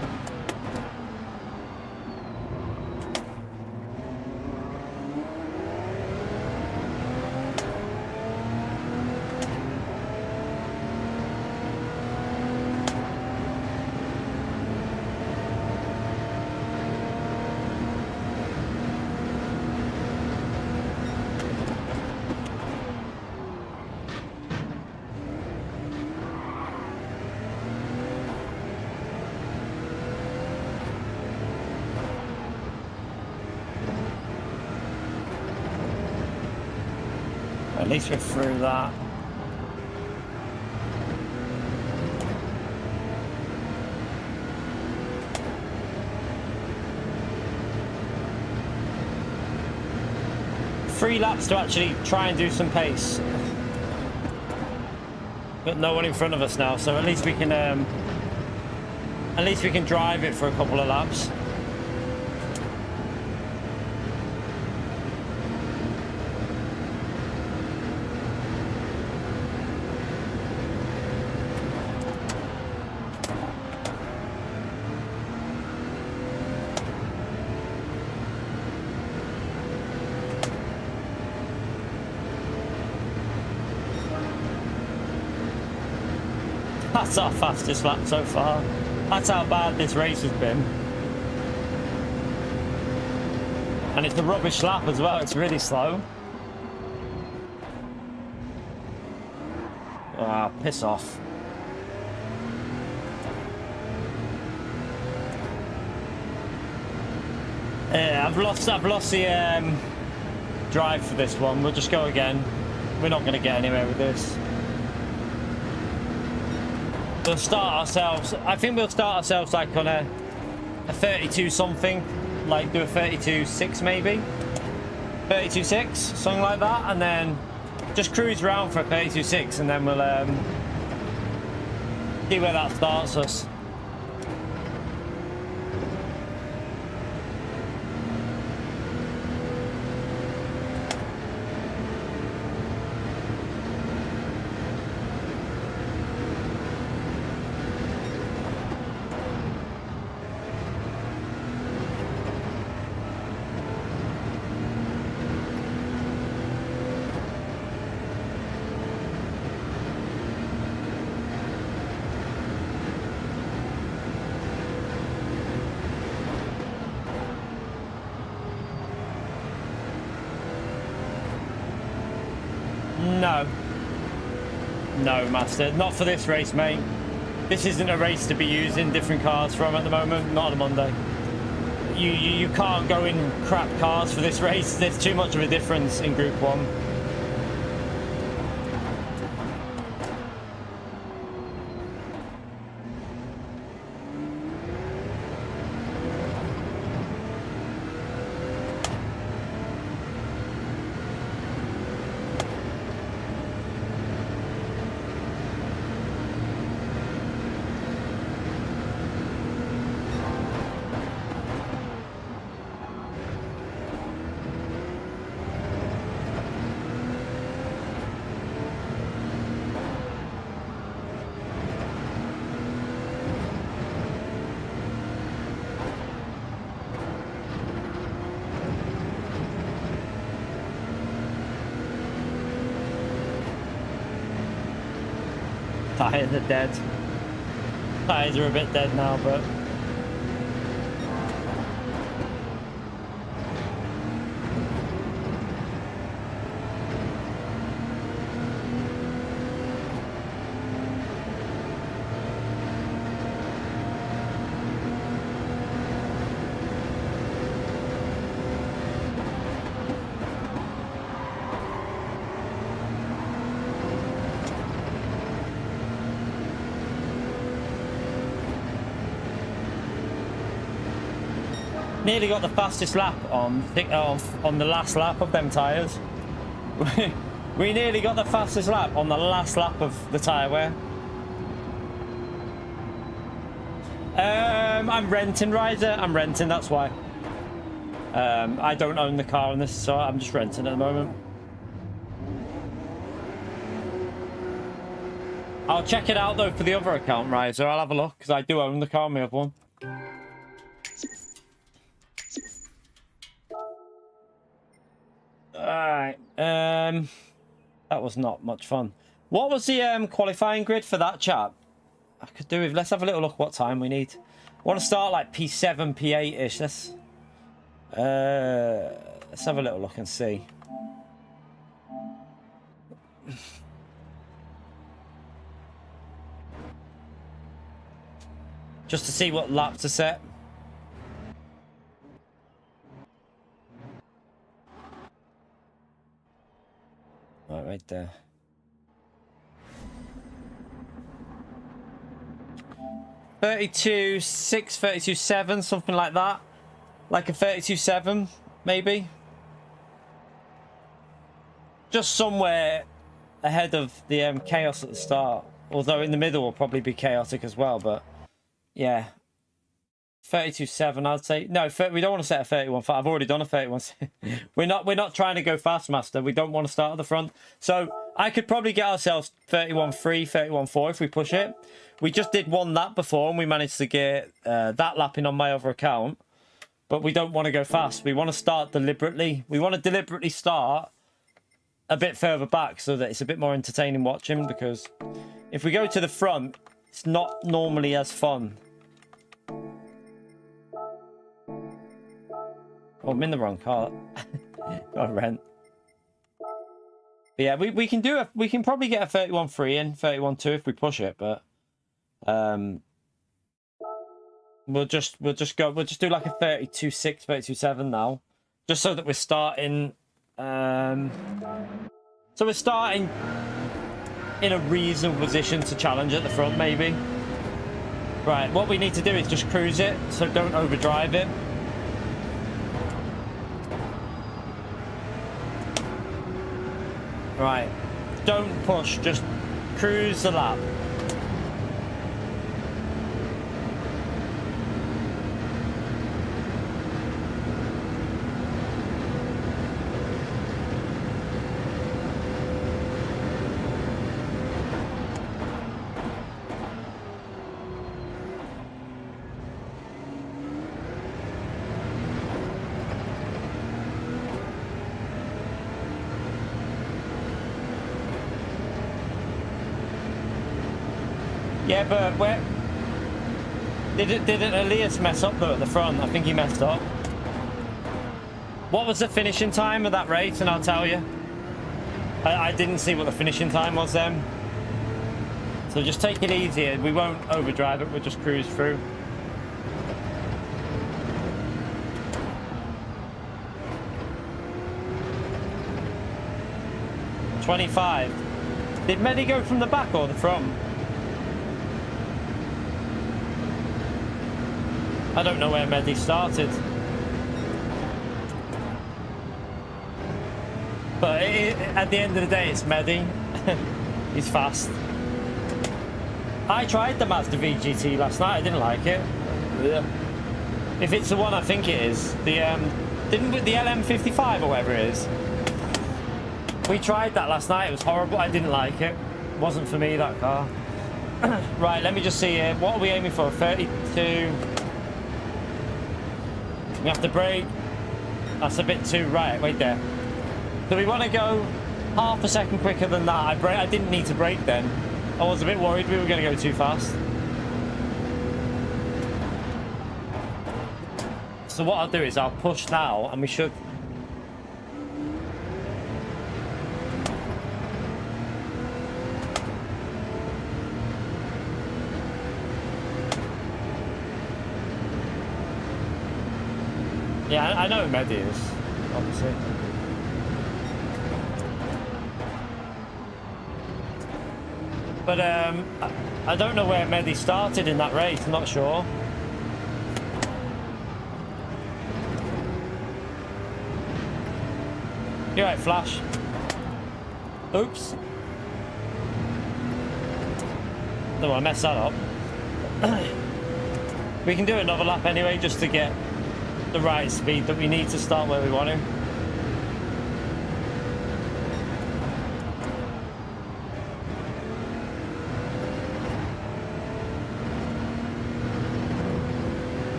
At least we're through that. Three laps to actually try and do some pace. Got no one in front of us now, so at least we can drive it for a couple of laps. That's our fastest lap so far. That's how bad this race has been. And it's a rubbish lap as well, it's really slow. Ah, piss off. Yeah, I've lost the drive for this one. We'll just go again. We're not going to get anywhere with this. We'll start ourselves. I think we'll start ourselves like on a 32 something, like do a 32.6 maybe, 32.6, something like that, and then just cruise around for a 32.6, and then we'll see where that starts us. No, Master, not for this race, mate. This isn't a race to be using different cars from at the moment, not on a Monday. You can't go in crap cars for this race. There's too much of a difference in Group 1. Tires are dead. Tires are a bit dead now, but nearly got the fastest lap on the last lap of them tyres. We nearly got the fastest lap on the last lap of the tyre wear. I'm renting, Riser. I'm renting, that's why. I don't own the car on this, so I'm just renting at the moment. I'll check it out though for the other account, Riser. I'll have a look because I do own the car on my other one. Alright, that was not much fun. What was the qualifying grid for that, chat? I could do with, let's have a little look what time we need. I want to start like P7, P8-ish. Let's have a little look and see. Just to see what lap to set. Right there. $32.6, $32.7, something like that. Like a $32.7, maybe. Just somewhere ahead of the chaos at the start. Although in the middle will probably be chaotic as well, but yeah. 32.7, I'd say. No, we don't want to set a 31. I've already done a 31. we're not trying to go fast, Master. We don't want to start at the front. So I could probably get ourselves 31.3, 31.4 if we push it. We just did one lap before and we managed to get that lapping on my other account. But we don't want to go fast. We want to start deliberately. We want to deliberately start a bit further back so that it's a bit more entertaining watching, because if we go to the front, it's not normally as fun. Oh, I'm in the wrong car. Got rent. But yeah, we can do we can probably get a 31.3 in, 31.2 if we push it, but we'll just do like a 32.6, 32.7 now, just so that we're starting. So we're starting in a reasonable position to challenge at the front, maybe. Right, what we need to do is just cruise it, so don't overdrive it. Right, don't push, just cruise the lap. Yeah, but where didn't Elias mess up though at the front? I think he messed up. What was the finishing time of that race? And I'll tell you. I didn't see what the finishing time was then. So just take it easy. We won't overdrive it. We'll just cruise through. $25. Did Mehdi go from the back or the front? I don't know where Mehdi started. But at the end of the day, it's Mehdi. He's fast. I tried the Mazda VGT last night. I didn't like it. Yeah. If it's the one I think it is. The LM55 or whatever it is. We tried that last night. It was horrible. I didn't like it. It wasn't for me, that car. Right, let me just see here. What are we aiming for? 32... We have to brake. That's a bit too right. Wait there. So we want to go half a second quicker than that. I didn't need to brake then. I was a bit worried we were going to go too fast. So what I'll do is I'll push now, and we should. Yeah, I know who Mehdi is, obviously. But I don't know where Mehdi started in that race, I'm not sure. You're right, Flash. Oops. Don't want to mess that up. We can do another lap anyway, just to get the right speed that we need to start where we want to.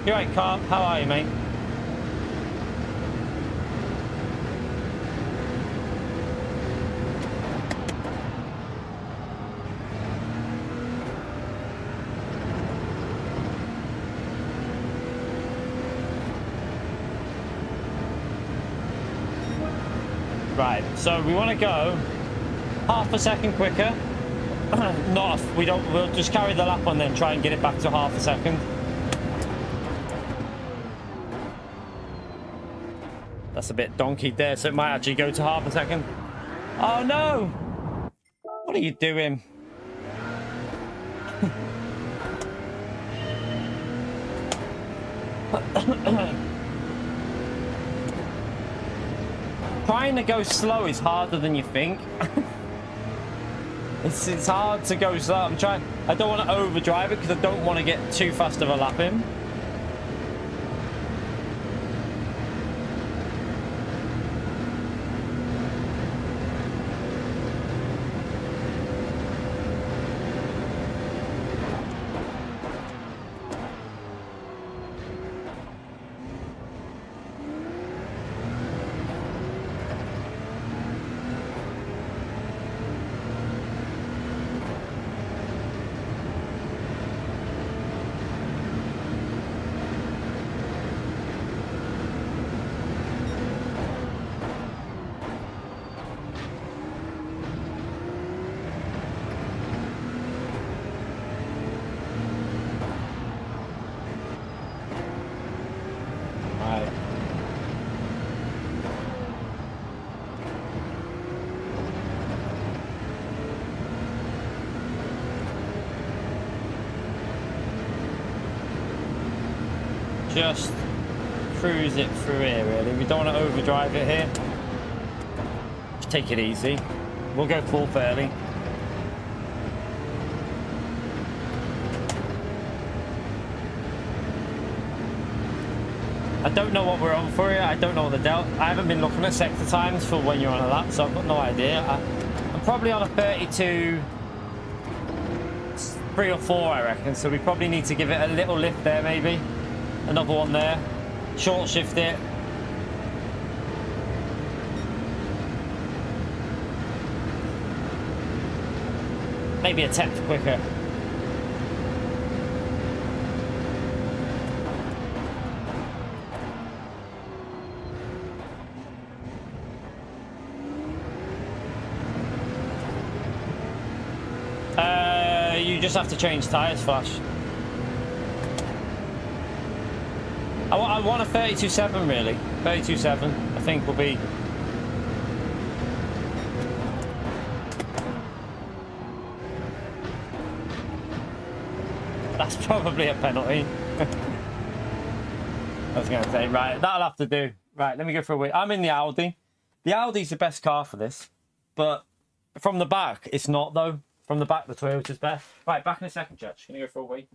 You're right, Carp. How are you, mate? Right, so we want to go half a second quicker. We'll just carry the lap on, then try and get it back to half a second. that's a bit donkeyed there, so it might actually go to half a second. Oh no! What are you doing? Trying to go slow is harder than you think. It's hard to go slow. I don't want to overdrive it because I don't want to get too fast of a lap in. Just cruise it through here, really. We don't want to overdrive it here. Just take it easy. We'll go full fairly. I don't know what we're on for here. I don't know what the delta. I haven't been looking at sector times for when you're on a lap, so I've got no idea. I'm probably on a 32, 3 or 4, I reckon. So we probably need to give it a little lift there, maybe. Another one there. Short shift it. Maybe a tenth quicker. You just have to change tyres, Flash. I want a 32.7 really. 32.7 I think will be. That's probably a penalty. I was going to say, right, that'll have to do. Right, let me go for a wait. I'm in the Audi. The Audi's the best car for this, but from the back, it's not though. From the back, the Toyota's best. Right, back in a second, Church. Can you go for a wait?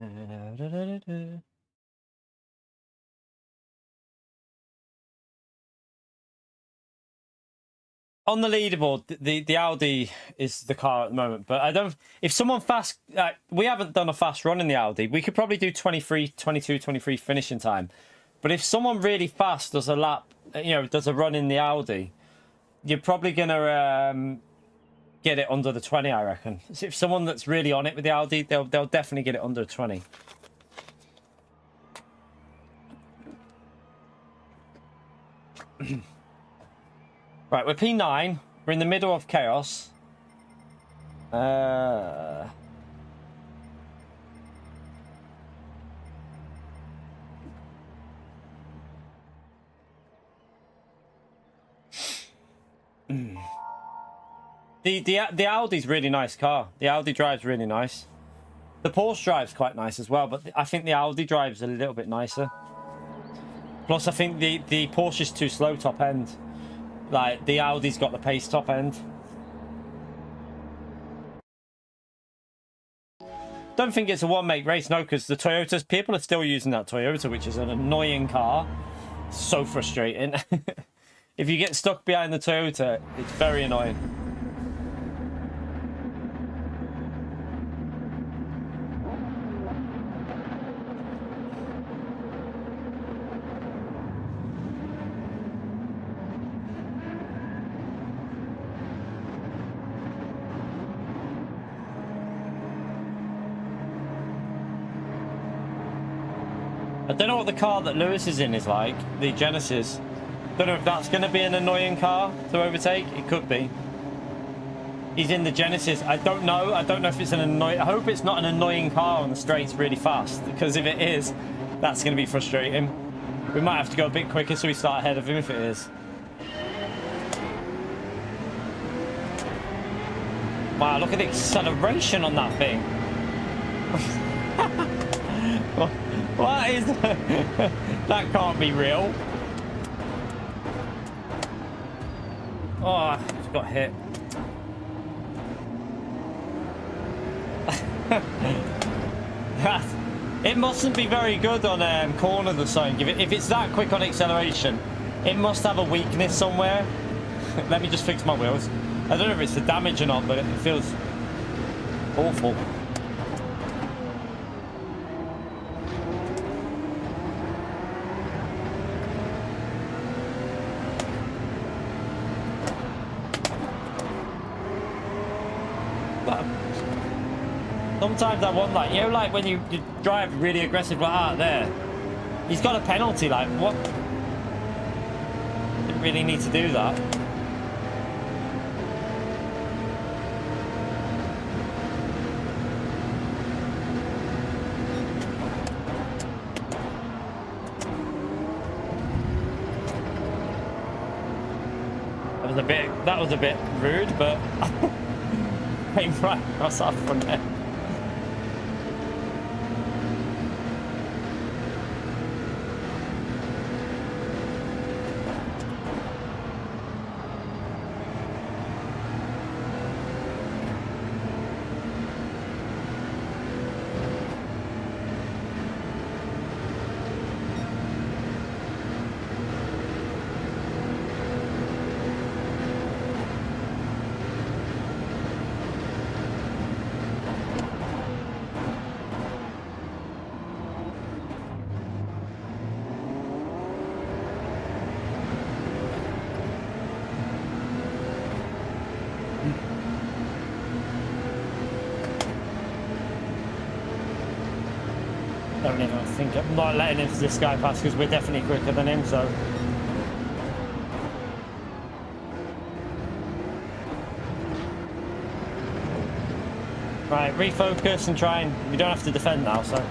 On the leaderboard, the Audi is the car at the moment, but I don't. If someone fast, we haven't done a fast run in the Audi. We could probably do 23, 22, 23 finishing time. But if someone really fast does a lap, does a run in the Audi, you're probably gonna get it under the 20, I reckon. So if someone that's really on it with the Audi, they'll definitely get it under 20. Right, we're P9. We're in the middle of chaos. The Audi's really nice car. The Audi drives really nice. The Porsche drive's quite nice as well, but I think the Audi drive's a little bit nicer. Plus, I think the Porsche is too slow top end. Like, the Audi's got the pace top end. Don't think it's a one-make race, no, because the Toyotas, people are still using that Toyota, which is an annoying car. So frustrating. If you get stuck behind the Toyota, it's very annoying. I don't know what the car that Lewis is in is like, the Genesis. Don't know if that's going to be an annoying car to overtake. It could be. He's in the Genesis. I don't know. I don't know if it's an annoying... I hope it's not an annoying car on the straights really fast, because if it is, that's going to be frustrating. We might have to go a bit quicker so we start ahead of him if it is. Wow, look at the acceleration on that thing. What is that? That can't be real. Oh, I just got hit. It mustn't be very good on corners or something. If it's that quick on acceleration, it must have a weakness somewhere. Let me just fix my wheels. I don't know if it's the damage or not, but it feels awful. Sometimes I want, like, you know, like when you drive really aggressive like that there. He's got a penalty, like, what? Didn't really need to do that. That was a bit rude, but came right across our front end. Don't even think. I'm not letting this guy pass because we're definitely quicker than him, so. Right, refocus and try and... We don't have to defend now, so.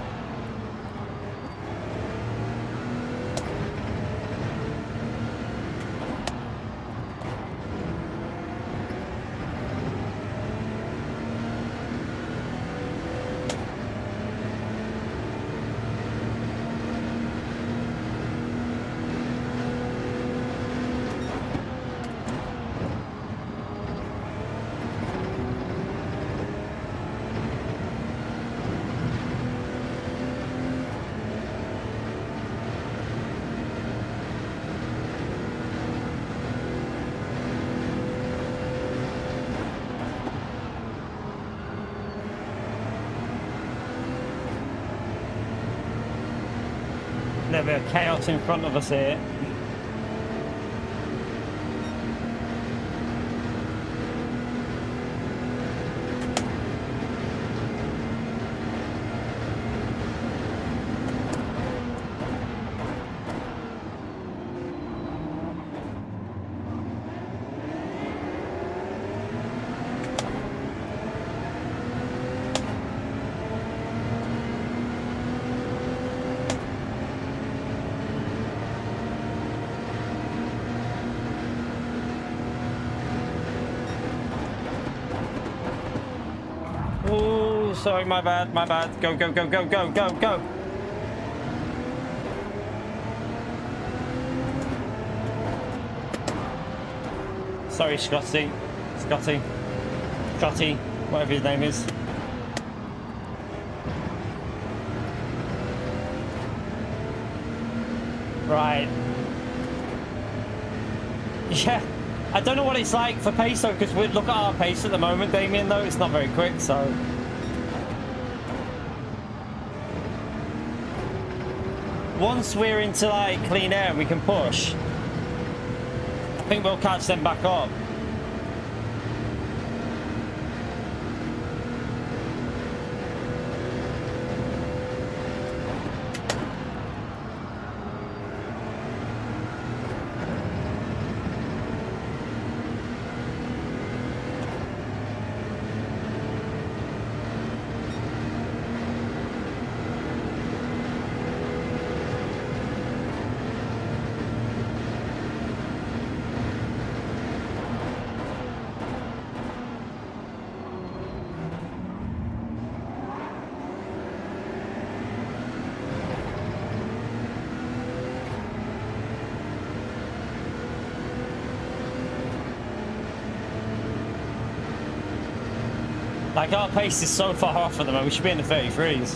A bit of chaos in front of us here. Sorry, my bad, my bad. Go, go, go, go, go, go, go. Sorry, Scotty, whatever his name is. Right. Yeah, I don't know what it's like for pace though, because we look at our pace at the moment, Damien, though, it's not very quick, so. Once we're into like clean air and we can push, I think we'll catch them back up. Like, our pace is so far off at the moment, we should be in the 33s.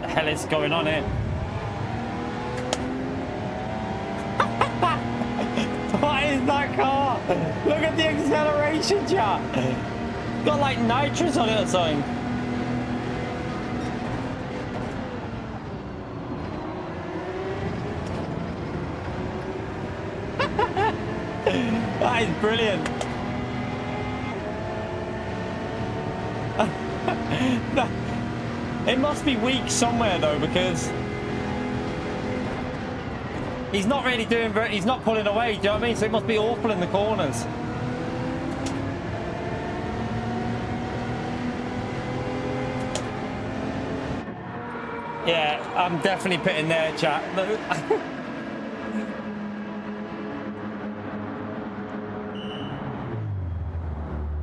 What the hell is going on here? What is that car? Look at the acceleration, chat. It's got like nitrous on it or something. That is brilliant. It must be weak somewhere though, because he's not really doing very, he's not pulling away, do you know what I mean? So it must be awful in the corners. Yeah, I'm definitely pitting there, chat.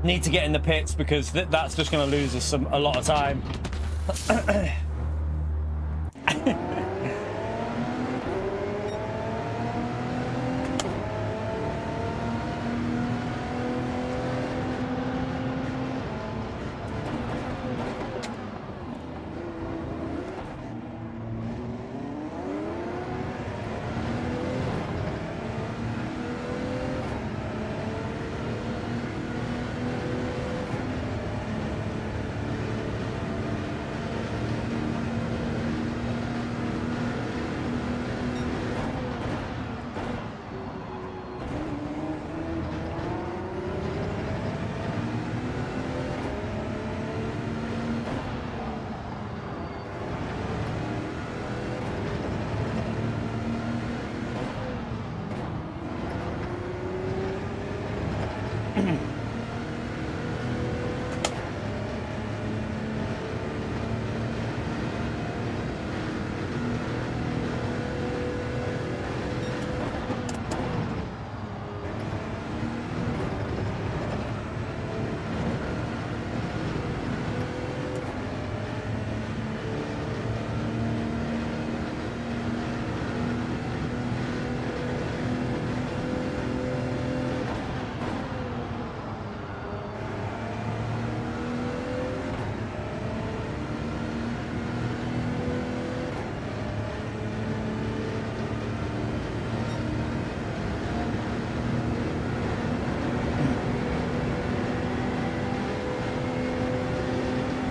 Need to get in the pits because that's just going to lose us a lot of time.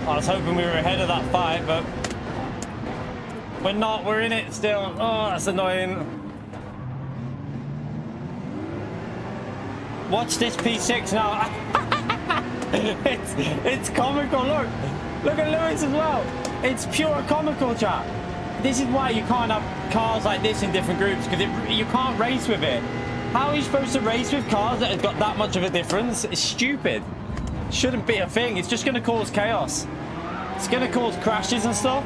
I was hoping we were ahead of that fight, but we're not. We're in it still. Oh, that's annoying. Watch this P6 now. it's comical. Look at Lewis as well. It's pure comical, chat. This is why you can't have cars like this in different groups, because you can't race with it. How are you supposed to race with cars that have got that much of a difference? It's stupid. shouldn't be a thing. It's just going to cause chaos. It's going to cause crashes and stuff.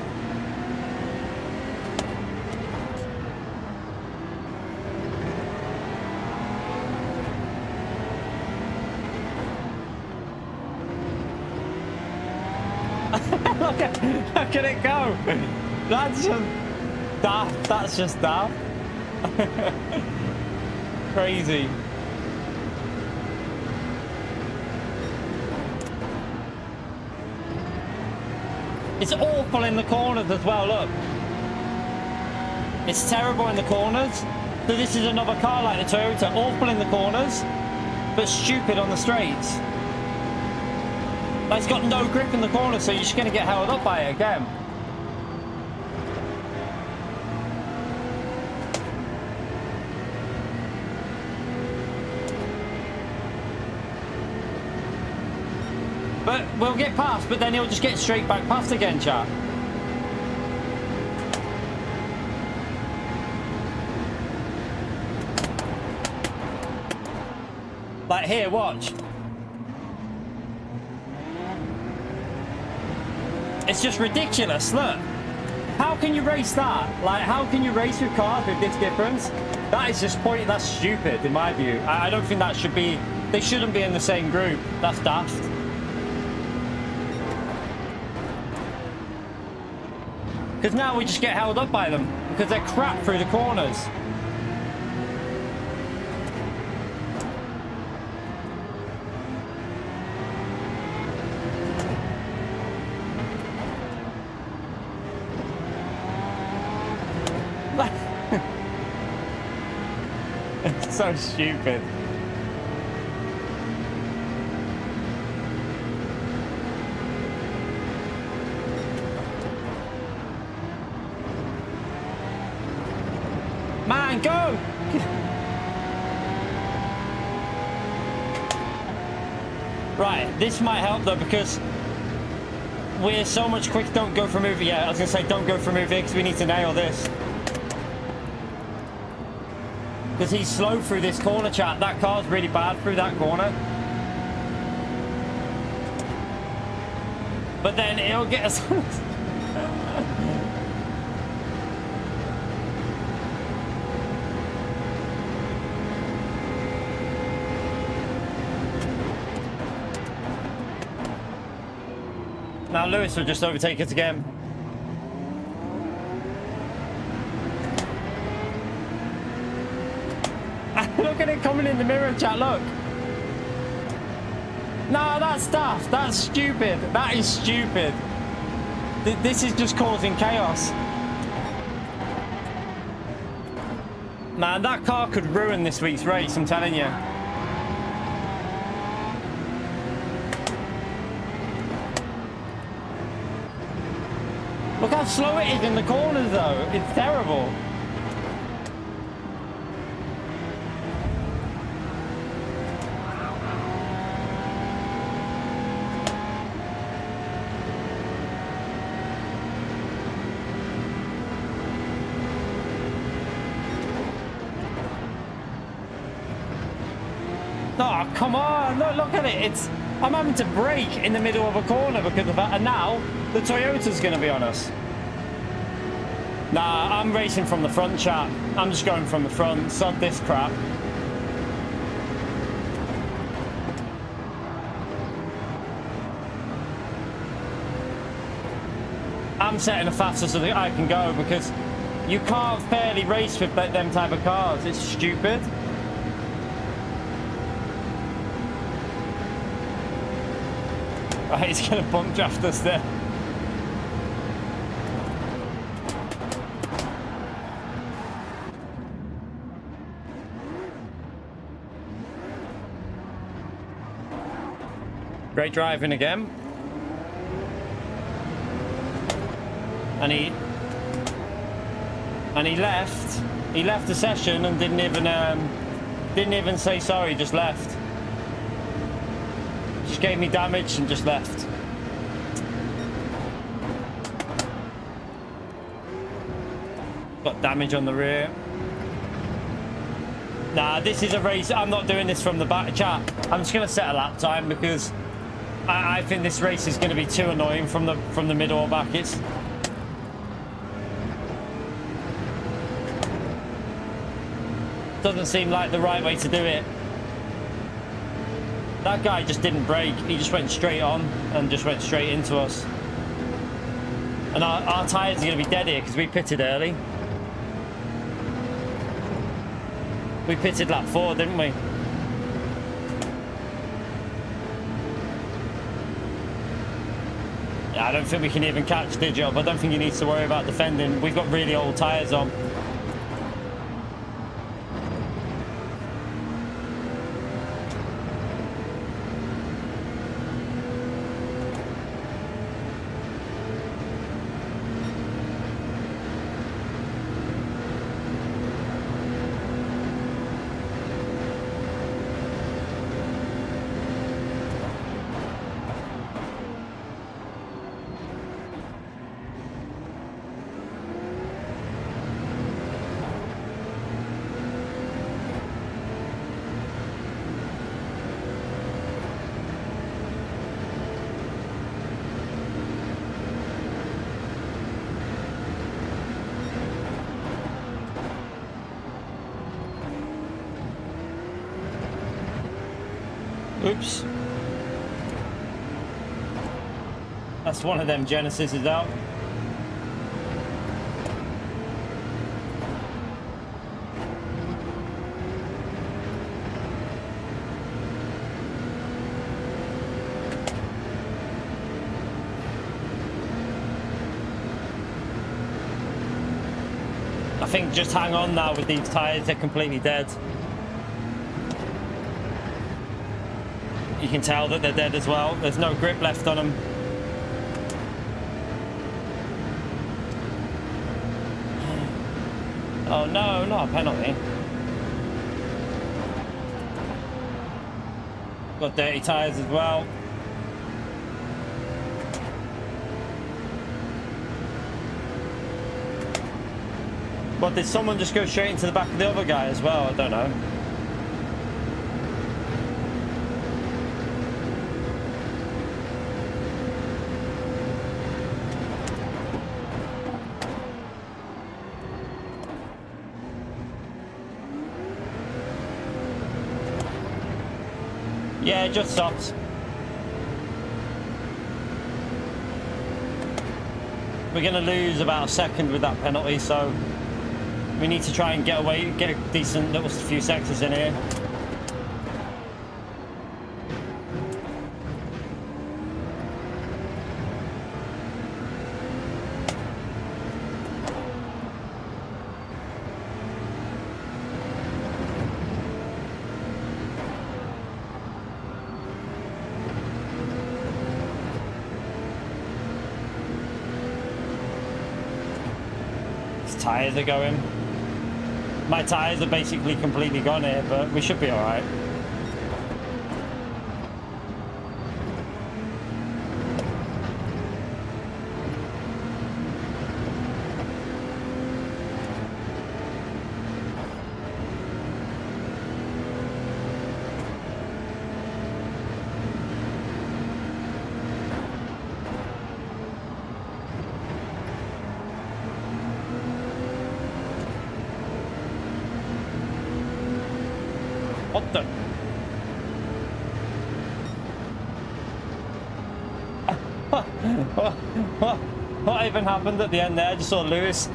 look at it go. That's just daft. That's just daft. Crazy. It's awful in the corners as well, look. It's terrible in the corners. So this is another car like the Toyota, awful in the corners, but stupid on the straights. Like, it's got no grip in the corner, so you're just going to get held up by it again. But we'll get past, but then he'll just get straight back past again, chat. Like here, watch. It's just ridiculous, look. How can you race that? Like, how can you race with cars with this difference? That is just that's stupid in my view. I don't think that should be, they shouldn't be in the same group. That's daft. Because now we just get held up by them because they're crap through the corners. It's so stupid. Man, go! Right, this might help though because we're so much quick. Don't go for a movie. Yeah, I was gonna say don't go for a movie because we need to nail this. Because he's slow through this corner, chat. That car's really bad through that corner. But then it'll get us. Now Lewis will just overtake us again. Look at it coming in the mirror, chat, look. No, that's daft. That's stupid. That is stupid. This is just causing chaos. Man, that car could ruin this week's race, I'm telling you. Look how slow it is in the corners, though. It's terrible. Oh, come on. Look at it. I'm having to brake in the middle of a corner because of that. And now the Toyota's going to be on us. Nah, I'm racing from the front, chat. I'm just going from the front. Sod this crap. I'm setting the fastest that I can go because you can't fairly race with them type of cars. It's stupid. Right, he's going to bump draft us there. Great driving again. And he left the session and didn't even say sorry, just left. Just gave me damage and just left. Got damage on the rear. Nah, this is a race. I'm not doing this from the back, chat. I'm just gonna set a lap time because I think this race is going to be too annoying from the middle or back. It's doesn't seem like the right way to do it. That guy just didn't brake. He just went straight on and just went straight into us. And our tyres are going to be dead here because we pitted early. We pitted lap 4, didn't we? Yeah, I don't think we can even catch Digit. I don't think he needs to worry about defending. We've got really old tyres on. Oops. That's one of them Genesis is out. I think just hang on now with these tyres, they're completely dead. You can tell that they're dead as well. There's no grip left on them. Oh no, not a penalty. Got dirty tyres as well. But did someone just go straight into the back of the other guy as well? I don't know. Yeah, it just stopped. We're going to lose about a second with that penalty, so we need to try and get away, get a decent little few sectors in here. Tyres are going. My tyres are basically completely gone here, but we should be all right. What the? What even happened at the end there? I just saw Lewis.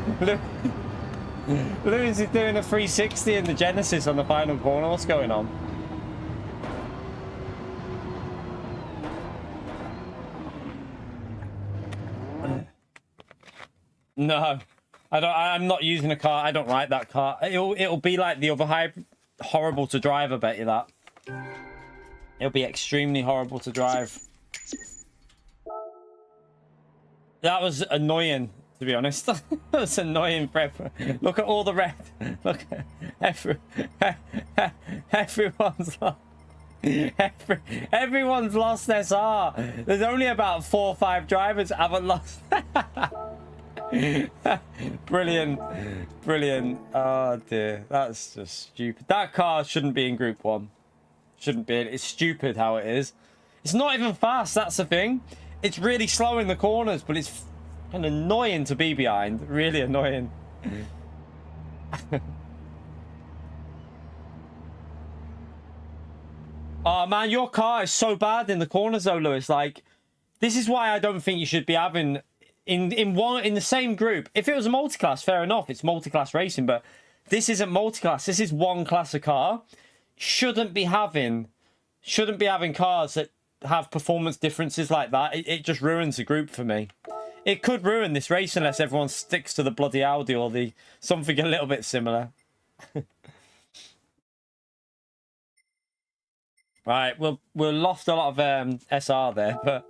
Lewis is doing a 360 in the Genesis on the final corner. What's going on? No, I don't. I'm not using a car. I don't like that car. It'll be like the other hybrid. Horrible to drive, I bet you that. It'll be extremely horrible to drive. That was annoying, to be honest. That was annoying, Fred. Look at all the red. Look at everyone's lost. Everyone's lost SR. There's only about 4 or 5 drivers that haven't lost. Brilliant, brilliant. Oh dear, that's just stupid. That car shouldn't be in Group 1. Shouldn't be. It's stupid how it is. It's not even fast, that's the thing. It's really slow in the corners, but it's kind of annoying to be behind. Really annoying. Oh man, your car is so bad in the corners though, Lewis. Like, this is why I don't think you should be having in the same group. If it was a multi-class, fair enough, it's multi-class racing, but this isn't multi-class. This is one class of car. Shouldn't be having cars that have performance differences like that. It just ruins the group for me. It could ruin this race unless everyone sticks to the bloody Audi or the something a little bit similar. Right, we'll lost a lot of SR there, but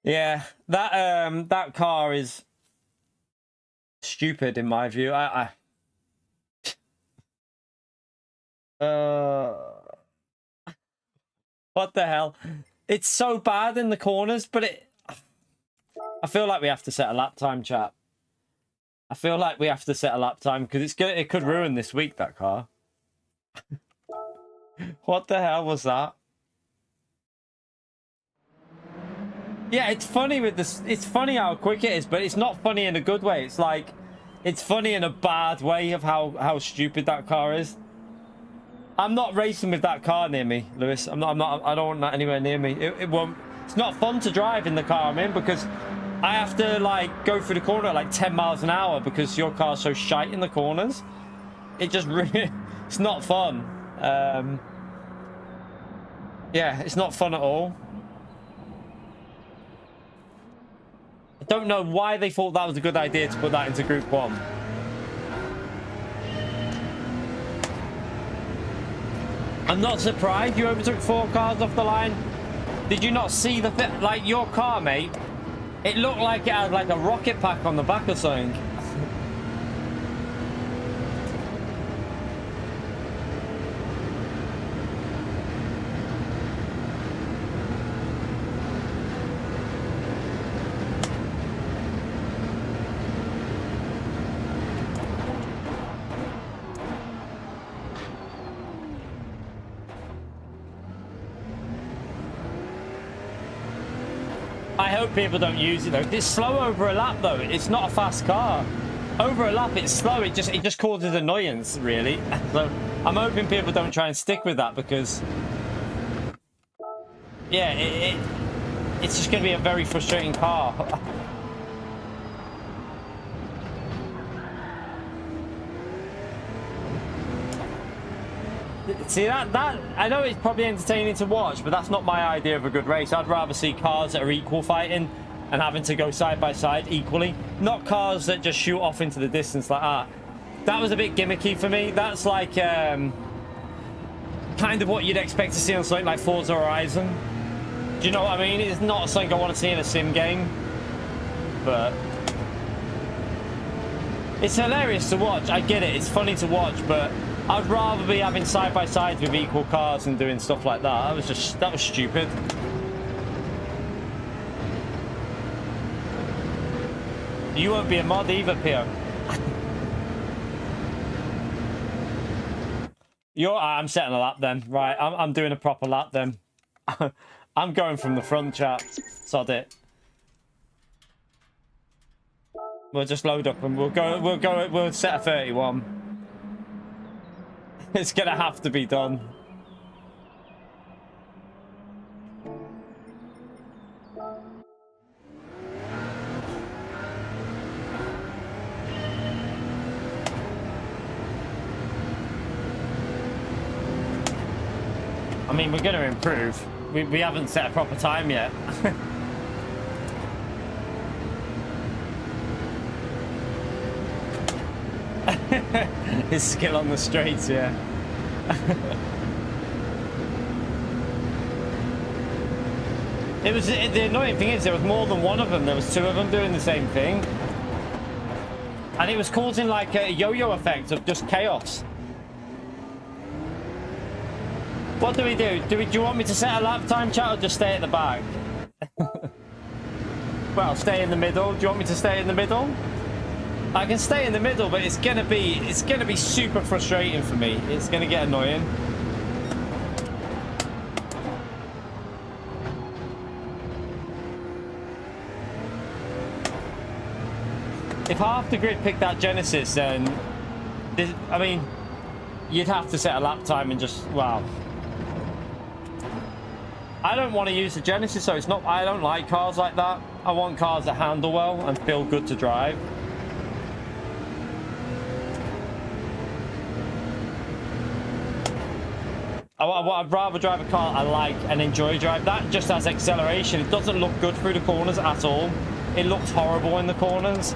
yeah, that car is stupid in my view. What the hell? It's so bad in the corners, but I feel like we have to set a lap time, chat. I feel like we have to set a lap time because it could ruin this week, that car. What the hell was that? Yeah, it's funny with this. It's funny how quick it is, but it's not funny in a good way. It's like, it's funny in a bad way of how stupid that car is. I'm not racing with that car near me, Lewis. I don't want that anywhere near me. It won't. It's not fun to drive in the car I'm in because I have to like go through the corner at like 10 miles an hour because your car's so shite in the corners. It just really, it's not fun. Yeah, it's not fun at all. I don't know why they thought that was a good idea to put that into Group 1. I'm not surprised you overtook 4 cars off the line. Did you not see the fit? Like, your car, mate, it looked like it had like a rocket pack on the back or something. I hope people don't use it though. It's slow over a lap though. It's not a fast car. Over a lap, it's slow. It just causes annoyance, really. So I'm hoping people don't try and stick with that because, yeah, it's just going to be a very frustrating car. See, that I know it's probably entertaining to watch, but that's not my idea of a good race. I'd rather see cars that are equal fighting and having to go side by side equally, not cars that just shoot off into the distance like that. That was a bit gimmicky for me. That's like kind of what you'd expect to see on something like Forza Horizon. Do you know what I mean? It's not something I want to see in a sim game, but it's hilarious to watch. I get it. It's funny to watch, but I'd rather be having side-by-sides with equal cars and doing stuff like that. That was stupid. You won't be a mod either, Pio. I'm setting a lap then. Right, I'm doing a proper lap then. I'm going from the front, chat. Sod it. We'll just load up and we'll set a 31. It's gonna have to be done. I mean, we're gonna improve. We haven't set a proper time yet. His skill on the straights, yeah. The annoying thing is there was more than one of them. There was 2 of them doing the same thing, and it was causing like a yo-yo effect of just chaos. What do we do? Do you want me to set a lap time, chat, or just stay at the back? Well, stay in the middle. Do you want me to stay in the middle? I can stay in the middle, but it's gonna be super frustrating for me. It's gonna get annoying. if half the grid picked that Genesis, then this, I mean, you'd have to set a lap time and just, wow. I don't want to use the Genesis, so it's not, I don't like cars like that. I want cars that handle well and feel good to drive. I'd rather drive a car I like and enjoy drive. That just has acceleration. It doesn't look good through the corners at all. It looks horrible in the corners.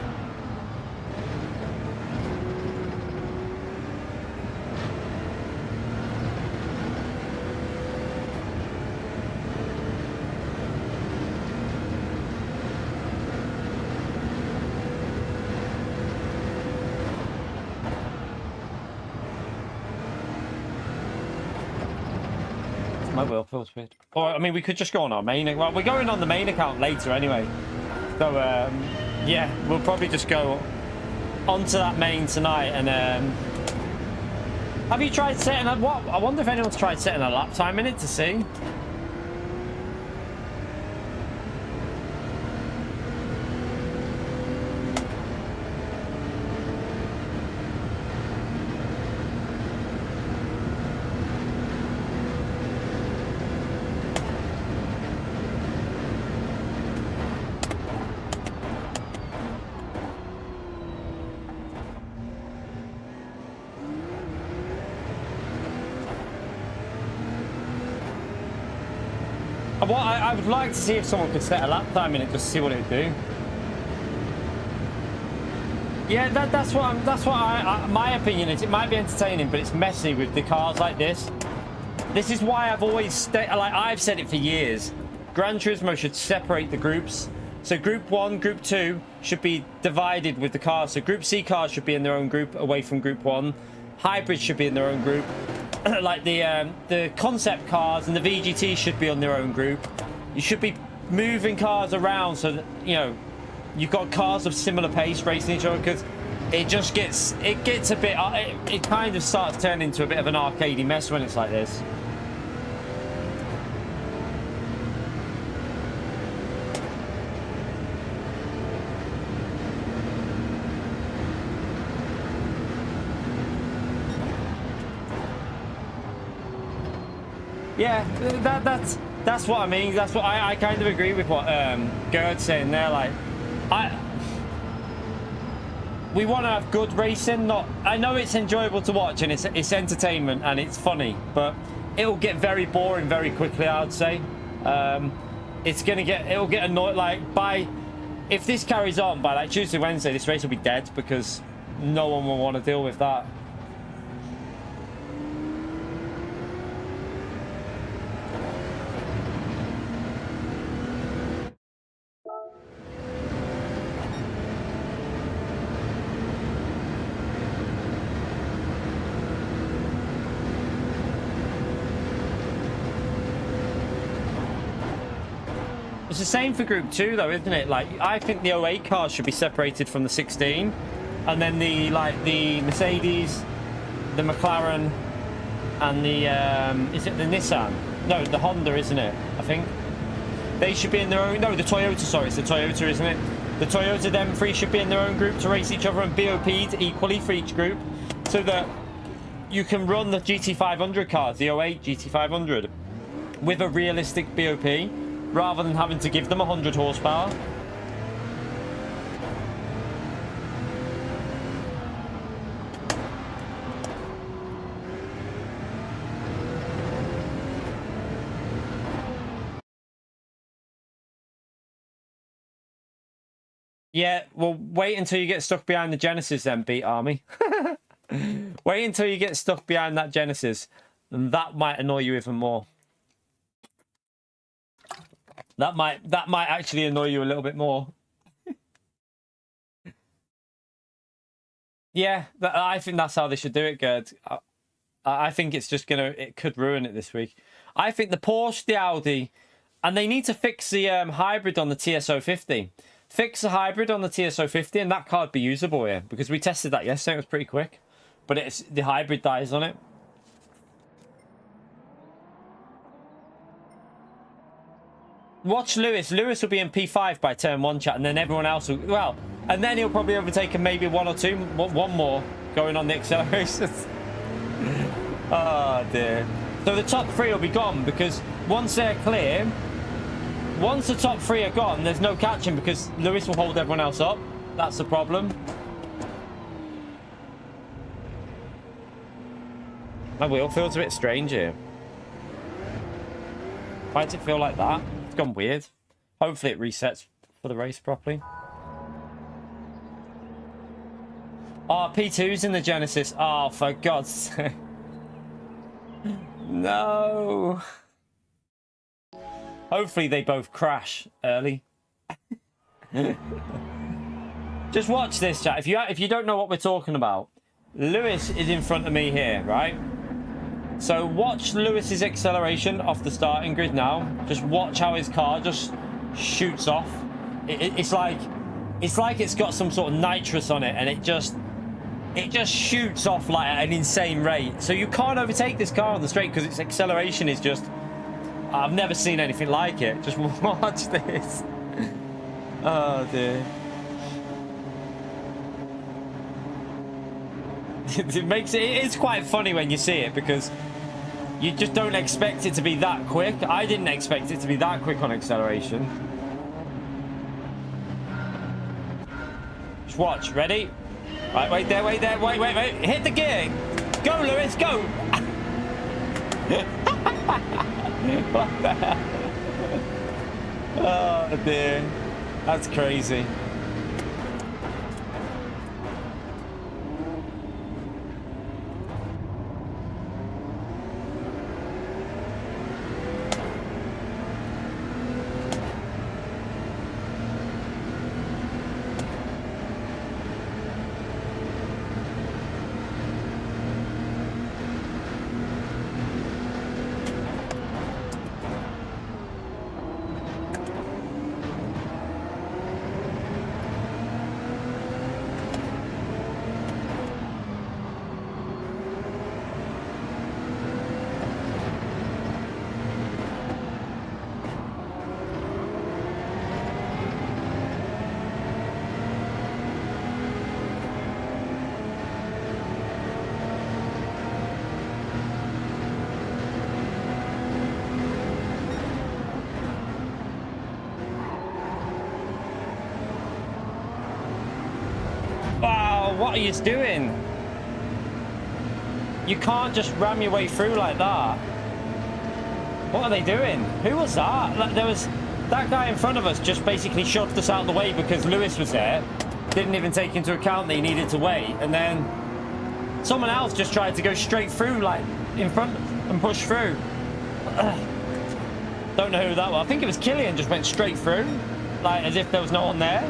My wheel feels weird. Or, I mean, we could just go on our main... Well, we're going on the main account later anyway. So, yeah, we'll probably just go onto that main tonight. And, have you tried setting a... What? I wonder if anyone's tried setting a lap time in it to see. Well, I would like to see if someone could set a lap time in it just to see what it would do. Yeah, that's what my opinion is. It might be entertaining, but it's messy with the cars like this. This is why I've always I've said it for years. Gran Turismo should separate the groups. So Group 1, Group 2 should be divided with the cars. So Group C cars should be in their own group away from Group 1. Hybrids should be in their own group. Like the concept cars and the VGT should be on their own group. You should be moving cars around so that, you know, you've got cars of similar pace racing each other, because it just gets a bit, it kind of starts turning into a bit of an arcadey mess when it's like this. Yeah, that's what I mean. That's what I kind of agree with what Gerd's saying there. Like, we want to have good racing. Not, I know it's enjoyable to watch and it's entertainment and it's funny, but it'll get very boring very quickly. I would say it'll get annoyed. Like if this carries on by like Tuesday, Wednesday, this race will be dead because no one will want to deal with that. It's the same for Group 2 though, isn't it? Like, I think the 08 cars should be separated from the 16, and then the Mercedes, the McLaren, and the is it the Nissan? No, the Honda, isn't it? I think they should be in their own. No, the Toyota. Sorry, it's the Toyota, isn't it? The Toyota, them three should be in their own group to race each other and BOP'd equally for each group, so that you can run the GT500 cars, the 08 GT500, with a realistic BOP, rather than having to give them 100 horsepower. Yeah, well, wait until you get stuck behind the Genesis then, Beat Army. Wait until you get stuck behind that Genesis, and that might annoy you even more. That might actually annoy you a little bit more. Yeah, I think that's how they should do it, Gerd. I think it's just it could ruin it this week. I think the Porsche, the Audi, and they need to fix the hybrid on the TS050. Fix the hybrid on the TS050 and that card be usable here, because we tested that yesterday. It was pretty quick, but the hybrid dies on it. Watch Lewis. Lewis will be in P5 by turn 1, chat, and then everyone else will... Well, And then he'll probably overtake him, maybe one or two, one more going on the accelerations. Oh dear. So the top three will be gone because once they're clear, once the top three are gone, there's no catching because Lewis will hold everyone else up. That's the problem. My wheel feels a bit strange here. Why does it feel like that? It's gone weird. Hopefully it resets for the race properly. Oh, P2's in the Genesis. Oh, for God's sake. No. Hopefully they both crash early. Just watch this, chat. If you don't know what we're talking about, Lewis is in front of me here, right? So watch Lewis's acceleration off the starting grid now. Just watch how his car just shoots off. It's like it's got some sort of nitrous on it, and it just shoots off like at an insane rate. So you can't overtake this car on the straight because its acceleration is just... I've never seen anything like it. Just watch this. Oh dear. It is quite funny when you see it because you just don't expect it to be that quick. I didn't expect it to be that quick on acceleration. Just watch. Ready? Right, wait there, wait. Hit the gear. Go, Lewis, go. What the hell? Oh, dear. That's crazy. What are you doing? You can't just ram your way through like that. What are they doing? Who was that? Like, there was that guy in front of us just basically shoved us out of the way because Lewis was there. Didn't even take into account that he needed to wait. And then someone else just tried to go straight through, like in front and push through. Don't know who that was. I think it was Killian, just went straight through, like as if there was no one there.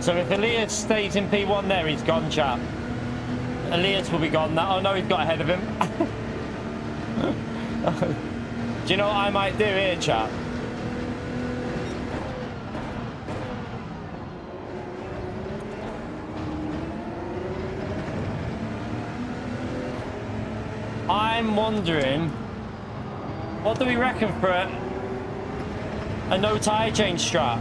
So if Elias stays in P1 there, he's gone, chap. Elias will be gone now. Oh no, he's got ahead of him. Do you know what I might do here, chap? I'm wondering, what do we reckon for a no tyre change strat?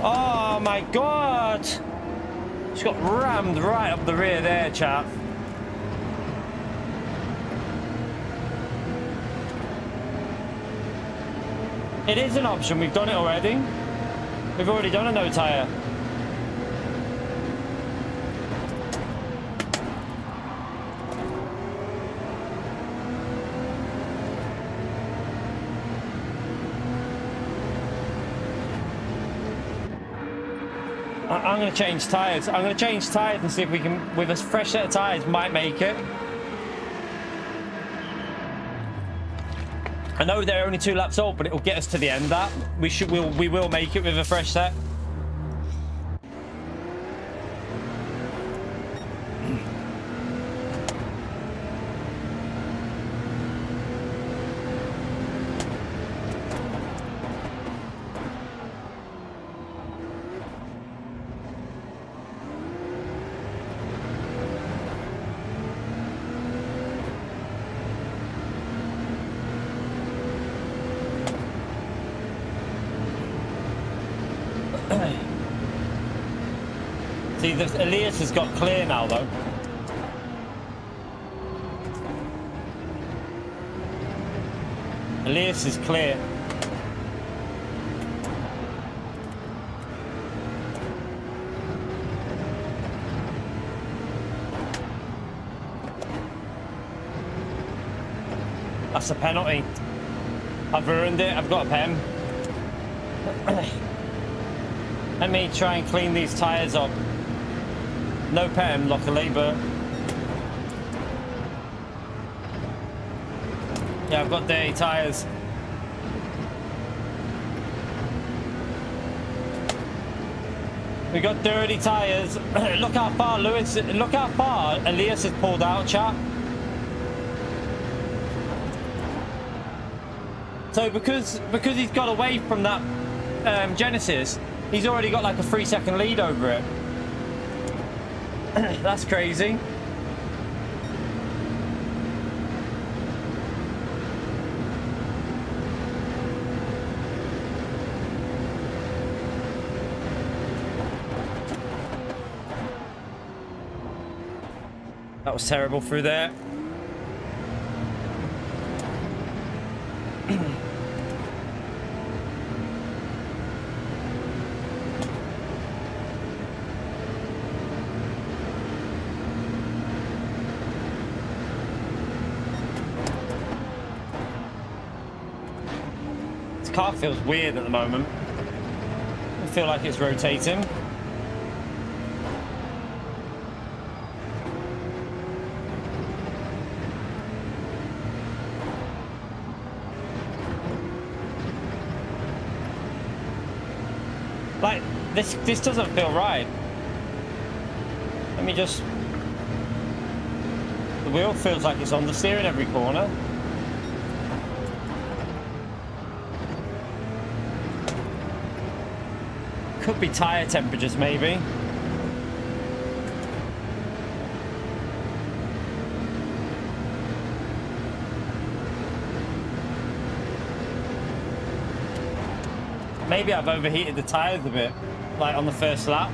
Oh my God! Just got rammed right up the rear there, chap. It is an option. We've done it already. We've already done a no tyre. I'm going to change tyres. I'm going to change tyres and see if we can, with a fresh set of tyres, might make it. I know they're only 2 laps old, but it'll get us to the end. That we will make it with a fresh set. See, the Elias has got clear now, though. Elias is clear. That's a penalty. I've ruined it. I've got a pen. Let me try and clean these tyres up. No pen, luckily, but yeah, I've got dirty tyres. We got dirty tyres. Look how far Lewis. Look how far Elias has pulled out, chat. So because he's got away from that Genesis, he's already got like a 3-second lead over it. That's crazy. That was terrible through there. Car feels weird at the moment. I feel like it's rotating. Like this doesn't feel right. Let me just. The wheel feels like it's on the steering every corner. Could be tire temperatures, maybe. Maybe I've overheated the tires a bit, like on the first lap.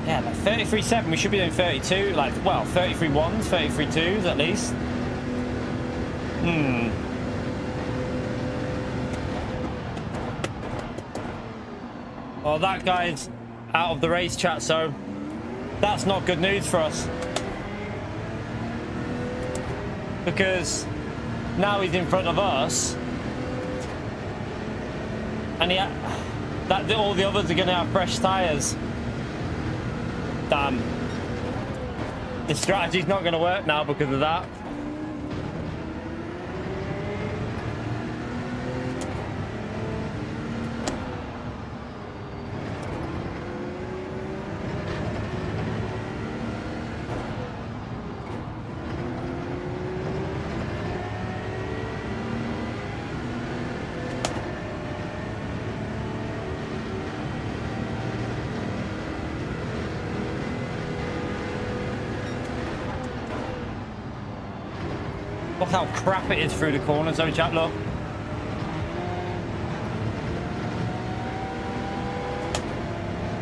Yeah, like 33.7, we should be doing 32, like, well, 33.1s, 33.2s at least. Well, that guy's out of the race, chat, so that's not good news for us. Because now he's in front of us. And all the others are going to have fresh tyres. Damn. The strategy's not going to work now because of that. Look how crap it is through the corners, though, chat, look.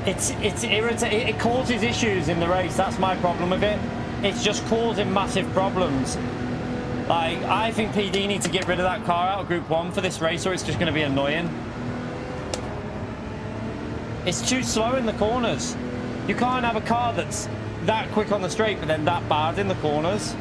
It's irritating. It causes issues in the race. That's my problem with it. It's just causing massive problems. Like, I think PD need to get rid of that car out of Group 1 for this race, or it's just going to be annoying. It's too slow in the corners. You can't have a car that's that quick on the straight, but then that bad in the corners.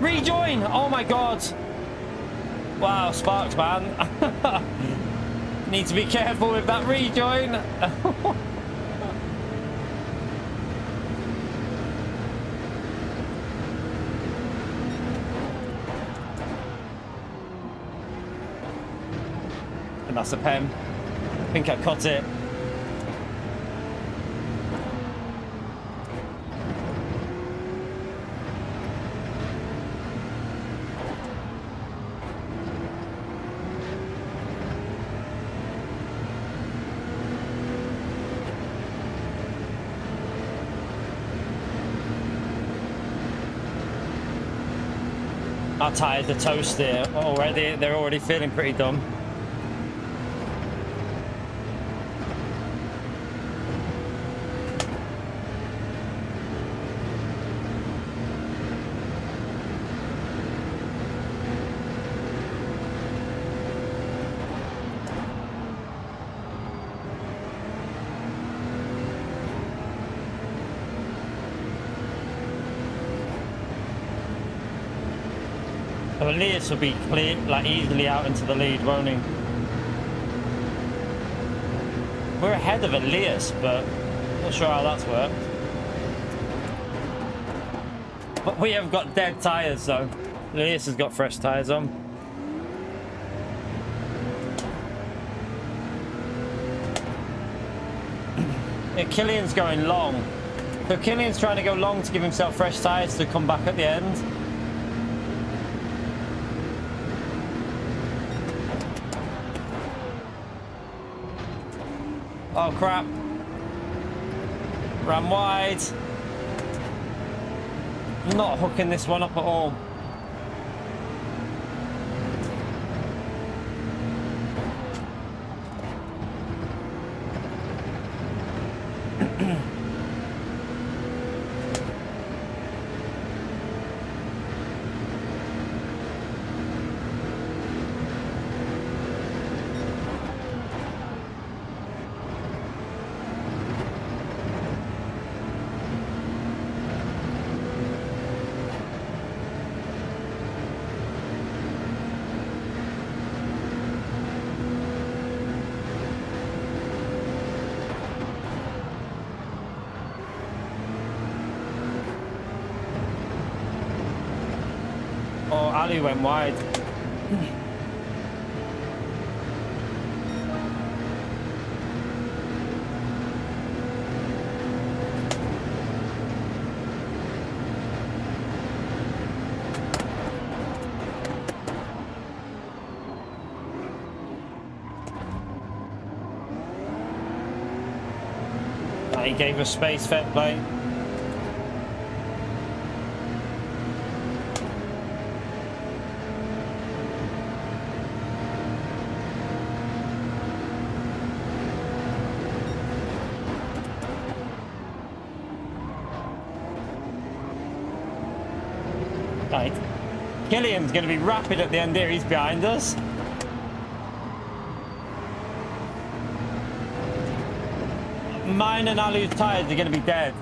Rejoin! Oh my god! Wow, Sparks, man. Need to be careful with that rejoin. And that's a pen. I think I cut it. Our tyres are toasty already. They're already feeling pretty dumb. Elias will be clear, like easily out into the lead, won't he? We're ahead of Elias, but not sure how that's worked. But we have got dead tyres, though. Elias has got fresh tyres on. Yeah, Killian's going long. So Killian's trying to go long to give himself fresh tyres to come back at the end. Oh crap. Ran wide. Not hooking this one up at all. Oh, Ali went wide. He gave us space, fair play. Right. Killian's going to be rapid at the end here. He's behind us. Mine and Alu's tyres are going to be dead.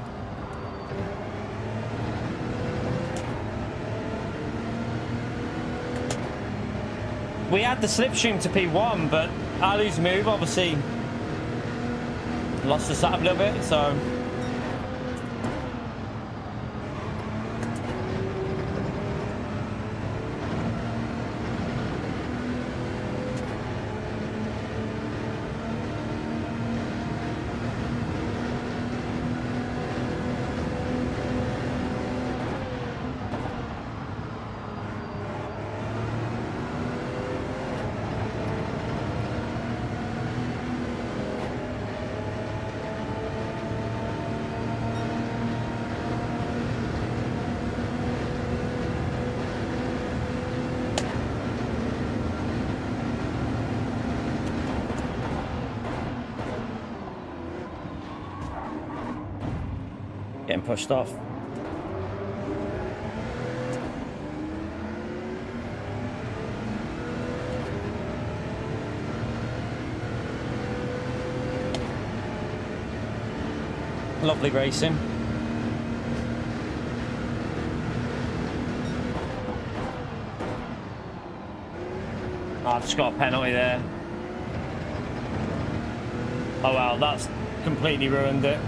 We had the slipstream to P1, but Alu's move obviously lost the setup a little bit, so... Getting pushed off. Lovely racing. I've just got a penalty there. Oh well, that's completely ruined it.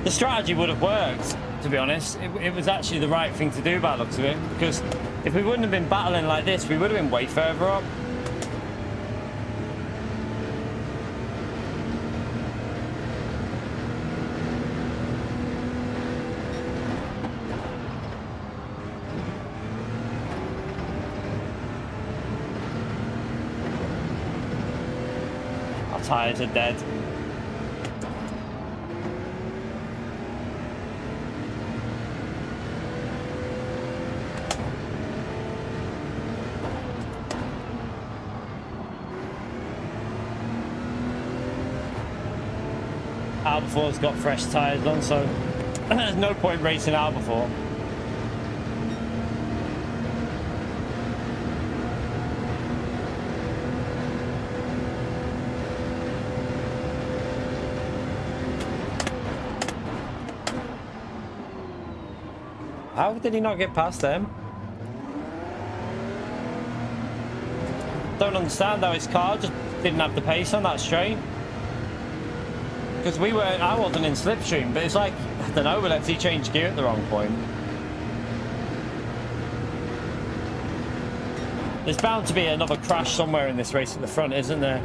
The strategy would have worked, to be honest. It was actually the right thing to do by the looks of it, because if we wouldn't have been battling like this, we would have been way further up. Our tyres are dead. Albafor's got fresh tyres on, so there's no point racing Albafor. How did he not get past them? Don't understand how his car just didn't have the pace on that straight. Because I wasn't in slipstream, but it's like, I don't know, but he changed gear at the wrong point. There's bound to be another crash somewhere in this race at the front, isn't there?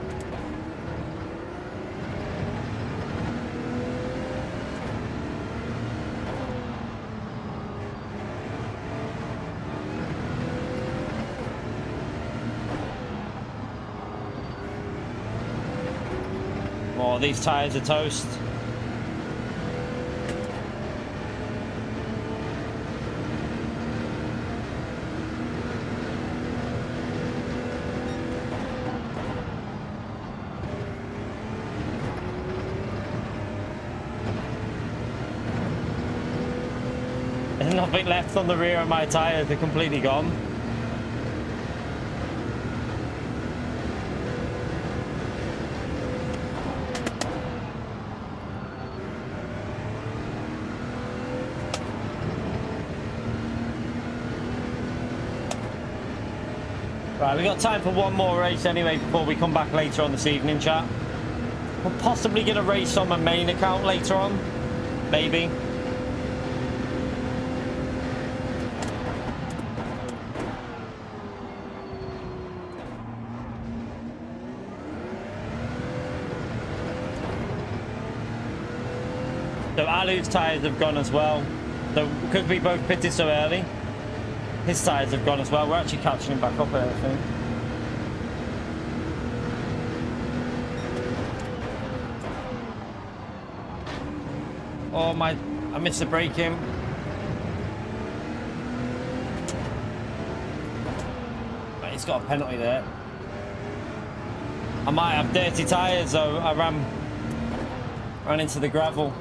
Oh, these tyres are toast. There's nothing left on the rear of my tyres, they're completely gone. Right, we've got time for one more race anyway before we come back later on this evening, chat. We're possibly going to race on my main account later on. Maybe. So Alu's tyres have gone as well. So because we both pitted so early, his tyres have gone as well. We're actually catching him back up here, I think. Oh my, I missed the braking. But he's got a penalty there. I might have dirty tyres though. I ran into the gravel.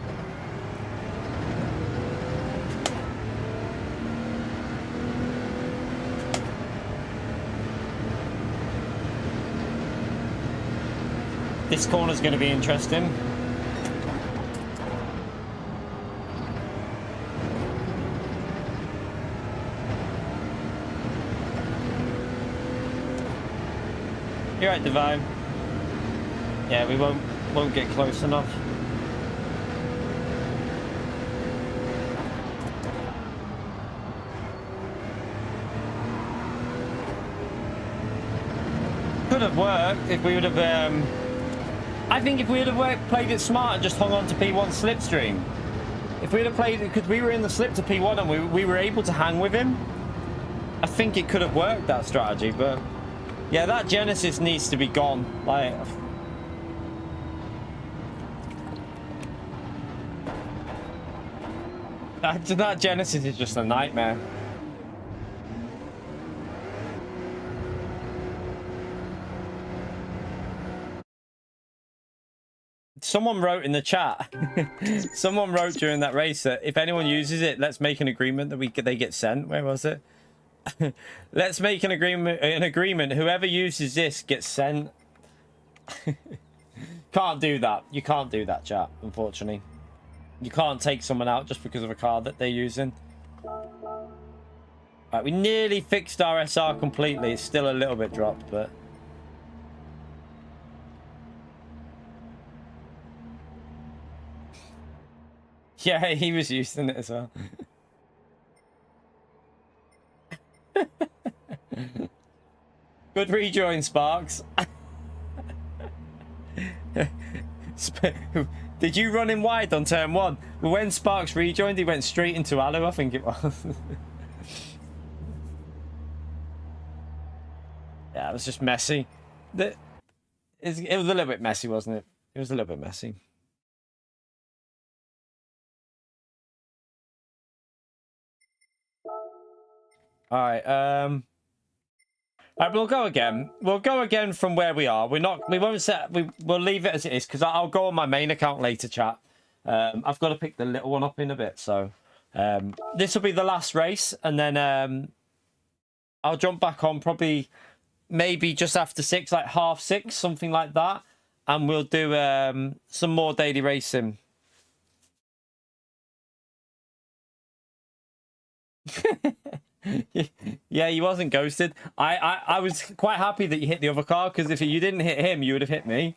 This corner's going to be interesting. You're right, Divine. Yeah, we won't get close enough. Could have worked if we would have. I think if we would have played it smart and just hung on to P1 slipstream. If we would have played it, because we were in the slip to P1 and we were able to hang with him, I think it could have worked, that strategy. But yeah, that Genesis needs to be gone. Like, that Genesis is just a nightmare. Someone wrote in the chat, someone wrote during that race that if anyone uses it, let's make an agreement that they get sent. Where was it? Let's make an agreement. Whoever uses this gets sent. Can't do that. You can't do that, chat, unfortunately. You can't take someone out just because of a car that they're using. Right, we nearly fixed our SR completely. It's still a little bit dropped, but... Yeah, he was using it as well. Good rejoin, Sparks. Did you run in wide on turn 1? Well, when Sparks rejoined, he went straight into Alu, I think it was. Yeah, it was just messy. It was a little bit messy, wasn't it? It was a little bit messy. All right. All right, we'll go again. We'll go again from where we are. We won't set. We'll leave it as it is because I'll go on my main account later, chat. I've got to pick the little one up in a bit, so this will be the last race, and then I'll jump back on probably maybe just after 6, like 6:30, something like that, and we'll do some more daily racing. Yeah, he wasn't ghosted. I was quite happy that you hit the other car, because if you didn't hit him, you would have hit me.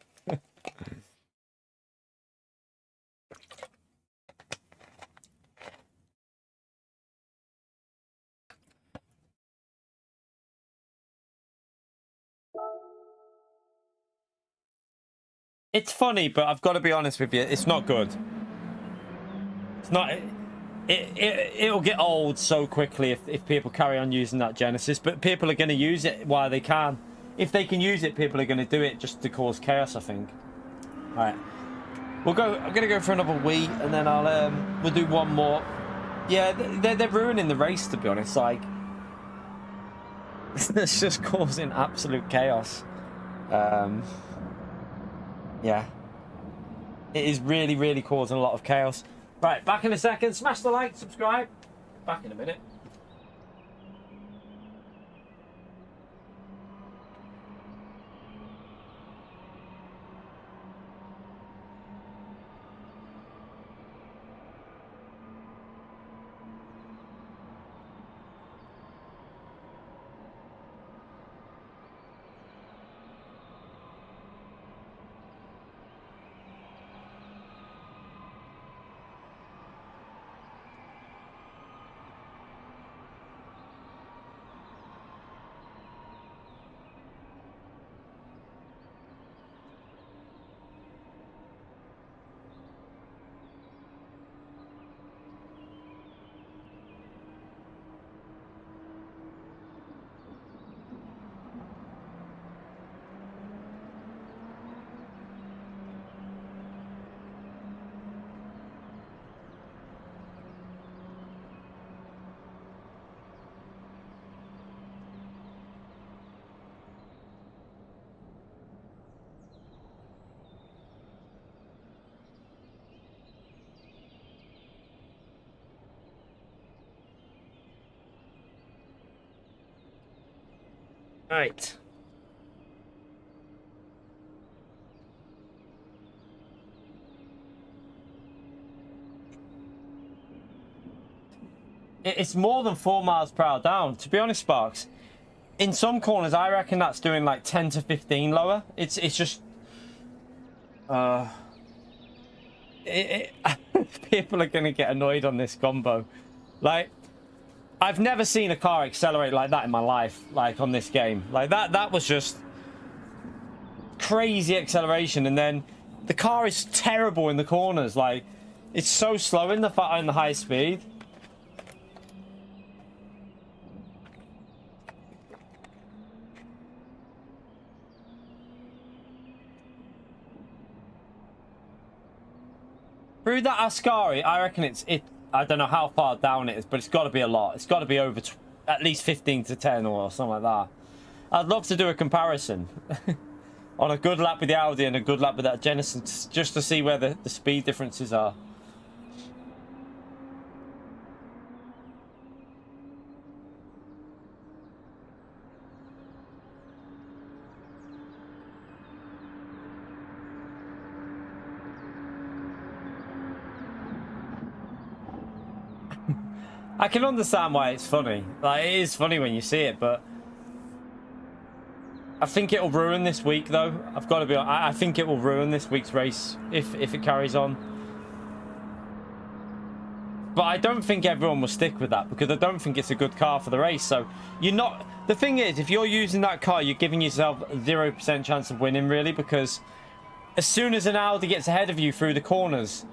It's funny, but I've got to be honest with you, it's not good. It's not... It'll get old so quickly if people carry on using that Genesis, but people are going to use it while they can. If they can use it, people are going to do it just to cause chaos, I think. All right, I'm going to go for another Wii, and then we'll do one more. Yeah, they're ruining the race, to be honest. Like, it's just causing absolute chaos. Yeah, it is really, really causing a lot of chaos. Right, back in a second. Smash the like, subscribe. Back in a minute. Right. It's more than 4 miles per hour down. To be honest, Sparks, in some corners, I reckon that's doing like 10 to 15 lower. It's just... people are going to get annoyed on this combo. Like, I've never seen a car accelerate like that in my life, like on this game. Like, that was just crazy acceleration, and then the car is terrible in the corners. Like, it's so slow in the high speed. Through that Ascari, I reckon I don't know how far down it is, but it's got to be a lot. It's got to be over at least 15 to 10 or something like that. I'd love to do a comparison on a good lap with the Audi and a good lap with that Genesis, just to see where the speed differences are. I can understand why it's funny. Like, it is funny when you see it, but I think it'll ruin this week, though. I've got to be honest. I think it will ruin this week's race if it carries on. But I don't think everyone will stick with that because I don't think it's a good car for the race. So you're not... The thing is, if you're using that car, you're giving yourself 0% chance of winning, really, because as soon as an Audi gets ahead of you through the corners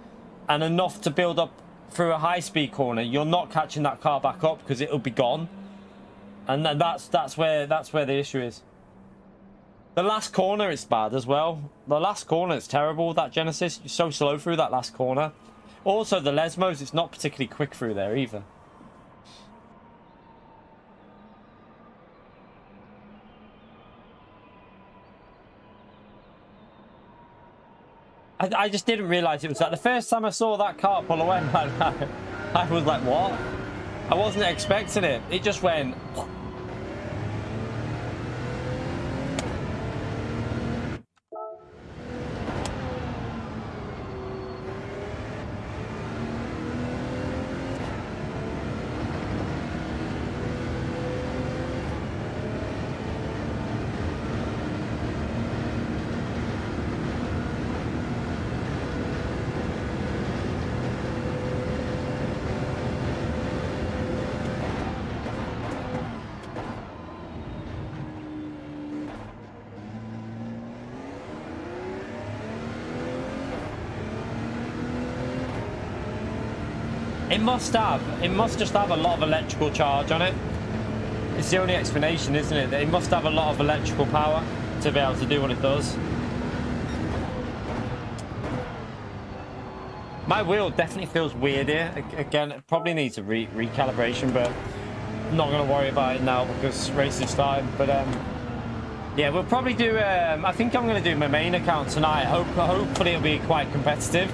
and enough to build up through a high-speed corner, you're not catching that car back up because it'll be gone. And that's where the issue is. The last corner is bad as well. The last corner is terrible, that Genesis. You're so slow through that last corner. Also, the Lesmos, it's not particularly quick through there either. I just didn't realise it was that. The first time I saw that car pull away, I was like, what? I wasn't expecting it. It just went... It must just have a lot of electrical charge on it. It's the only explanation, isn't it? That it must have a lot of electrical power to be able to do what it does. My wheel definitely feels weird here. Again, it probably needs a recalibration, but I'm not going to worry about it now because race is starting. But yeah, we'll probably do... I think I'm going to do my main account tonight. Hopefully it'll be quite competitive.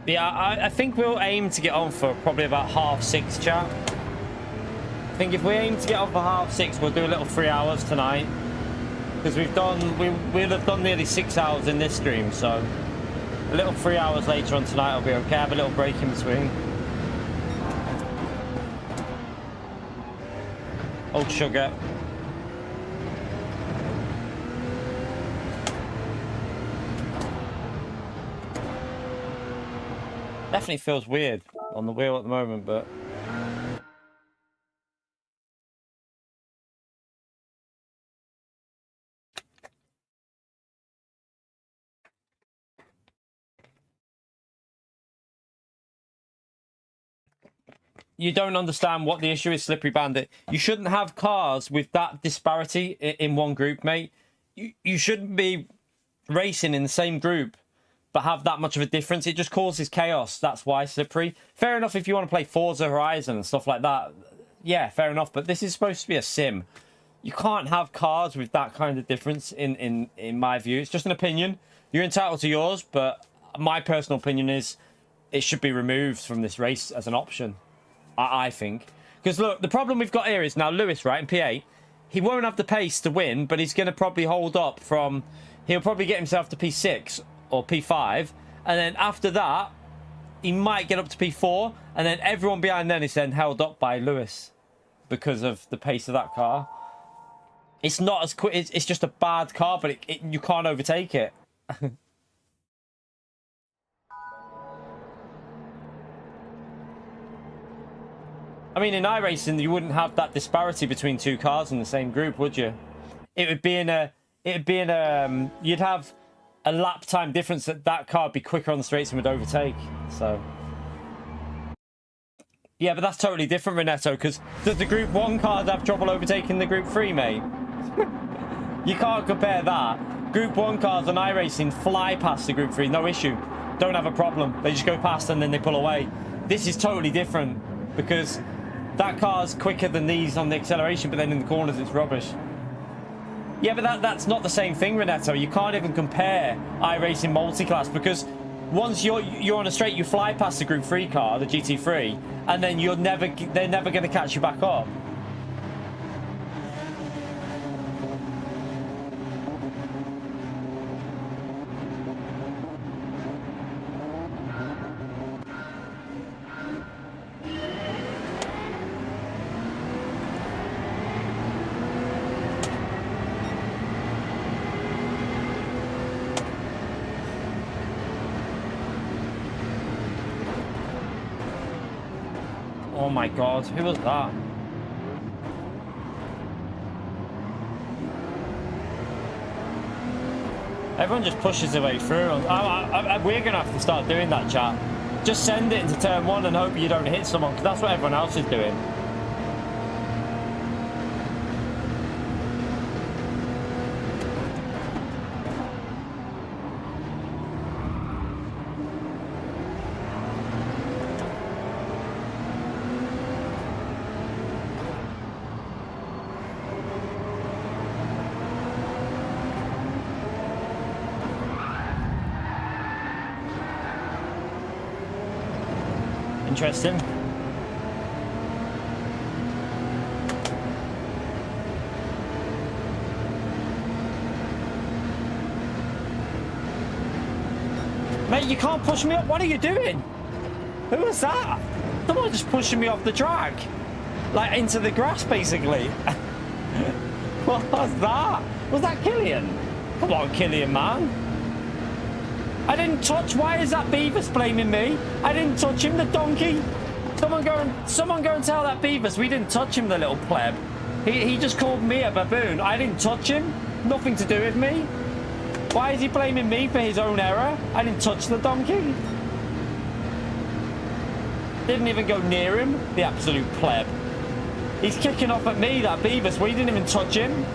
Yeah, I think we'll aim to get on for probably about 6:30, chat. I think if we aim to get on for 6:30, we'll do a little 3 hours tonight. Because we'll have done nearly 6 hours in this stream, so a little 3 hours later on tonight will be okay. Have a little break in between. Old sugar. Definitely feels weird on the wheel at the moment, but you don't understand what the issue is, Slippery Bandit. You shouldn't have cars with that disparity in one group, mate. You shouldn't be racing in the same group but have that much of a difference. It just causes chaos. That's why, Slippery. Fair enough if you want to play Forza Horizon and stuff like that. Yeah, fair enough. But this is supposed to be a sim. You can't have cars with that kind of difference in my view. It's just an opinion. You're entitled to yours, but my personal opinion is it should be removed from this race as an option, I think. Because, look, the problem we've got here is now Lewis, right, in P8, he won't have the pace to win, but he's going to probably hold up from... He'll probably get himself to P6 or P5, and then after that, he might get up to P4, and then everyone behind then is then held up by Lewis because of the pace of that car. It's not as quick. It's just a bad car, but you can't overtake it. I mean, in iRacing, you wouldn't have that disparity between two cars in the same group, would you? It would be you'd have a lap time difference that car would be quicker on the straights and would overtake. So, yeah, but that's totally different, Renetto, because does the Group 1 cars have trouble overtaking the Group 3, mate? You can't compare that. Group 1 cars on iRacing fly past the Group 3, no issue. Don't have a problem. They just go past and then they pull away. This is totally different because that car's quicker than these on the acceleration, but then in the corners it's rubbish. Yeah, but that's not the same thing, Renetto. You can't even compare iRacing multi-class because once you're on a straight, you fly past the Group 3 car, the GT3, and then they're never going to catch you back up. Oh my God, who was that? Everyone just pushes their way through. We're going to have to start doing that, chat. Just send it into turn 1 and hope you don't hit someone, because that's what everyone else is doing. Interesting. Mate, you can't push me up. What are you doing? Who was that? Someone just pushing me off the track. Like into the grass, basically. What was that? Was that Killian? Come on, Killian, man. I didn't touch. Why is that Beavis blaming me? I didn't touch him, the donkey. Someone go and tell that Beavis we didn't touch him, the little pleb. He just called me a baboon. I didn't touch him. Nothing to do with me. Why is he blaming me for his own error? I didn't touch the donkey. Didn't even go near him, the absolute pleb. He's kicking off at me, that Beavis. We didn't even touch him.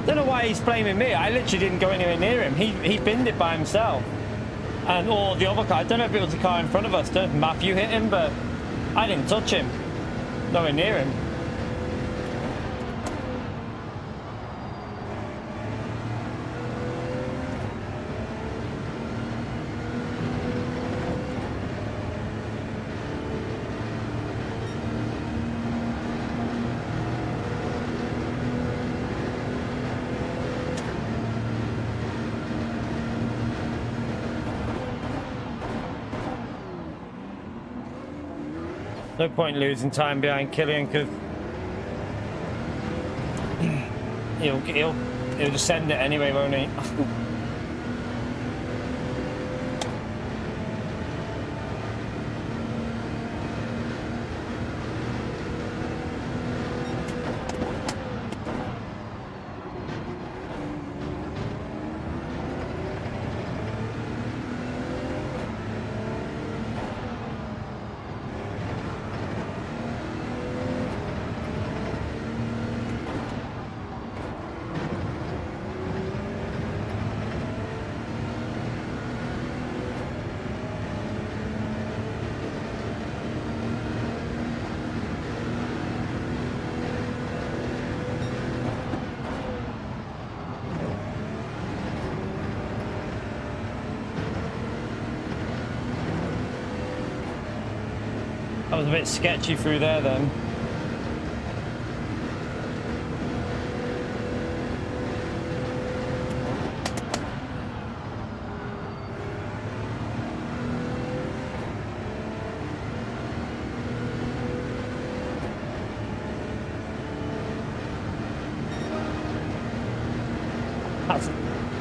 Don't know why he's blaming me. I literally didn't go anywhere near him. He binned it by himself. And or the other car. I don't know if it was the car in front of us. I don't know if Matthew hit him, but I didn't touch him. Nowhere near him. No point losing time behind Killian because he'll just send it anyway, won't he? That was a bit sketchy through there then.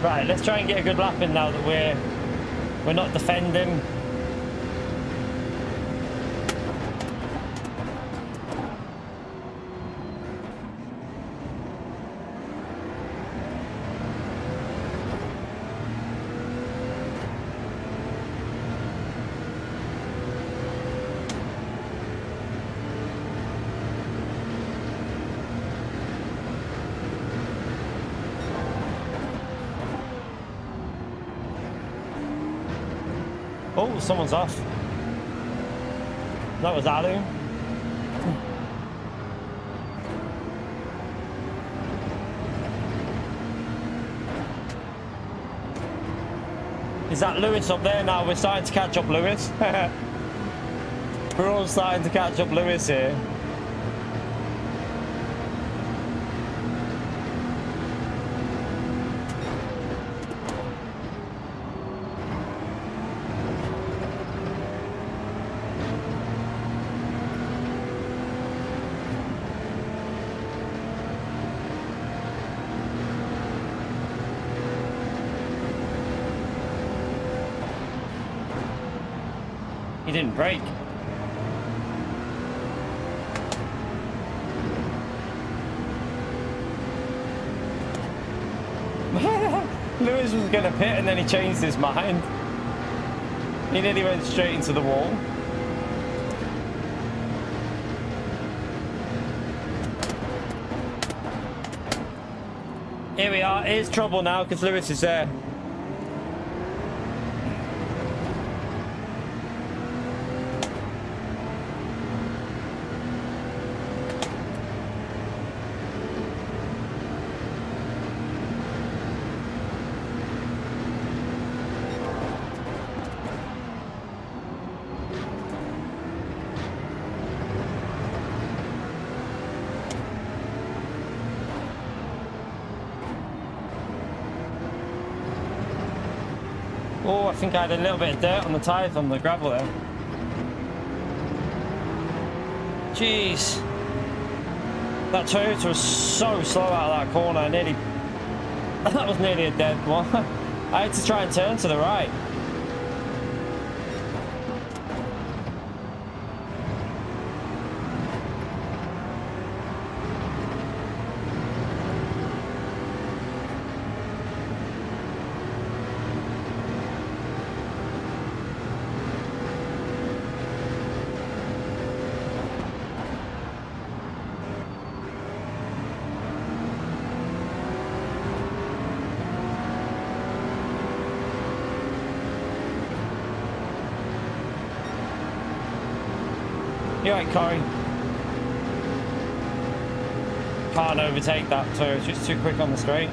Right, let's try and get a good lap in now that we're not defending. Oh, someone's off. That was Ali. Is that Lewis up there now? We're starting to catch up Lewis. We're all starting to catch up Lewis here. He didn't brake. Lewis was going to pit and then he changed his mind. He nearly went straight into the wall. Here we are. Here's trouble now because Lewis is there. Oh, I think I had a little bit of dirt on the tyres on the gravel there. Jeez. That Toyota was so slow out of that corner. That was nearly a dead one. I had to try and turn to the right. You're right, Corey. Can't overtake that, so it's just too quick on the straight.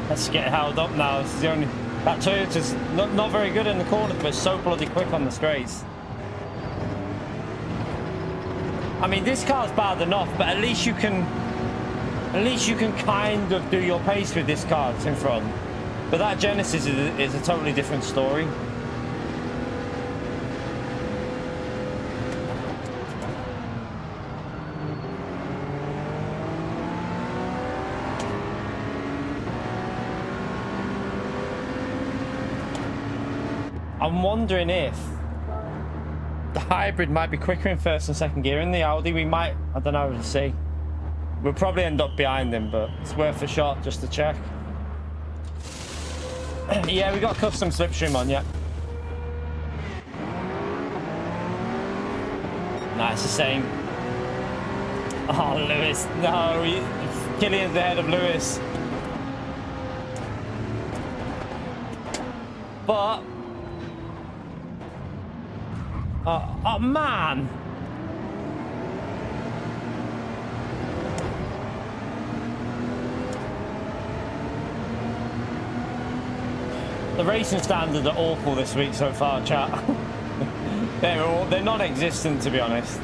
Let's get held up now. This is the only... That Toyota's not very good in the corner, but so bloody quick on the straights. I mean, this car's bad enough, but at least you can kind of do your pace with this car that's in front. But that Genesis is a totally different story. I'm wondering if the hybrid might be quicker in first and second gear. In the Audi, we might, I don't know, we'll see. We'll probably end up behind him, but it's worth a shot just to check. Yeah, we got custom slipstream on, yeah. Nice, the same. Oh, Lewis, no, Killian's ahead of Lewis. But, oh man. The racing standards are awful this week so far, chat. They're non-existent, to be honest.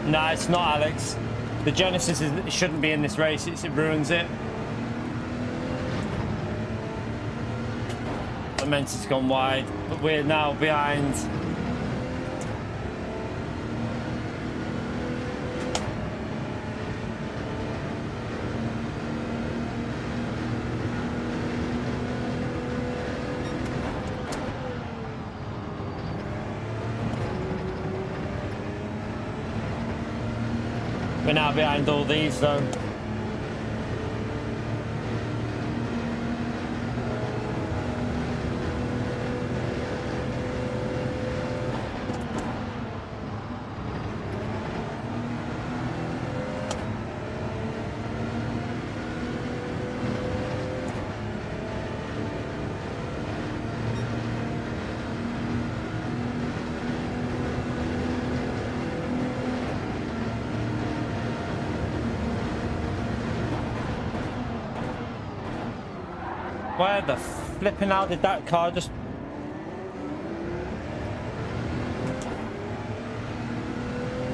Nah, it's not, Alex. The Genesis shouldn't be in this race. It ruins it. The Menta's gone wide, but we're now behind. We're now behind all these though. Where the flipping hell did that car just...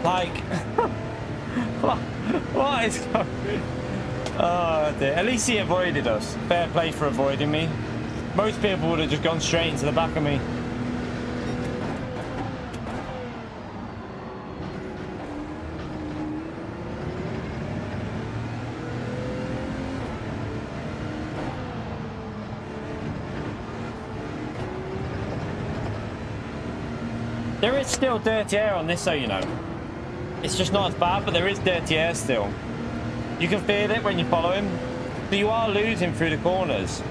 Like... what is going... Oh dear. At least he avoided us. Fair play for avoiding me. Most people would have just gone straight into the back of me. There is still dirty air on this, so you know. It's just not as bad, but there is dirty air still. You can feel it when you follow him. So you are losing through the corners.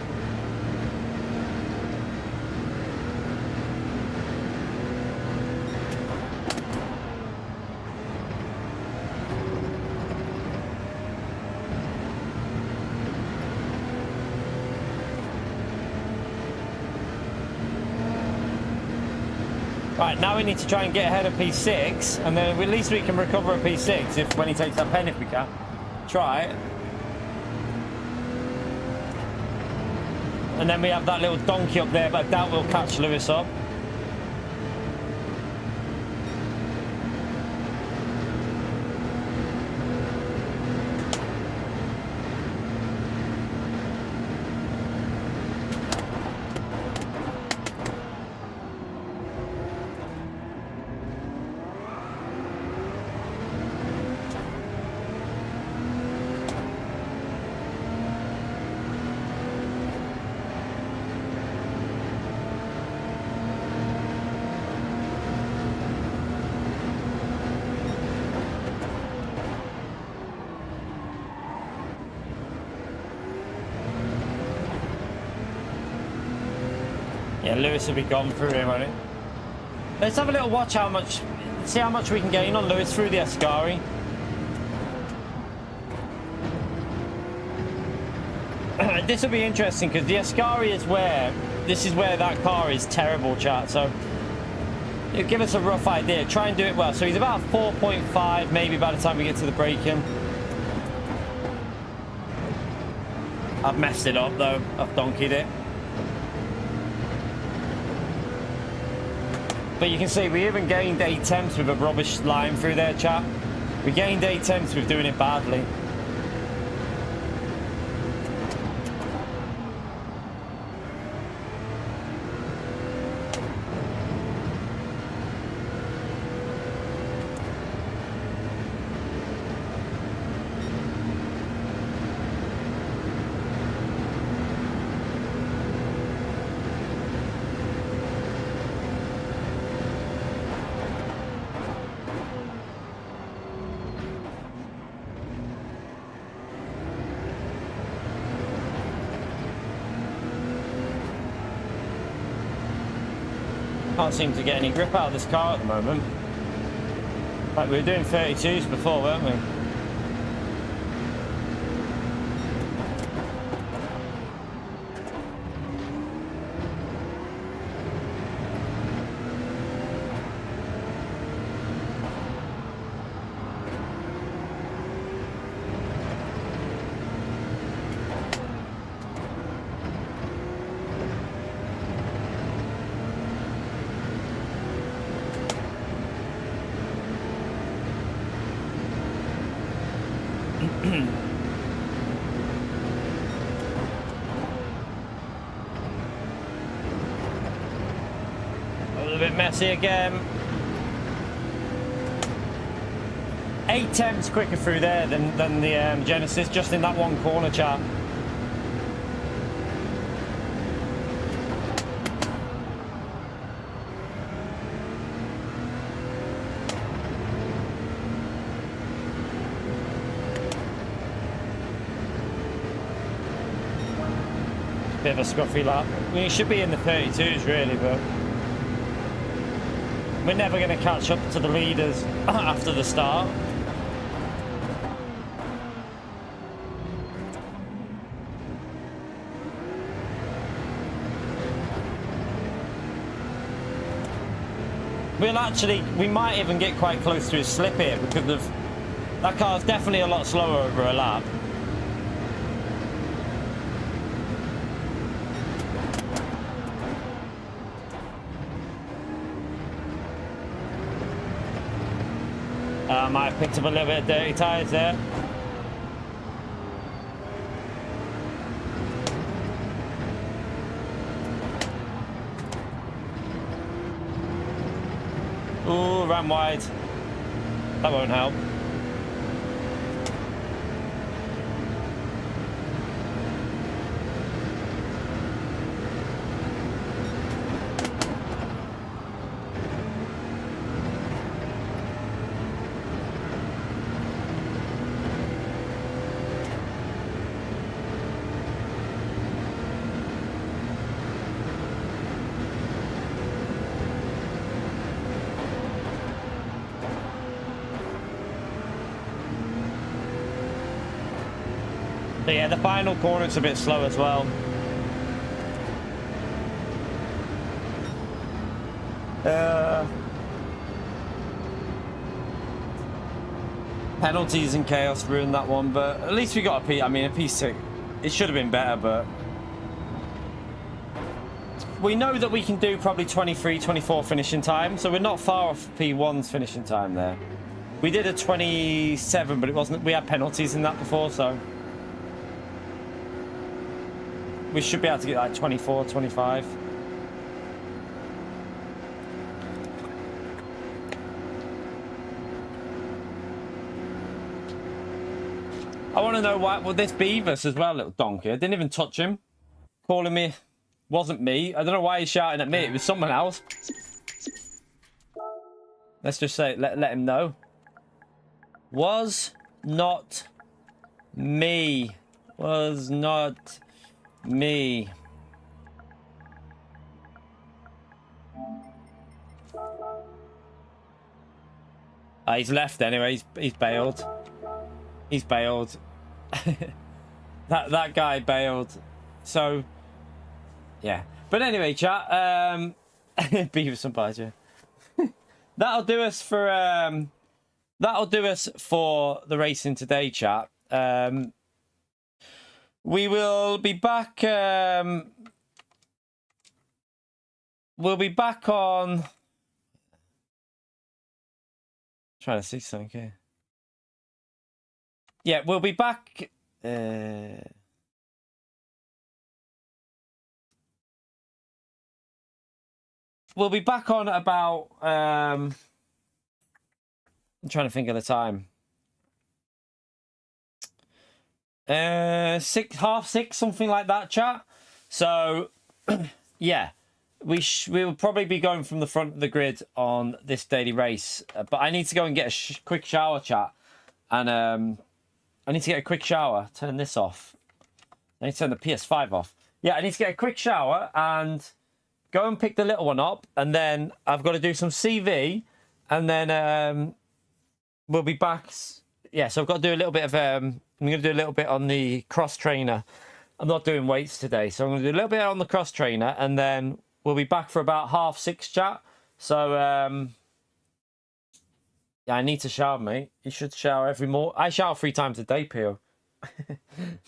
Right, now we need to try and get ahead of P6, and then at least we can recover a P6 if when he takes that pen, if we can. Try it. And then we have that little donkey up there, but I doubt we'll catch Lewis up. Yeah, Lewis will be gone through him, won't it? Let's have a little watch how much, see how much we can gain on Lewis through the Ascari. This will be interesting because the Ascari is where, this is where that car is terrible, chat. So it'll give us a rough idea. Try and do it well. So he's about 4.5 maybe by the time we get to the braking. I've messed it up though. I've donkeyed it. But you can see we even gained 8 tenths with a rubbish line through there, chat. We gained 8 tenths with doing it badly. Can't seem to get any grip out of this car at the moment. Like we were doing 32s before, weren't we? A little bit messy again. 8/10's quicker through there than the Genesis, just in that one corner, chat. Bit of a scruffy lap. I mean, it should be in the 32s really, but we're never going to catch up to the leaders after the start. We might even get quite close to his slip here because of that car's definitely a lot slower over a lap. Might have picked up a little bit of dirty tyres there. Ooh, ran wide. That won't help. So yeah, the final corner is a bit slow as well. Penalties and chaos ruined that one, but at least we got a P. I mean, a P6. It should have been better, but we know that we can do probably 23, 24 finishing time, so we're not far off P1's finishing time there. We did a 27, but it wasn't. We had penalties in that before, so we should be able to get like 24, 25. I want to know why. Well, this Beavis as well, little donkey. I didn't even touch him. Calling me. Wasn't me. I don't know why he's shouting at me. It was someone else. Let's just say, let him know. Was not me. Was not me. He's left anyway. He's bailed. He's bailed. that guy bailed. So yeah. But anyway, chat. Beavis and Badger. That'll do us for the racing today, chat. We will be back. We'll be back on. Trying to see something here. Yeah, we'll be back. We'll be back on about. I'm trying to think of the time. 6:30, something like that, chat. So, yeah, we will probably be going from the front of the grid on this daily race. But I need to go and get a quick shower, chat, and I need to get a quick shower. Turn this off. I need to turn the PS5 off. Yeah, I need to get a quick shower and go and pick the little one up, and then I've got to do some CV, and then we'll be back. Yeah, so I've got to do a little bit of I'm going to do a little bit on the cross trainer. I'm not doing weights today, so I'm going to do a little bit on the cross trainer, and then we'll be back for about 6:30 chat. So yeah, I need to shower, mate. You should shower every morning. I shower 3 times a day, Pio.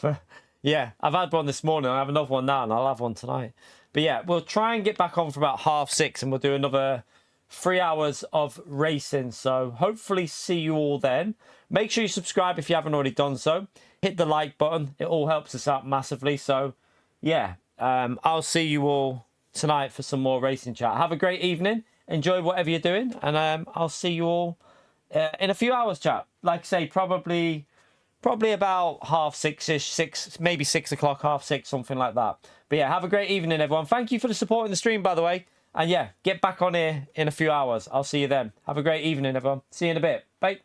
But yeah, I've had one this morning. I have another one now, and I'll have one tonight. But yeah, we'll try and get back on for about 6:30, and we'll do another 3 hours of racing. So hopefully see you all then. Make sure you subscribe if you haven't already done so. Hit the like button. It all helps us out massively. So yeah, I'll see you all tonight for some more racing chat. Have a great evening. Enjoy whatever you're doing, and I'll see you all in a few hours, chat. Like I say, probably about 6:30ish, maybe 6 o'clock, 6:30, something like that. But yeah, have a great evening, everyone. Thank you for the support in the stream, by the way. And yeah, get back on here in a few hours. I'll see you then. Have a great evening, everyone. See you in a bit. Bye.